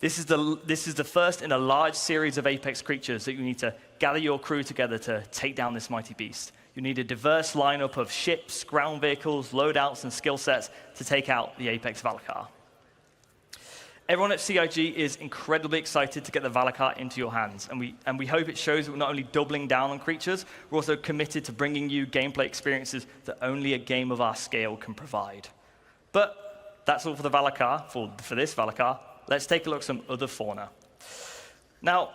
This is the first in a large series of Apex creatures that you need to gather your crew together to take down this mighty beast. You need a diverse lineup of ships, ground vehicles, loadouts, and skill sets to take out the Apex Valakar. Everyone at CIG is incredibly excited to get the Valakar into your hands, and we hope it shows that we're not only doubling down on creatures, we're also committed to bringing you gameplay experiences that only a game of our scale can provide. But that's all for the Valakar, for this Valakar. Let's take a look at some other fauna. Now,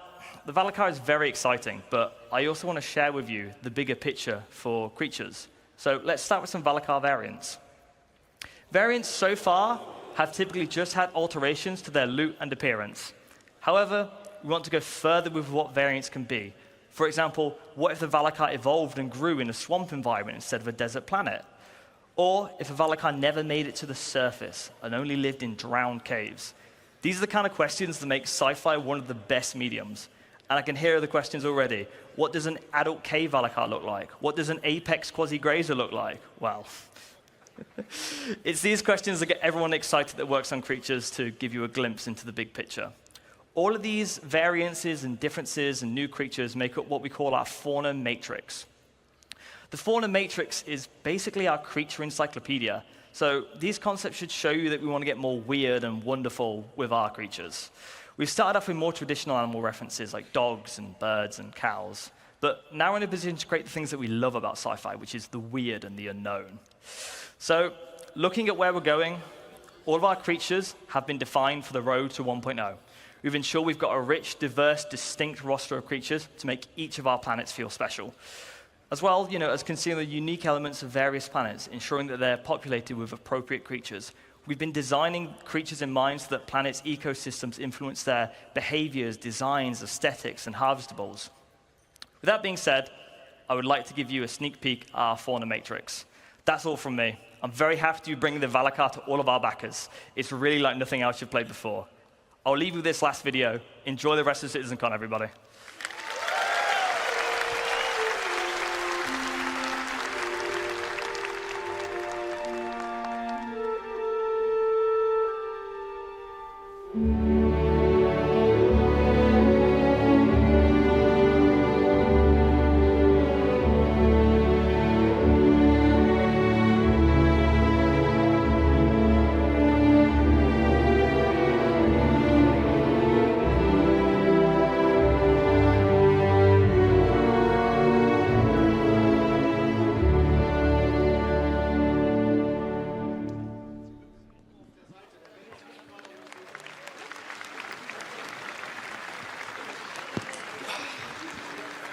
the Valakar is very exciting, but I also want to share with you the bigger picture for creatures. So let's start with some Valakar variants. Variants so far have typically just had alterations to their loot and appearance. However, we want to go further with what variants can be. For example, what if the Valakar evolved and grew in a swamp environment instead of a desert planet? Or if a Valakar never made it to the surface and only lived in drowned caves? These are the kind of questions that make sci-fi one of the best mediums. And I can hear the questions already. What does an adult cave Valakar look like? What does an apex quasi-grazer look like? Well, it's these questions that get everyone excited that works on creatures to give you a glimpse into the big picture. All of these variances and differences and new creatures make up what we call our fauna matrix. The fauna matrix is basically our creature encyclopedia. So these concepts should show you that we want to get more weird and wonderful with our creatures. We've started off with more traditional animal references like dogs and birds and cows. But now we're in a position to create the things that we love about sci-fi, which is the weird and the unknown. So looking at where we're going, all of our creatures have been defined for the road to 1.0. We've ensured we've got a rich, diverse, distinct roster of creatures to make each of our planets feel special. As well, as considering the unique elements of various planets, ensuring that they're populated with appropriate creatures. We've been designing creatures in mind so that planets' ecosystems influence their behaviors, designs, aesthetics, and harvestables. With that being said, I would like to give you a sneak peek at our fauna matrix. That's all from me. I'm very happy to be bringing the Valakar to all of our backers. It's really like nothing else you've played before. I'll leave you with this last video. Enjoy the rest of CitizenCon, everybody.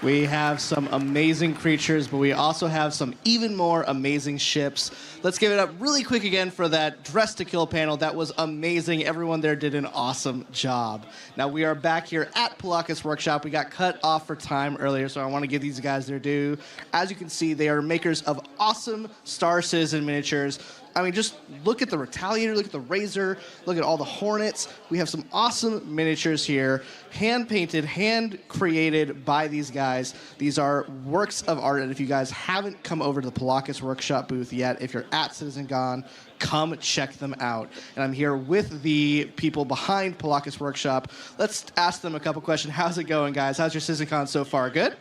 We have some amazing creatures, but we also have some even more amazing ships. Let's give it up really quick again for that Dress to Kill panel. That was amazing. Everyone there did an awesome job. Now we are back here at Palakis Workshop. We got cut off for time earlier, so I want to give these guys their due. As you can see, they are makers of awesome Star Citizen miniatures. I mean, just look at the Retaliator, look at the Razor, look at all the Hornets. We have some awesome miniatures here, hand-painted, hand-created by these guys. These are works of art, and if you guys haven't come over to the Palakis Workshop booth yet, if you're at CitizenCon, come check them out. And I'm here with the people behind Palakis Workshop. Let's ask them a couple questions. How's it going, guys? How's your CitizenCon so far? Good?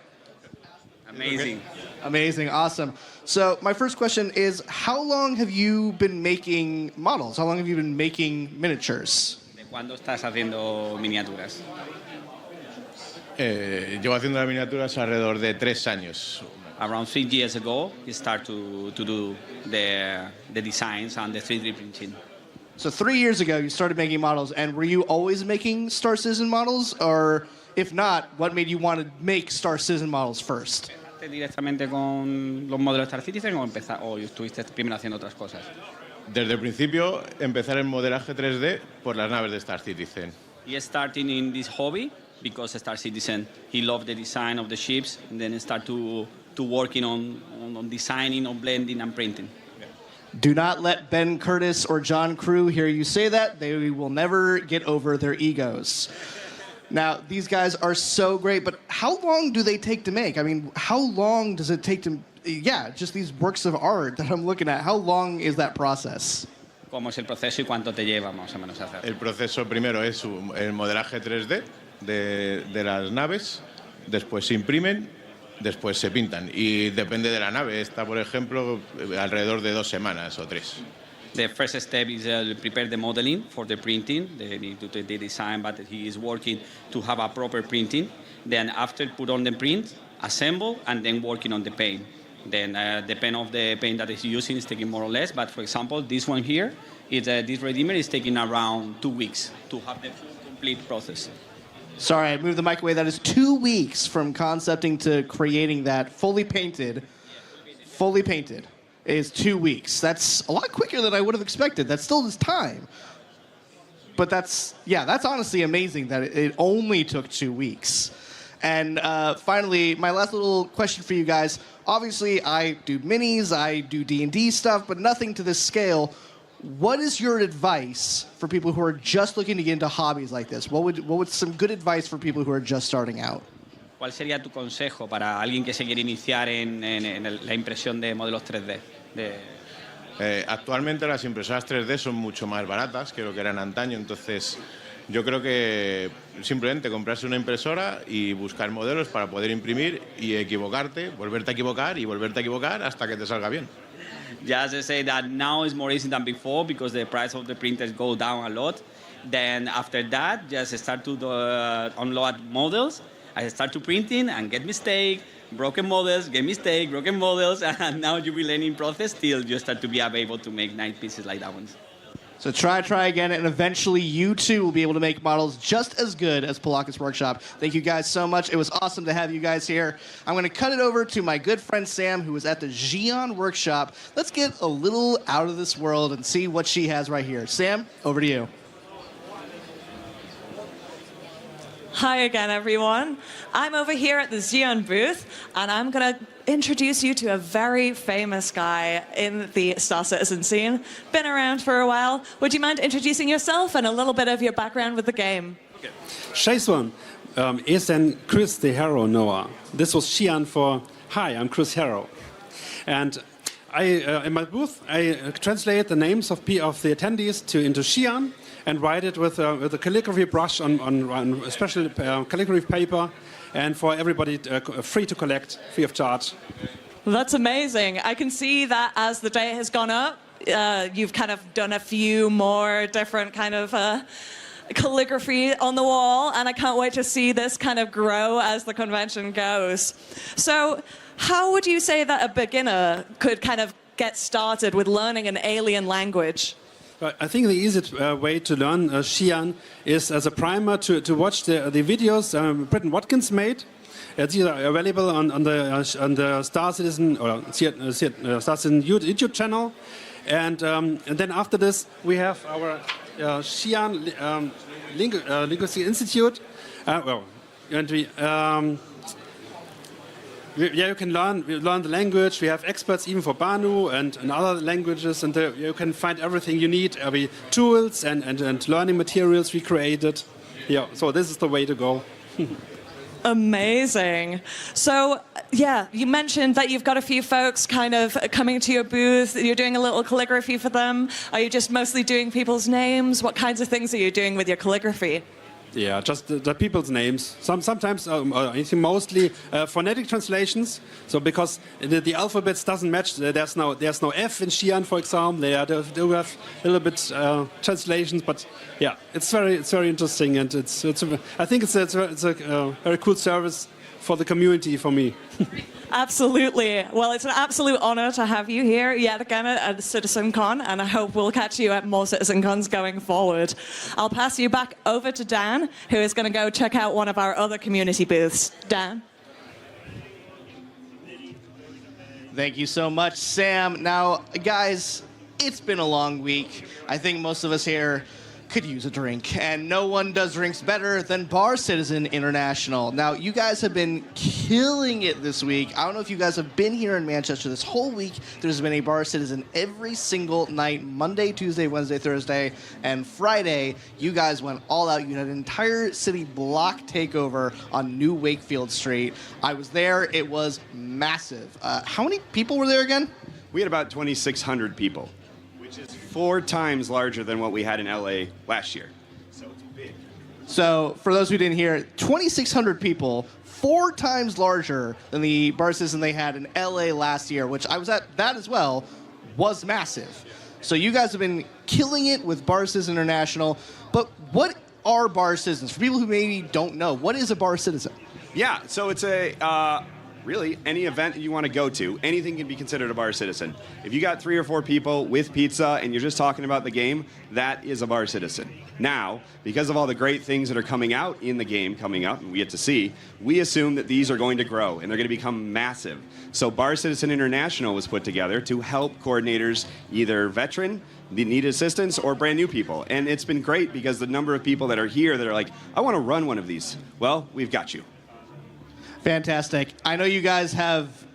Amazing.
Amazing, awesome. So my first question is, how long have you been making models? How long have you been making miniatures?
¿De cuándo estás haciendo miniaturas?
Llevo haciendo las miniaturas alrededor de 3 años.
Around 3 years ago, we start to do the designs and the 3D printing.
So 3 years ago, you started making models, and were you always making Star Citizen models? Or if not, what made you want to make Star Citizen models first?
¿Directamente con los modelos Star Citizen o estuviste primero haciendo otras cosas?
Desde el principio, empezar el modelaje 3D por las naves de Star Citizen.
He started in this hobby because Star Citizen, he loved the design of the ships, and then start to working on designing, on blending and printing.
Do not let Ben Curtis or John Crew hear you say that. They will never get over their egos. Now, these guys are so great, but how long do they take to make? I mean, how long does it take to, just these works of art that I'm looking at, how long is that process?
¿Cómo es el proceso y cuánto te lleva más o menos hacer?
El proceso primero es el modelaje 3D de las naves, después se imprimen, después se pintan. Y depende de la nave, está, por ejemplo, alrededor de 2 semanas o 3.
The first step is prepare the modeling for the printing. They need to do the design, but he is working to have a proper printing. Then after put on the print, assemble, and then working on the paint. Then depend of the paint that he's using is taking more or less. But for example, this one here, this Redeemer is taking around 2 weeks to have the full complete process.
Sorry, I moved the mic away. That is 2 weeks from concepting to creating that fully painted. Fully painted is 2 weeks. That's a lot quicker than I would have expected. That still is time. But that's honestly amazing that it only took 2 weeks. And finally, my last little question for you guys. Obviously, I do minis, I do D&D stuff, but nothing to this scale. What is your advice for people who are just looking to get into hobbies like this? What would some good advice for people who are just starting out?
¿Cuál sería tu consejo para alguien que se quiere iniciar en la impresión de modelos 3D?
Actualmente las impresoras 3D son mucho más baratas que lo que eran antaño, entonces yo creo que simplemente comprarse una impresora y buscar modelos para poder imprimir y equivocarte, volverte a equivocar y volverte a equivocar hasta que te salga bien.
Just to say that now is more easy than before because the price of the printers go down a lot. Then after that, just start to unload models. I start to printing and get mistake, broken models, get mistake, broken models, and now you will learning process till you start to be able to make nice pieces like that ones.
So try again, and eventually you too will be able to make models just as good as Palakis Workshop. Thank you guys so much. It was awesome to have you guys here. I'm going to cut it over to my good friend Sam, who was at the Xi'an Workshop. Let's get a little out of this world and see what she has right here. Sam, over to you.
Hi again, everyone. I'm over here at the Xi'an booth, and I'm going to introduce you to a very famous guy in the Star Citizen scene. Been around for a while. Would you mind introducing yourself and a little bit of your background with the game?
Okay. Shaiswan is an Chris the Hero Noah. This was Xi'an for, hi, I'm Chris Hero. And in my booth, I translate the names of the attendees into Xi'an, and write it with a calligraphy brush on special calligraphy paper, and for everybody free to collect, free of charge.
That's amazing. I can see that as the day has gone up, you've kind of done a few more different kind of calligraphy on the wall, and I can't wait to see this kind of grow as the convention goes. So how would you say that a beginner could kind of get started with learning an alien language?
I think the easiest way to learn Xi'an is as a primer to watch the videos Britton Watkins made. It's either available on the Star Citizen or Star Citizen YouTube channel, and then after this we have our Xi'an Linguistic Institute. And we you can learn the language. We have experts even for Banu and other languages, and you can find everything you need, every tools and learning materials we created. Yeah, so this is the way to go.
Amazing. So, yeah, you mentioned that you've got a few folks kind of coming to your booth. You're doing a little calligraphy for them. Are you just mostly doing people's names? What kinds of things are you doing with your calligraphy?
Yeah, just the people's names. Sometimes, I think mostly phonetic translations. So because the alphabets doesn't match, there's no F in Xi'an, for example. They do have a little bit translations, but yeah, it's very interesting, and I think it's a very cool service for the community for me.
Absolutely. Well, it's an absolute honor to have you here yet again at CitizenCon, and I hope we'll catch you at more CitizenCons going forward. I'll pass you back over to Dan, who is going to go check out one of our other community booths. Dan?
Thank you so much, Sam. Now, guys, it's been a long week. I think most of us here could use a drink, and no one does drinks better than Bar Citizen International. Now, you guys have been killing it this week. I don't know if you guys have been here in Manchester this whole week. There's been a Bar Citizen every single night, Monday, Tuesday, Wednesday, Thursday, and Friday. You guys went all out. You had an entire city block takeover on New Wakefield Street. I was there. It was massive. How many people were there again?
We had about 2,600 people, which is 4 times larger than what we had in LA last year. So it's big.
So for those who didn't hear, 2,600 people, 4 times larger than the Bar Citizen they had in LA last year, which I was at that as well, was massive. So you guys have been killing it with Bar Citizen International, but what are Bar Citizens? For people who maybe don't know, what is a Bar Citizen?
Yeah, so it's really any event that you want to go to, anything can be considered a Bar Citizen. If you got 3 or 4 people with pizza and you're just talking about the game, that is a Bar Citizen. Now, because of all the great things that are coming out in the game coming up and we get to see, we assume that these are going to grow and they're going to become massive. So Bar Citizen International was put together to help coordinators, either veteran, need assistance, or brand new people. And it's been great because the number of people that are here that are like, I want to run one of these. Well, we've got you.
Fantastic. I know you guys have,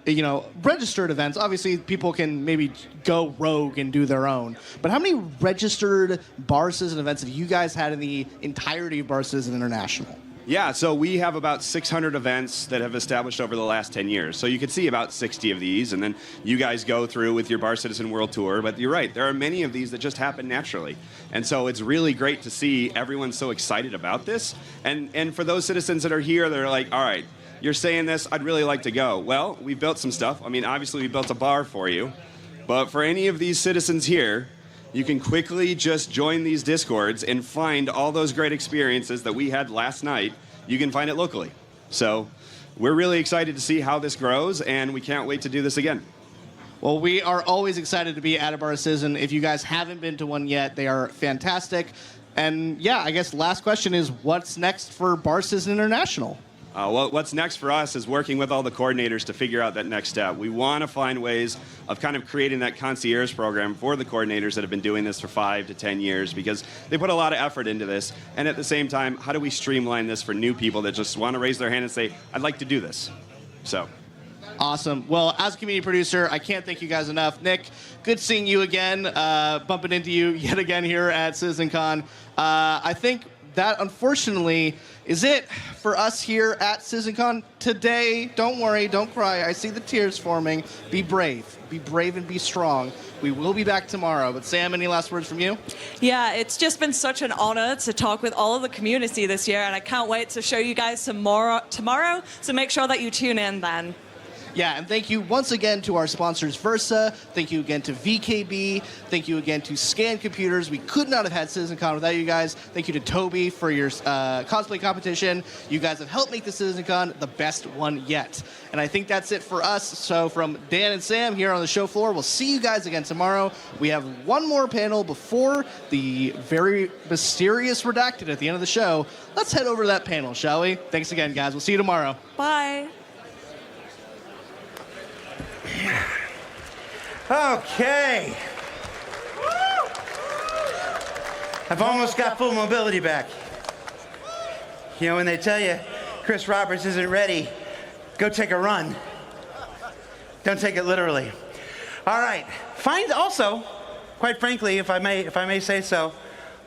registered events. Obviously, people can maybe go rogue and do their own. But how many registered Bar Citizen events have you guys had in the entirety of Bar Citizen International?
Yeah, so we have about 600 events that have established over the last 10 years. So you can see about 60 of these, and then you guys go through with your Bar Citizen World Tour. But you're right, there are many of these that just happen naturally. And so it's really great to see everyone so excited about this. And for those citizens that are here, they're like, all right, you're saying this, I'd really like to go. Well, we built some stuff. I mean, obviously we built a bar for you. But for any of these citizens here, you can quickly just join these Discords and find all those great experiences that we had last night. You can find it locally. So we're really excited to see how this grows, and we can't wait to do this again.
Well, we are always excited to be at a Bar Citizen. If you guys haven't been to one yet, they are fantastic. And yeah, I guess last question is, what's next for Bar Citizen International?
Well, what's next for us is working with all the coordinators to figure out that next step. We want to find ways of kind of creating that concierge program for the coordinators that have been doing this for 5 to 10 years, because they put a lot of effort into this. And at the same time, how do we streamline this for new people that just want to raise their hand and say, I'd like to do this? So.
Awesome. Well, as a community producer, I can't thank you guys enough. Nick, good seeing you again, bumping into you yet again here at CitizenCon. I think that, unfortunately, is it for us here at CitizenCon today. Don't worry, don't cry. I see the tears forming. Be brave. Be brave and be strong. We will be back tomorrow. But Sam, any last words from you?
Yeah, it's just been such an honor to talk with all of the community this year, and I can't wait to show you guys some more tomorrow, so make sure that you tune in then.
Yeah, and thank you once again to our sponsors, Versa. Thank you again to VKB. Thank you again to Scan Computers. We could not have had CitizenCon without you guys. Thank you to Toby for your cosplay competition. You guys have helped make the CitizenCon the best one yet. And I think that's it for us. So from Dan and Sam here on the show floor, we'll see you guys again tomorrow. We have one more panel before the very mysterious redacted at the end of the show. Let's head over to that panel, shall we? Thanks again, guys. We'll see you tomorrow.
Bye.
Okay. I've almost got full mobility back. You know, when they tell you Chris Roberts isn't ready, go take a run.
Don't take it literally. All right. Find also, quite frankly, if I may say so,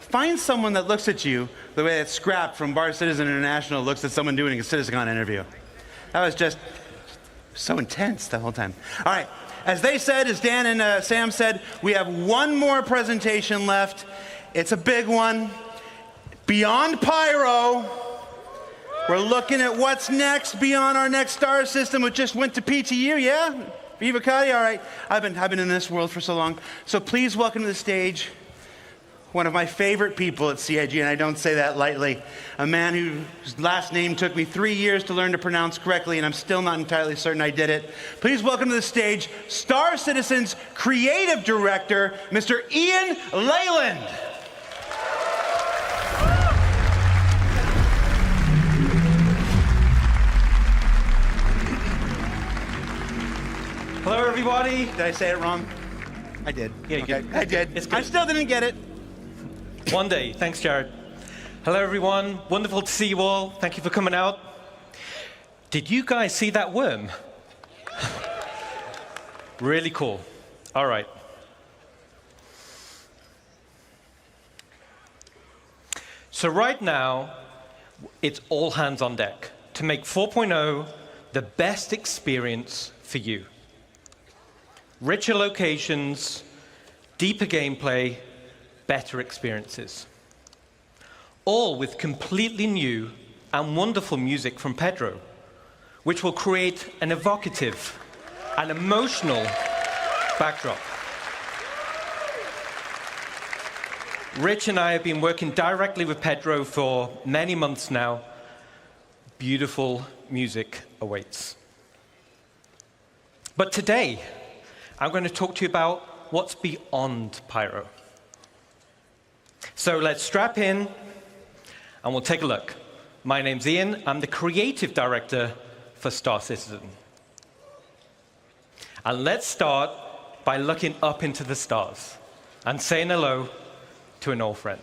find someone that looks at you the way that Scrap from Bar Citizen International looks at someone doing a CitizenCon interview. That was just so intense the whole time. All right. As they said, as Dan and Sam said, we have one more presentation left. It's a big one. Beyond Pyro. We're looking at what's next beyond our next star system, which just went to PTU, yeah? Viva Cali, all right. I've been in this world for so long. So please welcome to the stage one of my favorite people at CIG, and I don't say that lightly, a man whose last name took me 3 years to learn to pronounce correctly, and I'm still not entirely certain I did it. Please welcome to the stage Star Citizen's creative director, Mr. Ian Leyland.
Hello, everybody.
Did I say it wrong? I did.
Yeah,
okay.
good.
I did.
It's good.
I still didn't get it.
One day. Thanks, Jared. Hello, everyone. Wonderful to see you all. Thank you for coming out. Did you guys see that worm? Really cool. All right. So right now, it's all hands on deck to make 4.0 the best experience for you. Richer locations, deeper gameplay, better experiences. All with completely new and wonderful music from Pedro, which will create an evocative and emotional backdrop. Rich and I have been working directly with Pedro for many months now. Beautiful music awaits. But today, I'm going to talk to you about what's beyond Pyro. So let's strap in and we'll take a look. My name's Ian. I'm the creative director for Star Citizen. And let's start by looking up into the stars and saying hello to an old friend.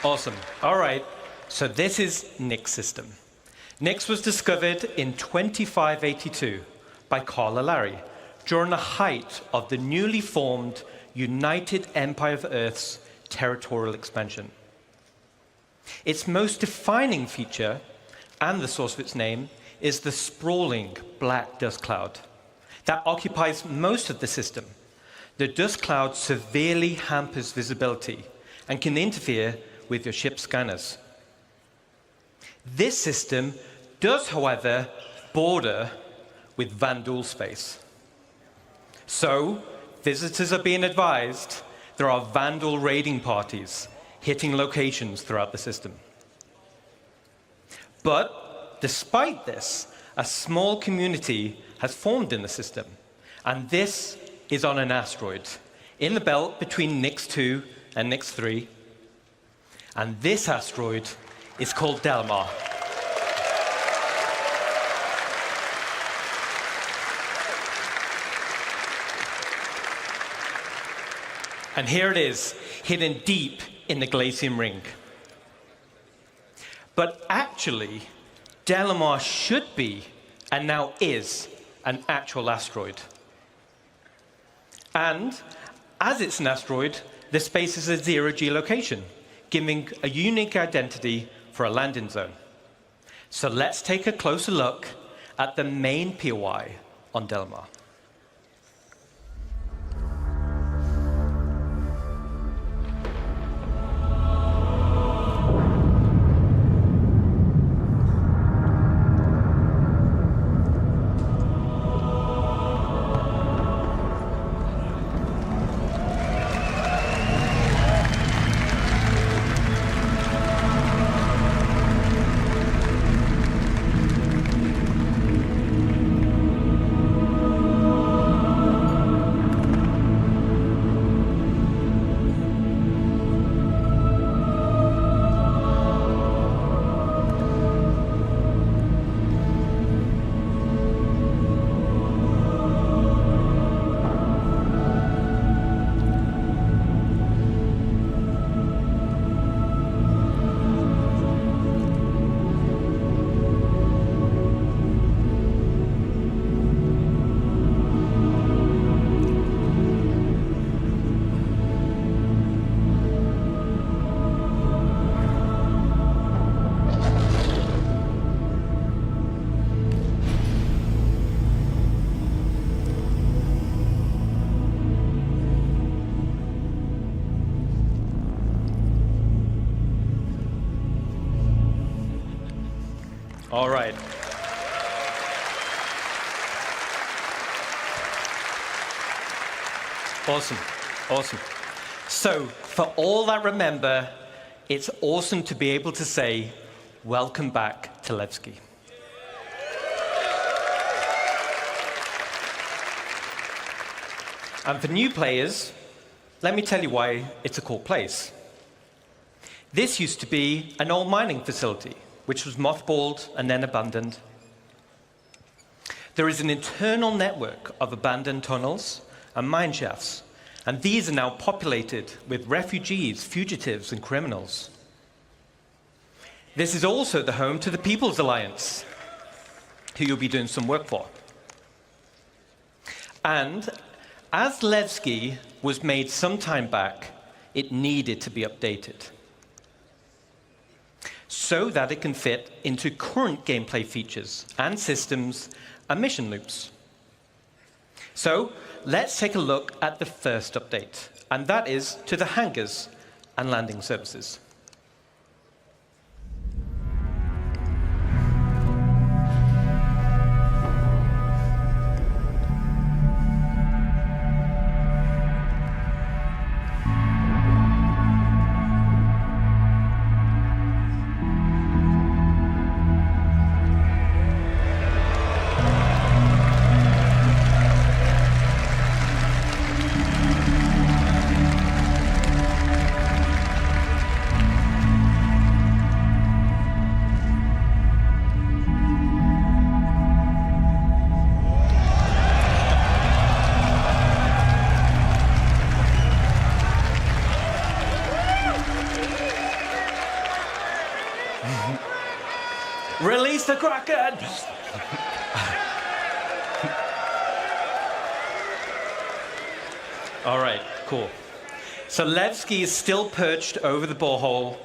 Awesome. All right. So this is Nyx system. Nyx was discovered in 2582 by Carla Larry during the height of the newly formed United Empire of Earth's territorial expansion. Its most defining feature, and the source of its name, is the sprawling black dust cloud that occupies most of the system. The dust cloud severely hampers visibility and can interfere with your ship's scanners. This system does, however, border with Vandal space. So, visitors are being advised there are Vandal raiding parties hitting locations throughout the system. But, despite this, a small community has formed in the system, and this is on an asteroid in the belt between Nyx 2 and Nyx 3. And this asteroid is called Delmar. And here it is, hidden deep in the Glacium Ring. But actually, Delamar should be, and now is, an actual asteroid. And as it's an asteroid, the space is a zero geolocation, giving a unique identity for a landing zone. So let's take a closer look at the main POI on Delamar. All right. Awesome, awesome. So, for all that remember, it's awesome to be able to say, welcome back to Levski. And for new players, let me tell you why it's a cool place. This used to be an old mining facility, which was mothballed and then abandoned. There is an internal network of abandoned tunnels and mine shafts, and these are now populated with refugees, fugitives, and criminals. This is also the home to the People's Alliance, who you'll be doing some work for. And as Levski was made some time back, it needed to be updated so that it can fit into current gameplay features and systems and mission loops. So let's take a look at the first update, and that is to the hangars and landing services. Release the Kraken! All right, cool. So Levski is still perched over the borehole,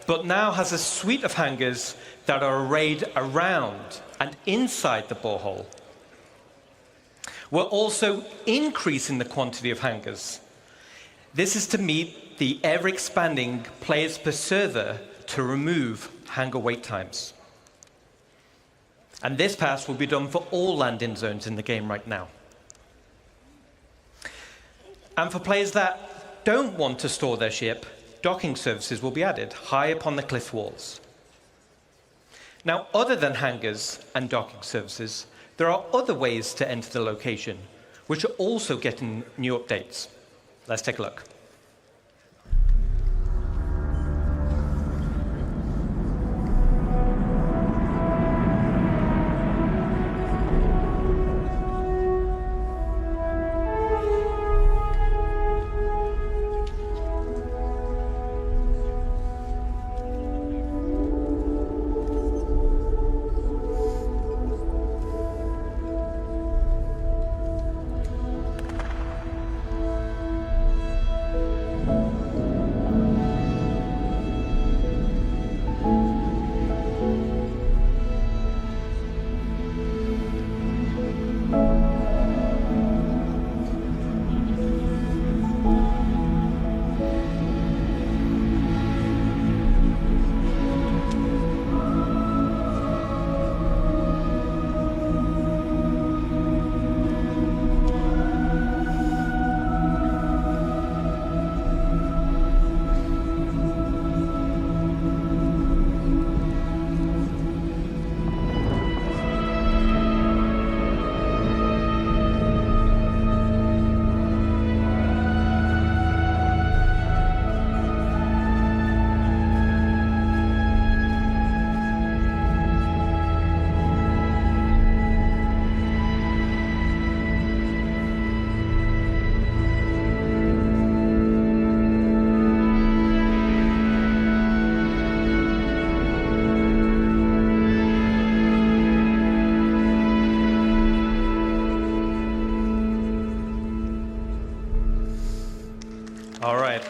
but now has a suite of hangars that are arrayed around and inside the borehole. We're also increasing the quantity of hangars. This is to meet the ever-expanding players per server to remove hangar wait times. And this pass will be done for all landing zones in the game right now. And for players that don't want to store their ship, docking services will be added high up on the cliff walls. Now, other than hangars and docking services, there are other ways to enter the location, which are also getting new updates. Let's take a look.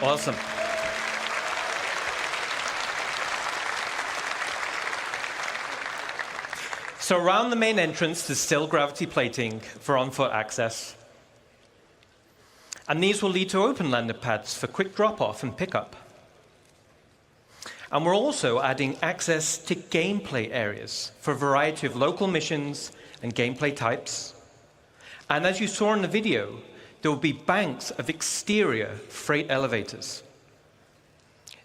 Awesome. So around the main entrance, there's still gravity plating for on-foot access. And these will lead to open landing pads for quick drop-off and pickup. And we're also adding access to gameplay areas for a variety of local missions and gameplay types. And as you saw in the video, there will be banks of exterior freight elevators.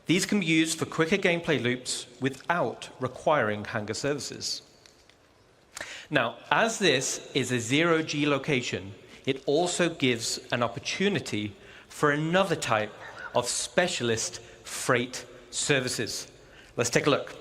These can be used for quicker gameplay loops without requiring hangar services. Now, as this is a zero-G location, it also gives an opportunity for another type of specialist freight services. Let's take a look.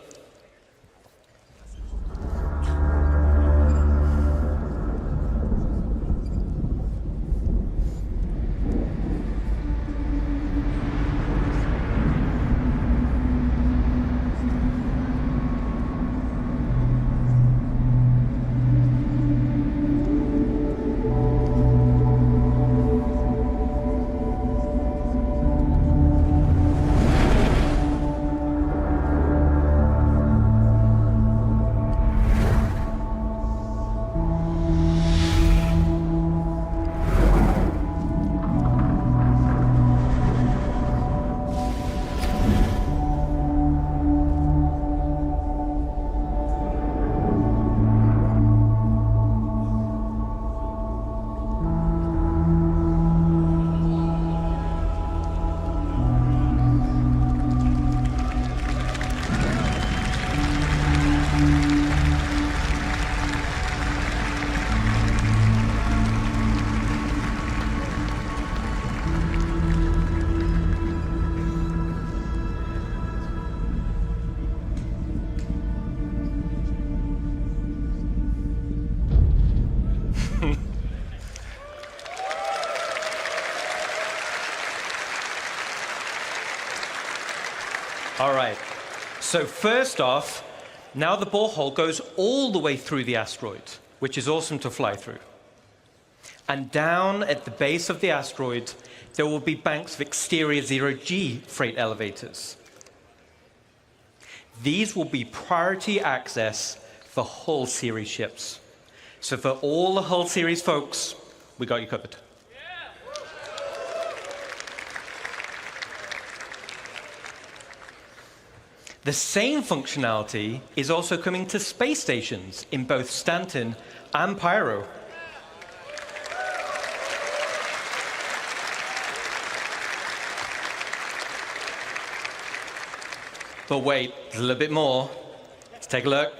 All right, so first off, now the borehole goes all the way through the asteroid, which is awesome to fly through. And down at the base of the asteroid, there will be banks of exterior zero-G freight elevators. These will be priority access for Hull series ships. So for all the Hull series folks, we got you covered. The same functionality is also coming to space stations in both Stanton and Pyro. But wait, there's a little bit more. Let's take a look.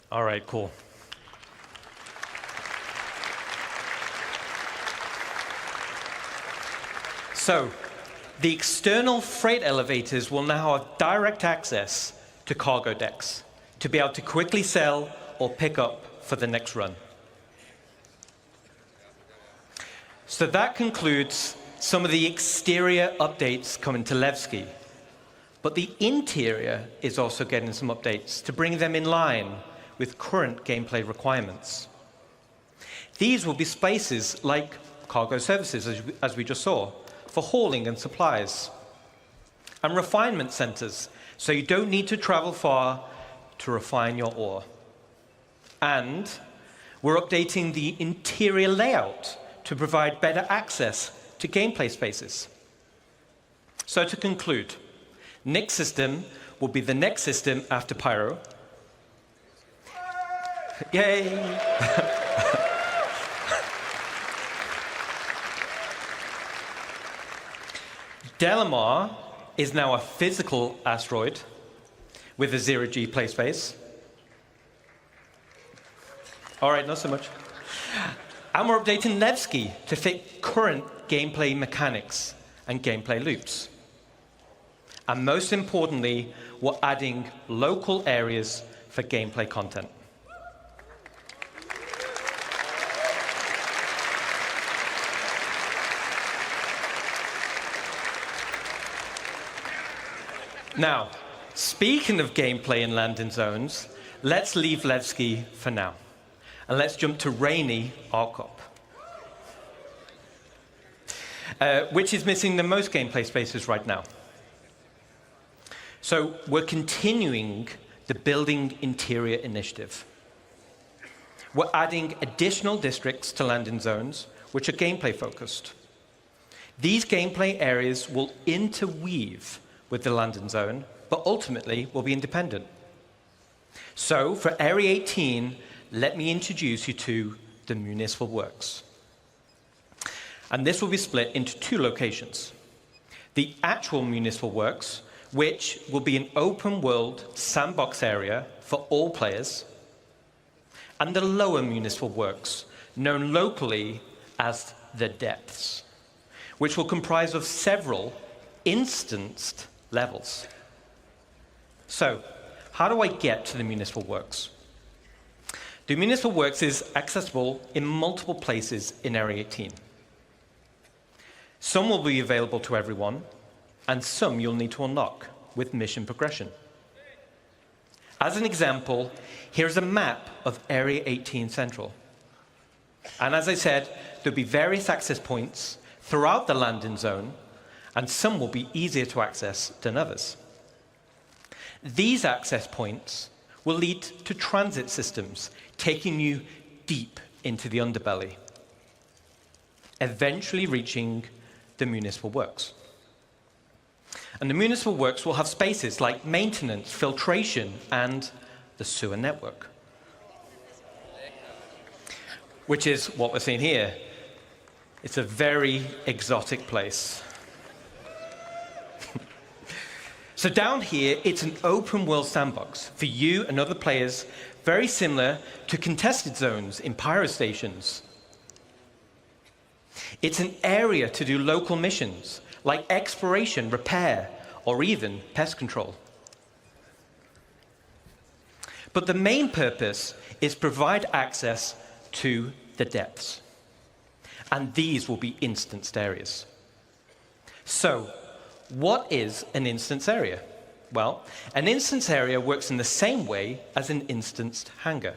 All right, cool. So, the external freight elevators will now have direct access to cargo decks to be able to quickly sell or pick up for the next run. So that concludes some of the exterior updates coming to Levski. But the interior is also getting some updates to bring them in line with current gameplay requirements. These will be spaces like cargo services, as we just saw, for hauling and supplies, and refinement centers, so you don't need to travel far to refine your ore. And we're updating the interior layout to provide better access to gameplay spaces. So to conclude, Nick's system will be the next system after Pyro. Yay! Delamar is now a physical asteroid with a zero-G play space. All right, not so much. And we're updating Nevsky to fit current gameplay mechanics and gameplay loops. And most importantly, we're adding local areas for gameplay content. Now, speaking of gameplay in landing zones, let's leave Levski for now. And let's jump to Rainy Arcop, which is missing the most gameplay spaces right now. So we're continuing the Building Interior initiative. We're adding additional districts to landing zones, which are gameplay focused. These gameplay areas will interweave with the landing zone, but ultimately will be independent. So for Area 18, let me introduce you to the Municipal Works. And this will be split into two locations. The actual Municipal Works, which will be an open world sandbox area for all players, and the lower Municipal Works, known locally as the Depths, which will comprise of several instanced levels. So, how do I get to the Municipal Works? The Municipal Works is accessible in multiple places in Area 18. Some will be available to everyone, and some you'll need to unlock with mission progression. As an example, here's a map of Area 18 Central. And as I said, there'll be various access points throughout the landing zone, and some will be easier to access than others. These access points will lead to transit systems, taking you deep into the underbelly, eventually reaching the Municipal Works. And the Municipal Works will have spaces like maintenance, filtration, and the sewer network, which is what we're seeing here. It's a very exotic place. So down here, it's an open world sandbox for you and other players, very similar to contested zones in pyrostations. It's an area to do local missions, like exploration, repair, or even pest control. But the main purpose is provide access to the depths. And these will be instanced areas. So, what is an instance area? Well, an instance area works in the same way as an instanced hangar.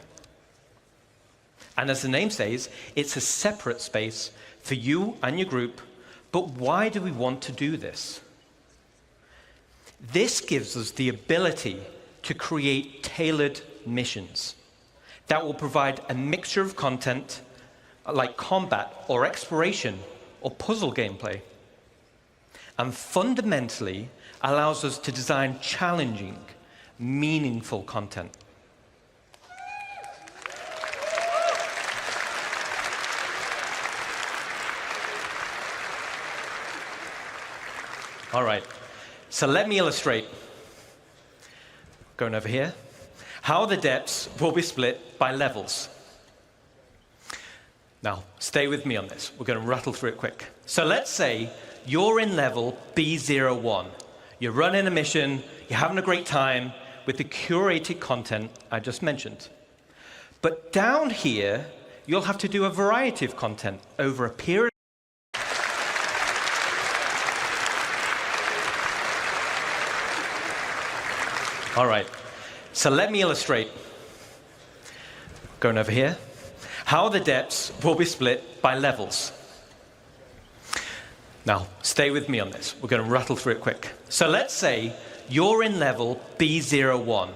And as the name says, it's a separate space for you and your group. But why do we want to do this? This gives us the ability to create tailored missions that will provide a mixture of content like combat or exploration or puzzle gameplay, and fundamentally allows us to design challenging, meaningful content. All right, so let me illustrate, going over here, how the depths will be split by levels. Now, stay with me on this. We're going to rattle through it quick. So let's say you're in level B01. You're running a mission, you're having a great time with the curated content I just mentioned. But down here, you'll have to do a variety of content over a period. All right, so let me illustrate, going over here, how the depths will be split by levels. Now, stay with me on this. We're going to rattle through it quick. So let's say you're in level B01.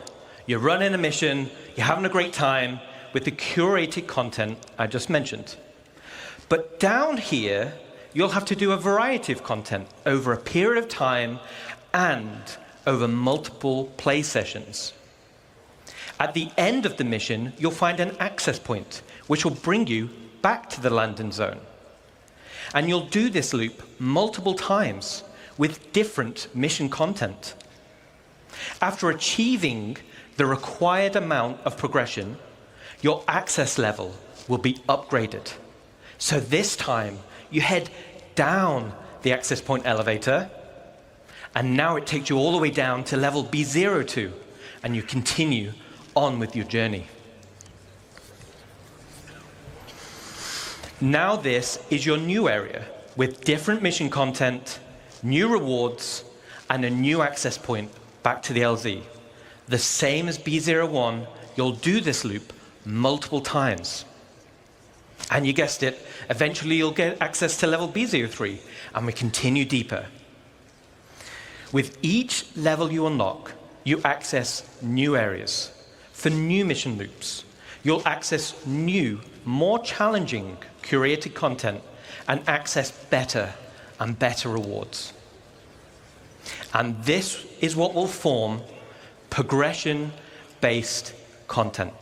You're running a mission, you're having a great time with the curated content I just mentioned. But down here, you'll have to do a variety of content over a period of time and over multiple play sessions. At the end of the mission, you'll find an access point, which will bring you back to the landing zone. And you'll do this loop multiple times with different mission content. After achieving the required amount of progression, your access level will be upgraded. So this time, you head down the access point elevator, and now it takes you all the way down to level B02, and you continue on with your journey. Now this is your new area with different mission content, new rewards, and a new access point back to the LZ. The same as B01, you'll do this loop multiple times. And you guessed it, eventually you'll get access to level B03, and we continue deeper. With each level you unlock, you access new areas for new mission loops. You'll access new, more challenging curated content and access better and better rewards. And this is what will form progression-based content.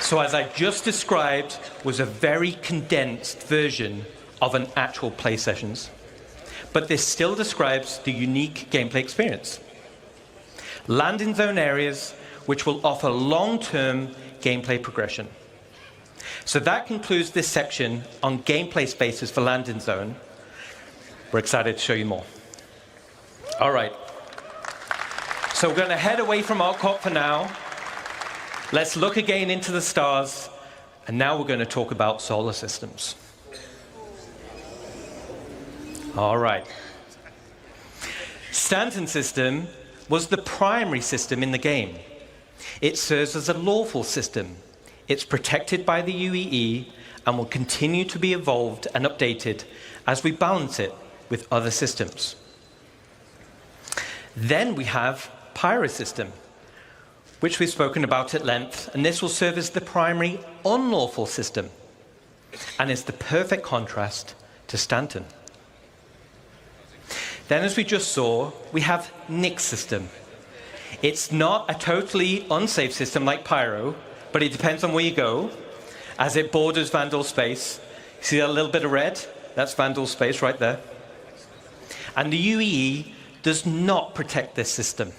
So as I just described, was a very condensed version of an actual play sessions. But this still describes the unique gameplay experience. Landing zone areas which will offer long-term gameplay progression. So that concludes this section on gameplay spaces for landing zone. We're excited to show you more. All right. So we're going to head away from Arcot for now. Let's look again into the stars, and now we're going to talk about solar systems. All right. Stanton system was the primary system in the game. It serves as a lawful system. It's protected by the UEE and will continue to be evolved and updated as we balance it with other systems. Then we have Pyro system, which we've spoken about at length, and this will serve as the primary unlawful system and is the perfect contrast to Stanton. Then, as we just saw, we have Nick's system. It's not a totally unsafe system like Pyro, but it depends on where you go, as it borders Vandal space. See that little bit of red? That's Vandal space right there. And the UEE does not protect this system.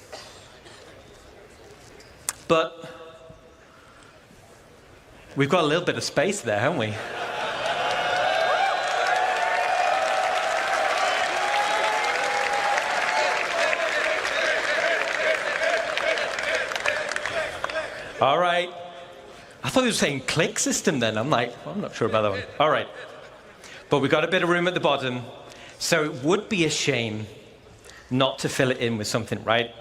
But we've got a little bit of space there, haven't we? All right. I thought he was saying click system then. I'm like, well, I'm not sure about that one. All right. But we've got a bit of room at the bottom. So it would be a shame not to fill it in with something, right?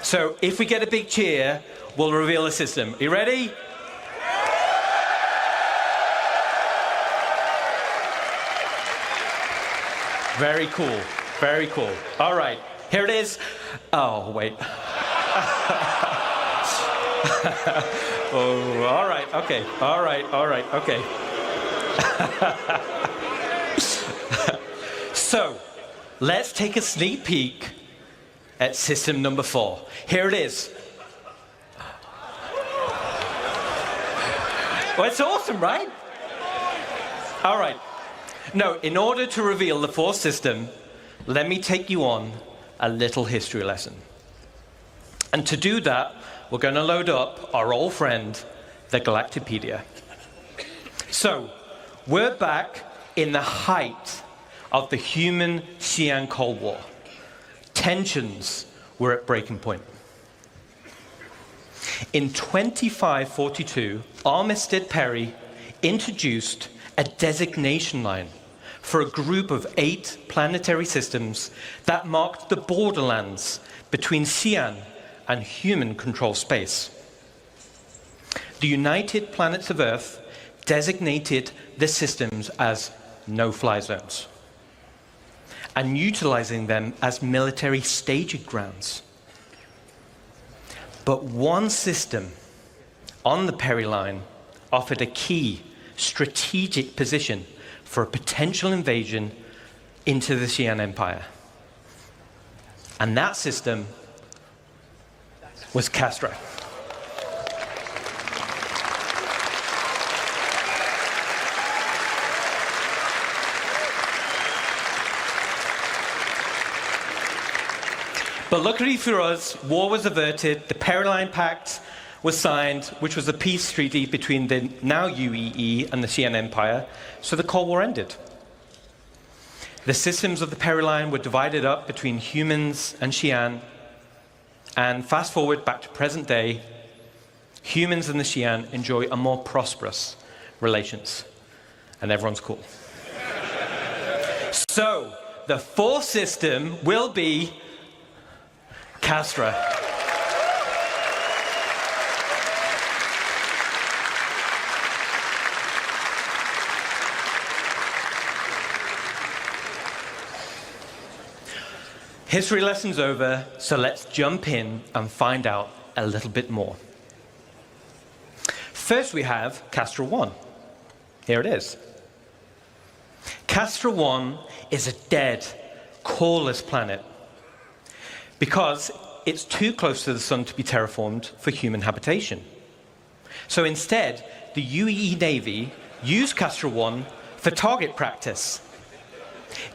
So if we get a big cheer, we'll reveal the system. Are you ready? Very cool. Very cool. All right. Here it is. Oh, wait. Oh, all right, okay, all right, okay. So, let's take a sneak peek at system number 4. Here it is. Well, it's awesome, right? All right. No, in order to reveal the 4th system, let me take you on a little history lesson. And to do that, we're going to load up our old friend, the Galactipedia. So, we're back in the height of the human-Xi'an Cold War. Tensions were at breaking point. In 2542, Armistead Perry introduced a designation line for a group of 8 planetary systems that marked the borderlands between Xi'an and human-controlled space. The United Planets of Earth designated the systems as no-fly zones and utilizing them as military staging grounds. But one system on the Perry line offered a key strategic position for a potential invasion into the Xi'an Empire. And that system was Castra. But luckily for us, war was averted, the Pereline Pact was signed, which was a peace treaty between the now UEE and the Xi'an Empire, so the Cold War ended. The systems of the Pereline were divided up between humans and Xi'an, and fast forward back to present day, humans and the Xi'an enjoy a more prosperous relations, and everyone's cool. So, the fourth system will be Castra. History lesson's over, so let's jump in and find out a little bit more. First we have Castra 1. Here it is. Castra 1 is a dead, coreless planet because it's too close to the sun to be terraformed for human habitation. So instead, the UEE Navy used Castra 1 for target practice,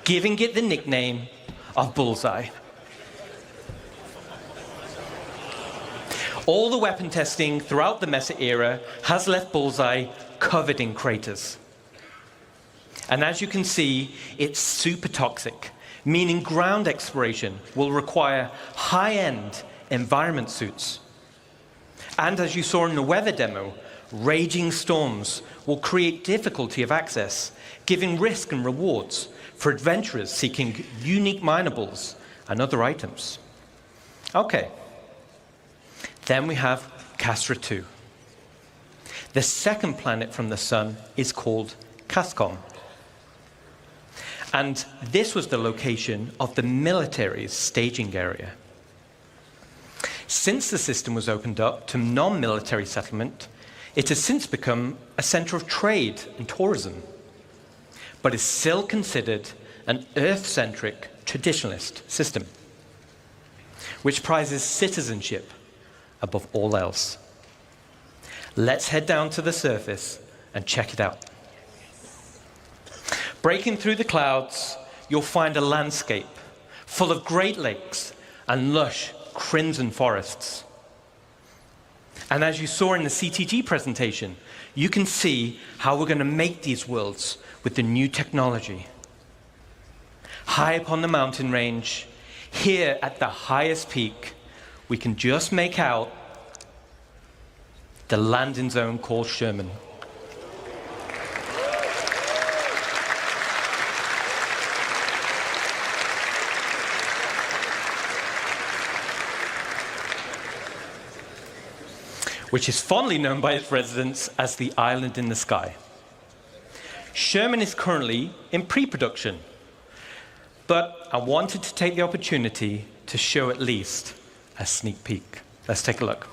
giving it the nickname of Bullseye. All the weapon testing throughout the Mesa era has left Bullseye covered in craters. And as you can see, it's super toxic, meaning ground exploration will require high-end environment suits. And as you saw in the weather demo, raging storms will create difficulty of access, giving risk and rewards for adventurers seeking unique minables and other items. Okay. Then we have Castra 2. The second planet from the sun is called Cascom. And this was the location of the military's staging area. Since the system was opened up to non-military settlement, it has since become a center of trade and tourism, but is still considered an Earth-centric traditionalist system, which prizes citizenship above all else. Let's head down to the surface and check it out. Breaking through the clouds, you'll find a landscape full of Great Lakes and lush crimson forests. And as you saw in the CTG presentation, you can see how we're going to make these worlds with the new technology. High up on the mountain range, here at the highest peak, we can just make out the landing zone called Sherman. Which is fondly known by its residents as the island in the sky. Sherman is currently in pre-production, but I wanted to take the opportunity to show at least a sneak peek. Let's take a look.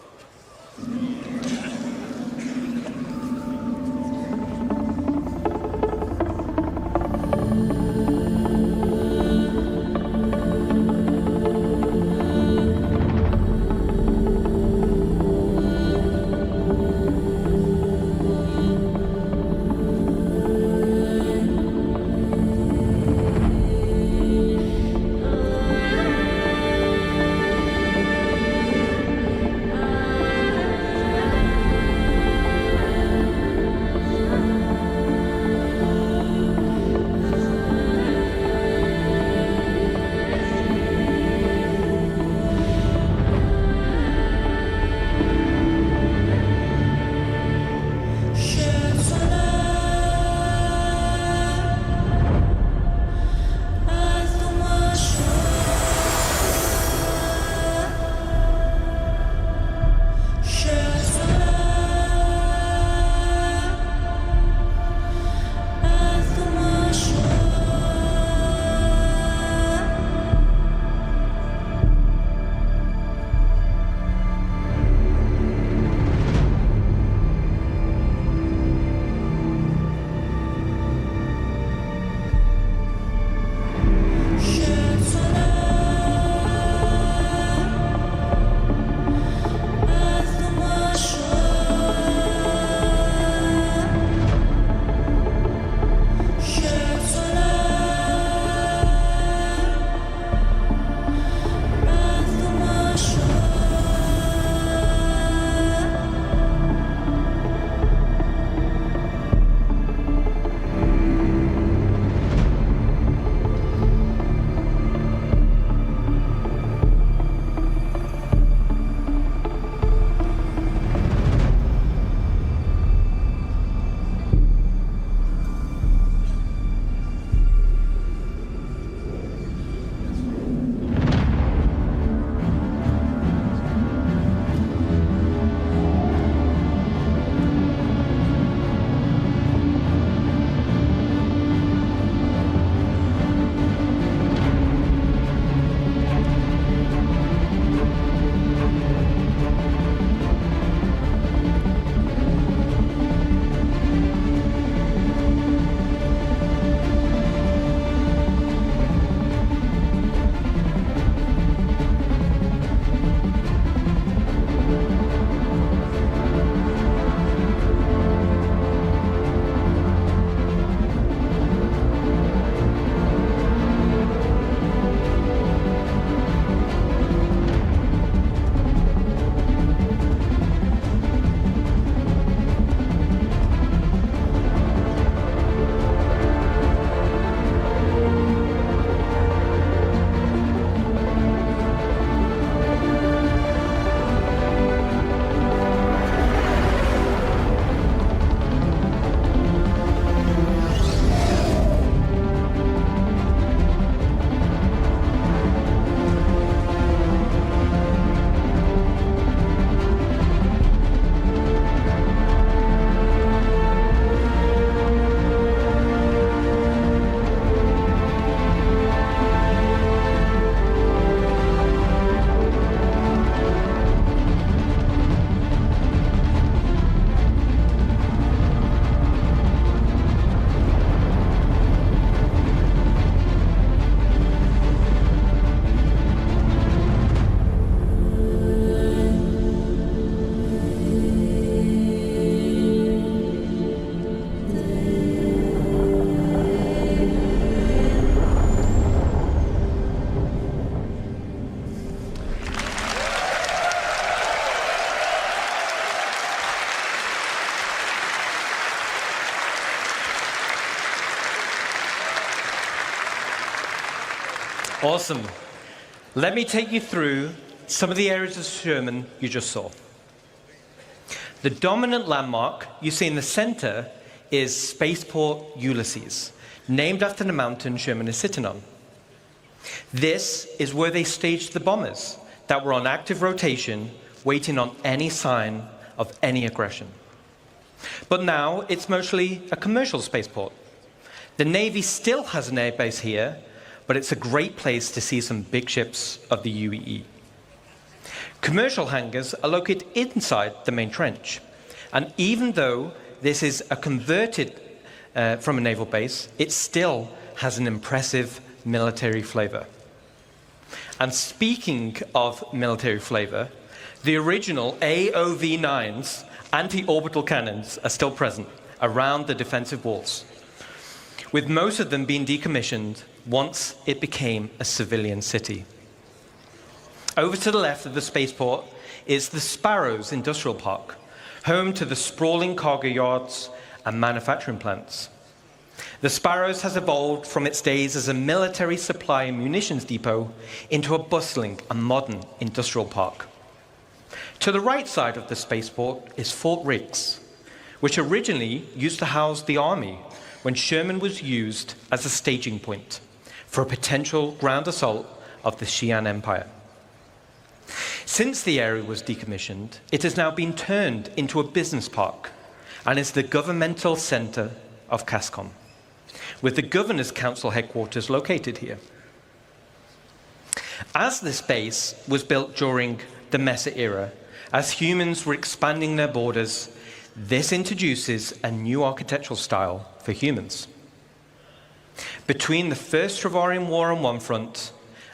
Awesome. Let me take you through some of the areas of Sherman you just saw. The dominant landmark you see in the center is Spaceport Ulysses, named after the mountain Sherman is sitting on. This is where they staged the bombers that were on active rotation, waiting on any sign of any aggression. But now it's mostly a commercial spaceport. The Navy still has an airbase here, but it's a great place to see some big ships of the UEE. Commercial hangars are located inside the main trench. And even though this is a converted from a naval base, it still has an impressive military flavor. And speaking of military flavor, the original AOV-9s, anti-orbital cannons, are still present around the defensive walls, with most of them being decommissioned once it became a civilian city. Over to the left of the spaceport is the Sparrows Industrial Park, home to the sprawling cargo yards and manufacturing plants. The Sparrows has evolved from its days as a military supply and munitions depot into a bustling and modern industrial park. To the right side of the spaceport is Fort Riggs, which originally used to house the Army when Sherman was used as a staging point for a potential ground assault of the Xi'an Empire. Since the area was decommissioned, it has now been turned into a business park and is the governmental center of CASCOM, with the Governor's Council headquarters located here. As this base was built during the Mesa era, as humans were expanding their borders, this introduces a new architectural style for humans. Between the First Travarian War on one front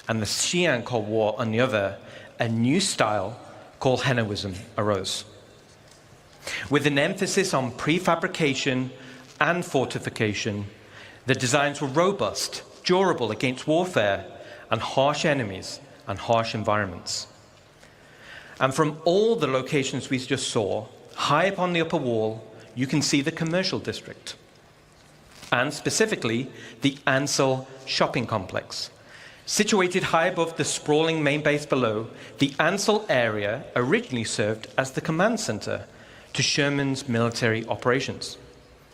and the Xi'an Cold War on the other, a new style called Henoism arose, with an emphasis on prefabrication and fortification. The designs were robust, durable against warfare and harsh enemies and harsh environments. And from all the locations we just saw, high up on the upper wall, you can see the commercial district, and specifically the Ansel shopping complex. Situated high above the sprawling main base below, the Ansel area originally served as the command center to Sherman's military operations.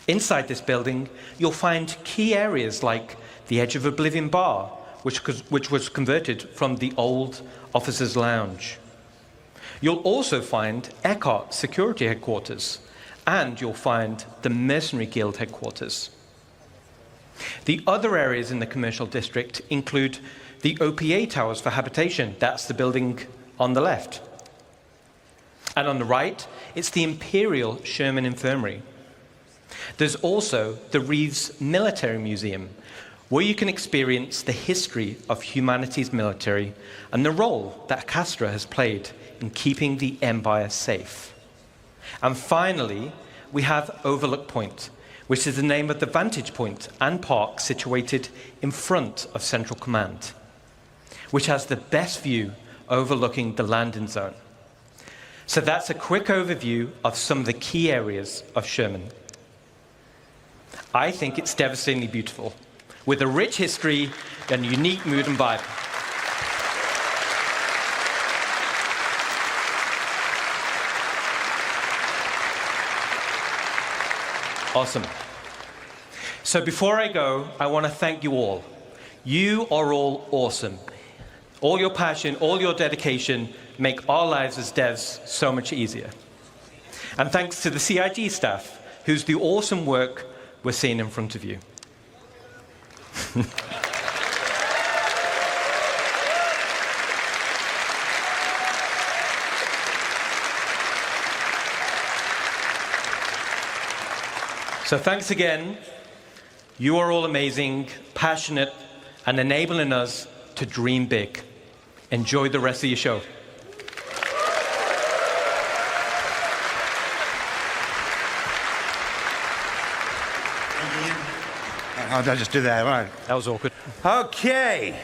Inside this building, you'll find key areas like the Edge of Oblivion Bar, which was converted from the old officers' lounge. You'll also find Eckhart Security Headquarters, and you'll find the Mercenary Guild headquarters. The other areas in the commercial district include the OPA towers for habitation. That's the building on the left. And on the right, it's the Imperial Sherman Infirmary. There's also the Reeves Military Museum, where you can experience the history of humanity's military and the role that Castra has played in keeping the Empire safe. And finally, we have Overlook Point, which is the name of the vantage point and park situated in front of Central Command, which has the best view overlooking the landing zone. So that's a quick overview of some of the key areas of Sherman. I think it's devastatingly beautiful, with a rich history and unique mood and vibe. Awesome. So before I go, I want to thank you all. You are all awesome. All your passion, all your dedication make our lives as devs so much easier. And thanks to the CIG staff, who's the awesome work we're seeing in front of you. So thanks again. You are all amazing, passionate, and enabling us to dream big. Enjoy the rest of your show.
I'll just do that. All right.
That was awkward.
Okay.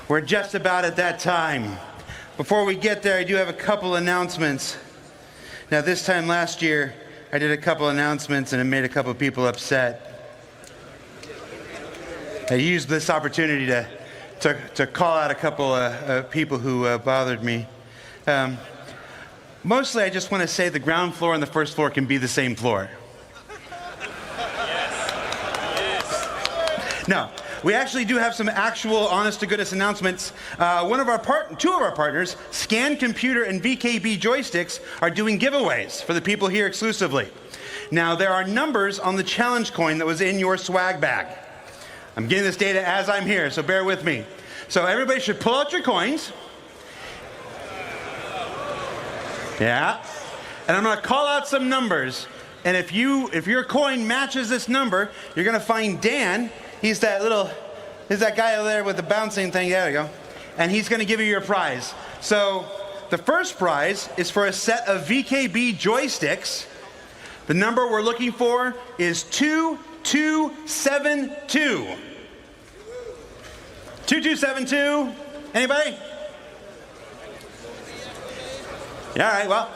We're just about at that time. Before we get there, I do have a couple announcements. Now, this time last year, I did a couple announcements and it made a couple people upset. I used this opportunity to to call out a couple of people who bothered me. Mostly, I just want to say the ground floor and the first floor can be the same floor. No, we actually do have some actual honest-to-goodness announcements. Two of our partners, Scan Computer and VKB Joysticks, are doing giveaways for the people here exclusively. Now, there are numbers on the challenge coin that was in your swag bag. I'm getting this data as I'm here, so bear with me. So everybody should pull out your coins. Yeah. And I'm going to call out some numbers. And if your coin matches this number, you're going to find Dan. He's that guy over there with the bouncing thing. There we go. And he's going to give you your prize. So the first prize is for a set of VKB joysticks. The number we're looking for is 2272. 2272. Anybody? Yeah, all right, well,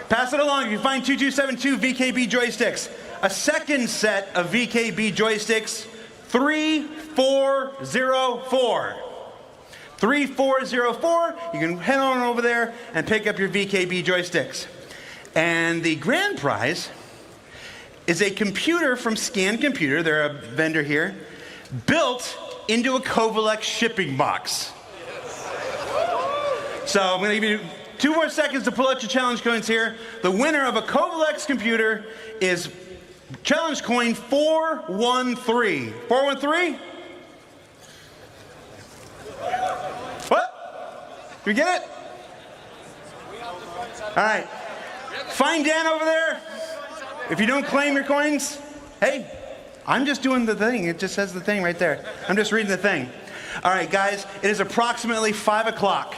pass it along if you find 2272 VKB joysticks. A second set of VKB joysticks, 3404. 3404, you can head on over there and pick up your VKB joysticks. And the grand prize is a computer from Scan Computer, they're a vendor here, built into a Kovalex shipping box. So I'm going to give you 2 more seconds to pull out your challenge coins here. The winner of a Kovalex computer is challenge coin 413. 413? What? You get it? All right. Find Dan over there. If you don't claim your coins, hey, I'm just doing the thing. It just says the thing right there. I'm just reading the thing. All right, guys, it is approximately 5 o'clock.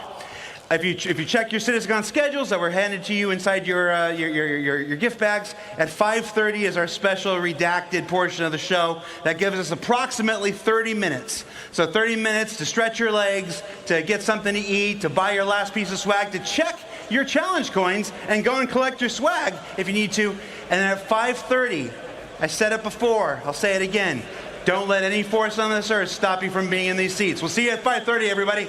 If you check your CitizenCon schedules that were handed to you inside your gift bags, at 5:30 is our special redacted portion of the show. That gives us approximately 30 minutes. So 30 minutes to stretch your legs, to get something to eat, to buy your last piece of swag, to check your challenge coins, and go and collect your swag if you need to. And then at 5:30, I said it before, I'll say it again, don't let any force on this earth stop you from being in these seats. We'll see you at 5:30, everybody.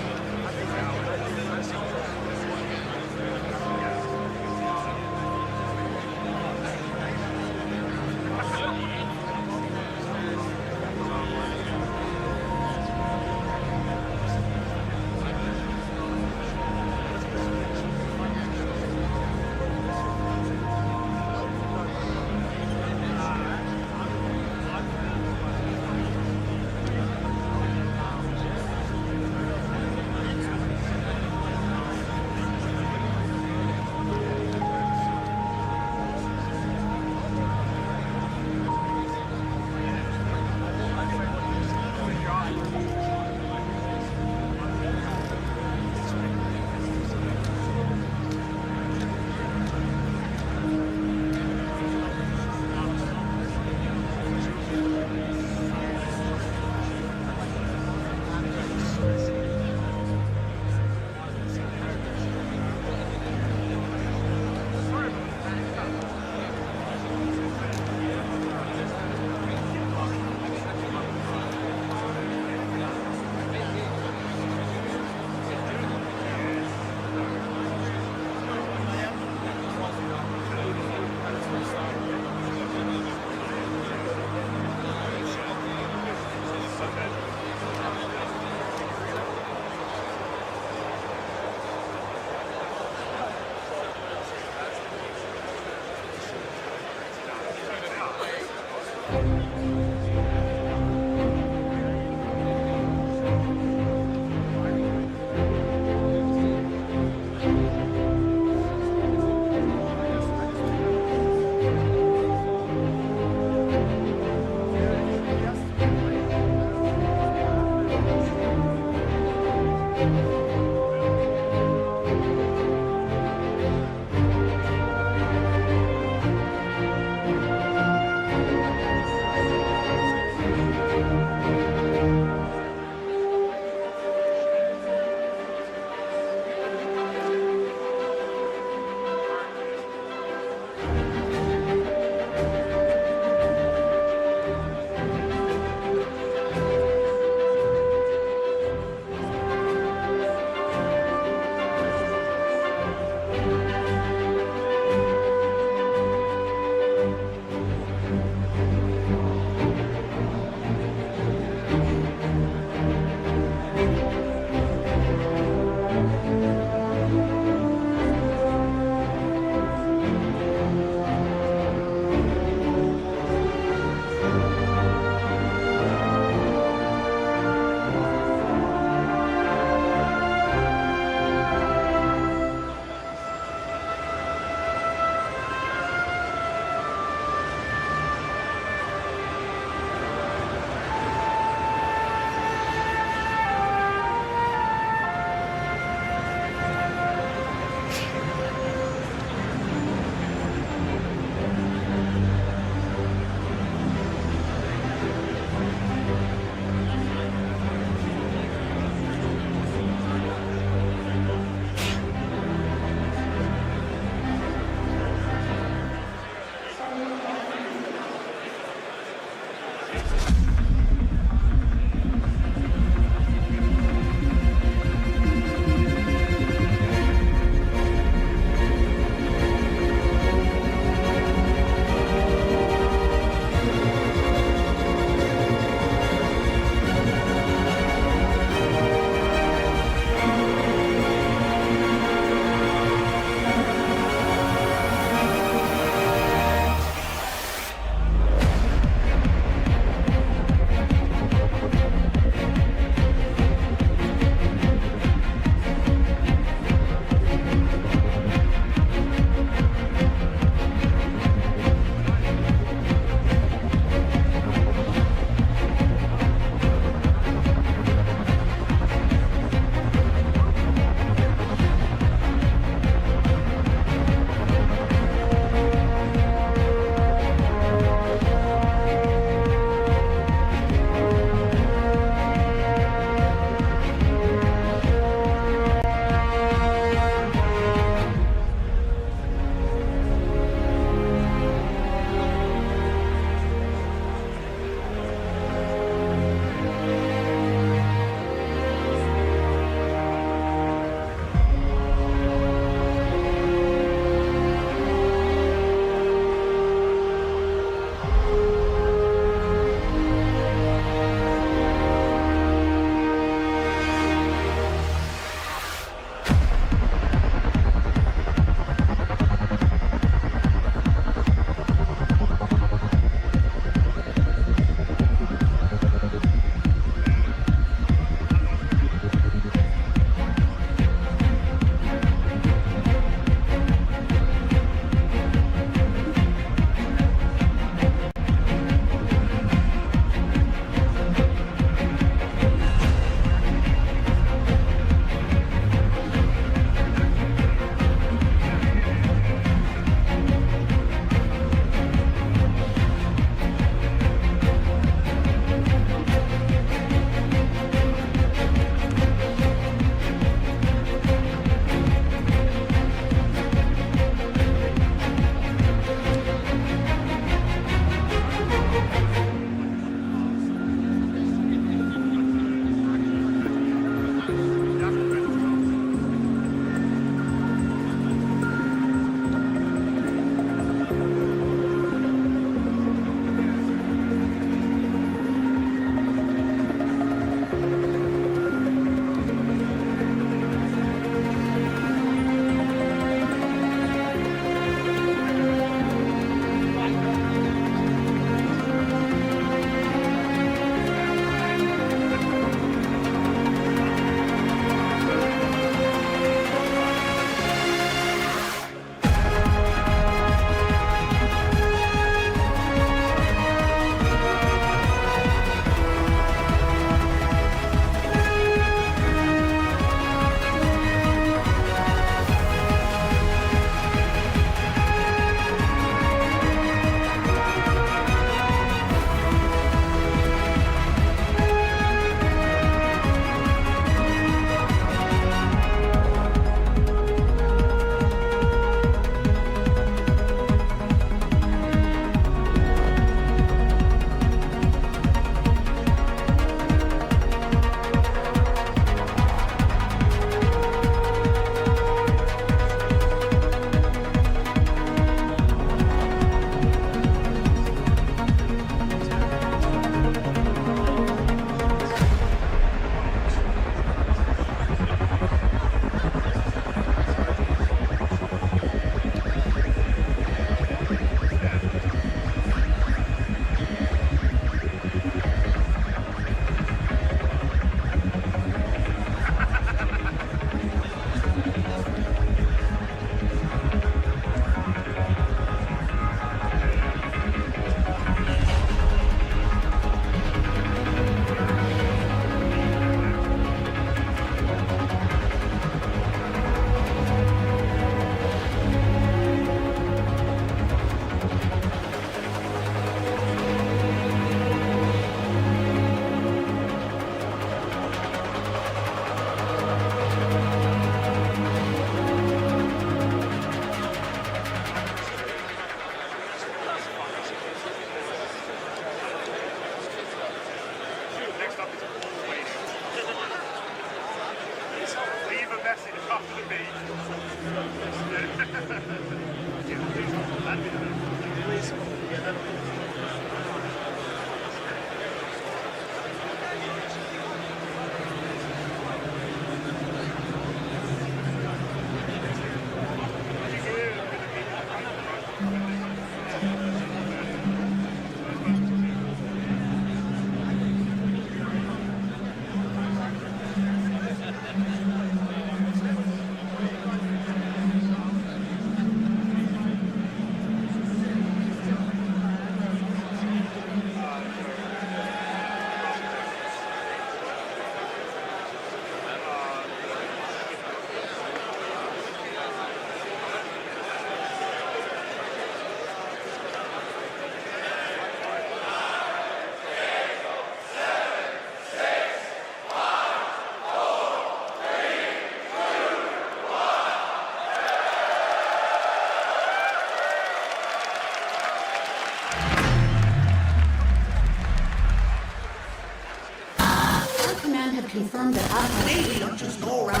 confirm that after Navy launches all round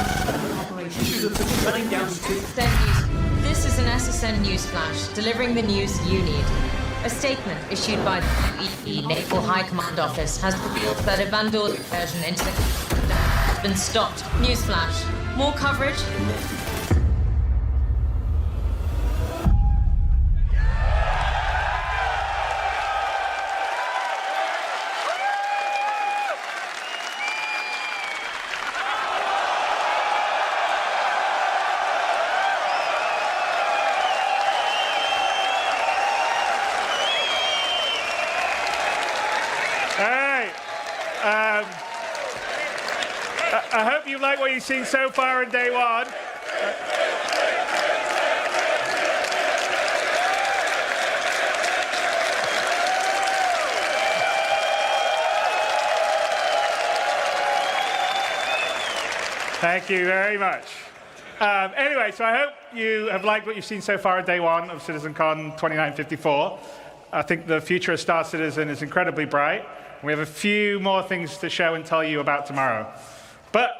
operations running down to
This is an SSN news flash, delivering the news you need. A statement issued by the UEE Naval High Command Office has revealed that a Vandal incursion into the has been stopped. News flash. More coverage.
I hope you like what you've seen so far in day one. Thank you very much. Anyway, so I hope you have liked what you've seen so far in day one of CitizenCon 2954. I think the future of Star Citizen is incredibly bright. We have a few more things to show and tell you about tomorrow. But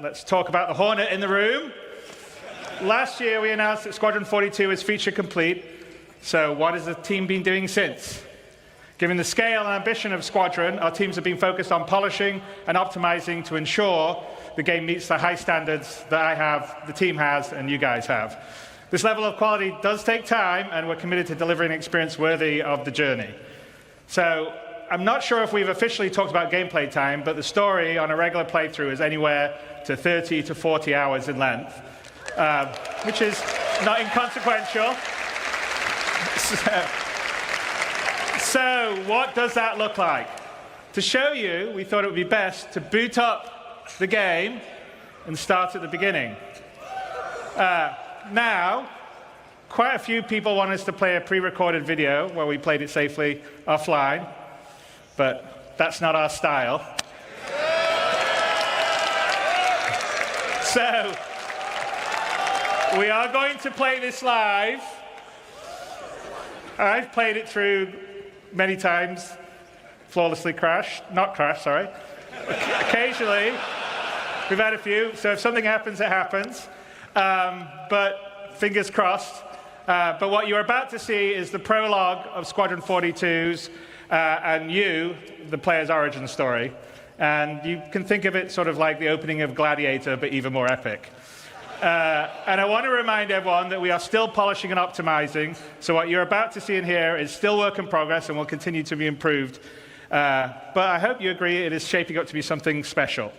let's talk about the Hornet in the room. Last year, we announced that Squadron 42 is feature complete. So what has the team been doing since? Given the scale and ambition of Squadron, our teams have been focused on polishing and optimizing to ensure the game meets the high standards that I have, the team has, and you guys have. This level of quality does take time, and we're committed to delivering an experience worthy of the journey. So I'm not sure if we've officially talked about gameplay time, but the story on a regular playthrough is anywhere to 30 to 40 hours in length, which is not inconsequential. So what does that look like? To show you, we thought it would be best to boot up the game and start at the beginning. Now, quite a few people want us to play a pre-recorded video where we played it safely offline, but that's not our style. So, we are going to play this live. I've played it through many times, flawlessly sorry. Occasionally, we've had a few, so if something happens, it happens. But fingers crossed. But what you're about to see is the prologue of Squadron 42's and you, the player's origin story. And you can think of it sort of like the opening of Gladiator, but even more epic. And I want to remind everyone that we are still polishing and optimizing. So what you're about to see and hear is still work in progress and will continue to be improved. But I hope you agree it is shaping up to be something special.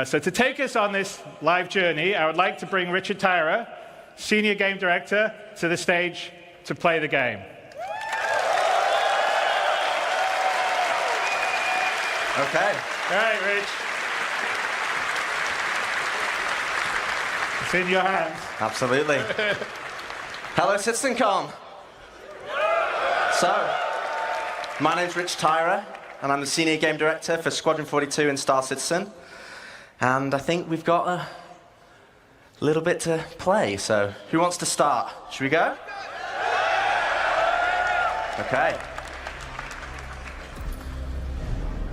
So to take us on this live journey, I would like to bring Richard Tyra, Senior Game Director, to the stage to play the game.
Okay.
All right, Rich. It's in your hands.
Absolutely. Hello, CitizenCon. So, my name's Rich Tyra, and I'm the Senior Game Director for Squadron 42 in Star Citizen. And I think we've got a little bit to play, so who wants to start? Should we go? Okay.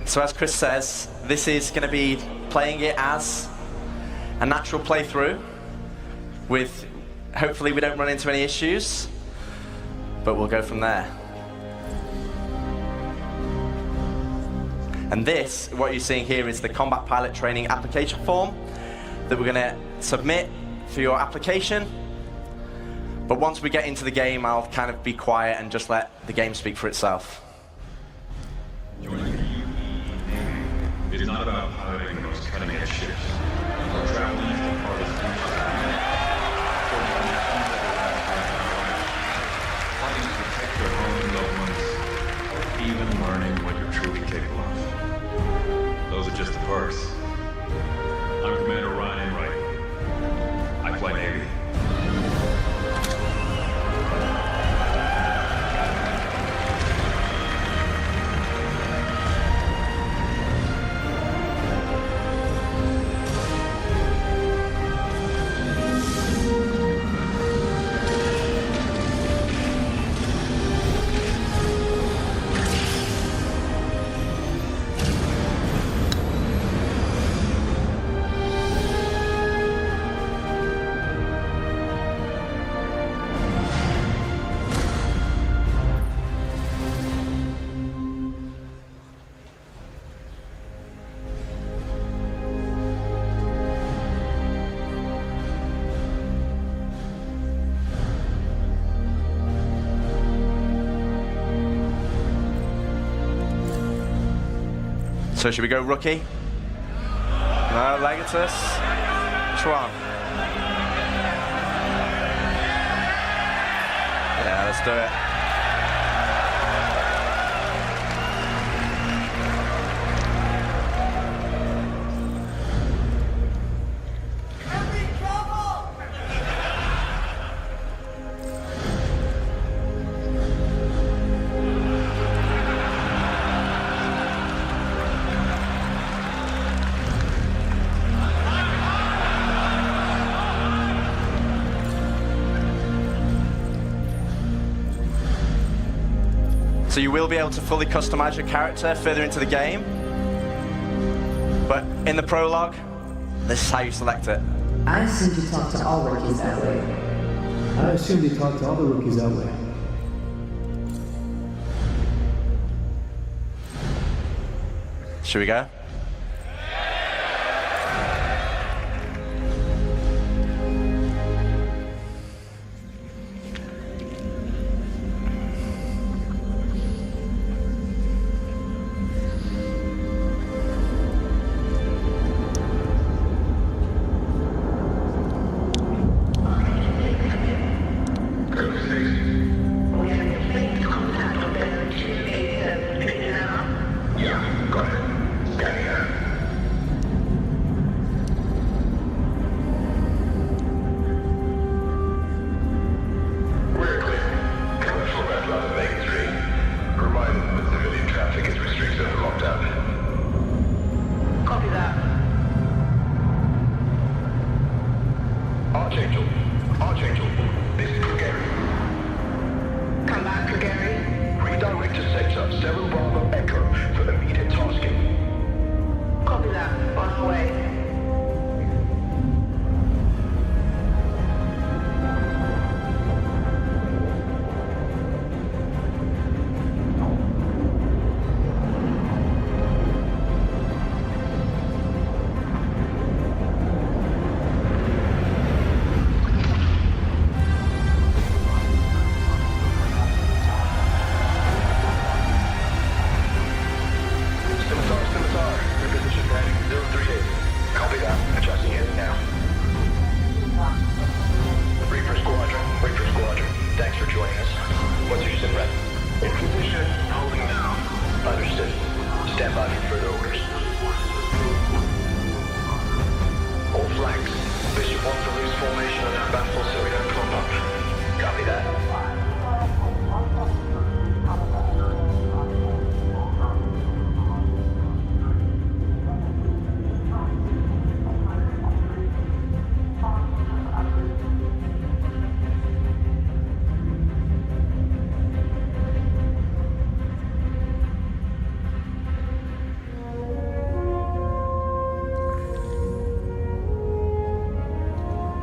So as Chris says, this is going to be playing it as a natural playthrough with, hopefully we don't run into any issues, but we'll go from there. And this, what you're seeing here, is the Combat Pilot Training application form that we're going to submit for your application. But once we get into the game, I'll kind of be quiet and just let the game speak for itself.
It is not about piloting the most cutting-edge ships or traveling to the farthest future. Fighting to protect your home and loved ones, or even learning what you're truly capable of. Those are just the perks. I'm Commander Ryan Wright. I fly Navy.
So should we go rookie? No, Legatus. Which one? Yeah, let's do it. So you will be able to fully customize your character further into the game. But in the prologue, this is how you select it.
I assumed you talked to all rookies that way.
I assumed you talked to all the rookies that way.
Should we go?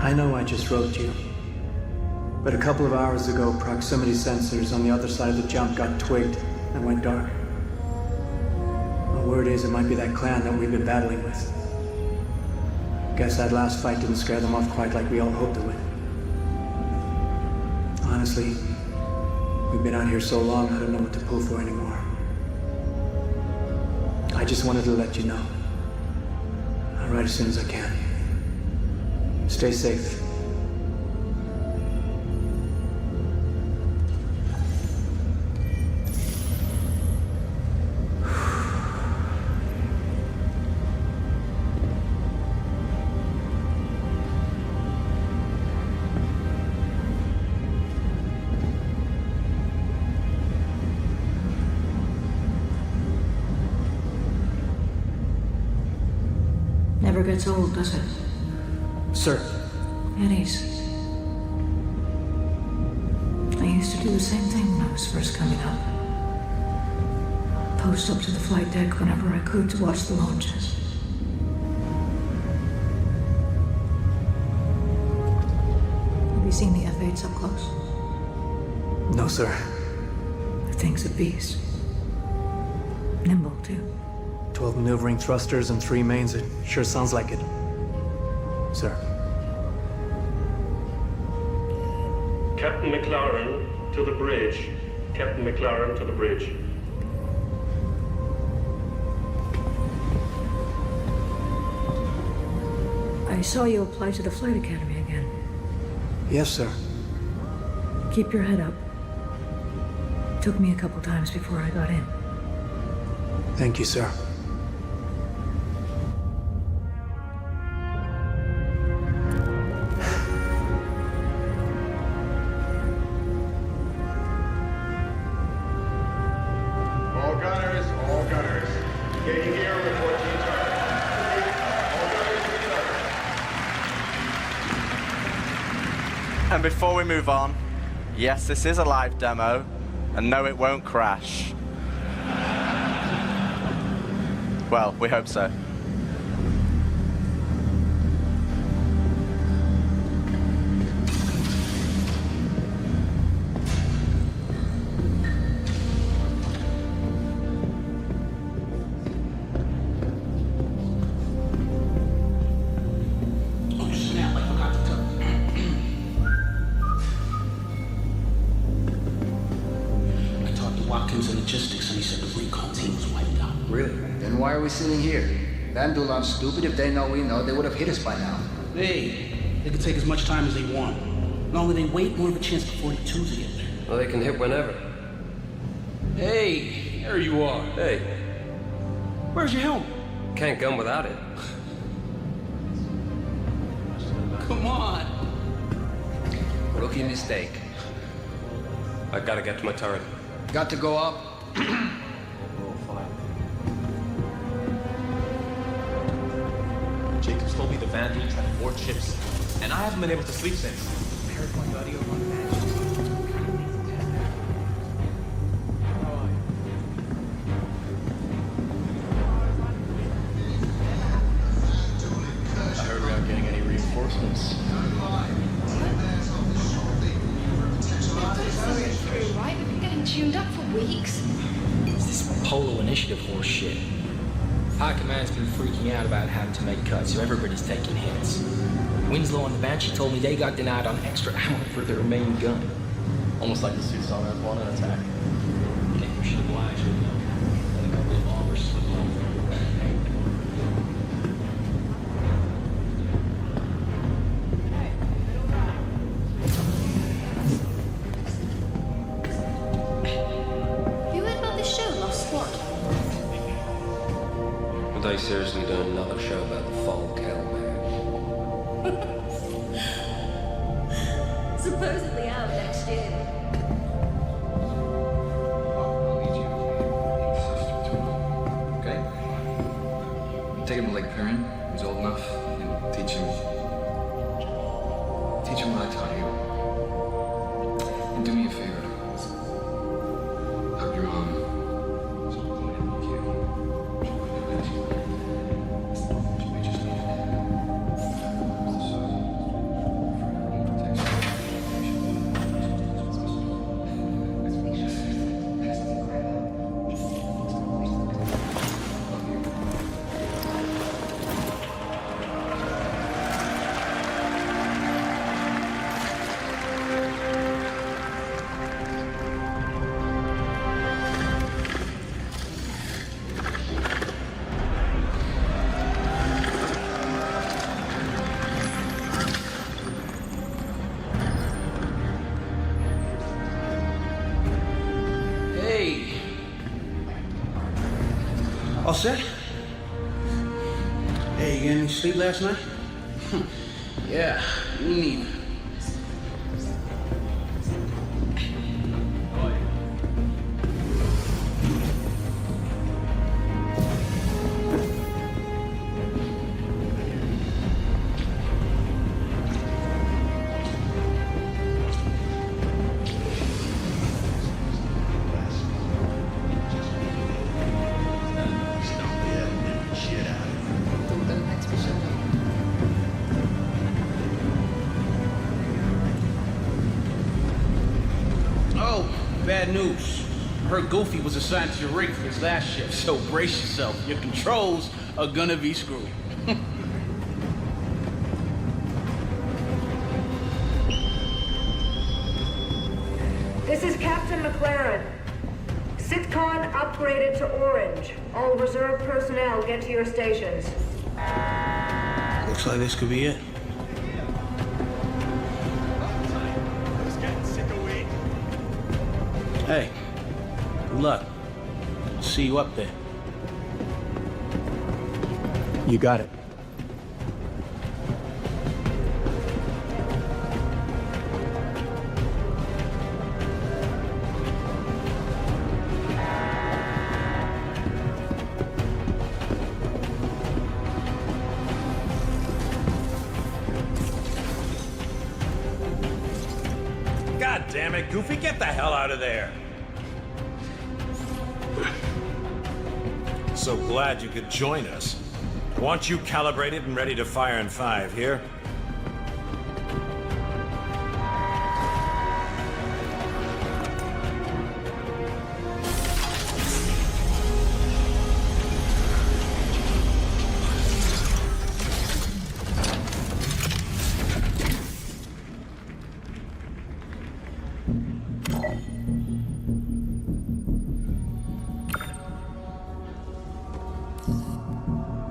I know I just wrote you, but a couple of hours ago, proximity sensors on the other side of the jump got twigged and went dark. The word is it might be that clan that we've been battling with. Guess that last fight didn't scare them off quite like we all hoped it would. Honestly, we've been out here so long, I don't know what to pull for anymore. I just wanted to let you know. I'll write as soon as I can. Stay safe.
Never gets old, does it?
Sir.
Eddies. I used to do the same thing when I was first coming up. Post up to the flight deck whenever I could to watch the launches. Have you seen the F-8s up close?
No, sir.
The thing's a beast. Nimble, too.
12 maneuvering thrusters and 3 mains. It sure sounds like it. Sir.
Captain McLaren to the bridge. Captain McLaren to the bridge.
I saw you apply to the Flight Academy again.
Yes, sir.
Keep your head up. Took me a couple times before I got in.
Thank you, sir.
All gunners, all gunners. Getting gear and report to each other. All gunners to each other.
And before we move on, yes, this is a live demo, and no, it won't crash. Well, we hope so.
Oh, snap, I forgot to tell. I talked to Watkins and Logistics, and he said the recon team was wiped out.
Really? Then why are we sitting here? Vandul stupid. If they know we know, they would have hit us by now.
Hey, they can take as much time as they want. The longer they wait, more of a chance for 42s to get there.
Well, they can hit whenever.
Hey, there you are.
Hey,
Where's your helmet?
can't gun without it.
Come on.
Rookie mistake.
I gotta get to my turret.
Got to go up.
Jacobs told me the Vandals had 4 chips, and I haven't been able to sleep since. I heard we aren't getting any reinforcements.
Right? We've been getting tuned up for weeks.
It's this Polo Initiative horse shit. High Command's been freaking out about having to make cuts, so everybody's taking hits. Winslow and the Banshee told me they got denied on extra ammo for their main gun.
Almost like the suits on Earth 1 an attack.
Damn, should oblige with them. Let a couple of bombers slip over.
Have you heard about this show, Lost Squad?
Are they seriously doing another show about the fall cattle man?
Supposedly out next year.
Okay. Take him to Lake Perrin. He's old enough. And teach him what I taught you. And do me a favor. Hug your mom.
Hey. All set? Hey, you get any sleep last night? Yeah, me neither. Oh, bad news. I heard Goofy was assigned to your rig for his last shift, so brace yourself. Your controls are gonna be screwed.
This is Captain McLaren. Sitcon upgraded to orange. All reserve personnel get to your stations.
Looks Looks like this could be it. Hey, good luck. See you up there.
You got it.
God damn it, Goofy, get the hell out of there! So glad you could join us. Want you calibrated and ready to fire in 5, here?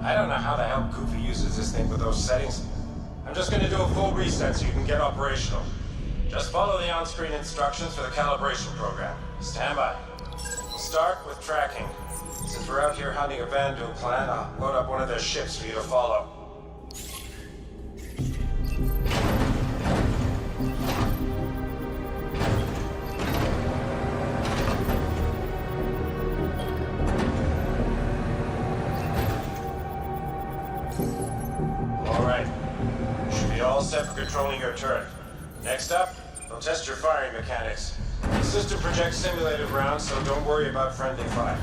I don't know how the hell Goofy uses this thing with those settings. I'm just gonna do a full reset so you can get operational. Just follow the on-screen instructions for the calibration program. Stand by. We'll start with tracking. Since we're out here hunting a Vandal clan, I'll load up one of their ships for you to follow. All set for controlling your turret. Next up, we'll test your firing mechanics. The system projects simulated rounds, so don't worry about friendly fire.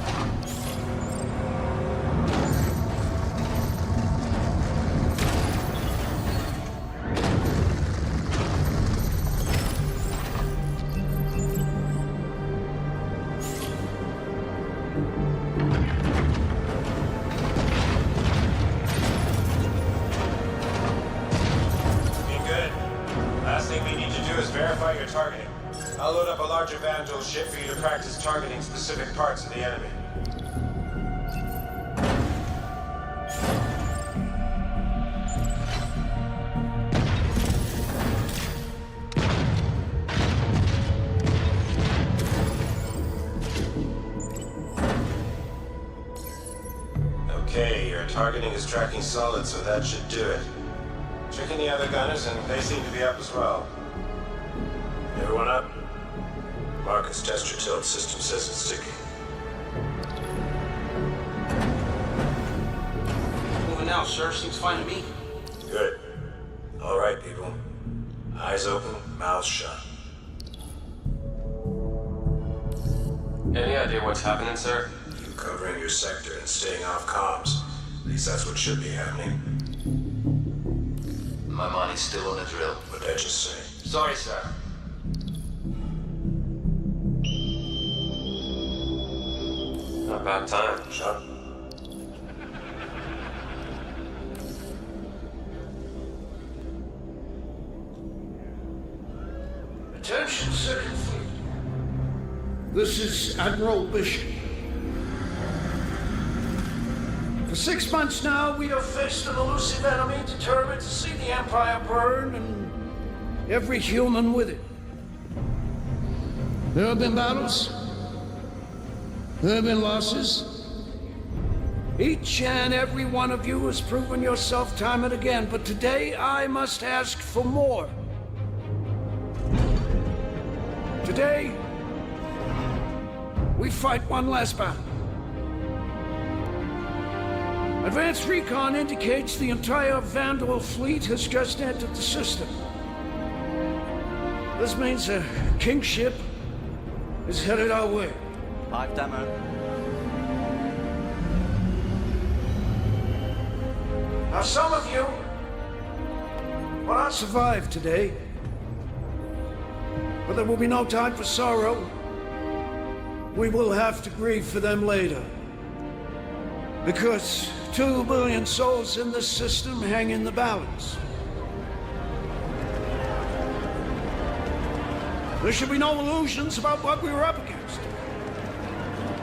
Verify your targeting. I'll load up a larger Vandal ship for you to practice targeting specific parts of the enemy. Okay, your targeting is tracking solid, so that should do it. Checking the other gunners, and they seem to be up as well. Everyone up? Marcus, test your tilt. System says it's sticky.
Moving now, sir. Seems fine to me.
Good. All right, people. Eyes open, mouths shut.
Any idea what's happening, sir?
You covering your sector and staying off comms. At least that's what should be happening.
My money's still on the drill.
What'd I just say?
Sorry, sir. Not bad time.
Shut.
Attention, Second Fleet. This is Admiral Bishop. For 6 months now, we have faced an elusive enemy determined to see the Empire burn and every human with it. There have been battles. There have been losses. Each and every one of you has proven yourself time and again, but today I must ask for more. Today, we fight one last battle. Advanced recon indicates the entire Vandal fleet has just entered the system. This means a king ship is headed our way.
Live demo.
Now, some of you will not survive today, but there will be no time for sorrow. We will have to grieve for them later. Because 2 billion souls in this system hang in the balance. There should be no illusions about what we were up against.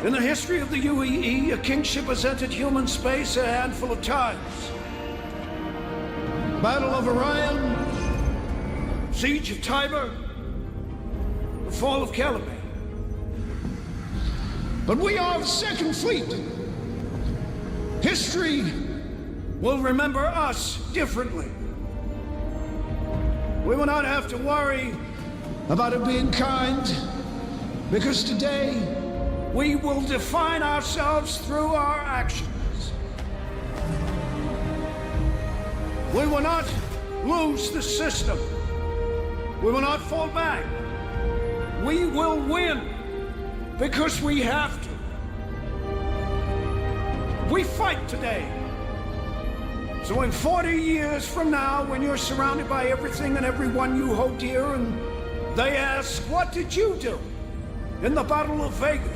In the history of the UEE, a kingship has entered human space a handful of times. Battle of Orion, Siege of Tiber, the fall of Caliban. But we are the Second Fleet. History will remember us differently. We will not have to worry about it being kind, because today we will define ourselves through our actions. We will not lose the system. We will not fall back. We will win because we have to. We fight today. So in 40 years from now, when you're surrounded by everything and everyone you hold dear, and they ask, what did you do in the Battle of Vega?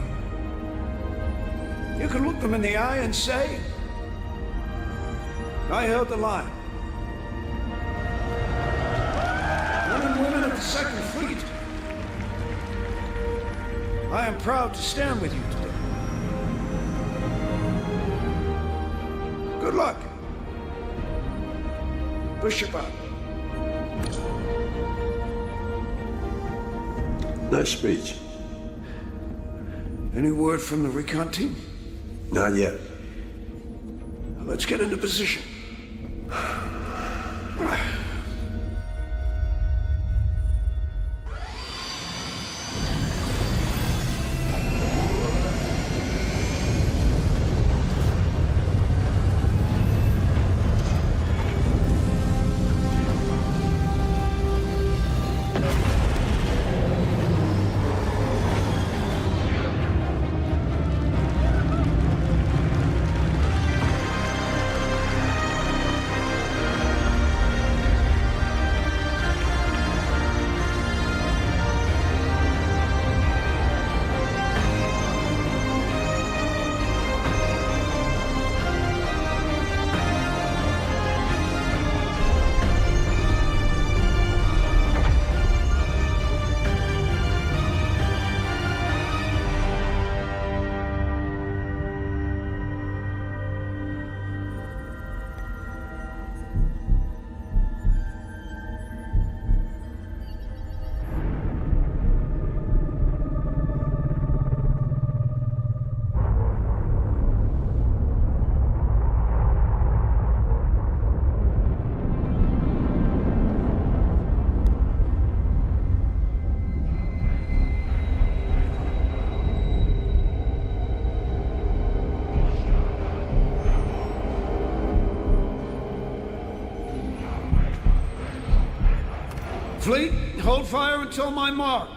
You can look them in the eye and say, I held the line. Men and women of the Second Fleet, I am proud to stand with you today. Good luck. Bishop out.
Nice speech.
Any word from the recon team?
Not yet.
Let's get into position. Fleet, hold fire until my mark.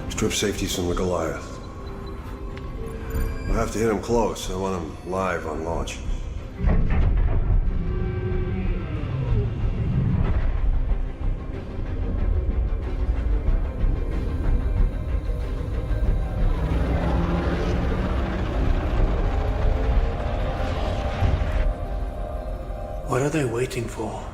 Strip safeties from the Goliath. We'll have to hit him close. I want him live on launch.
What are they waiting for?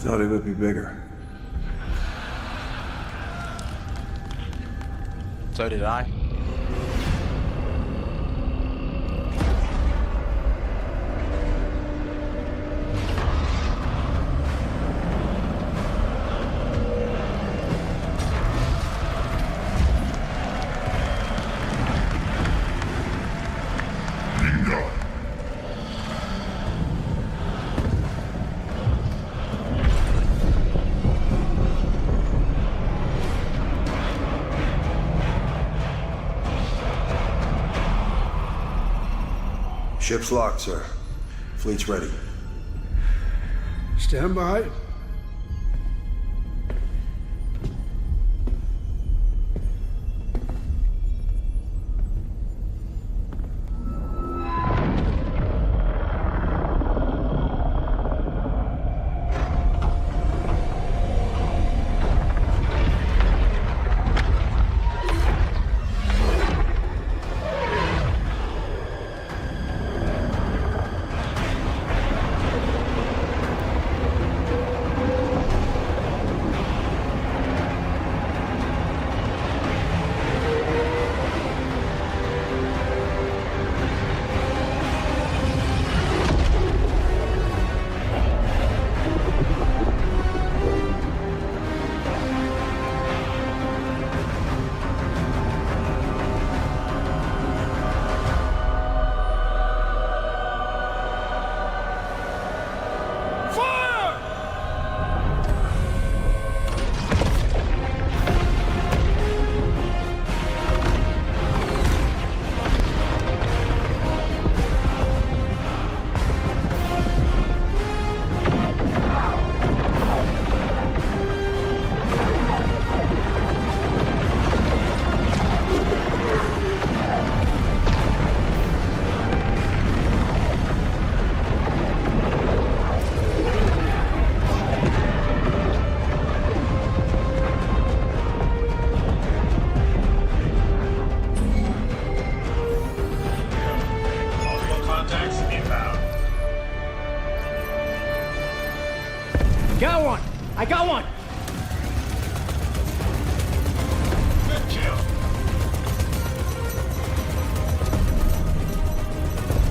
Thought it would be bigger.
So did I.
Ship's locked, sir. Fleet's ready.
Stand by.
Got one! I got one!
Good kill.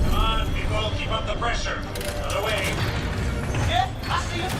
Come on, people, keep up the pressure. Other way. Yeah, I see it.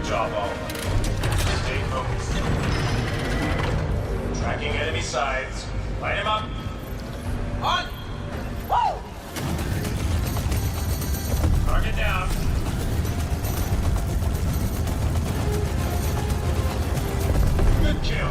Job, all. Stay focused. Tracking enemy sides. Light him up. On! Woo! Target down. Good kill.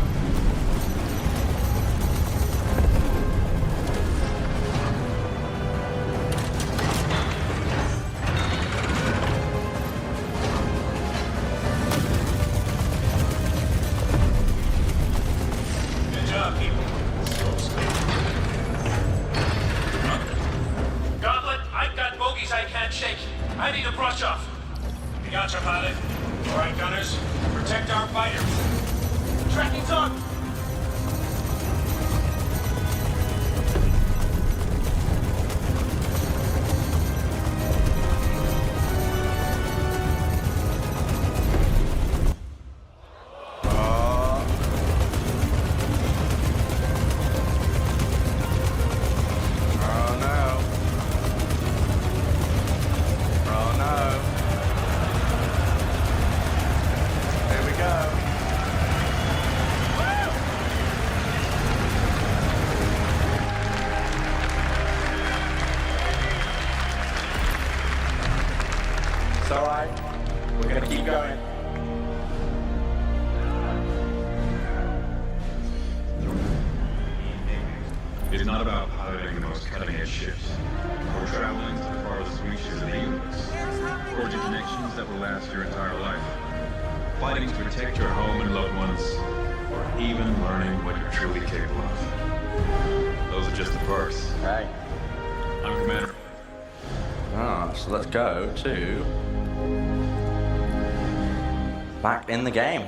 Good job, people. Slow speed.
not about piloting the most cutting-edge ships, or traveling to the farthest reaches of the universe, forging connections that will last your entire life, fighting to protect your home and loved ones, or even learning what you're truly capable of. Those are just the perks.
Right.
I'm Commander.
So let's go to back in the game.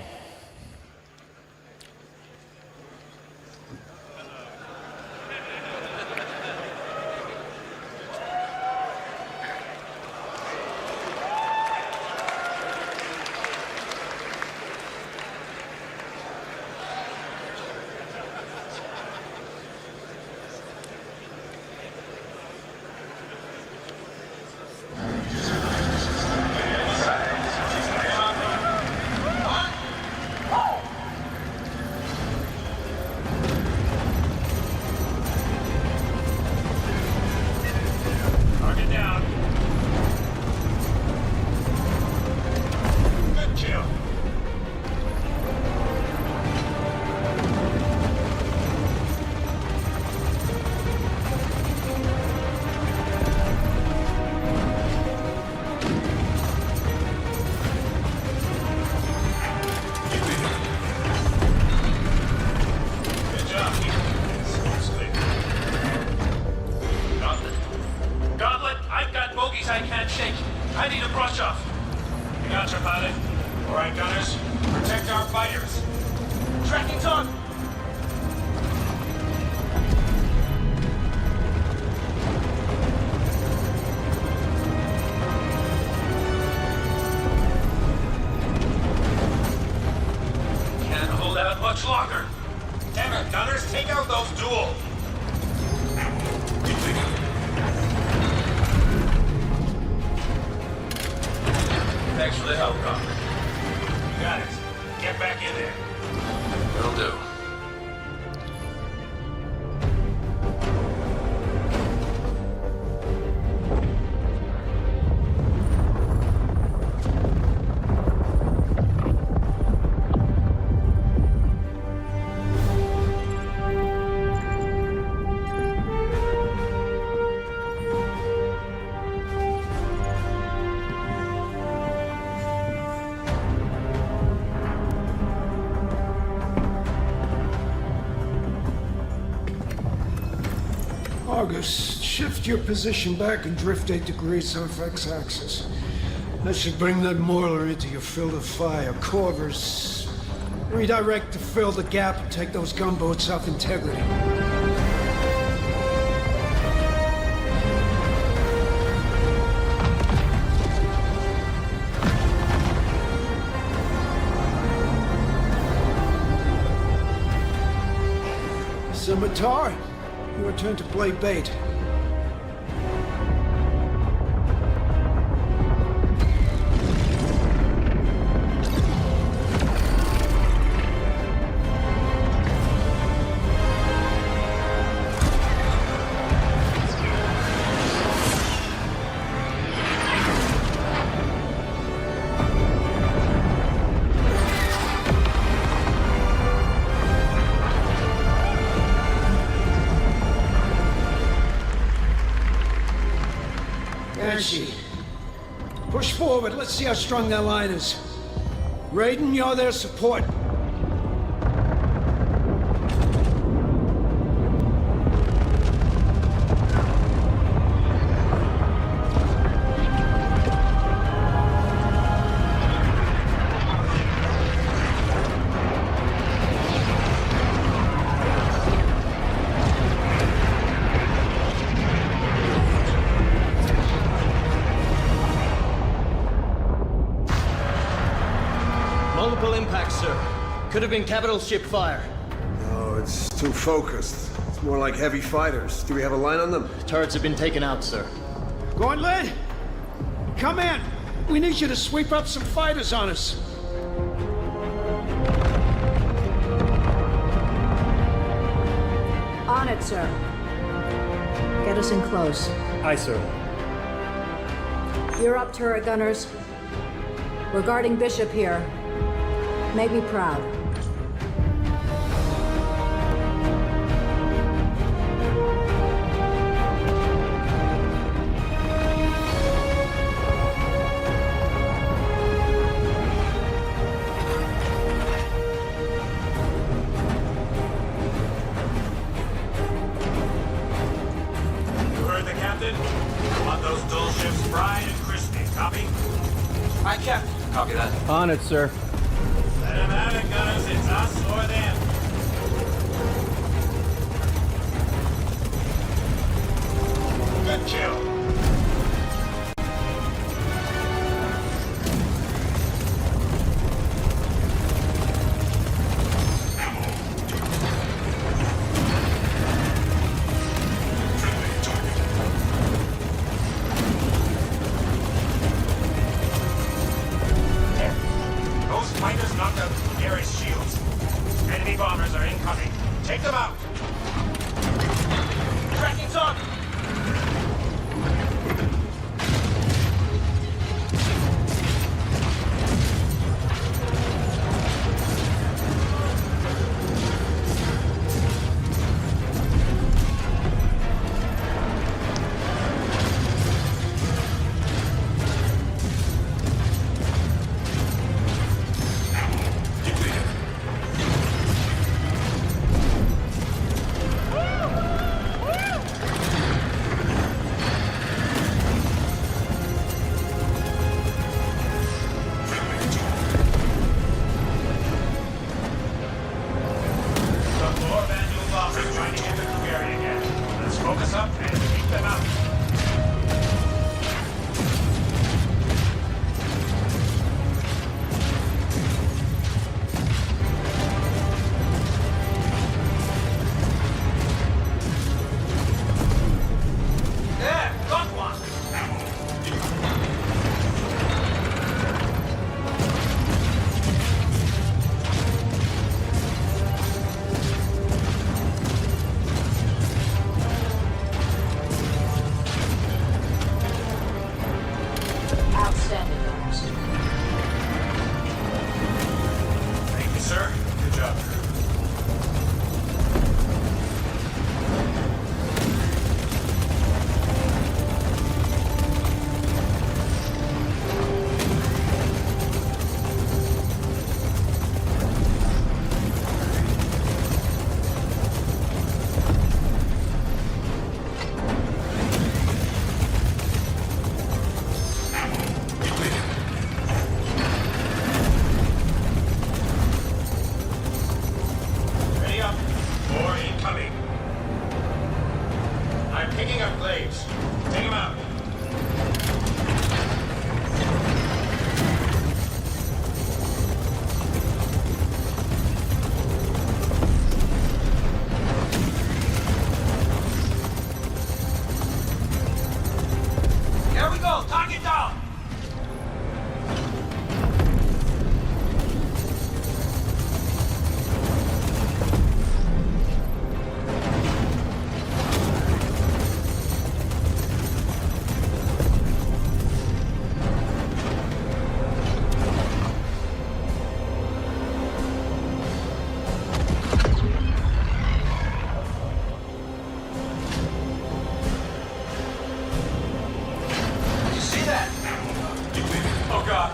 August, shift your position back and drift 8 degrees off X-axis. That should bring that Moiler into your field of fire. Corvus, redirect to fill the gap and take those gunboats off integrity. Scimitar, your turn to play bait. Push forward, let's see how strong that line is. Raiden, you're their support.
Multiple impacts, sir. Could have been capital ship fire.
No, it's too focused. It's more like heavy fighters. Do we have a line on them?
Turrets have been taken out, sir.
Gauntlet, come in. We need you to sweep up some fighters on us.
On it, sir. Get us in close.
Aye, sir.
You're up, turret gunners. We're guarding Bishop here. Make me proud.
Copy that.
On it, sir.
Let him have it, gunners. It's us or them. Good kill. Those fighters knocked out the nearest shields. Enemy bombers are incoming. Take them out. Tracking target. Focus up and keep them out. There, got one.
Outstanding, gunners.
Thank you, sir. Good job. Ready up. More incoming. I'm picking up blades. Take them out. Here we go. Target down. You see that? Oh, God.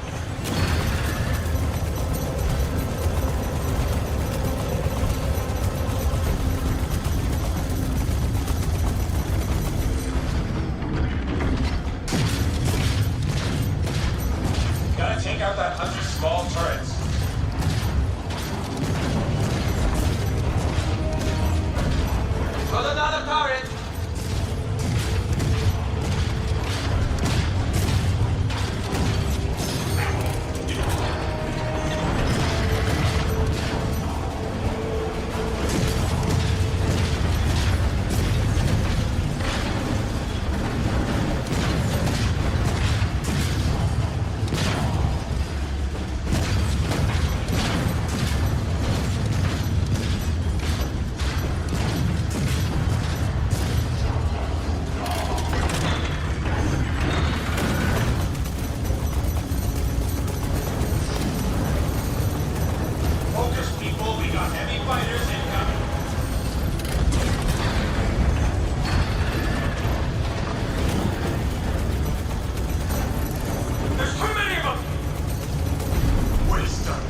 Gotta take out that hunter's small turrets. Got another turret. Focus, people. We got heavy fighters incoming. There's too many of them! Waste time.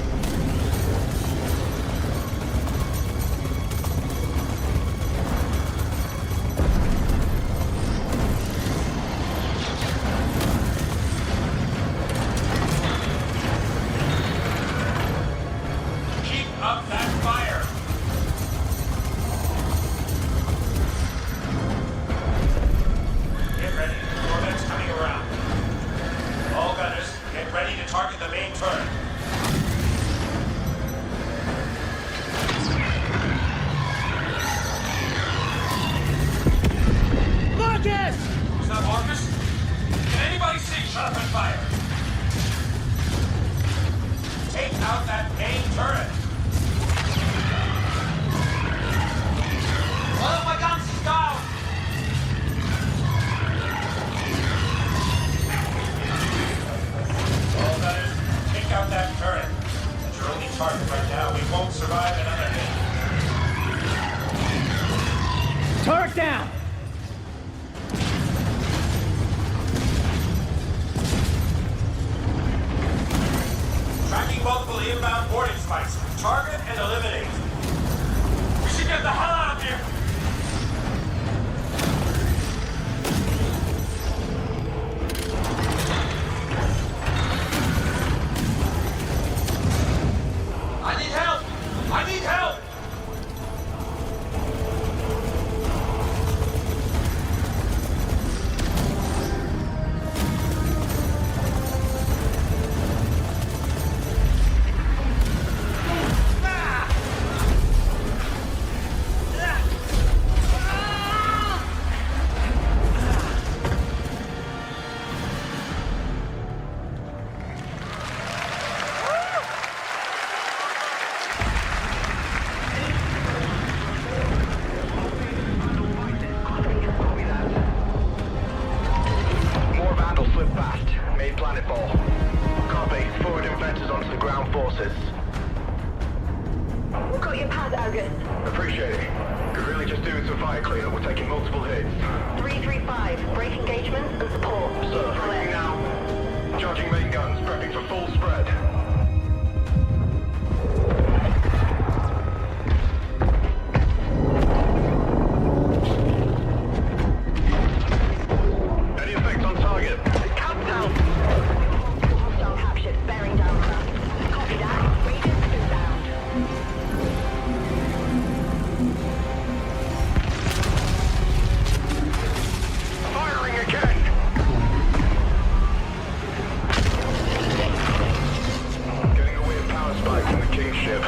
Appreciate it. Could really just do with some fire cleanup. We're taking multiple hits.
335, break engagement and support.
Sir, briefing now. Charging main guns, prepping for full spread. Any effect on target?
Countdown! Hostile captured, bearing down on us. Copy that. Radius inbound.
Firing again! Getting a weird power spike from the King ship.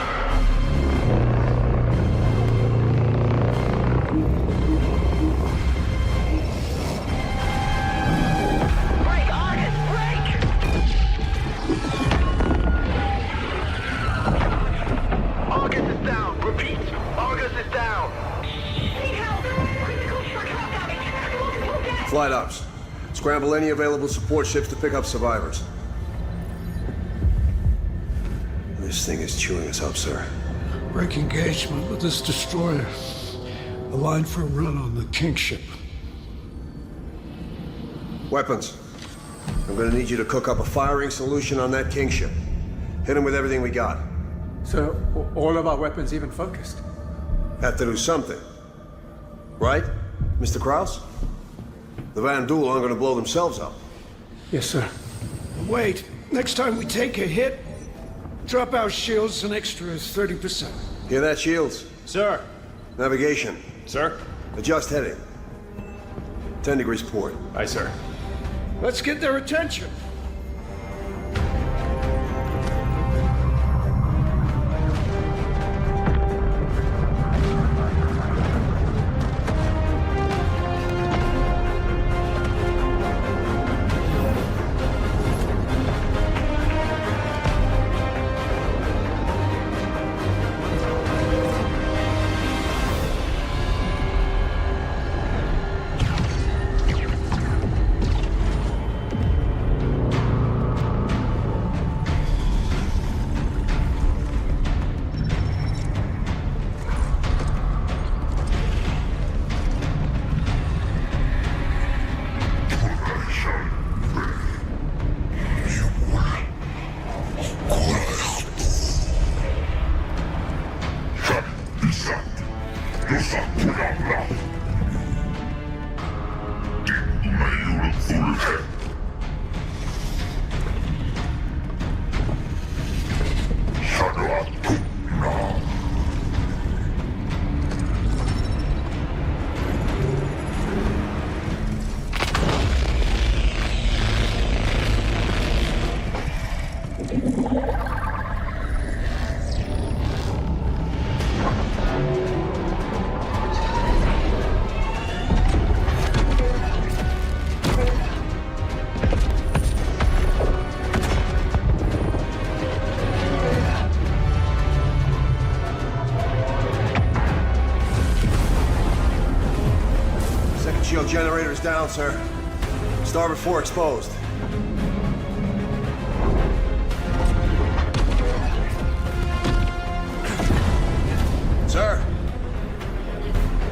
Break, Argus, break!
Argus is down. Repeat. Argus is down.
Need help! Critical structural damage. Multiple deaths.
Flight ops. Scramble any available support ships to pick up survivors. This thing is chewing us up, sir.
Break engagement with this destroyer. Aligned for a run on the King ship.
Weapons. I'm gonna need you to cook up a firing solution on that King ship. Hit him with everything we got.
So, all of our weapons even focused?
Have to do something. Right, Mr. Krause? The Van Duel aren't gonna blow themselves up.
Yes, sir.
Wait, next time we take a hit, drop our shields an extra 30%.
Hear that, Shields?
Sir.
Navigation.
Sir.
Adjust heading. 10 degrees port.
Aye, sir.
Let's get their attention.
Shield generators down, sir. Starboard 4 exposed. Sir.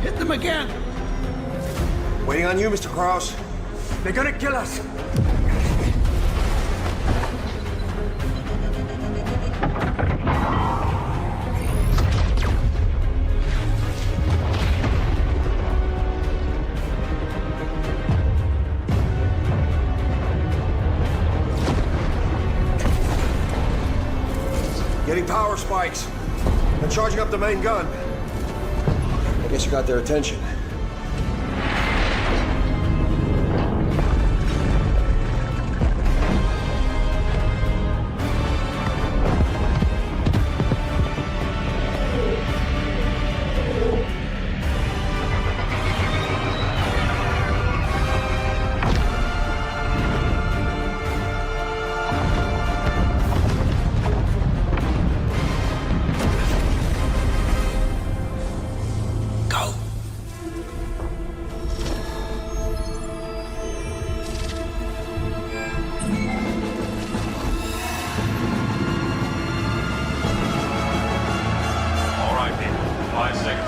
Hit them again.
Waiting on you, Mr. Krause.
They're gonna kill us.
Getting power spikes. And charging up the main gun. I guess you got their attention.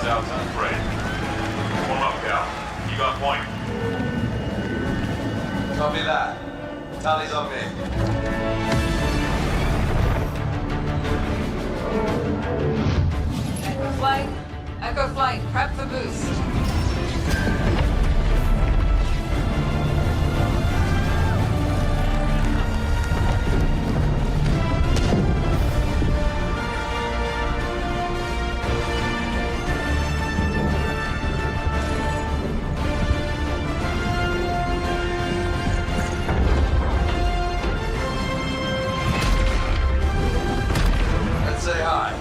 out to the parade. Warm up, Cal. You got point.
Copy that. Tally's on me.
Echo flight, prep for boost.
Let's say hi.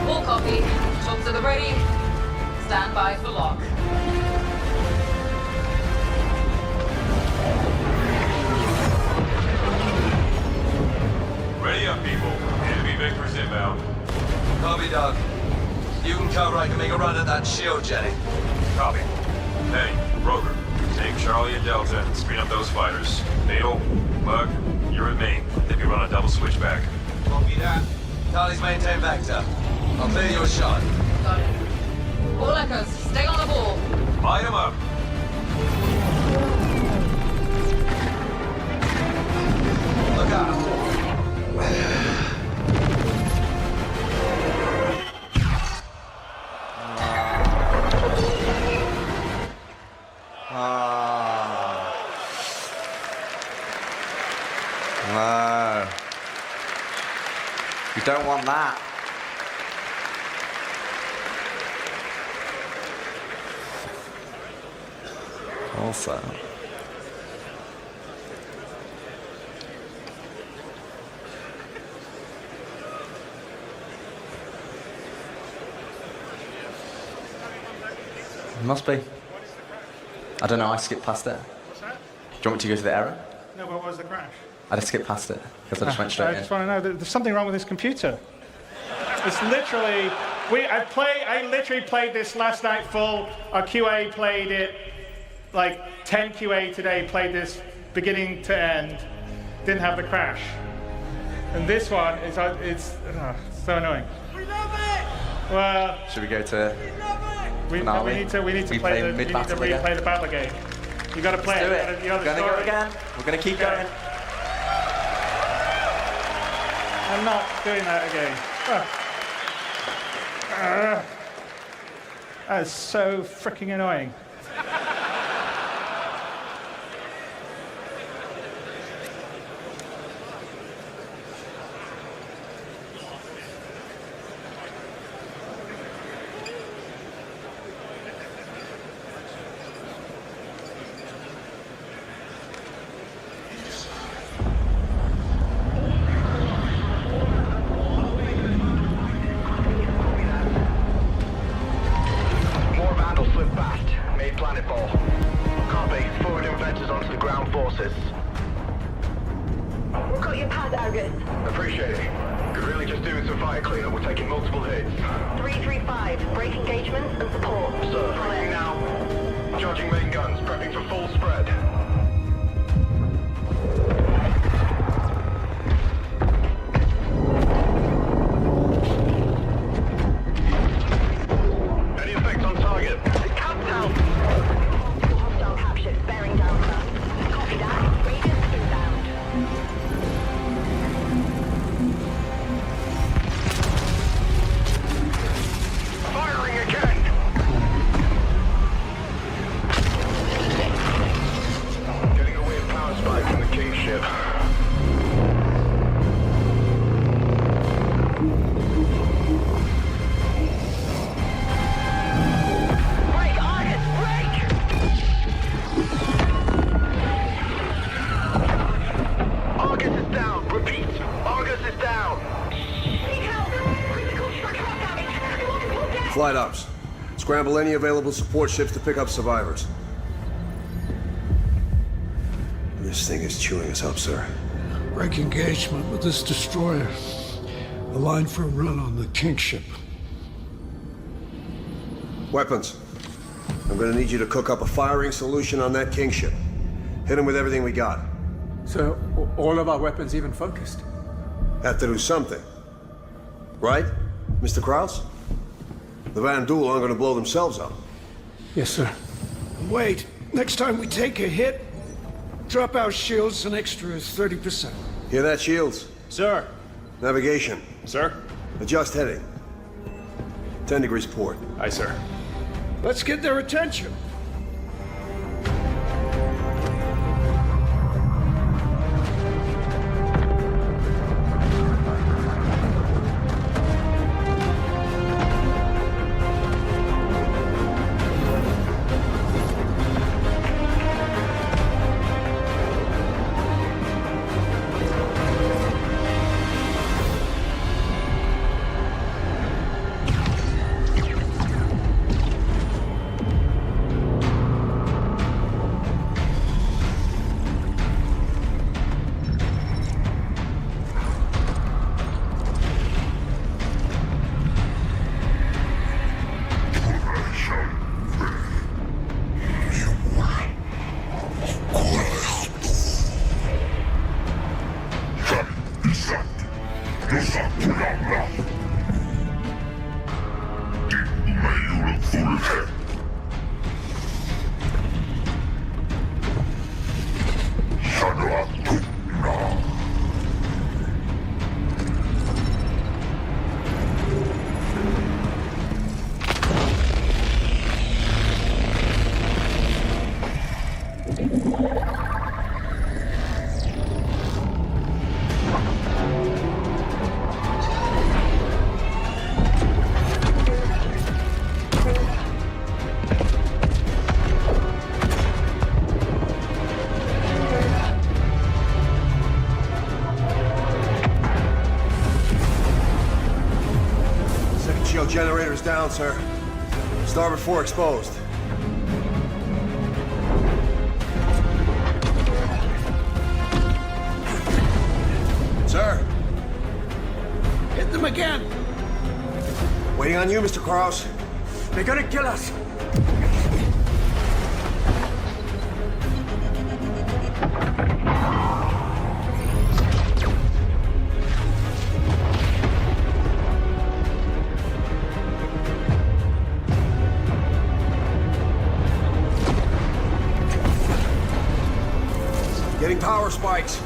Full copy. Shots to the ready. Stand by for lock.
Ready up, people. Enemy vectors inbound.
Copy, Doug. You and Cobra can make a run at that shield jetty.
Copy. Hey, Broker. Take Charlie and Delta and screen up those fighters. Needle, Mug, you're at main. If you run a double switchback.
Copy that. Tally's maintain vector. I'll clear you a shot.
Got it. All echoes, stay on the ball.
Light 'em up.
Look out.
No. You don't want that. Also. Must be. I don't know, I skipped past it.
What's that?
Do you want me to go to the error?
No, what was the crash?
I just skipped past it because I just went straight
I
in.
just want to know that there's something wrong with this computer. It's literally, I literally played this last night full. Our QA played it, like 10 QA today played this beginning to end. Didn't have the crash. And this one is, it's so annoying.
We love it!
Well,
should we go to
we need to replay the battle again. You got to play
Let's
it.
do it. We're gonna go again. We're gonna keep going.
I'm not doing that again. That is so freaking annoying.
More vandals slip past. Made planet ball. Copy. Forward inventors onto the ground forces.
We've got your pad, Argus.
Appreciate it. Could really just doing some fire cleanup. We're taking multiple hits.
335. Break engagements and support.
Sir, briefing now. Charging main guns. Prepping for full spread. Any effects on target?
Countdown. Hostile captured. Bearing down. Copy that. Radius inbound.
Firing again! Getting a weird power spike from the King ship.
Break, Argus, break!
Argus is down. Repeat. Argus is down.
Flight ops. Scramble any available support ships to pick up survivors. This thing is chewing us up, sir.
Break engagement with this destroyer. Align for a run on the King ship.
Weapons. I'm gonna need you to cook up a firing solution on that King ship. Hit him with everything we got.
So, all of our weapons even focused?
Have to do something. Right? Mr. Krause? The Van Duel aren't gonna blow themselves up.
Yes, sir. Wait, next time we take a hit, drop our shields an extra 30%.
Hear that, Shields?
Sir.
Navigation.
Sir.
Adjust heading. 10 degrees port.
Aye, sir.
Let's get their attention.
Generator's down, sir. Starboard 4 exposed. Sir?
Hit them again.
Waiting on you, Mr. Krause.
They're gonna kill us.
Getting power spikes.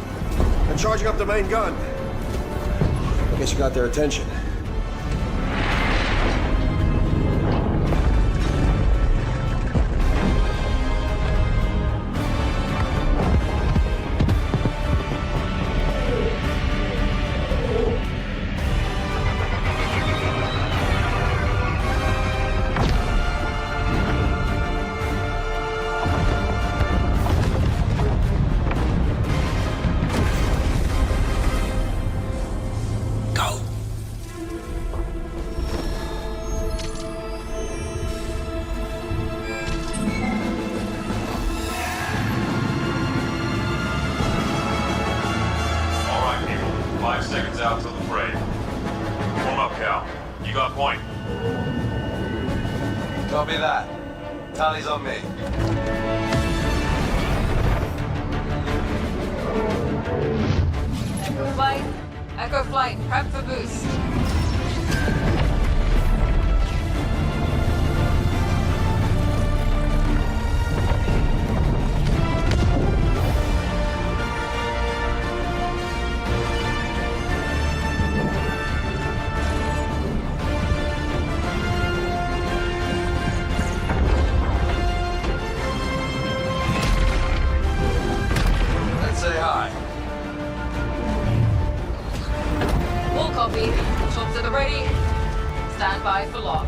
And charging up the main gun. I guess you got their attention.
Out till the fray. Warm up, Cal. You got point.
Copy that. Tally's on me.
Flight. Echo flight. Prep for boost.
Say hi.
All copy. Shots at the ready. Stand by for lock.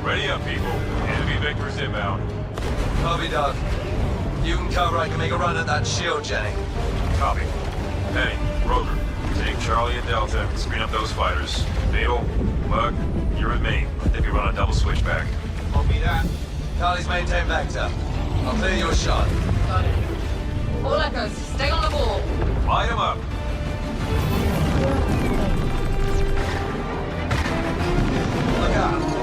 Ready up, people. Enemy vectors inbound.
Copy, Doug. You can cover. I can make a run at that shield, Jenny.
Copy. Penny, Rover, take Charlie and Delta. Screen up those fighters. Fatal, Mug, you're at main. I think we run a double switchback.
Copy that. Charlie's maintain vector. I'll clear your shot.
Got it. All echoes, stay on the ball.
Light him up.
Look out.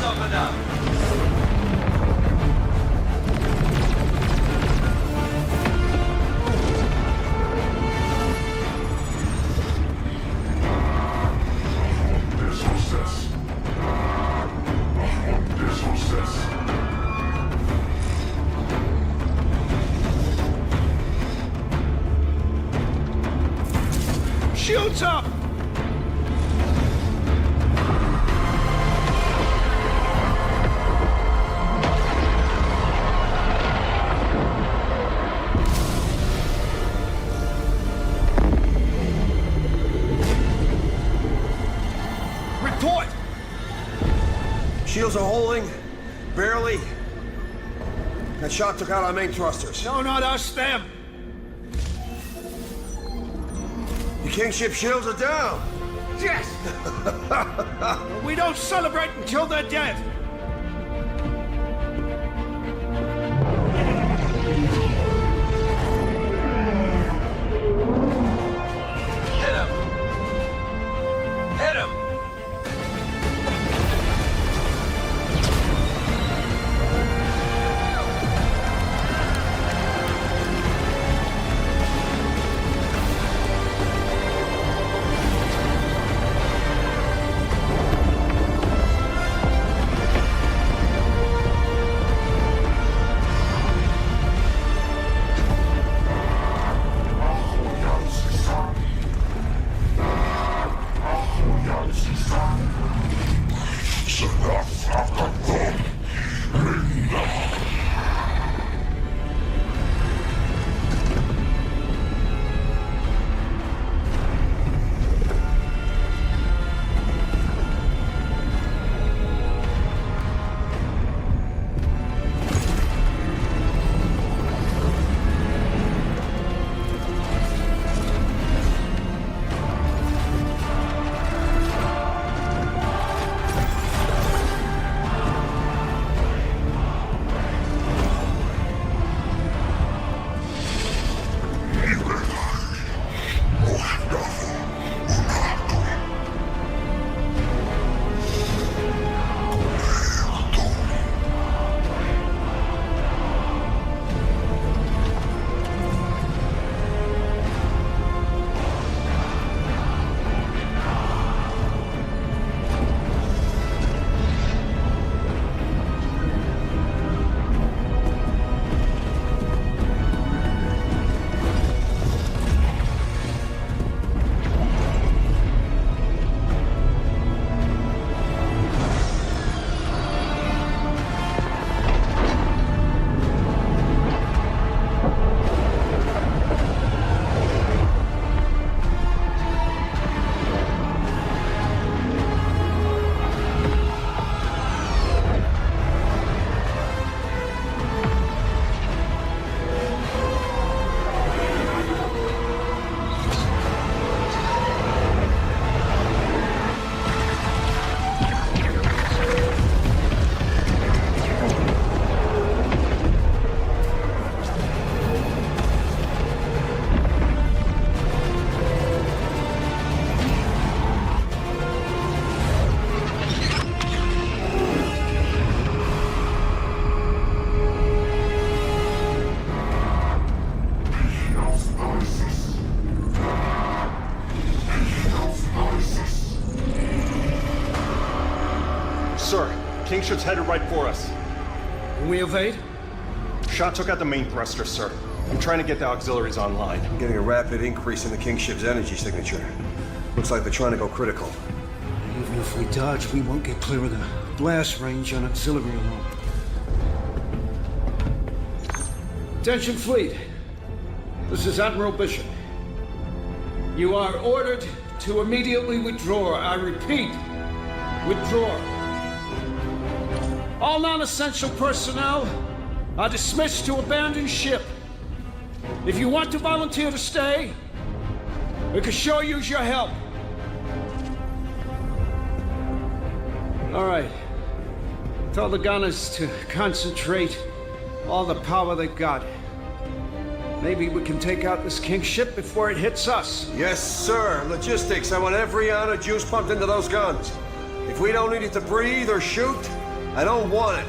open up.
Shields up!
Report! Shields are holding. Barely. That shot took out our main thrusters.
No, not us, them.
The Kingship shields are down.
Yes! We don't celebrate until they're dead.
Hit him! Hit him!
Kingship's headed right for us.
Can we evade?
Shot took out the main thruster, sir. I'm trying to get the auxiliaries online.
I'm getting a rapid increase in the Kingship's energy signature. Looks like they're trying to go critical.
Even if we dodge, we won't get clear of the blast range on auxiliary alone. Attention, fleet. This is Admiral Bishop. You are ordered to immediately withdraw. I repeat, withdraw. All non-essential personnel are dismissed to abandon ship. If you want to volunteer to stay, we could sure use your help. All right. Tell the gunners to concentrate all the power they've got. Maybe we can take out this Kingship before it hits us.
Yes, sir. Logistics. I want every ounce of juice pumped into those guns. If we don't need it to breathe or shoot, I don't want it.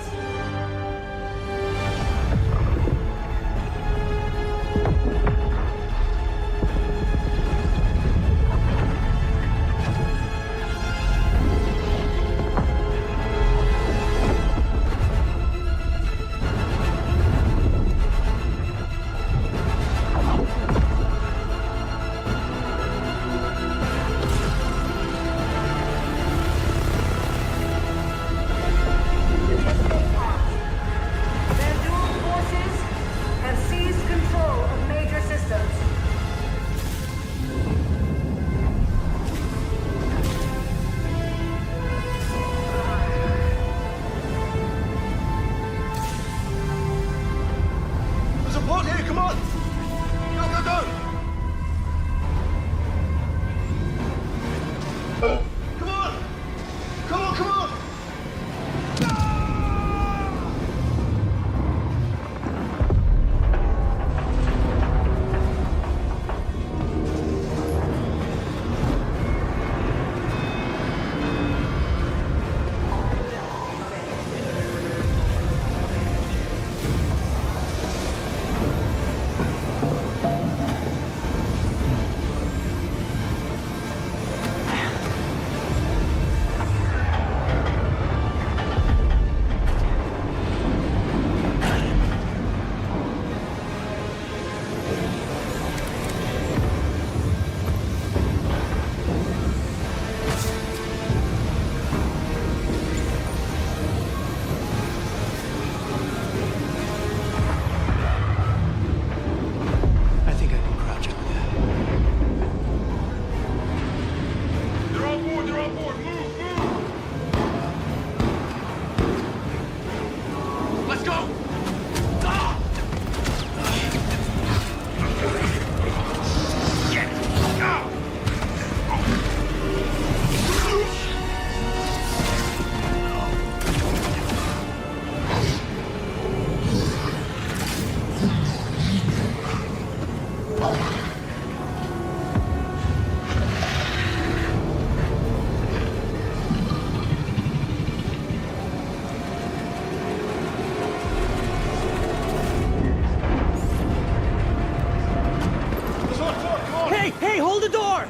Hey, hold the door!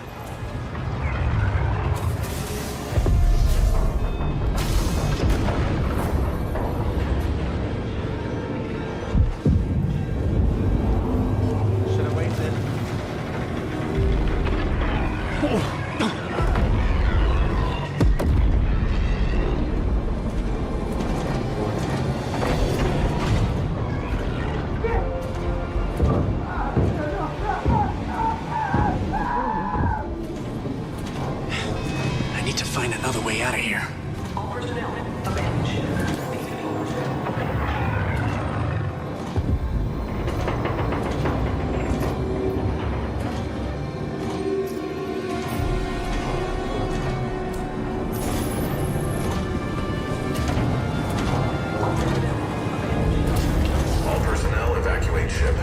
Should have waited.
I need to find another way out of here.
All personnel evacuate ship.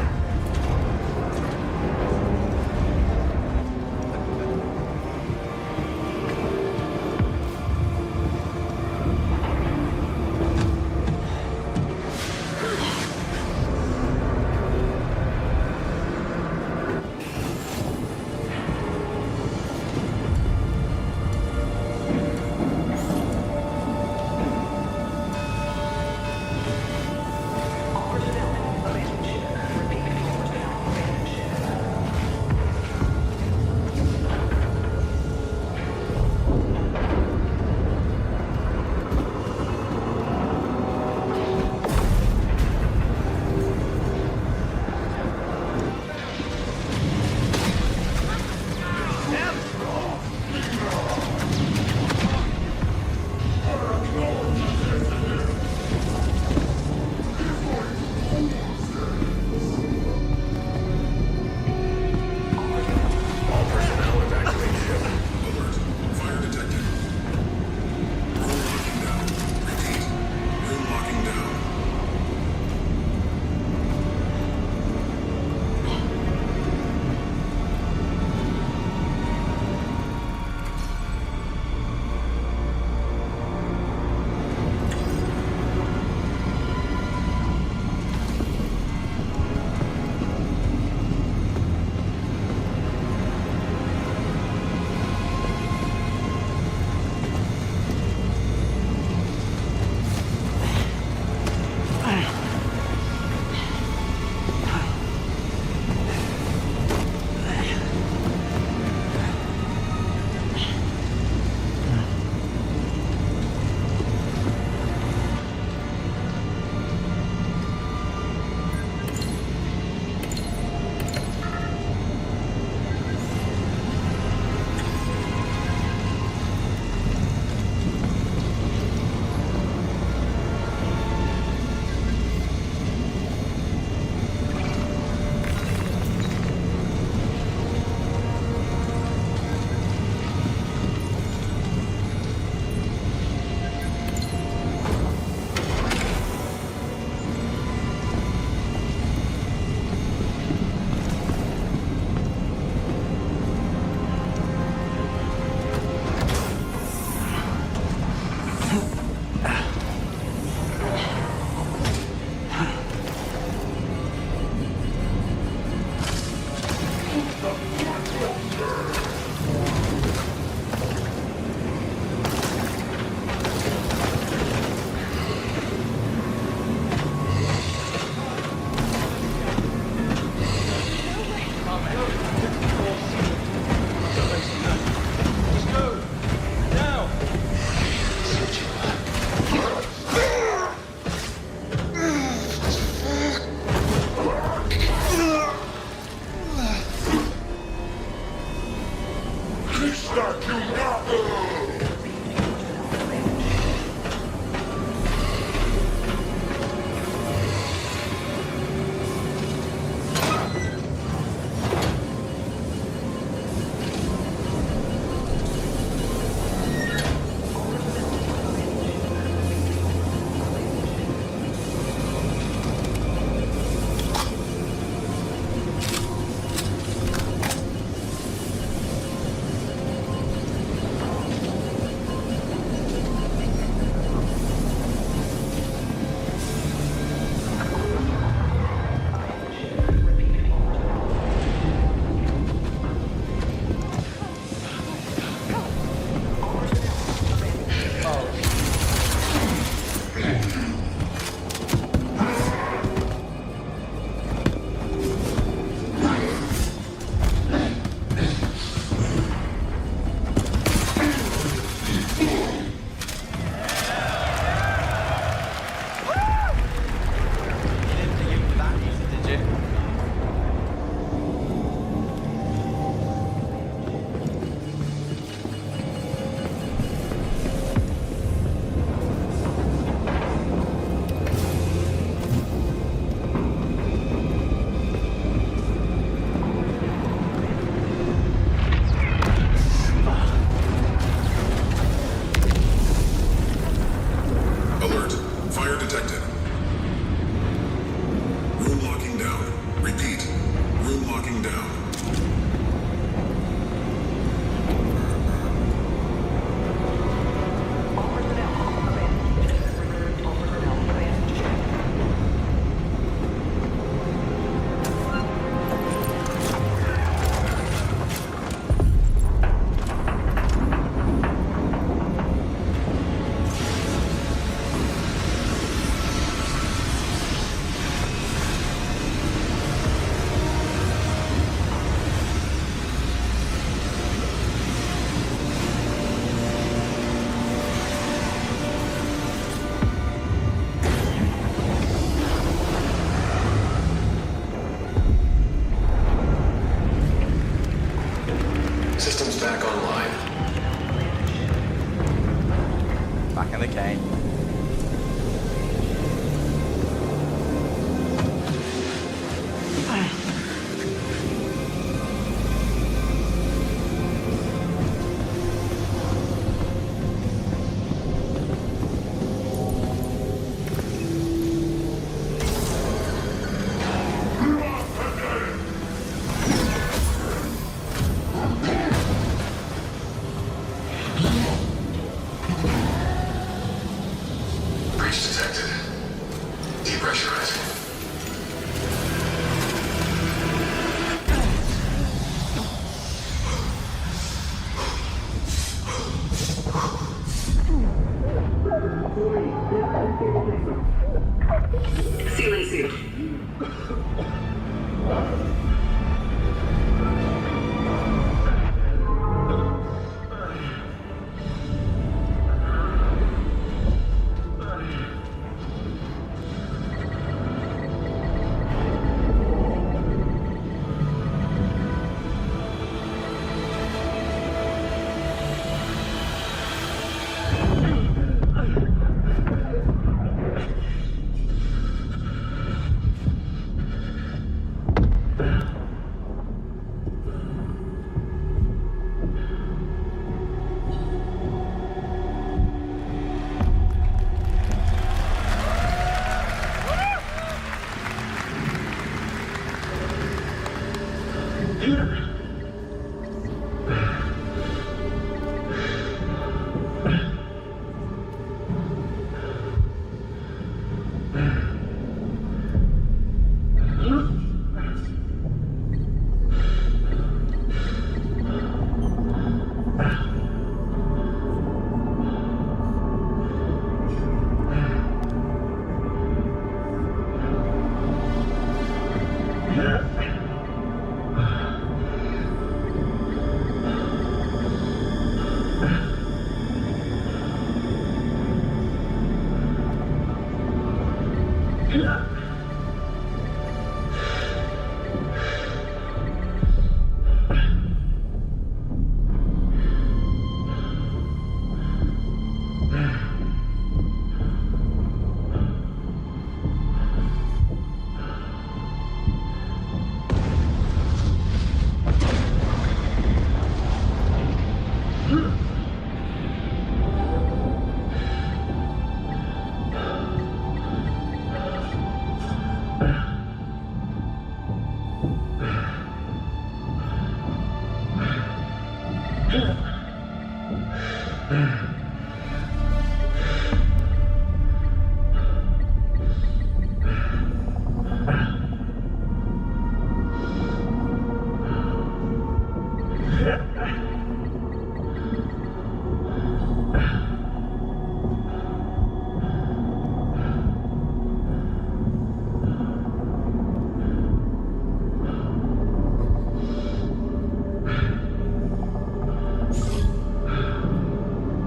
Okay.
Breach detected. Depressurizing. Ceiling sealed.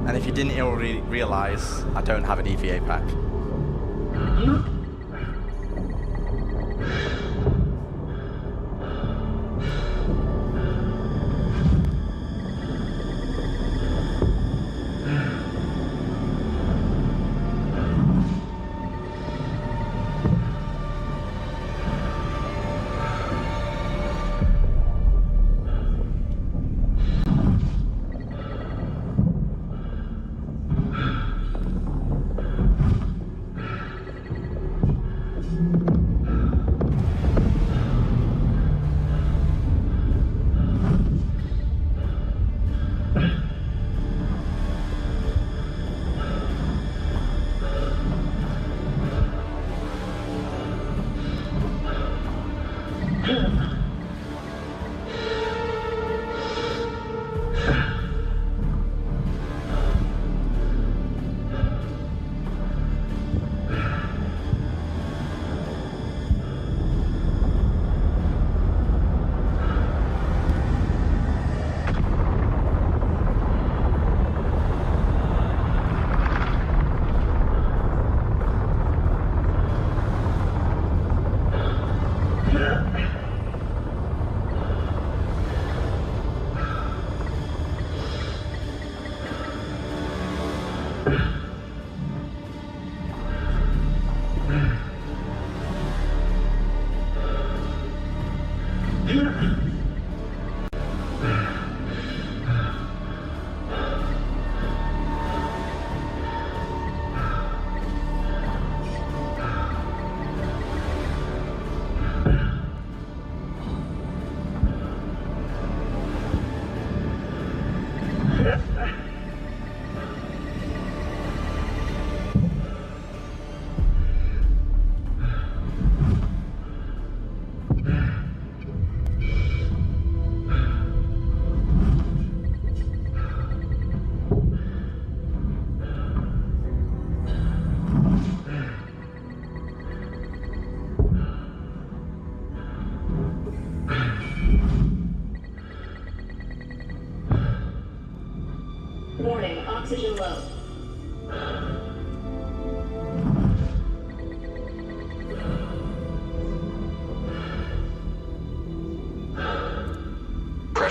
And if you didn't already realize, I don't have an EVA pack.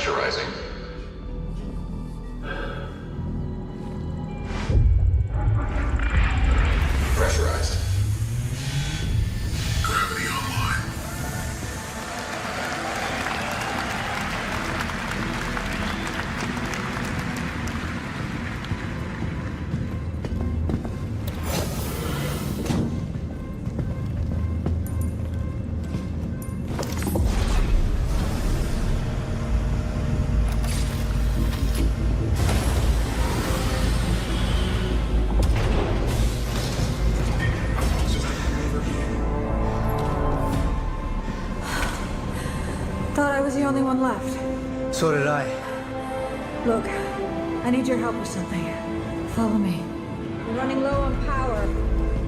Pressurizing. Pressurized. Gravity online.
Thought I was the only one left.
So did I.
Look, I need your help with something. Follow me. We're running low on power,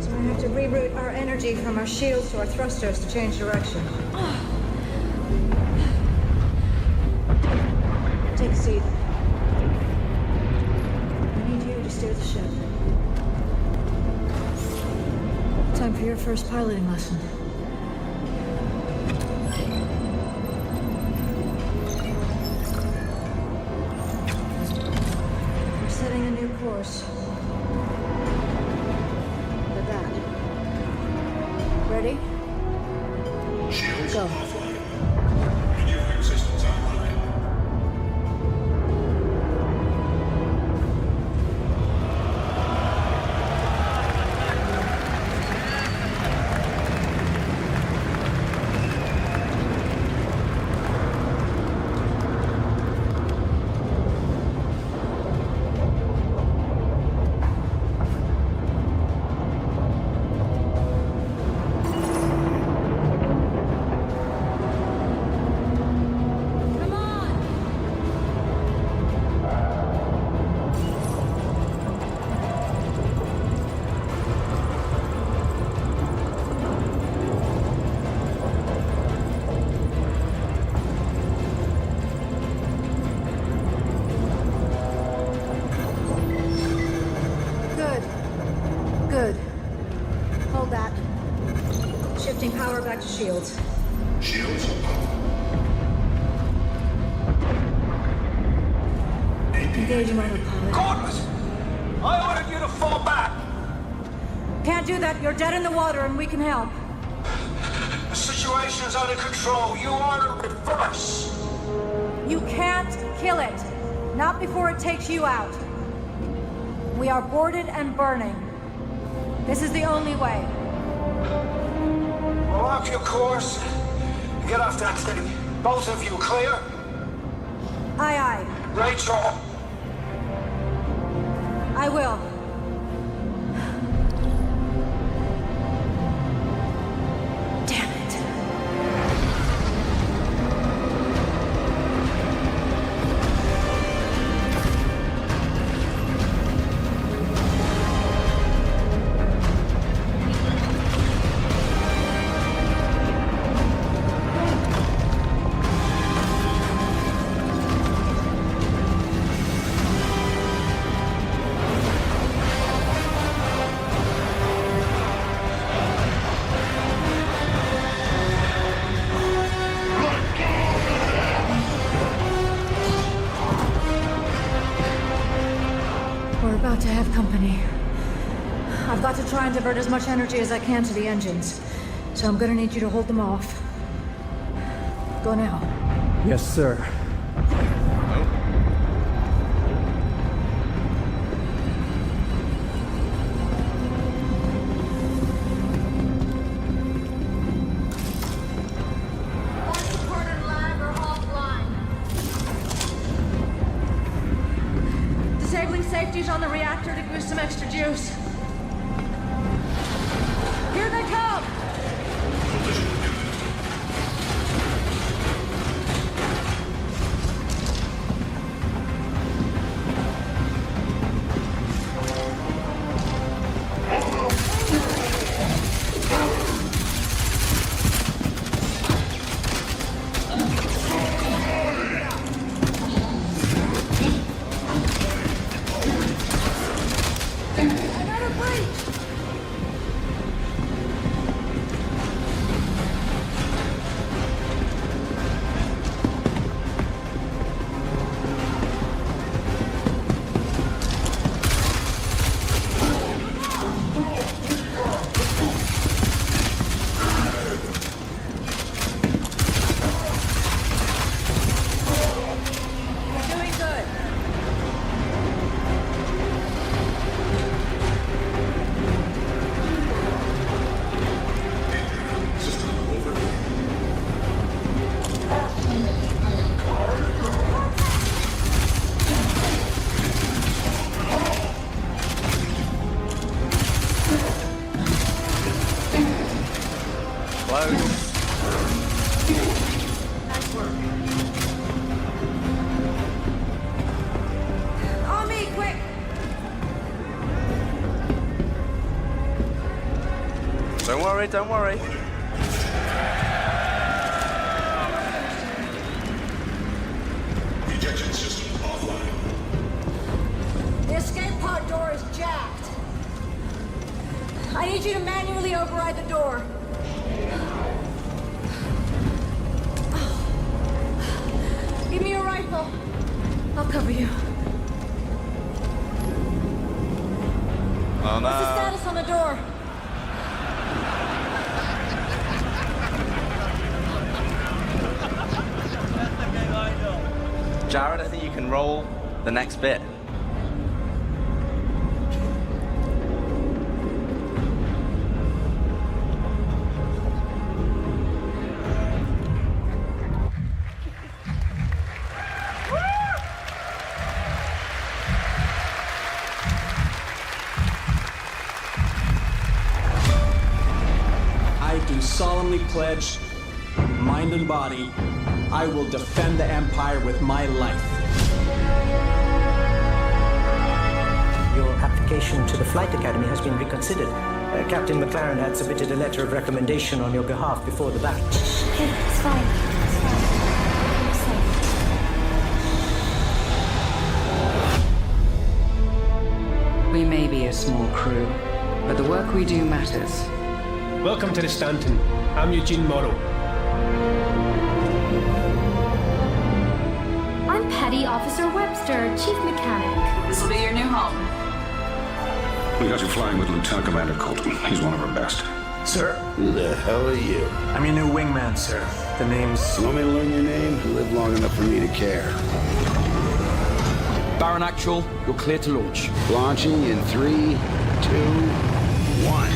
so we have to reroute our energy from our shields to our thrusters to change direction. Take a seat. I need you to steer the ship. Time for your first piloting lesson. We're setting a new course. Look at that. Ready?
Shields
Go.
offline. Maneuvering systems online.
Good. Good. Hold that. Shifting power back to shields.
Shields offline.
Engaging autopilot.
Cordless! I ordered you to fall back!
Can't do that. You're dead in the water and we can help.
The situation's under control. You are to reverse!
You can't kill it. Not before it takes you out. We are boarded and burning. This is the only way.
Well, lock your course. Get off that thing. Both of you, clear?
Aye, aye.
Rachel!
I will. Damn it. We're about to have company. I've got to try and divert as much energy as I can to the engines. So I'm gonna need you to hold them off. Go now.
Yes, sir.
Disabling safeties on the reactor to give us some extra juice. Here they come!
close.
Nice work. On me, quick!
Don't worry, don't worry.
Ejection system offline.
The escape pod door is jacked. I need you to manually override the door. Give me your rifle. I'll cover you.
Oh no.
What's the status on the door?
Jared, I think you can roll the next bit.
I do solemnly pledge, mind and body, I will defend the Empire with my life.
Your application to the Flight Academy has been reconsidered. Captain McLaren had submitted a letter of recommendation on your behalf before the battle.
Okay, it's fine. It's fine. You're safe.
We may be a small crew, but the work we do matters.
Welcome to the Stanton. I'm Eugene Morrow.
I'm Petty Officer Webster, Chief Mechanic.
This will be your new home.
We got you flying with Lieutenant Commander Colton. He's one of our best.
Sir?
Who the hell are you?
I'm your new wingman, sir. The name's...
You want me to learn your name? You live long enough for me to care.
Baron Actual, you're clear to launch.
Launching in 3, 2, 1.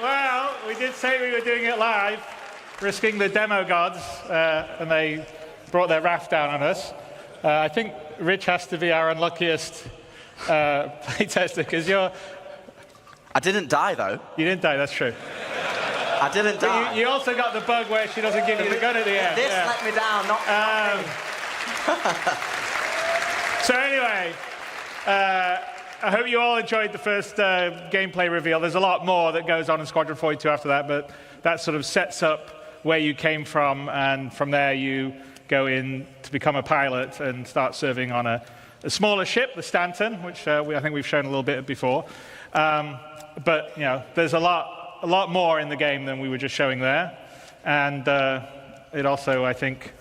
Well, we did say we were doing it live, risking the demo gods, and they brought their wrath down on us. I think Rich has to be our unluckiest playtester, because you're...
I didn't die, though.
You didn't die, that's true.
I didn't die.
You also got the bug where she doesn't give you the gun at the end.
This let me down, not me.
So anyway, I hope you all enjoyed the first gameplay reveal. There's a lot more that goes on in Squadron 42 after that, but that sort of sets up where you came from, and from there you go in to become a pilot and start serving on a smaller ship, the Stanton, which I think we've shown a little bit before. But you know, there's a lot more in the game than we were just showing there, and it also, I think,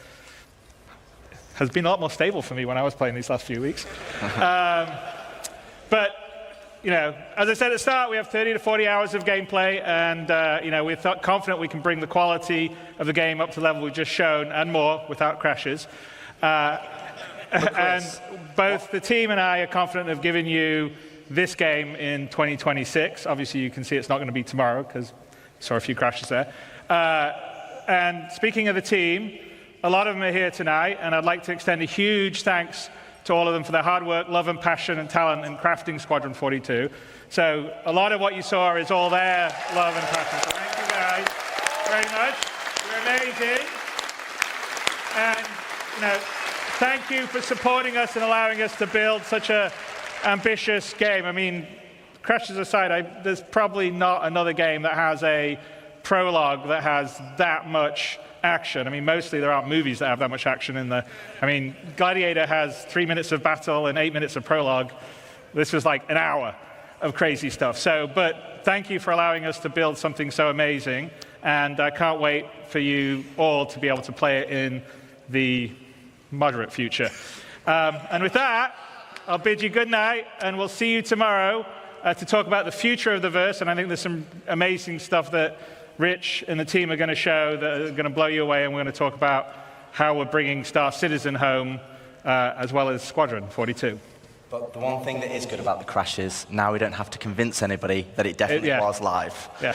has been a lot more stable for me when I was playing these last few weeks. But, you know, as I said at the start, we have 30 to 40 hours of gameplay, and, you know, we're confident we can bring the quality of the game up to the level we've just shown, and more, without crashes. And both the team and I are confident of giving you this game in 2026. Obviously, you can see it's not going to be tomorrow, because I saw a few crashes there. And speaking of the team, a lot of them are here tonight, and I'd like to extend a huge thanks to all of them for their hard work, love and passion and talent in crafting Squadron 42. So a lot of what you saw is all their love and passion. So thank you guys very much. You're amazing. And, thank you for supporting us and allowing us to build such a ambitious game. I mean, crashes aside, there's probably not another game that has a prologue that has that much action. I mean, mostly there aren't movies that have that much action in there. I mean, Gladiator has 3 minutes of battle and 8 minutes of prologue. This was like an hour of crazy stuff. But thank you for allowing us to build something so amazing. And I can't wait for you all to be able to play it in the moderate future. And with that, I'll bid you good night, and we'll see you tomorrow to talk about the future of the verse. And I think there's some amazing stuff that Rich and the team are going to show that are going to blow you away, and we're going to talk about how we're bringing Star Citizen home, as well as Squadron 42.
But the one thing that is good about the crash is now we don't have to convince anybody that it definitely was live.
Yeah.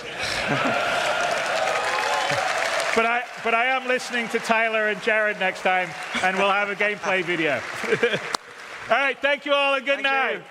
But I am listening to Tyler and Jared next time, and we'll have a gameplay video. All right, thank you all, and good night.